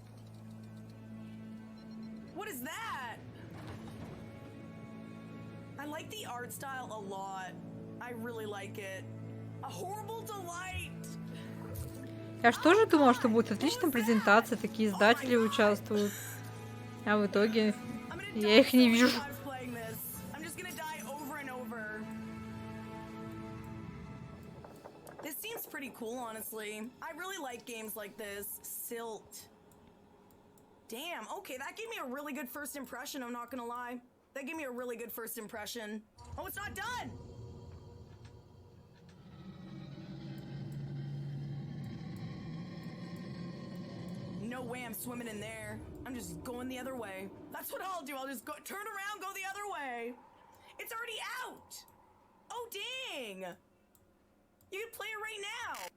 What is that? I like the art style a lot. I really like it. A horrible delight. Я ж тоже думала, что будет отличная презентация, такие издатели участвуют. А в итоге я их не вижу. This seems pretty cool, honestly. I really like games like this. Silt. Damn, okay, that gave me a really good first impression, I'm not gonna lie. That gave me a really good first impression. Oh, it's not done! No way I'm swimming in there. I'm just going the other way. That's what I'll do. I'll just go turn around, go the other way. It's already out! Oh, dang! You can play it right now!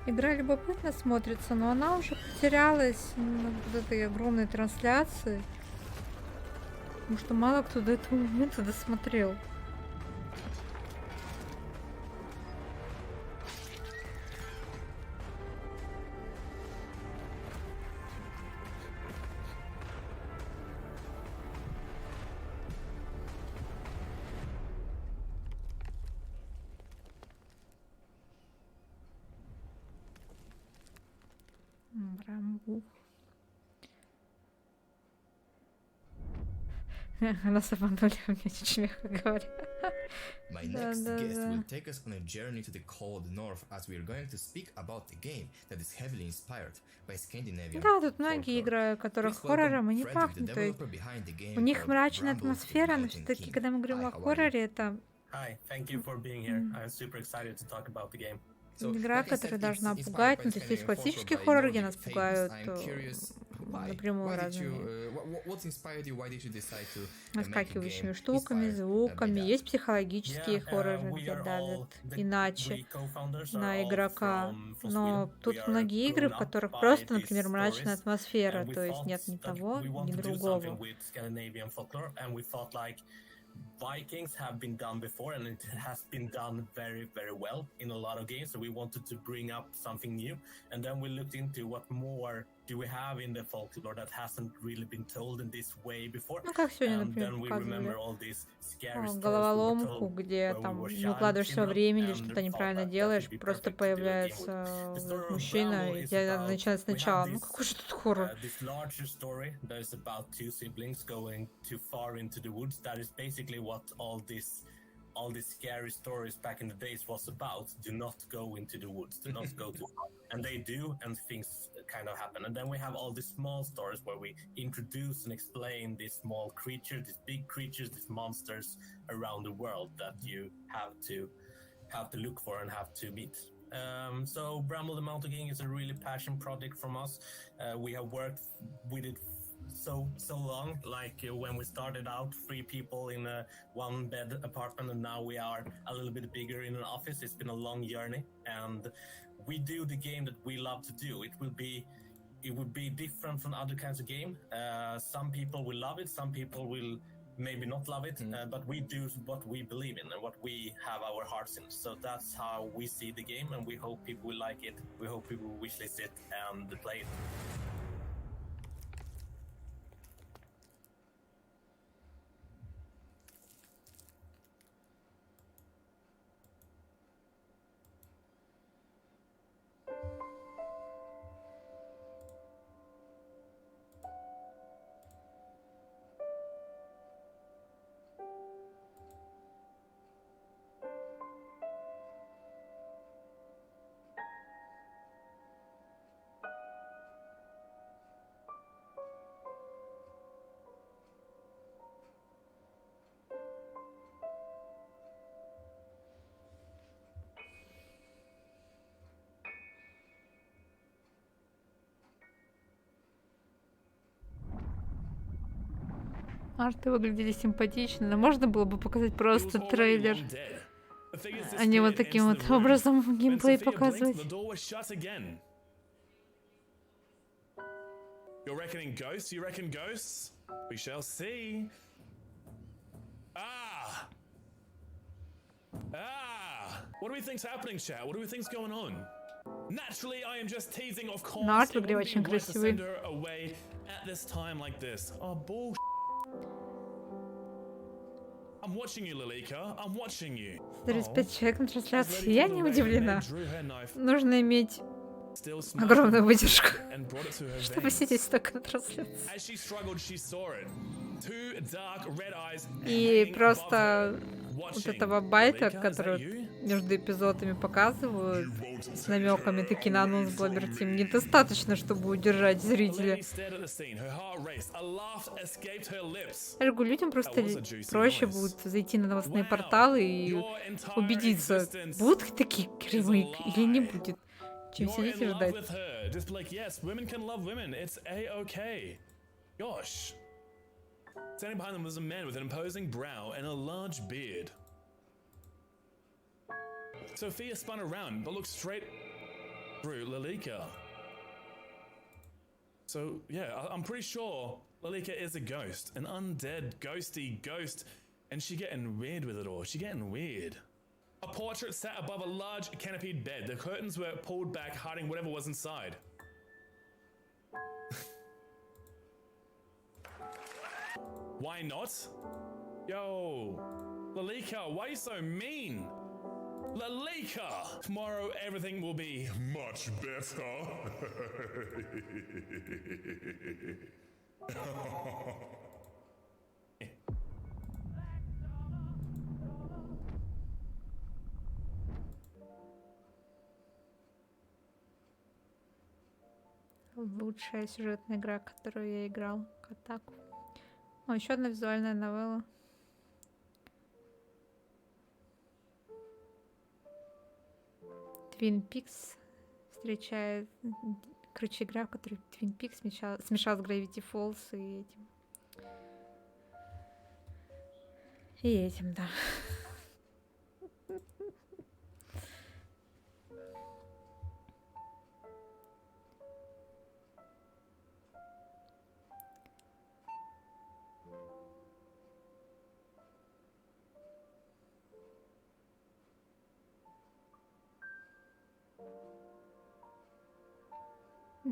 Игра любопытно смотрится, но она уже потерялась на вот этой огромной трансляции. Потому что мало кто до этого момента досмотрел. Брамбу. Нас обманули, у меня чуть мягко говоря. My next guest will take us on a journey to the cold north as we are going to speak about a game that is heavily inspired by Scandinavian. Да, тут многие игры, которых хоррором и не пахнет. То есть у них мрачная атмосфера, но все-таки, когда мы говорим о хорроре, это игра, которая должна пугать. Ну, то есть есть классические хорроры, где нас пугают напрямую разными отскакивающими штуками, звуками. Есть психологические хорроры, где давят иначе на игрока. Но тут многие игры, в которых просто, например, мрачная атмосфера, то есть нет ни того, ни другого. Vikings have been done before, and it has been done very, very well in a lot of games. So we wanted to bring up something new, and then we looked into what more do we have in the folklore that hasn't really been told in this way before. Ну, как сегодня, And например, then we показывали remember all these scary stories we were головоломку, told где when we там were не child укладываешься во children, время или and что-то thought неправильно that that делаешь, would be просто perfect to do a game with. появляется The story of мужчина, Bramble и is тебе надо about начинать we сначала. have Ну, this какой же тут хоррор? this larger story that is about two siblings going too far into the woods. That is basically what all these scary stories back in the days was about. Do not go into the woods. Do not go too far. And they do, and things kind of happen. And then we have all these small stories where we introduce and explain these small creatures, these big creatures, these monsters around the world that you have to look for and have to meet. So Bramble the Mountain King is a really passion project from us. We have worked with it so long, like when we started out 3 people in a 1-bed apartment, and now we are a little bit bigger in an office. It's been a long journey, and we do the game that we love to do. It would be different from other kinds of game. Some people will love it, some people will maybe not love it, but we do what we believe in and what we have our hearts in. So that's how we see the game, and we hope people will like it. We hope people will wishlist it and play it. Арты выглядели симпатично, но можно было бы показать просто трейлер, а не вот таким вот образом геймплей показывать. You're reckoning ghosts? You reckon ghosts? We shall see. Ah! What do we think's happening, chat? What do we think's going on? Naturally, I am just teasing, of course. Но арт в It игре wouldn't очень be right to красивый. send her away at this time like this. Oh, bull. I'm watching you, Lalika. I'm watching you. 35 человек на трансляции. Я не удивлена. Нужно иметь огромную выдержку, чтобы сидеть столько на трансляции. И просто вот этого байта, который между эпизодами показывают, с намеками таки на анонс Blobber Team, недостаточно, чтобы удержать зрителя. Я говорю, людям просто проще будет зайти на новостные порталы и убедиться, будут такие ремейк или не будет, чем сидеть и ждать. Standing behind them was a man with an imposing brow and a large beard. Sophia spun around, but looked straight through Lalika. So, yeah, I'm pretty sure Lalika is a ghost, an undead, ghosty ghost, and she getting weird with it all. She getting weird. A portrait sat above a large canopied bed. The curtains were pulled back, hiding whatever was inside. Why not? Yo, Lalika, why are you so mean? Lalika! Tomorrow everything will be much better. Лучшая сюжетная игра, которую я играл. Атаку. О, еще одна визуальная новелла. Twin Peaks встречает... Короче, игра, в которой Twin Peaks смешал с Gravity Falls и этим. И этим, да.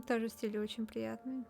Тоже стиль очень приятный.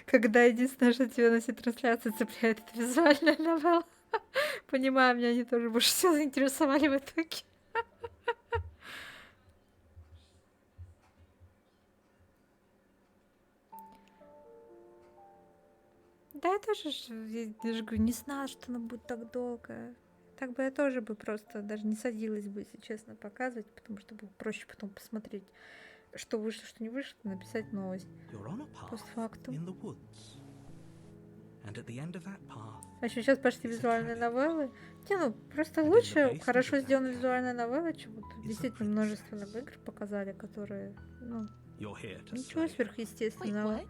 Когда единственное, что тебя на все трансляции цепляет, это визуальная новелла. Понимаю, меня они тоже больше всего заинтересовали в итоге. Да, я тоже, я же говорю, не знала, что она будет так долго. Так бы я тоже бы просто даже не садилась бы, если честно, показывать, потому что было проще потом посмотреть, что вышло, что не вышло, написать новость. Постфактум. А еще сейчас пошли визуальные новеллы. Не, ну просто лучше хорошо сделана визуальная новелла, чем вот действительно множество игр показали, которые, ну, ничего сверхъестественного.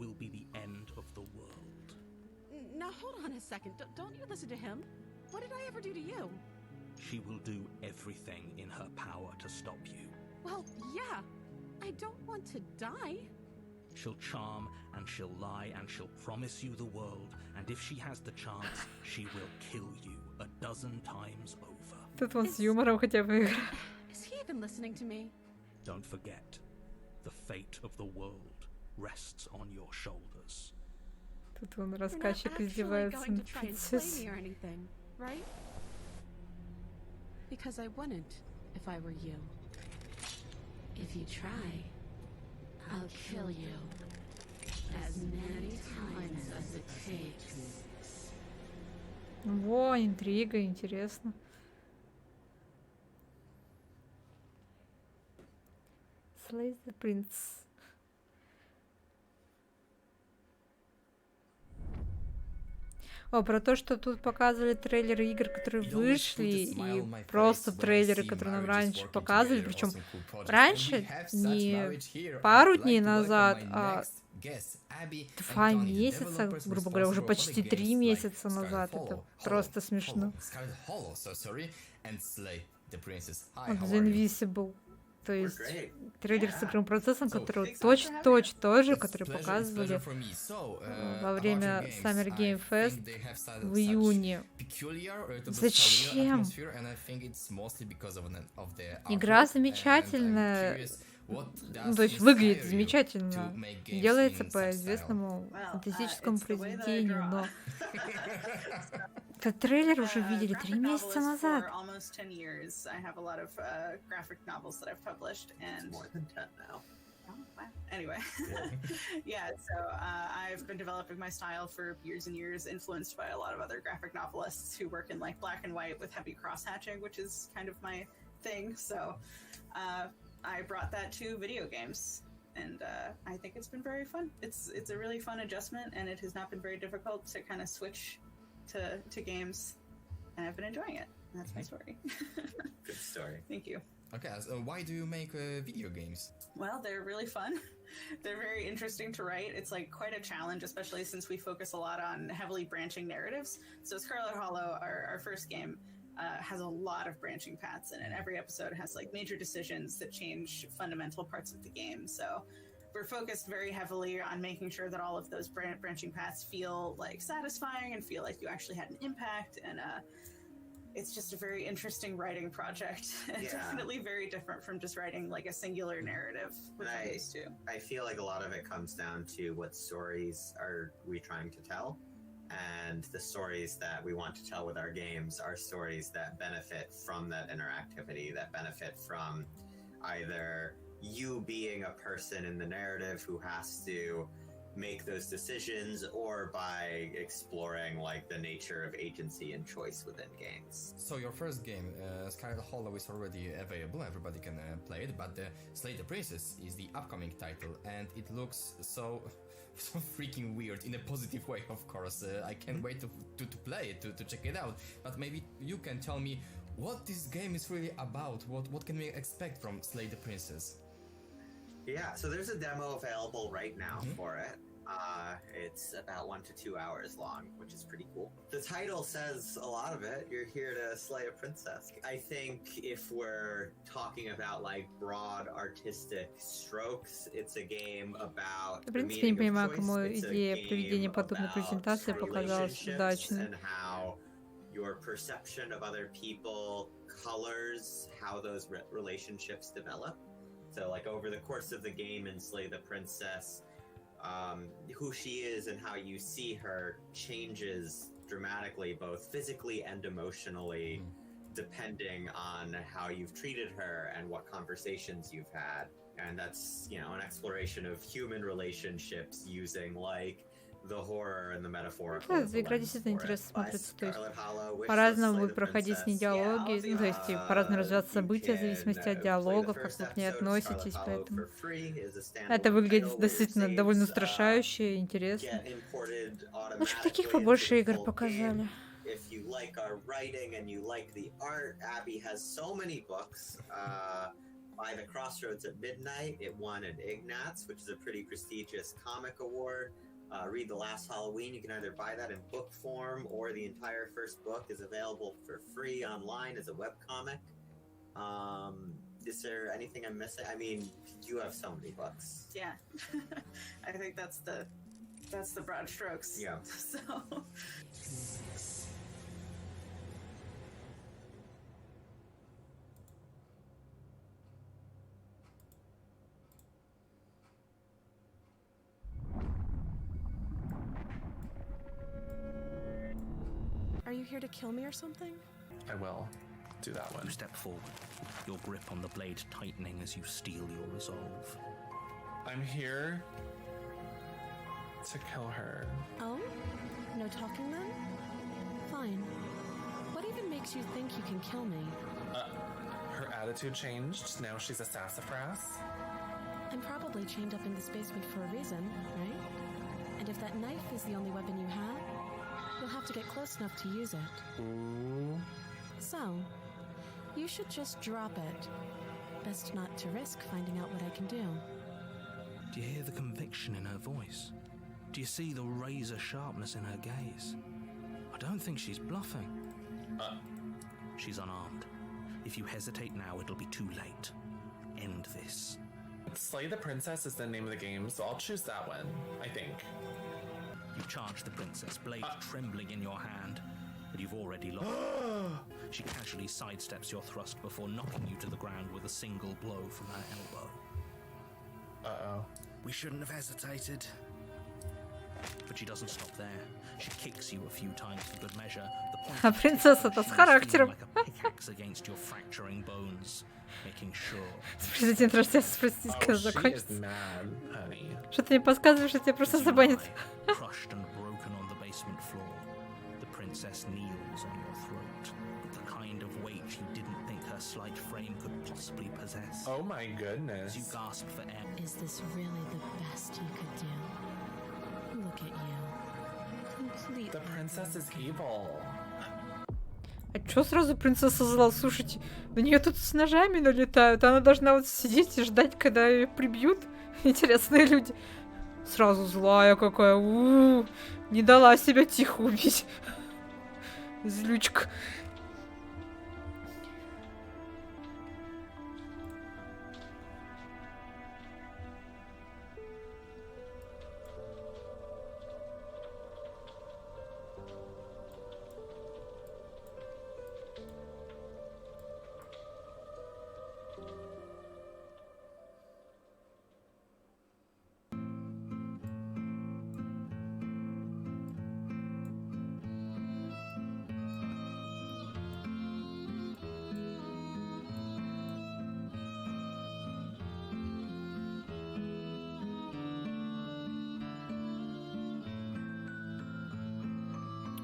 Will be the end of the world. Now hold on a second. Don't you listen to him? What did I ever do to you? She will do everything in her power to stop you. Well, yeah. I don't want to die. She'll charm and she'll lie and she'll promise you the world, and if she has the chance, she will kill you 12 times over. Тут он с юмором хотя бы играет. Is he even listening to me? Don't forget, the fate of the world rests on your shoulders. Тут он рассказчик издевается над принцессой. Right? Because I wouldn't if I were you. If you try, I'll kill you as many times as it takes. Во, интрига, интересно. Slay the Prince. О, про то, что тут показывали трейлеры игр, которые вышли, и просто трейлеры, которые нам раньше показывали, причем раньше, не пару дней назад, а 2 месяца, грубо говоря, уже почти 3 месяца назад. Это просто смешно. Вот The Invisible. То есть трейлер с игровым процессом, который точно тоже, который показывали во время Summer Game Fest в июне. Зачем? Игра замечательная. Ну, то есть выглядит замечательно. Делается по известному фантастическому произведению, но этот трейлер уже видели 3 месяца назад. Anyway, yeah, so I've been developing my style for years and years, influenced by a lot of other graphic novelists who work in like black and white with heavy cross-hatching, which is kind of my thing. So I brought that to video games, and I think it's been very fun. It's a really fun adjustment, and it has not been very difficult to kind of switch to games, and I've been enjoying it. That's my story. Good story. Thank you. Okay, so why do you make video games? Well, they're really fun. They're very interesting to write. It's like quite a challenge, especially since we focus a lot on heavily branching narratives. So Scarlet Hollow, our first game, has a lot of branching paths in it. Every episode has like major decisions that change fundamental parts of the game. So we're focused very heavily on making sure that all of those branching paths feel like satisfying and feel like you actually had an impact. And it's just a very interesting writing project. It's definitely very different from just writing like a singular narrative, which I'm used to. I feel like a lot of it comes down to what stories are we trying to tell. And the stories that we want to tell with our games are stories that benefit from that interactivity, that benefit from either you being a person in the narrative who has to make those decisions, or by exploring like the nature of agency and choice within games. So your first game, Scarlet Hollow, is already available. Everybody can play it. But Slay the Princess is the upcoming title, and it looks so freaking weird in a positive way. Of course, I can't wait to play it, to check it out. But maybe you can tell me what this game is really about. What can we expect from Slay the Princess? Yeah, so there's a demo available right now for it. It's about 1 to 2 hours long, which is pretty cool. The title says a lot of it. You're here to slay a princess. I think if we're talking about like broad artistic strokes, it's a game about В принципе, не понимаю, кому идея проведения подобной презентации показалась удачной. and how your perception of other people colors how those relationships develop. So like over the course of the game in Slay the Princess, who she is and how you see her changes dramatically, both physically and emotionally, depending on how you've treated her and what conversations you've had. And that's, you know, an exploration of human relationships using like the horror and the metaphorical. Да, игра действительно интересно смотрится, то есть по-разному будет проходить с ней диалоги, ну, то есть по-разному развиваться события в зависимости от диалогов, как вы к ней относитесь, поэтому это выглядит действительно довольно устрашающе и интересно. Лучше бы таких побольше игр показали. If you like our writing and you like the art, Abby has so many books. By the Crossroads at Midnight, it won an Ignatz, which is a pretty prestigious comic award. Read The Last Halloween. You can either buy that in book form, or the entire first book is available for free online as a webcomic. Is there anything I'm missing? I mean, you have so many books. Yeah. I think that's the broad strokes. Yeah. So Are you here to kill me or something? I will. Do that one. You step forward, your grip on the blade tightening as you steel your resolve. I'm here to kill her. Oh? No talking then? Fine. What even makes you think you can kill me? Her attitude changed. Now she's a sassafras. I'm probably chained up in this basement for a reason, right? And if that knife is the only weapon you have, you'll have to get close enough to use it. Ooh. So, you should just drop it. Best not to risk finding out what I can do. Do you hear the conviction in her voice? Do you see the razor sharpness in her gaze? I don't think she's bluffing. She's unarmed. If you hesitate now, it'll be too late. End this. Slay the Princess is the name of the game, so I'll choose that one, I think. You charge the princess, blade trembling in your hand, but you've already lost. She casually sidesteps your thrust before knocking you to the ground with a single blow from her elbow. Uh-oh. We shouldn't have hesitated. But she doesn't stop there. She kicks you a few times for good measure. А принцесса-то с характером. Like a pickaxe against your fracturing bones, making sure. Президент рождается, простите, когда закончится. Что-то мне подсказывает, что тебя просто забанят. Crushed and broken on the basement floor, the princess kneels on your throat with the kind of weight you didn't think her slight frame could possibly possess. Oh my goodness. As you gasp for air. Is this really the best you could do? Look at you. Completely. The princess is evil. А чё сразу принцесса зла? Слушайте, на нее тут с ножами налетают, она должна вот сидеть и ждать, когда ее прибьют. Интересные люди. Сразу злая какая. Не дала себя тихо убить. Злючка.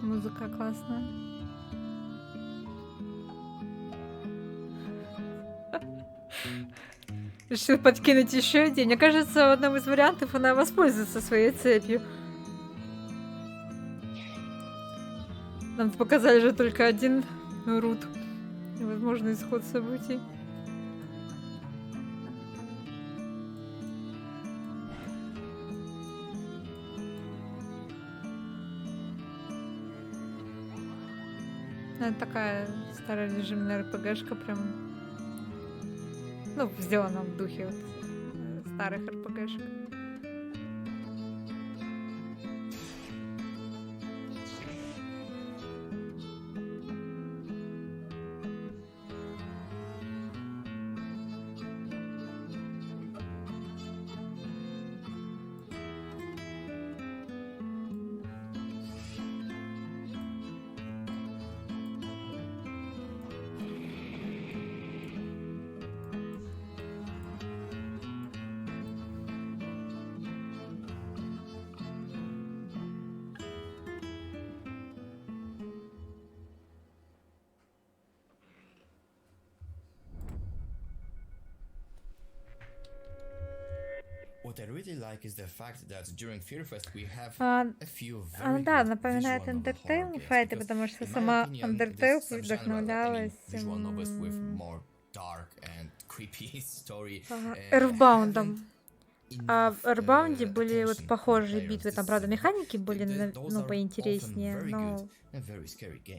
Музыка классная. Решил подкинуть еще один. Мне кажется, в одном из вариантов она воспользуется своей цепью. Нам показали же только один рут. Возможно, исход событий. Это такая старорежимная РПГшка, прям, ну, сделана в духе вот старых РПГшек. What I really like is the fact that during Fearfest we have a few very Да, good напоминает visual novel Undertale horror games, файты, because потому что in my сама opinion, Undertale this subgenre, вдохновлялась visual novels with more dark and creepy story, Earthbound'ом. А в Earthbound'е были вот похожие битвы, там, правда, механики были, ну, поинтереснее, но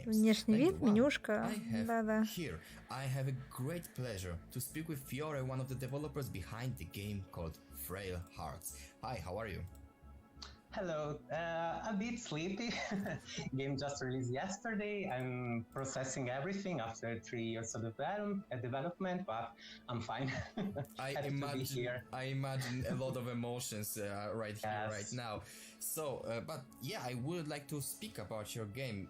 внешний вид, менюшка, да-да. Here, I have a great pleasure to speak with Fiore, one of the developers behind the game called Frail Hearts. Hi, how are you? Hello, a bit sleepy. Game just released yesterday. I'm processing everything after 3 years of development, but I'm fine. I imagine a lot of emotions right here, right now. So, but yeah, I would like to speak about your game.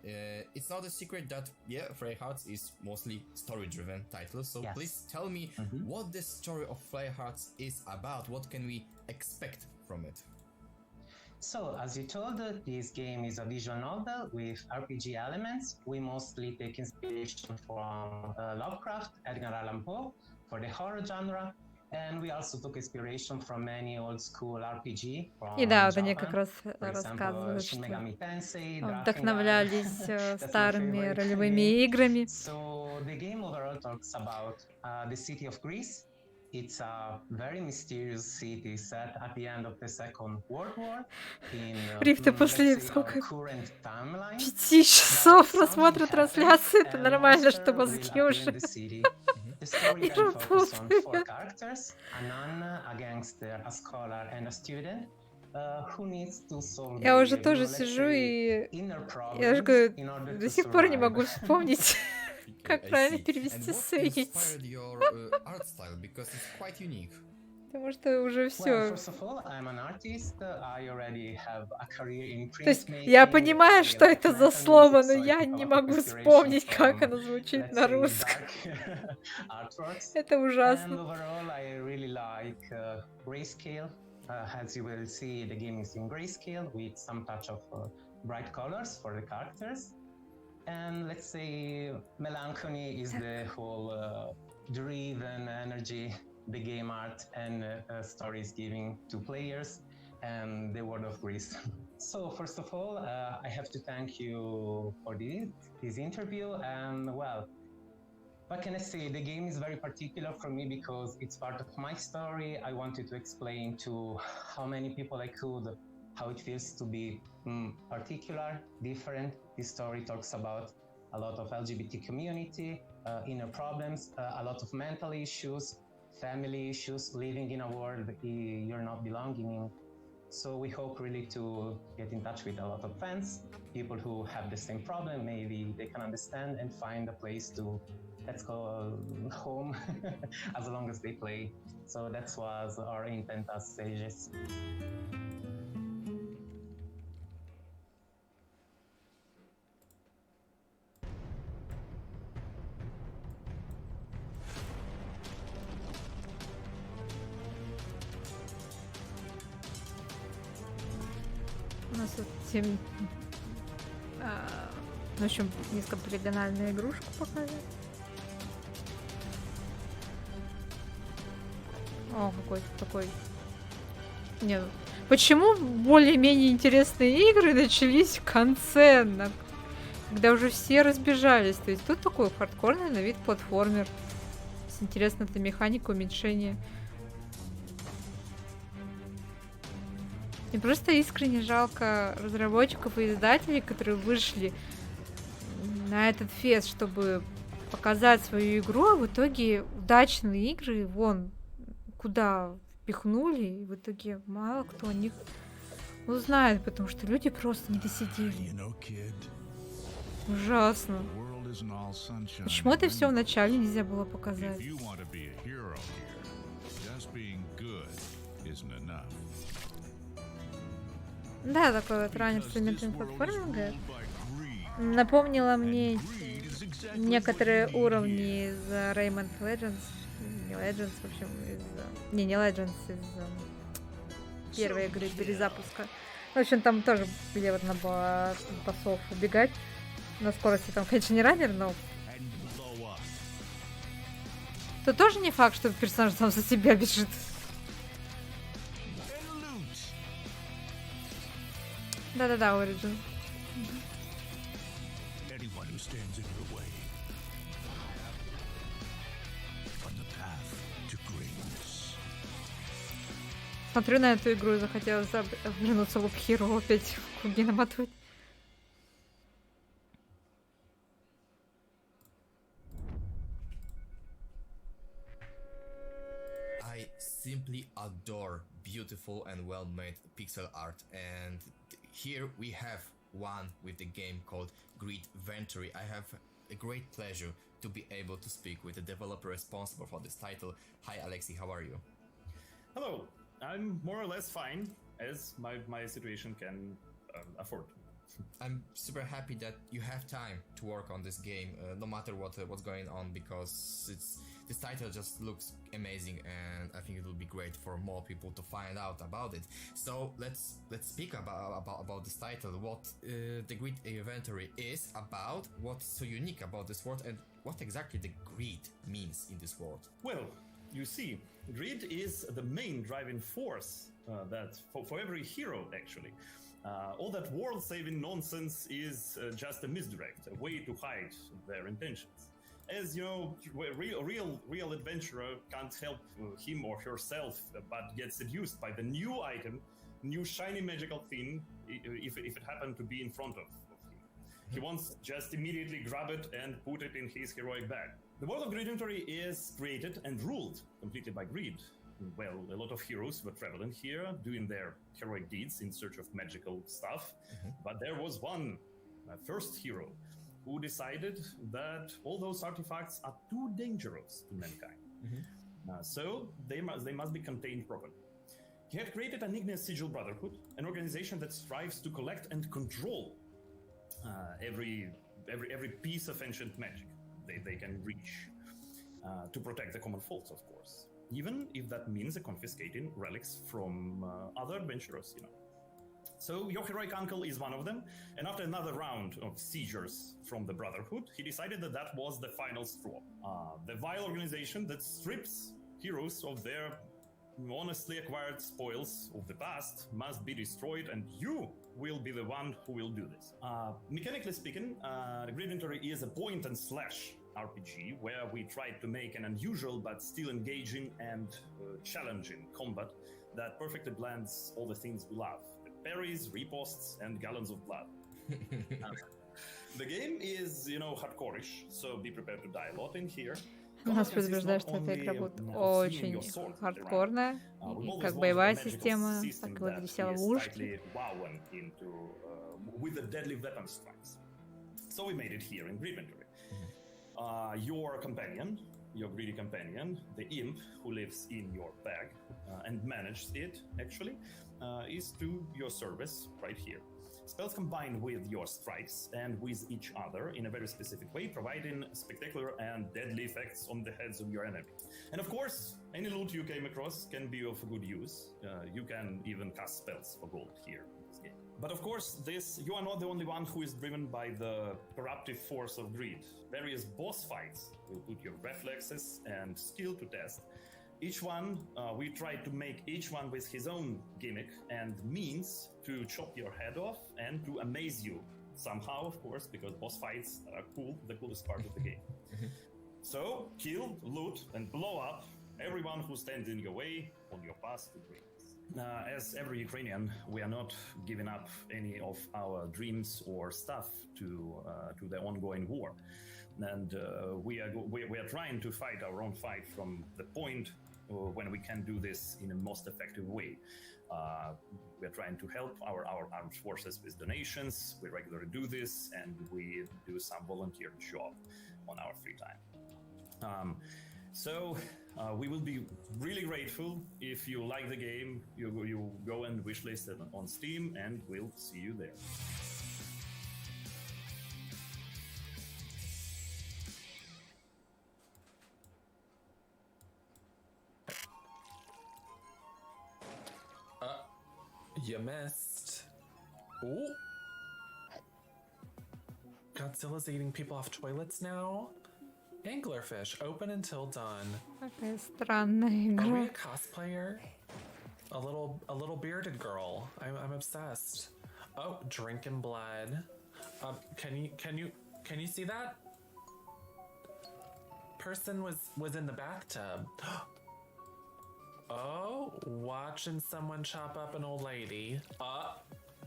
It's not a secret that, yeah, Frail Hearts is mostly story-driven title. So please tell me what the story of Frail Hearts is about. What can we expect from it? So, as you told, this game is a visual novel with RPG elements. We mostly take inspiration from Lovecraft, Edgar Allan Poe for the horror genre, and we also took inspiration from many old school RPG from И да, вот Japan. они как раз For example, рассказывают, Shin что Megami Tensei, вдохновлялись That's my старыми favorite ролевыми играми. So the game overall talks about the city of Greece. It's a very mysterious city set at the end of the Second World War in Рифты после let's say, сколько? our current timeline. 5 часов просмотра трансляции, это нормально, что мозги уже The story не then focuses on 4 работают. characters: a nun, a gangster, a scholar, and a student. Who needs to solve Я уже the, тоже let's сижу say, и inner я же problems говорю, in order до to сих пор не survive. могу вспомнить, как I правильно see. перевести And what сейвить. inspired your art style? Because it's quite unique. Потому что уже Well, все. first of all, I'm an artist. I already have a career in То есть printmaking. я понимаю, что I это like за metal слово, music, но so I я took a не lot of могу inspiration вспомнить, как from, оно звучит let's на say, русском. dark artworks. Это And ужасно. overall, I really like grayscale. As you will see, the game is in grayscale with some touch of bright colors for the characters. And let's say melancholy is the whole driven energy the game art and story is giving to players and the world of Greece. So first of all, I have to thank you for this interview. And well, what can I say? The game is very particular for me because it's part of my story. I wanted to explain to how many people I could how it feels to be particular, different. This story talks about a lot of LGBT community, inner problems, a lot of mental issues, family issues, living in a world you're not belonging in. So we hope really to get in touch with a lot of fans, people who have the same problem, maybe they can understand and find a place to, let's go home, as long as they play. So that was our intent as sages. У нас вот В общем, низкополигональную игрушку показывает. О, какой-то такой... Нет, почему более-менее интересные игры начались в конце, когда уже все разбежались? То есть тут такой хардкорный на вид платформер с интересной этой механикой уменьшения. Мне просто искренне жалко разработчиков и издателей, которые вышли на этот фест, чтобы показать свою игру, а в итоге удачные игры вон куда пихнули, и в итоге мало кто о них узнает, потому что люди просто не досидели. Ужасно. Почему это все вначале нельзя было показать? Да, такой вот ранний с элементами платформинга. Напомнила мне некоторые уровни из Rayman Legends. Не Legends, в общем, не Legends, из первой игры перезапуска. В общем, там тоже где вот надо было боссов убегать. На скорости там, конечно, не раннер, но... То тоже не факт, что персонаж сам за себя бежит. Да-да-да, Origin. Смотрю на эту игру и захотелось вернуться в Loop Hero, опять в круги намотать. I simply adore beautiful and well-made pixel art, and here we have one with the game called Greed Venture. I have a great pleasure to be able to speak with the developer responsible for this title. Hi Alexi, how are you? Hello, I'm more or less fine, as my situation can afford. I'm super happy that you have time to work on this game, no matter what's going on, because this title just looks amazing, and I think it will be great for more people to find out about it. So let's speak about this title. What the Greed Inventory is about, what's so unique about this world, and what exactly the greed means in this world. Well, you see, greed is the main driving force that for every hero, actually. All that world-saving nonsense is just a misdirect, a way to hide their intentions. As you know, real adventurer can't help him or herself but get seduced by the new item, new shiny magical thing, if it happened to be in front of him. He wants just immediately grab it and put it in his heroic bag. The world of Greed Inventory is created and ruled completely by greed. Well, a lot of heroes were traveling here, doing their heroic deeds in search of magical stuff. But there was one first hero who decided that all those artifacts are too dangerous to mankind. So they must be contained properly. He had created an igneous sigil brotherhood, an organization that strives to collect and control every piece of ancient magic they can reach to protect the common folks, of course. Even if that means confiscating relics from other adventurers, you know. So your heroic uncle is one of them, and after another round of seizures from the Brotherhood, he decided that that was the final straw. The vile organization that strips heroes of their honestly acquired spoils of the past must be destroyed, and you will be the one who will do this. Mechanically speaking, the Greed Inventory is a point-and-slash RPG where we tried to make an unusual but still engaging and challenging combat that perfectly blends all the things we love: the parries, riposts, and gallons of blood. The game is, you know, hardcore-ish, so be prepared to die a lot in here. Нас предупреждают, что эта игра будет очень хардкорная, и как боевая система, так и вот висела в ушке. So we made it here in Greed Inventory. Your companion, your greedy companion, the imp who lives in your bag and manages it, actually, is to your service right here. Spells combine with your strikes and with each other in a very specific way, providing spectacular and deadly effects on the heads of your enemy. And of course, any loot you came across can be of good use. You can even cast spells for gold here in this game. But of course, you are not the only one who is driven by the corruptive force of greed. Various boss fights will put your reflexes and skill to test. Each one, we try to make each one with his own gimmick and means to chop your head off and to amaze you somehow, of course, because boss fights are cool, the coolest part of the game. So, kill, loot, and blow up everyone who stands in your way on your path to greatness. As every Ukrainian, we are not giving up any of our dreams or stuff to the ongoing war, and we are trying to fight our own fight from the point when we can do this in a most effective way. We are trying to help our armed forces with donations. We regularly do this, and we do some volunteer job on our free time. We will be really grateful if you like the game. You go and wishlist it on Steam, and we'll see you there. You missed. Ooh. Godzilla's eating people off toilets now. Anglerfish, open until dawn. Какая странная Are we игра. a cosplayer? A little bearded girl. I'm obsessed. Oh, drinking blood. Can you see that? Person was in the bathtub. Oh, watching someone chop up an old lady.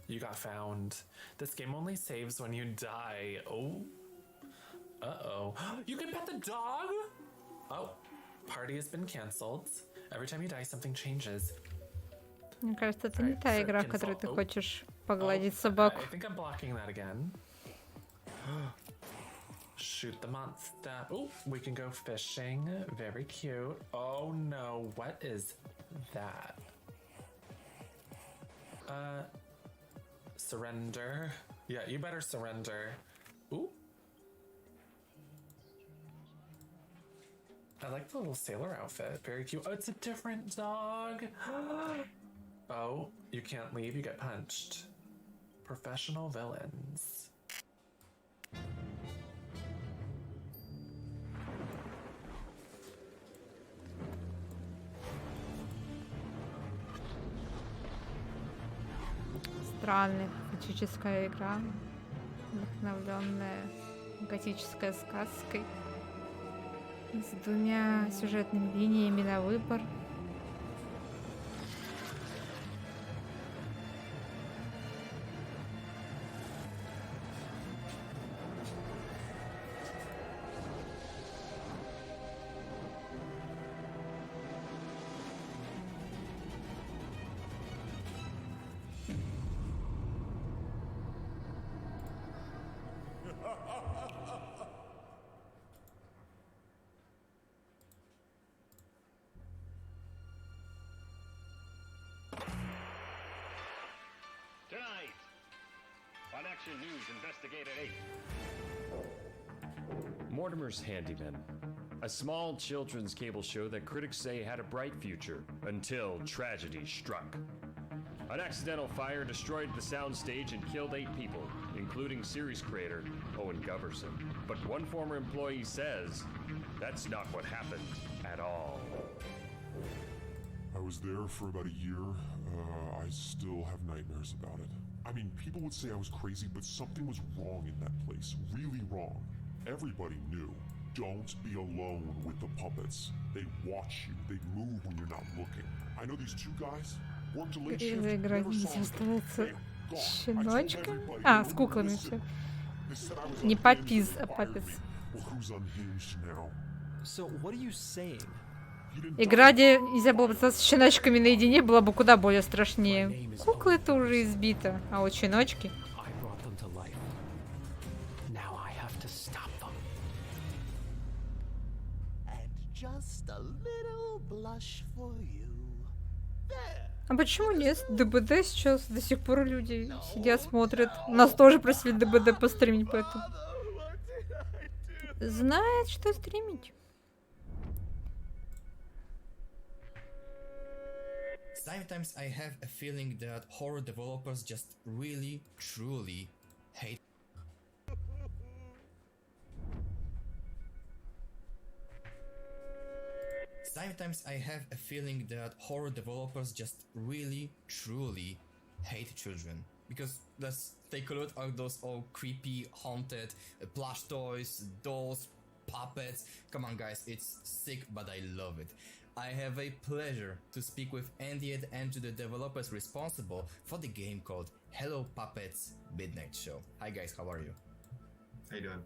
You got found. This game only saves when you die. Oh. Uh-oh. You can pet the dog? Oh, party has been canceled. Every time you die, something changes. Мне кажется, это не та игра, в которой ты хочешь погладить собаку. I think I'm blocking that again. Shoot the monster. Oh, we can go fishing. Very cute. Oh no, what is that? Surrender. Yeah, you better surrender. Ooh. I like the little sailor outfit. Very cute. Oh, it's a different dog. Oh, you can't leave. You get punched. Professional villains. Странная готическая игра, вдохновленная готической сказкой, с двумя сюжетными линиями на выбор. Tonight, on Action News Investigated 8. Mortimer's Handyman. A small children's cable show that critics say had a bright future until tragedy struck. An accidental fire destroyed the soundstage and killed 8 people, including series creator Owen Goverson. But one former employee says that's not what happened at all. I was there for about a year. I still have nightmares about it. I mean, people would say I was crazy, but something was wrong in that place. Really wrong. Everybody knew. Don't be alone with the puppets. They watch you. They move when you're not looking. I know these 2 guys worked a late shift. Игра Never saw здесь them. оставается God, щеночком. А, с куклами все. Не папиз, а папец. Well, who's unhinged now? So what are you saying? Игра, где нельзя было бы с щеночками наедине, была бы куда более страшнее. Куклы это уже избито, а вот щеночки... I brought them to life. Now I have to stop them. And just a little blush for you. А почему нет? ДБД сейчас до сих пор люди сидят, смотрят. Нас тоже просили ДБД постримить, поэтому... Знает, что стримить. Sometimes I have a feeling that horror developers just really, truly hate. Sometimes I have a feeling that horror developers just really, truly hate children. Because let's take a look at those all creepy, haunted plush toys, dolls, puppets. Come on guys, it's sick, but I love it. I have a pleasure to speak with Andy and to the developers responsible for the game called Hello Puppets Midnight Show. Hi guys, how are you? How you doing?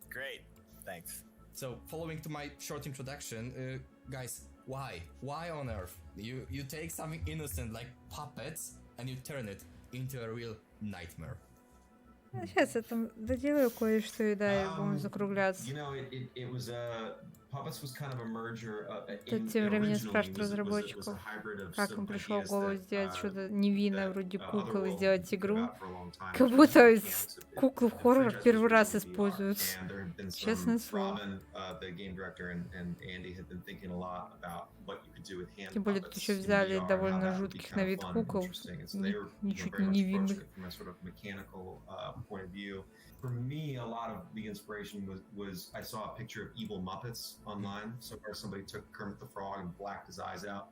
Great, thanks. So, following to my short introduction, guys, why? Why on earth? You take something innocent like puppets and you turn it into a real nightmare. Сейчас я там доделаю кое-что и да, и будем закругляться. You know, it was Puppets was kind of a merger. Тут тем временем спрашивают разработчиков, как им пришло в голову сделать что-то невинное вроде кукол и сделать игру. Как будто куклу в хоррор первый раз используют. Честное слово. Тем более тут еще взяли довольно жутких на вид кукол, ничуть не невинных. For me, a lot of the inspiration was I saw a picture of evil Muppets online. So where somebody took Kermit the Frog and blacked his eyes out,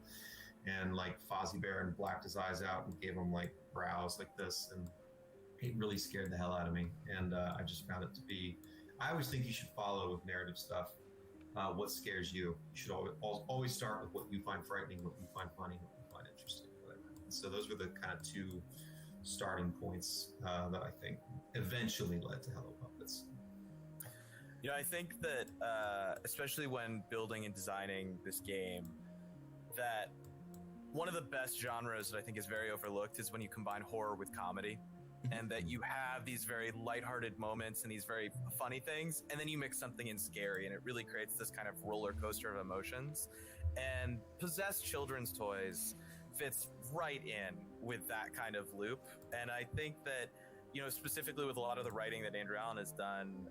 and like Fozzie Bear and blacked his eyes out and gave him like brows like this, and it really scared the hell out of me. And I just found it to be. I always think you should follow with narrative stuff. What scares you? You should always start with what you find frightening, what you find funny, what you find interesting, whatever. And so those were the kind of two starting points that I think eventually led to Hello Puppets. You know, I think that especially when building and designing this game, that one of the best genres that I think is very overlooked is when you combine horror with comedy. And that you have these very lighthearted moments and these very funny things, and then you mix something in scary, and it really creates this kind of roller coaster of emotions. And possessed children's toys fits right in with that kind of loop. And I think that, you know, specifically with a lot of the writing that Andrew Allen has done,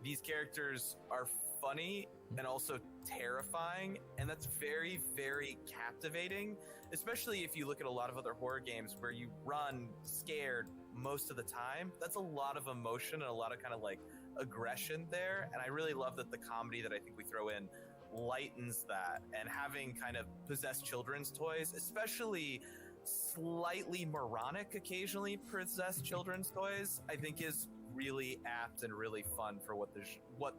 these characters are funny and also terrifying, and that's very, very captivating, especially if you look at a lot of other horror games where you run scared most of the time. That's a lot of emotion and a lot of kind of like aggression there, and I really love that the comedy that I think we throw in lightens that, and having kind of possessed children's toys, especially slightly moronic occasionally possessed children's toys, I think is really apt and really fun for what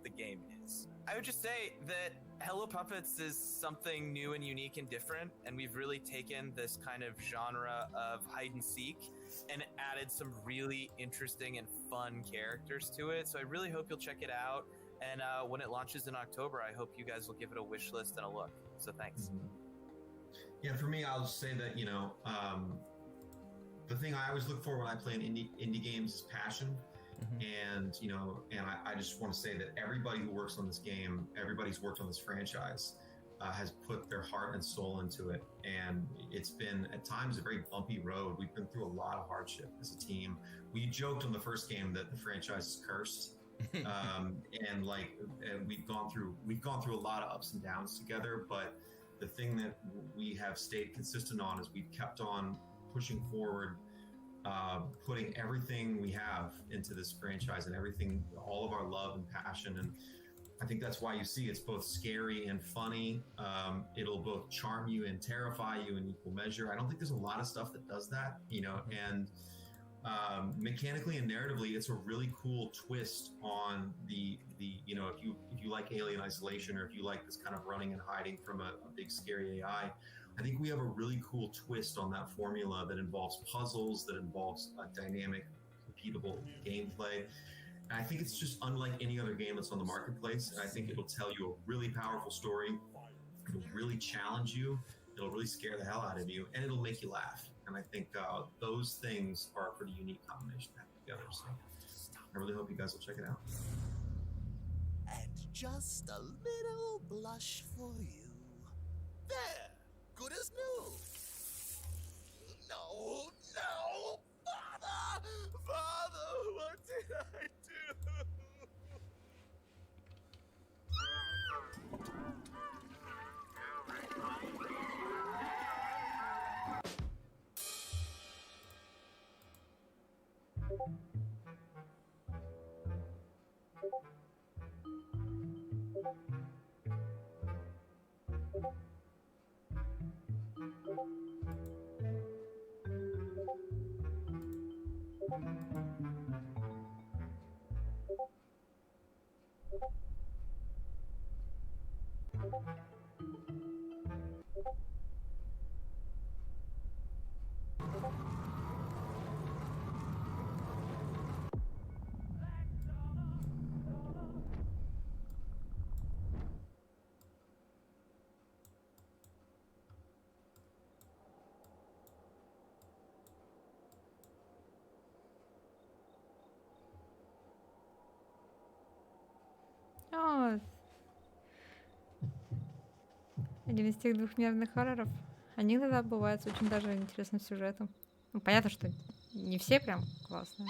the game is. I would just say that Hello Puppets is something new and unique and different, and we've really taken this kind of genre of hide and seek and added some really interesting and fun characters to it. So I really hope you'll check it out. And when it launches in October, I hope you guys will give it a wish list and a look. So thanks. Yeah, for me, I'll just say that, you know, the thing I always look for when I play an indie games is passion. And, you know, and I just want to say that everybody who works on this game, everybody who's worked on this franchise, has put their heart and soul into it. And it's been, at times, a very bumpy road. We've been through a lot of hardship as a team. We joked on the first game that the franchise is cursed. And like we've gone through a lot of ups and downs together, but the thing that we have stayed consistent on is we've kept on pushing forward, putting everything we have into this franchise and everything, all of our love and passion. And I think that's why you see it's both scary and funny. It'll both charm you and terrify you in equal measure. I don't think there's a lot of stuff that does that, you know, and mechanically and narratively, it's a really cool twist on the you know, if you like Alien Isolation, or if you like this kind of running and hiding from a big scary AI, I think we have a really cool twist on that formula that involves puzzles, that involves a dynamic, repeatable gameplay. And I think it's just unlike any other game that's on the marketplace. And I think it'll tell you a really powerful story. It'll really challenge you. It'll really scare the hell out of you, and it'll make you laugh. And I think those things are a pretty unique combination to have together. So I really hope you guys will check it out. And just a little blush for you. There, good as new. No, Father, what did I do? О, один из тех двухмерных хорроров. Они иногда бывают с очень даже интересным сюжетом. Ну, понятно, что не все прям классные.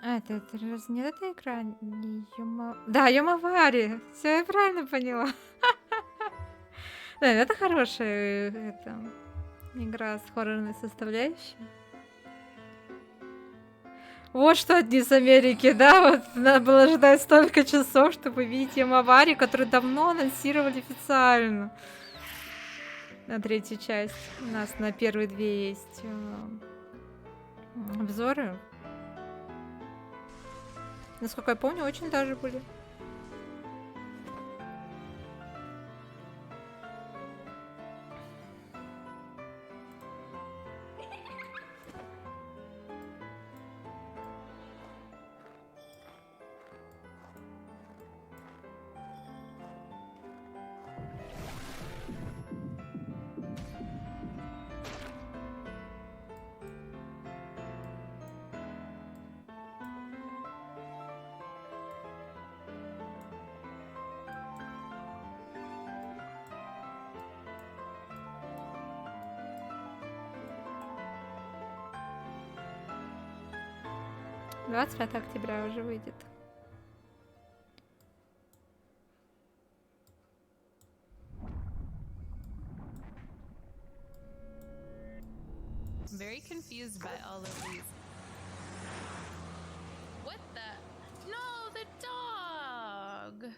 А, это раз не эта игра? Не Да, Юмавари. Все, я правильно поняла. Да, это хорошая игра с хоррорной составляющей. Вот что одни с Америки, да? Вот надо было ждать столько часов, чтобы видеть Юмавари, которую давно анонсировали официально. На третью часть. У нас на первые две есть обзоры. Насколько я помню, очень даже были. — 25 октября уже выйдет. I'm very confused by all of these. What the? No, the dog.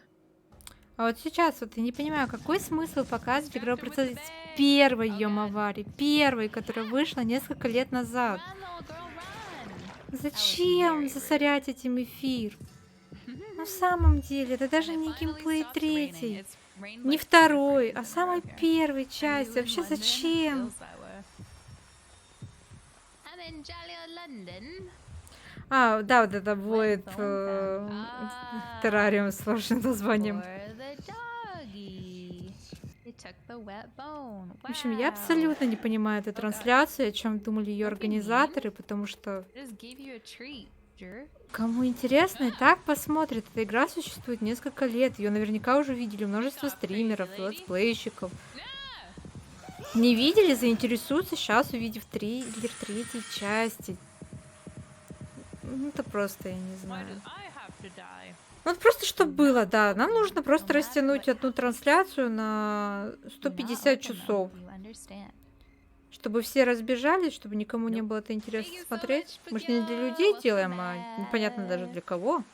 А вот сейчас вот я не понимаю, какой смысл показывать игровой процесс первой Юмавари, первой, которая вышла несколько лет назад. Зачем засорять этим эфир? На самом деле, это даже не геймплей третий, не второй, а самой первой части. Вообще зачем? А, да, вот это будет террариум с сложным названием. В общем, я абсолютно не понимаю эту трансляцию, о чем думали ее организаторы, потому что кому интересно, и так посмотрит. Эта игра существует несколько лет, ее наверняка уже видели множество стримеров, летсплейщиков. Не видели, заинтересуются сейчас, увидев трейлер третьей части. Ну, это просто, я не знаю. Ну, вот просто что было, да. Нам нужно просто растянуть одну трансляцию на 150 часов. Чтобы все разбежались, чтобы никому не было это интересно смотреть. Мы же не для людей делаем, а непонятно даже для кого.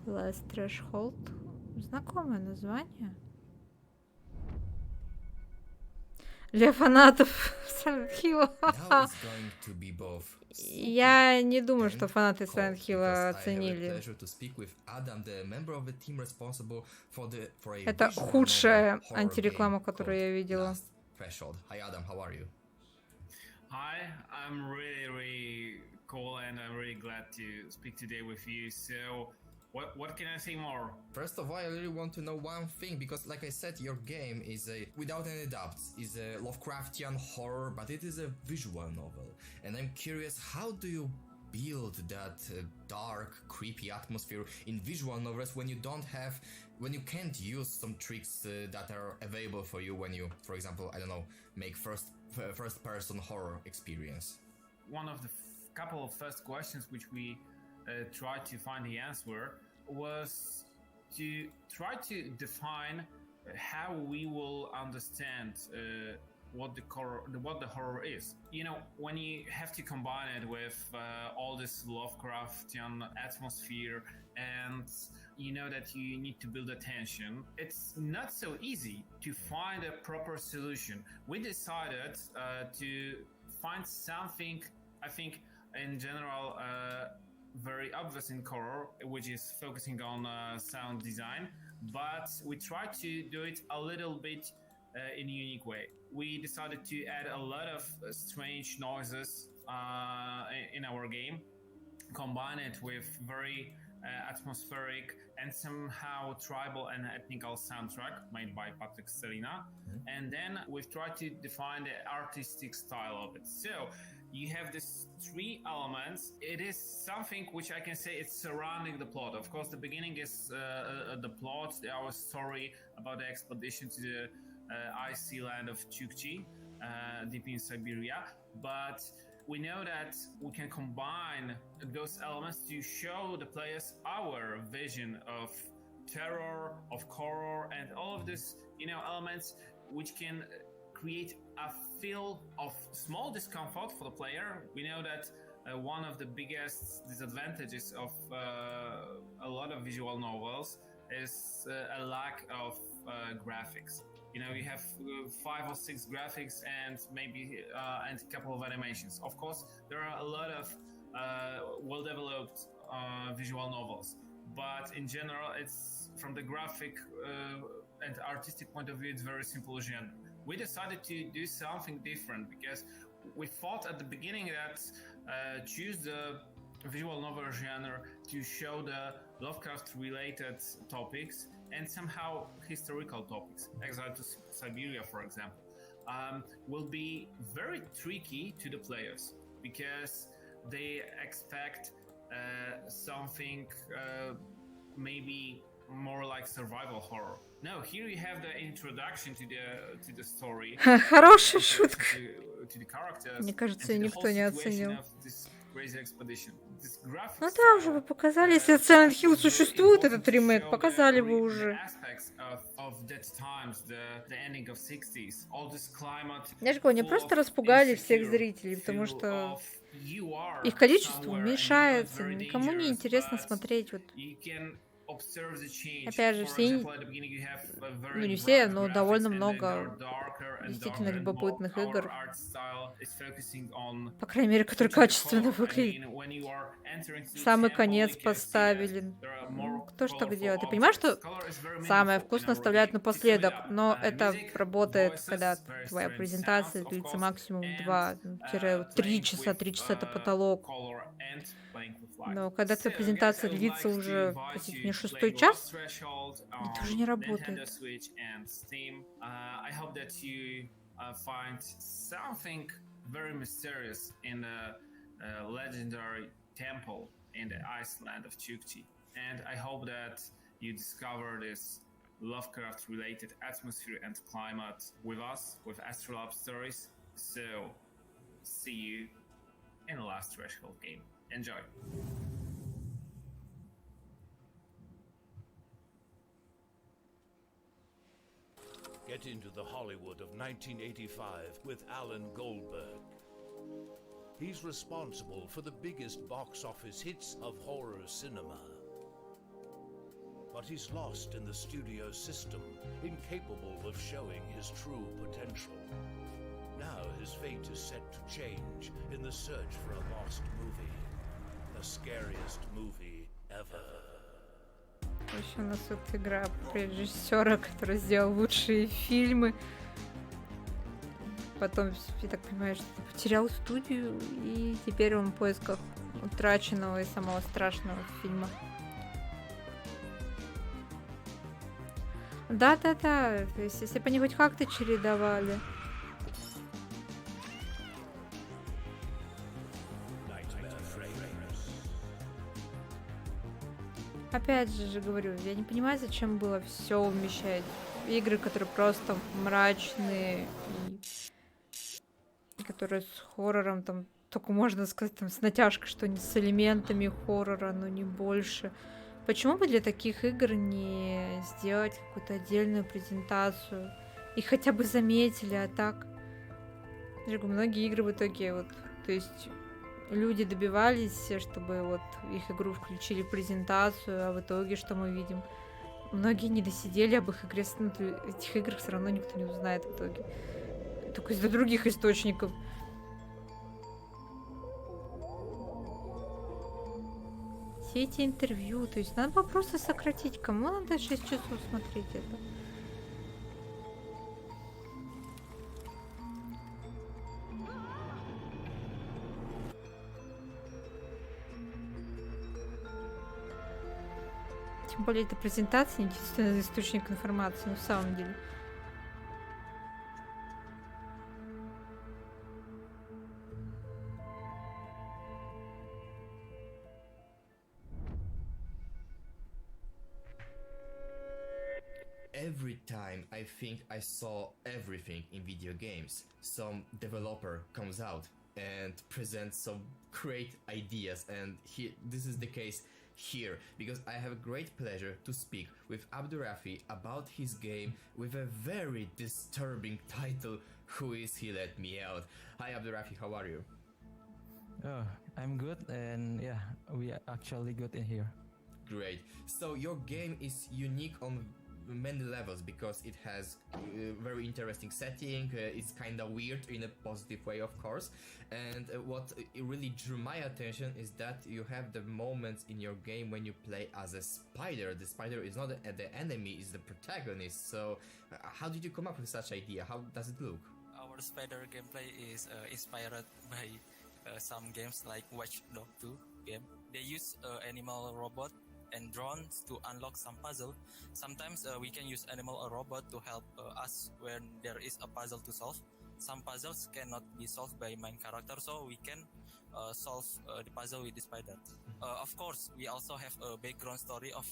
Last Threshold. Знакомое название. Для фанатов Silent Hill. Now it's going to be both. Я не думаю, что фанаты Silent Hill Because I have a оценили. pleasure to speak with Adam, the member of the team responsible for a Это visual худшая novel horror антиреклама, game которую я видела. called Threshold. Hi Adam, how are you? Hi, I'm really cool and I'm really glad to speak today with you. So, what can I say more? First of all, I really want to know one thing because, like I said, your game is without any doubts, is a Lovecraftian horror, but it is a visual novel. And I'm curious, how do you build that dark, creepy atmosphere in visual novels when you can't use some tricks that are available for you when you, for example, I don't know, make first-person horror experience? One of the couple of first questions which we tried to find the answer was to try to define how we will understand what the horror is. You know, when you have to combine it with all this Lovecraftian atmosphere, and you know that you need to build attention, it's not so easy to find a proper solution. We decided to find something, I think, in general, very obvious in horror, which is focusing on sound design, but we tried to do it a little bit in a unique way. We decided to add a lot of strange noises in our game, combine it with very atmospheric and somehow tribal and ethnical soundtrack made by Patrick Selina, and then we've tried to define the artistic style of it. So you have these three elements. It is something which I can say it's surrounding the plot. Of course, the beginning is the plot, our story about the expedition to the icy land of Chukchi, deep in Siberia. But we know that we can combine those elements to show the players our vision of terror, of horror, and all of these, elements which can create a feel of small discomfort for the player. We know that one of the biggest disadvantages of a lot of visual novels is a lack of graphics. You have 5 or 6 graphics and maybe and a couple of animations. Of course, there are a lot of well-developed visual novels, but in general, it's from the graphic and artistic point of view, it's very simple genre. We decided to do something different because we thought at the beginning that choose the visual novel genre to show the Lovecraft-related topics and somehow historical topics, Exile to Siberia, for example, will be very tricky to the players because they expect something maybe more like survival horror. No, here you have the introduction to the story. Хорошая шутка. To the characters. Мне кажется, никто не оценил. Crazy expedition. Ну да, уже бы показали, если Silent Hill существует, этот ремейк, показали бы уже. Я же говорю, они просто распугали всех зрителей, потому что их количество уменьшается, никому не интересно смотреть. Вот. Опять же, все, ну не все, но довольно много действительно любопытных игр, по крайней мере, которые качественно выглядят. Самый конец поставили. Ну, кто ж так делает? Ты понимаешь, что самое вкусное оставляют напоследок, но это работает, когда твоя презентация длится максимум 2-3 часа, 3 часа это потолок. Но когда твоя презентация длится уже, простите меня, 6-й час, это уже не работает. Very mysterious in the legendary temple in the Iceland of Chukchi, and I hope that you discover this Lovecraft-related atmosphere and climate with us, with Astrolab Stories. So, see you in the last Threshold game. Enjoy. Get into the Hollywood of 1985 with Alan Goldberg. He's responsible for the biggest box office hits of horror cinema. But he's lost in the studio system, incapable of showing his true potential. Now his fate is set to change in the search for a lost movie. The scariest movie ever. Еще у нас вот игра режиссера, который сделал лучшие фильмы. Потом, я так понимаю, что потерял студию, и теперь он в поисках утраченного и самого страшного фильма. Да-да-да, то есть если бы они хоть как-то чередовали. Опять же говорю, я не понимаю, зачем было все умещать. Игры, которые просто мрачные, и которые с хоррором, там, только можно сказать, там, с натяжкой, что не с элементами хоррора, но не больше. Почему бы для таких игр не сделать какую-то отдельную презентацию? И хотя бы заметили, а так... Я говорю, многие игры в итоге, вот, то есть... Люди добивались, чтобы вот их игру включили в презентацию, а в итоге что мы видим? Многие не досидели об их игре, ну, этих играх все равно никто не узнает в итоге. Только из-за других источников. Все эти интервью, то есть надо было просто сократить. Кому надо 6 часов смотреть это? Тем более, это презентация, не единственный источник информации, но в самом деле. Every time I think I saw everything in video games, some developer comes out and presents some great ideas, and this is the case here, because I have a great pleasure to speak with Abdurafi about his game with a very disturbing title, Who Is He Let Me Out. Hi Abdurafi, how are you? Oh, I'm good, and yeah, we are actually good in here. Great. So your game is unique on many levels because it has very interesting setting, it's kind of weird in a positive way, of course, and what really drew my attention is that you have the moments in your game when you play as a spider. The spider is not the enemy, is the protagonist. So how did you come up with such idea? How does it look? Our spider gameplay is inspired by some games like Watch Dogs 2 game. They use animal robot and drones to unlock some puzzle. Sometimes we can use animal or robot to help us when there is a puzzle to solve. Some puzzles cannot be solved by main character, so we can solve the puzzle with the spider. Of course, we also have a background story of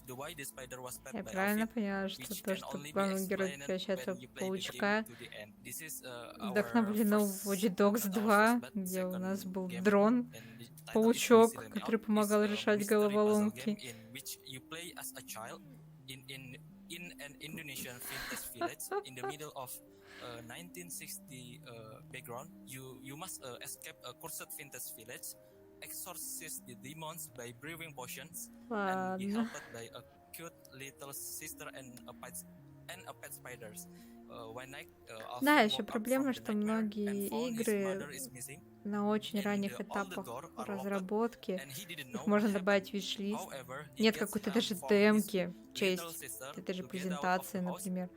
the why the spider was pet Я by правильно Alfie, поняла, что which то, can что only be главный герой explained превращается when в you play the паучка, game to the end. This is our вдохновлено first, Watch Dogs 2, but где у нас second был game, дрон, and the title is паучок, Who Is He Let Me который Out, помогал is a решать mystery puzzle головоломки. game in which you play as a child in an Indonesian vintage village in the middle of 1960 background. You must escape a cursed vintage village, exorcist the demons by brewing potions, and be Ладно. helped by a cute little sister and a pet spiders. One night, Да, Alfie еще woke up проблема, from the что nightmare многие and found his игры mother is missing. на очень ранних этапах разработки, их можно добавить в виш-лист. Нет какой-то даже демки в честь этой же презентации, например.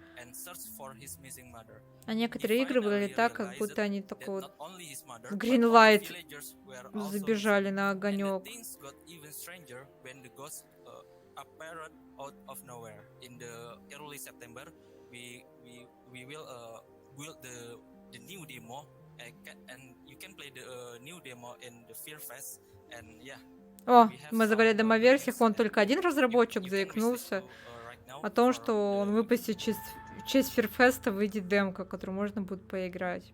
А некоторые игры были так, как будто они только вот в Greenlight забежали на огонек. Appeared out of nowhere in the early September. We will build the new demo, and you can play the new demo in the Fear Fest. And yeah. О, мы заговорили о демоверсиях, вон только один разработчик заикнулся о том, что он выпустит в честь Фирфеста выйдет демка, которую можно будет поиграть.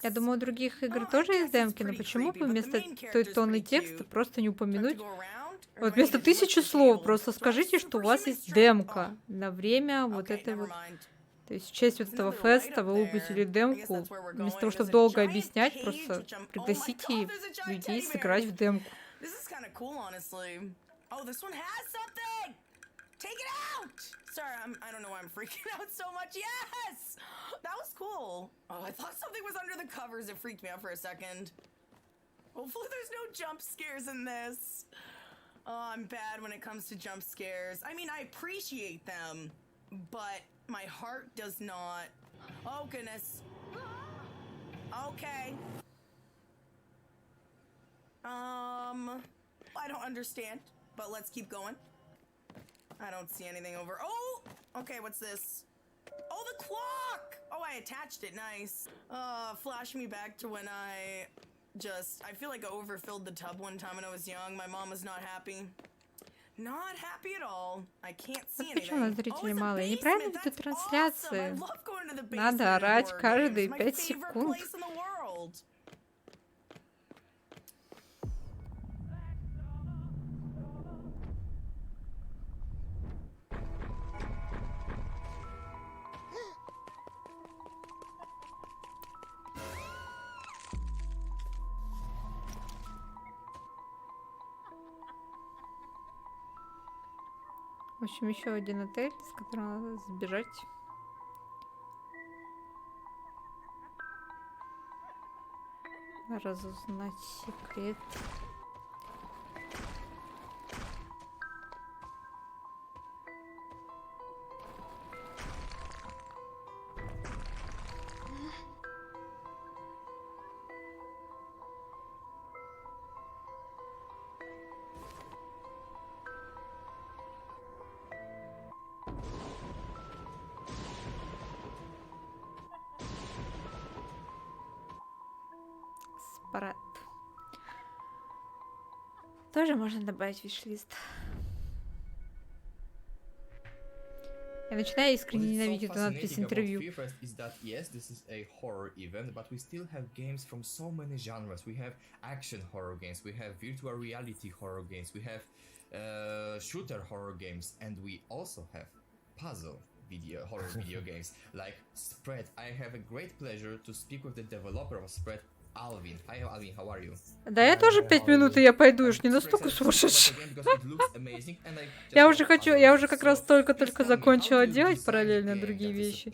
Я думаю, у других игр тоже есть демки, но почему бы вместо той тонны текста просто не упомянуть? Вот вместо 1000 слов просто скажите, что у вас есть демка на время вот этой вот То есть в честь вот этого феста вы выпустили демку, вместо того, чтобы долго объяснять, просто пригласите людей сыграть в демку. This is kind of cool, honestly. Oh, this one has something! Take it out! Sorry, I don't know why I'm freaking out so much. Yes! That was cool. Oh, I thought something was under the covers. It freaked me out for a second. Hopefully there's no jump scares in this. Oh, I'm bad when it comes to jump scares. I mean, I appreciate them, but my heart does not. Oh, goodness. Okay. I don't understand, but let's keep going. I don't see anything over. Oh, okay, what's this? Oh, the clock! Oh, I attached it, nice. Flash me back to when I feel like I overfilled the tub one time when I was young. My mom was not happy. Not happy at all. I can't see anything. Почему зрителей мало? Я неправильно веду трансляции. Надо орать каждые 5 секунд. В общем, еще один отель, с которого надо сбежать. Разузнать секрет. Парад. Тоже можно добавить в виш-лист. Я начинаю искренне ненавидеть эту надпись интервью. Is that yes, this is a horror event, but we still have games from so many genres. We have action horror games, we have virtual reality horror games, we have shooter horror games, and we also have puzzle horror video games like Spread. I have a great pleasure to speak with the developer of Spread, Alvin. Hi Alvin, how are you? Да, я тоже 5 минут, и я пойду, уж не настолько сумасшедший. Я уже как раз только закончила делать параллельно другие вещи.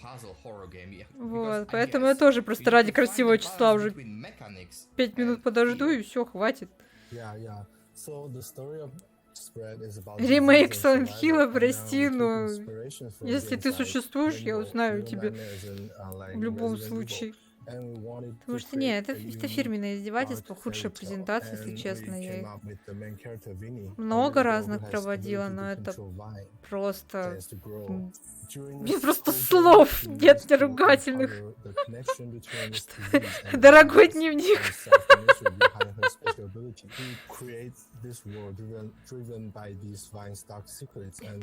Вот, поэтому я тоже просто ради красивого числа уже 5 минут подожду, и все, хватит. Ремейк Silent Hill, прости, но если ты существуешь, я узнаю тебя в любом случае. Потому что нет, это фирменное издевательство, худшая презентация, если честно. Я их много разных проводила, но это просто... Мне просто слов нет, не ругательных. Дорогой дневник.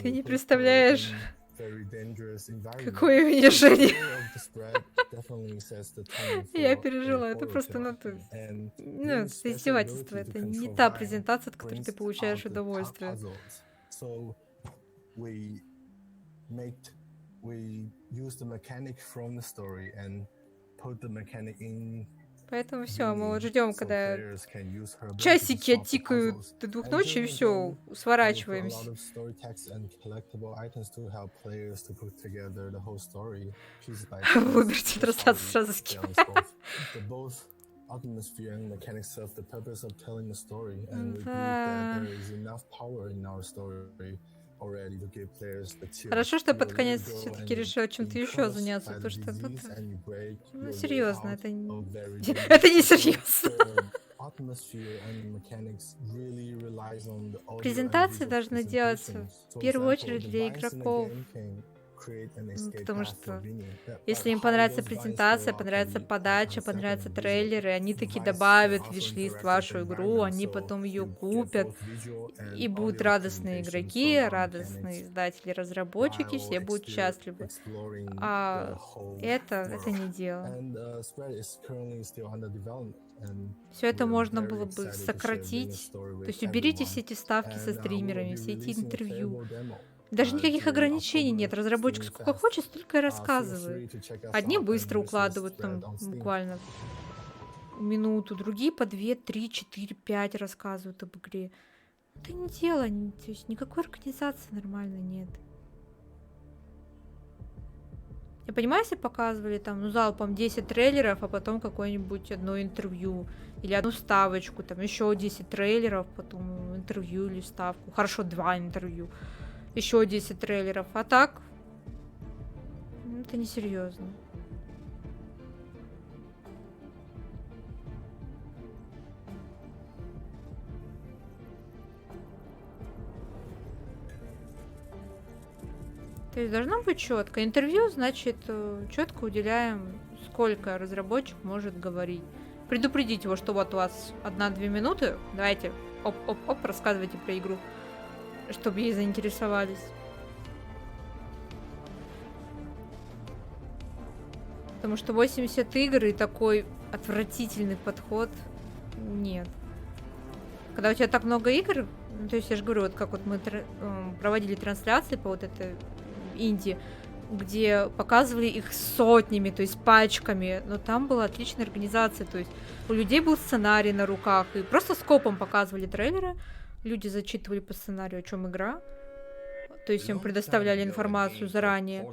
Ты не представляешь, какое унижение. Я пережила, это просто это издевательство, это не та презентация, от которой ты получаешь удовольствие. Поэтому все, мы вот ждем, когда часики оттикают до 2 ночи, и все, сворачиваемся. Выберите трансляцию, сразу скину. Хорошо, что под конец все-таки решил чем-то еще заняться, потому что тут, ну, серьезно, это не серьезно. Презентации должны делаться в первую очередь для игроков. Потому что если им понравится презентация, понравится подача, понравятся трейлеры, они таки добавят в виш-лист вашу игру, они потом ее купят, и будут радостные игроки, радостные издатели, разработчики, все будут счастливы. А это не дело. Все это можно было бы сократить. То есть уберите все эти ставки со стримерами, все эти интервью. Даже никаких ограничений нет. Разработчик сколько хочет, столько и рассказывает. Одни быстро укладывают, там, буквально минуту, другие по 2, 3, 4, 5 рассказывают об игре. Это не дело, то есть никакой организации нормальной нет. Я понимаю, если показывали там, ну, залпом 10 трейлеров, а потом какое-нибудь одно интервью, или одну ставочку, там еще 10 трейлеров, потом интервью или ставку. Хорошо, 2 интервью, еще 10 трейлеров. А так, это несерьезно. То есть должно быть четко. Интервью, значит, четко уделяем, сколько разработчик может говорить. Предупредить его, что вот у вас 1-2 минуты, давайте оп-оп-оп, рассказывайте про игру, чтобы ей заинтересовались. Потому что 80 игр и такой отвратительный подход нет. Когда у тебя так много игр, ну, то есть я же говорю, вот как вот мы проводили трансляции по вот этой инди, где показывали их сотнями, то есть пачками, но там была отличная организация, то есть у людей был сценарий на руках, и просто скопом показывали трейлеры, люди зачитывали по сценарию, о чем игра, то есть им предоставляли информацию заранее,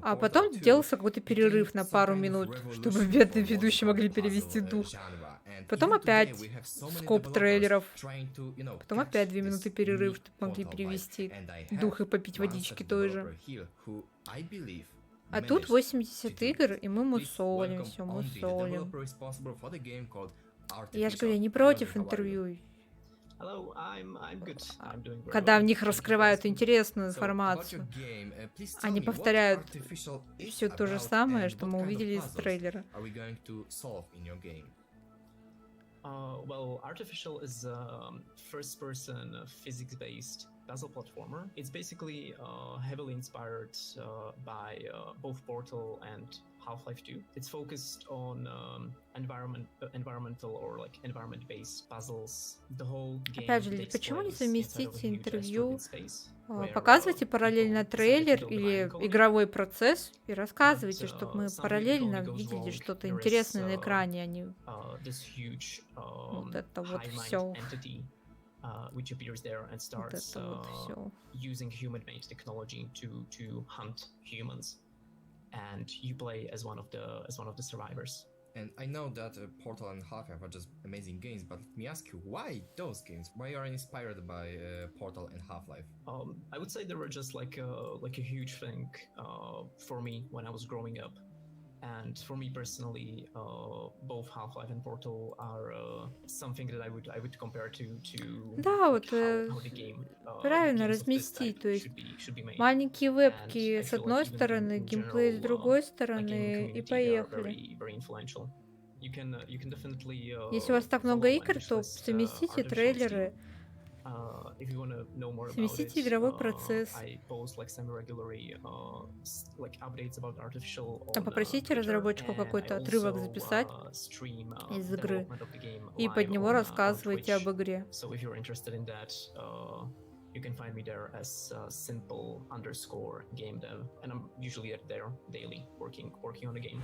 а потом делался какой-то перерыв на пару минут, чтобы бедные ведущие могли перевести дух. Потом опять скоп трейлеров, потом опять 2 минуты перерыв, чтобы могли перевести дух и попить водички той же. А тут 80 игр, и мы мусолим все, мусолим. Я же говорю, я не против интервью. Когда в них раскрывают интересную информацию, они повторяют все то же самое, что мы увидели из трейлера. Well, Artificial is a first-person physics-based puzzle platformer. It's basically heavily inspired by both Portal and Half-Life 2. It's focused on environmental or like environment-based puzzles. The whole game. Опять же, почему не совместить интервью? Показывайте параллельно трейлер или игровой процесс и рассказывайте, чтобы мы параллельно видели что-то интересное на экране, а не вот это вот все. Which appears there and starts using human-made technology to hunt humans, and you play as one of the survivors. And I know that Portal and Half-Life are just amazing games, but let me ask you, why those games? Why are you inspired by Portal and Half-Life? I would say they were just like a huge thing for me when I was growing up. And for me personally, both Half-Life and Portal are something that I would compare to Да, вот how the game правильно разместить, то есть маленькие вебки с одной стороны, геймплей с другой стороны, и поехали. Если у вас так много игр, то совместите трейлеры, совместите игровой процесс. Попросите разработчику какой-то отрывок записать из игры и под него рассказывайте об игре. You can find me there as simple_gamedev, and I'm usually there daily working on a game.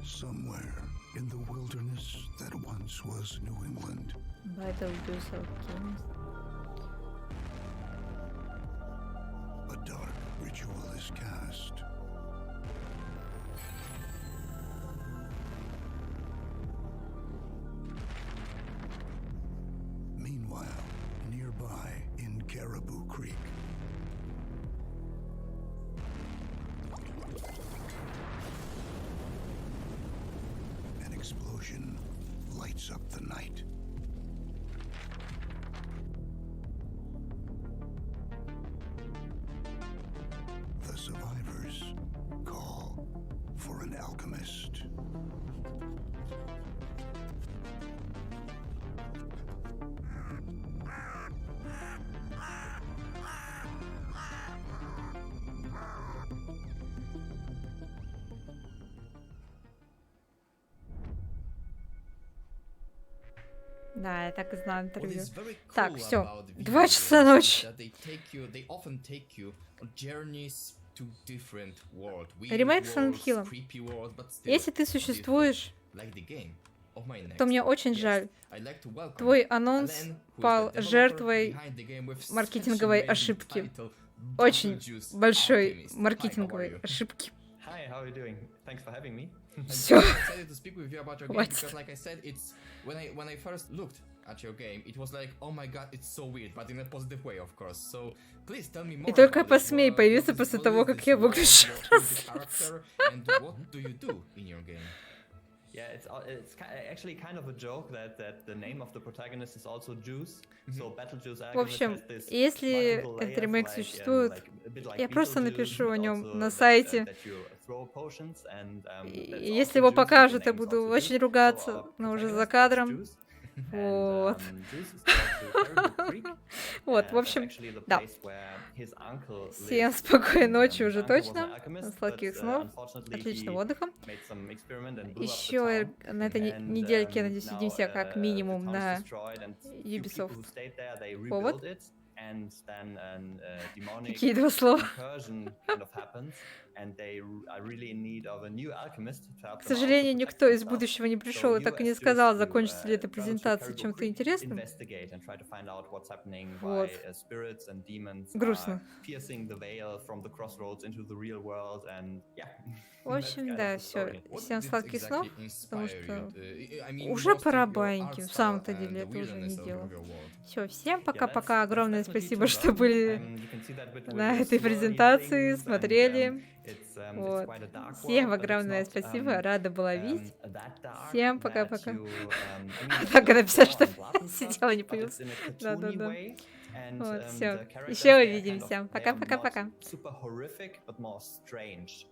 Somewhere in the wilderness that once was New England. A dark ritual is cast. Meanwhile, nearby in Caribou Creek, explosion lights up the night. The survivors call for an alchemist. Да, я так и знаю интервью. What is very Так, cool все. about video 2 часа games is ночи. that they often take you on journeys to different world. Ремейк Weird Silent worlds, Hill. creepy world, but still Если ты different, существуешь, like the game of my next то мне очень guest. жаль. I'd like to welcome Твой анонс Alan, who is the пал developer жертвой behind the game with such маркетинговой amazing ошибки. title, Очень Beetlejuice большой Alchemist. Hi, how are маркетинговой you? ошибки. Hi, how are you doing? Thanks for having me. Всё. I'm excited to speak with you about your game What? because, like I said, it's when I first looked at your game, it was like, oh my god, it's so weird, but in a positive way, of course. So please tell me more. И только about it. посмей What появиться is- после what того, is как this я world? выключу What is the character, and what do you do in your game? Yeah, it's actually kind of a joke that the name of the protagonist is also Juice. So Beetlejuice В Alchemist общем, has this если multiple этот layers, ремейк like, существует, a bit like я просто Beetlejuice, напишу о but нем also на that, сайте. that you throw potions and, И that's если also его Juice, and the покажут, я name is буду also очень Juice. ругаться, So our но уже за protagonist, that's кадром. Juice. Вот. Juice is going to Terrible Creek. Вот, в And общем, actually the да. place where his uncle Всем lives. спокойной And, ночи his уже uncle was an точно. alchemist, Сладких but, снов. unfortunately, Отличного he отдыха. made some experiment and blew up the Еще town. на этой And, недельке, я надеюсь, now, увидимся как минимум the town is на destroyed, and few people who Ubisoft. stayed there, they Повод. rebuilt it, and then a demonic Какие два слова? incursion kind of happens, and they are really in need of a new alchemist to help К them out to сожалению, protect никто из themselves. будущего не So пришел и you так и не as сказал, Juice, you, закончится ли эта go to презентация Terrible чем-то Creek, интересным. investigate and try to find out what's happening, Вот. why spirits and demons Грустно. are piercing the veil from the crossroads into the real world, and yeah. В общем, да, все. Всем сладких снов, потому что I mean, уже most of пора your баньки, art в самом-то style and деле, the это уже не weirdness of дело. your world. Все, всем Yeah, пока-пока, огромное definitely спасибо, too что long. были You can see that with на the этой swirly презентации, things, and, смотрели. it's Вот. quite a dark Всем world, but it's огромное not, спасибо, рада была видеть. that dark Всем that пока-пока. you, I mean, Так, there's написать, gore что and blood and stuff, сидела, не but появился. it's in a cartoony Да-да-да. way, and, Вот, the все. characters, Еще they are kind увидимся. of- they are Пока-пока-пока. not super horrific, but more strange.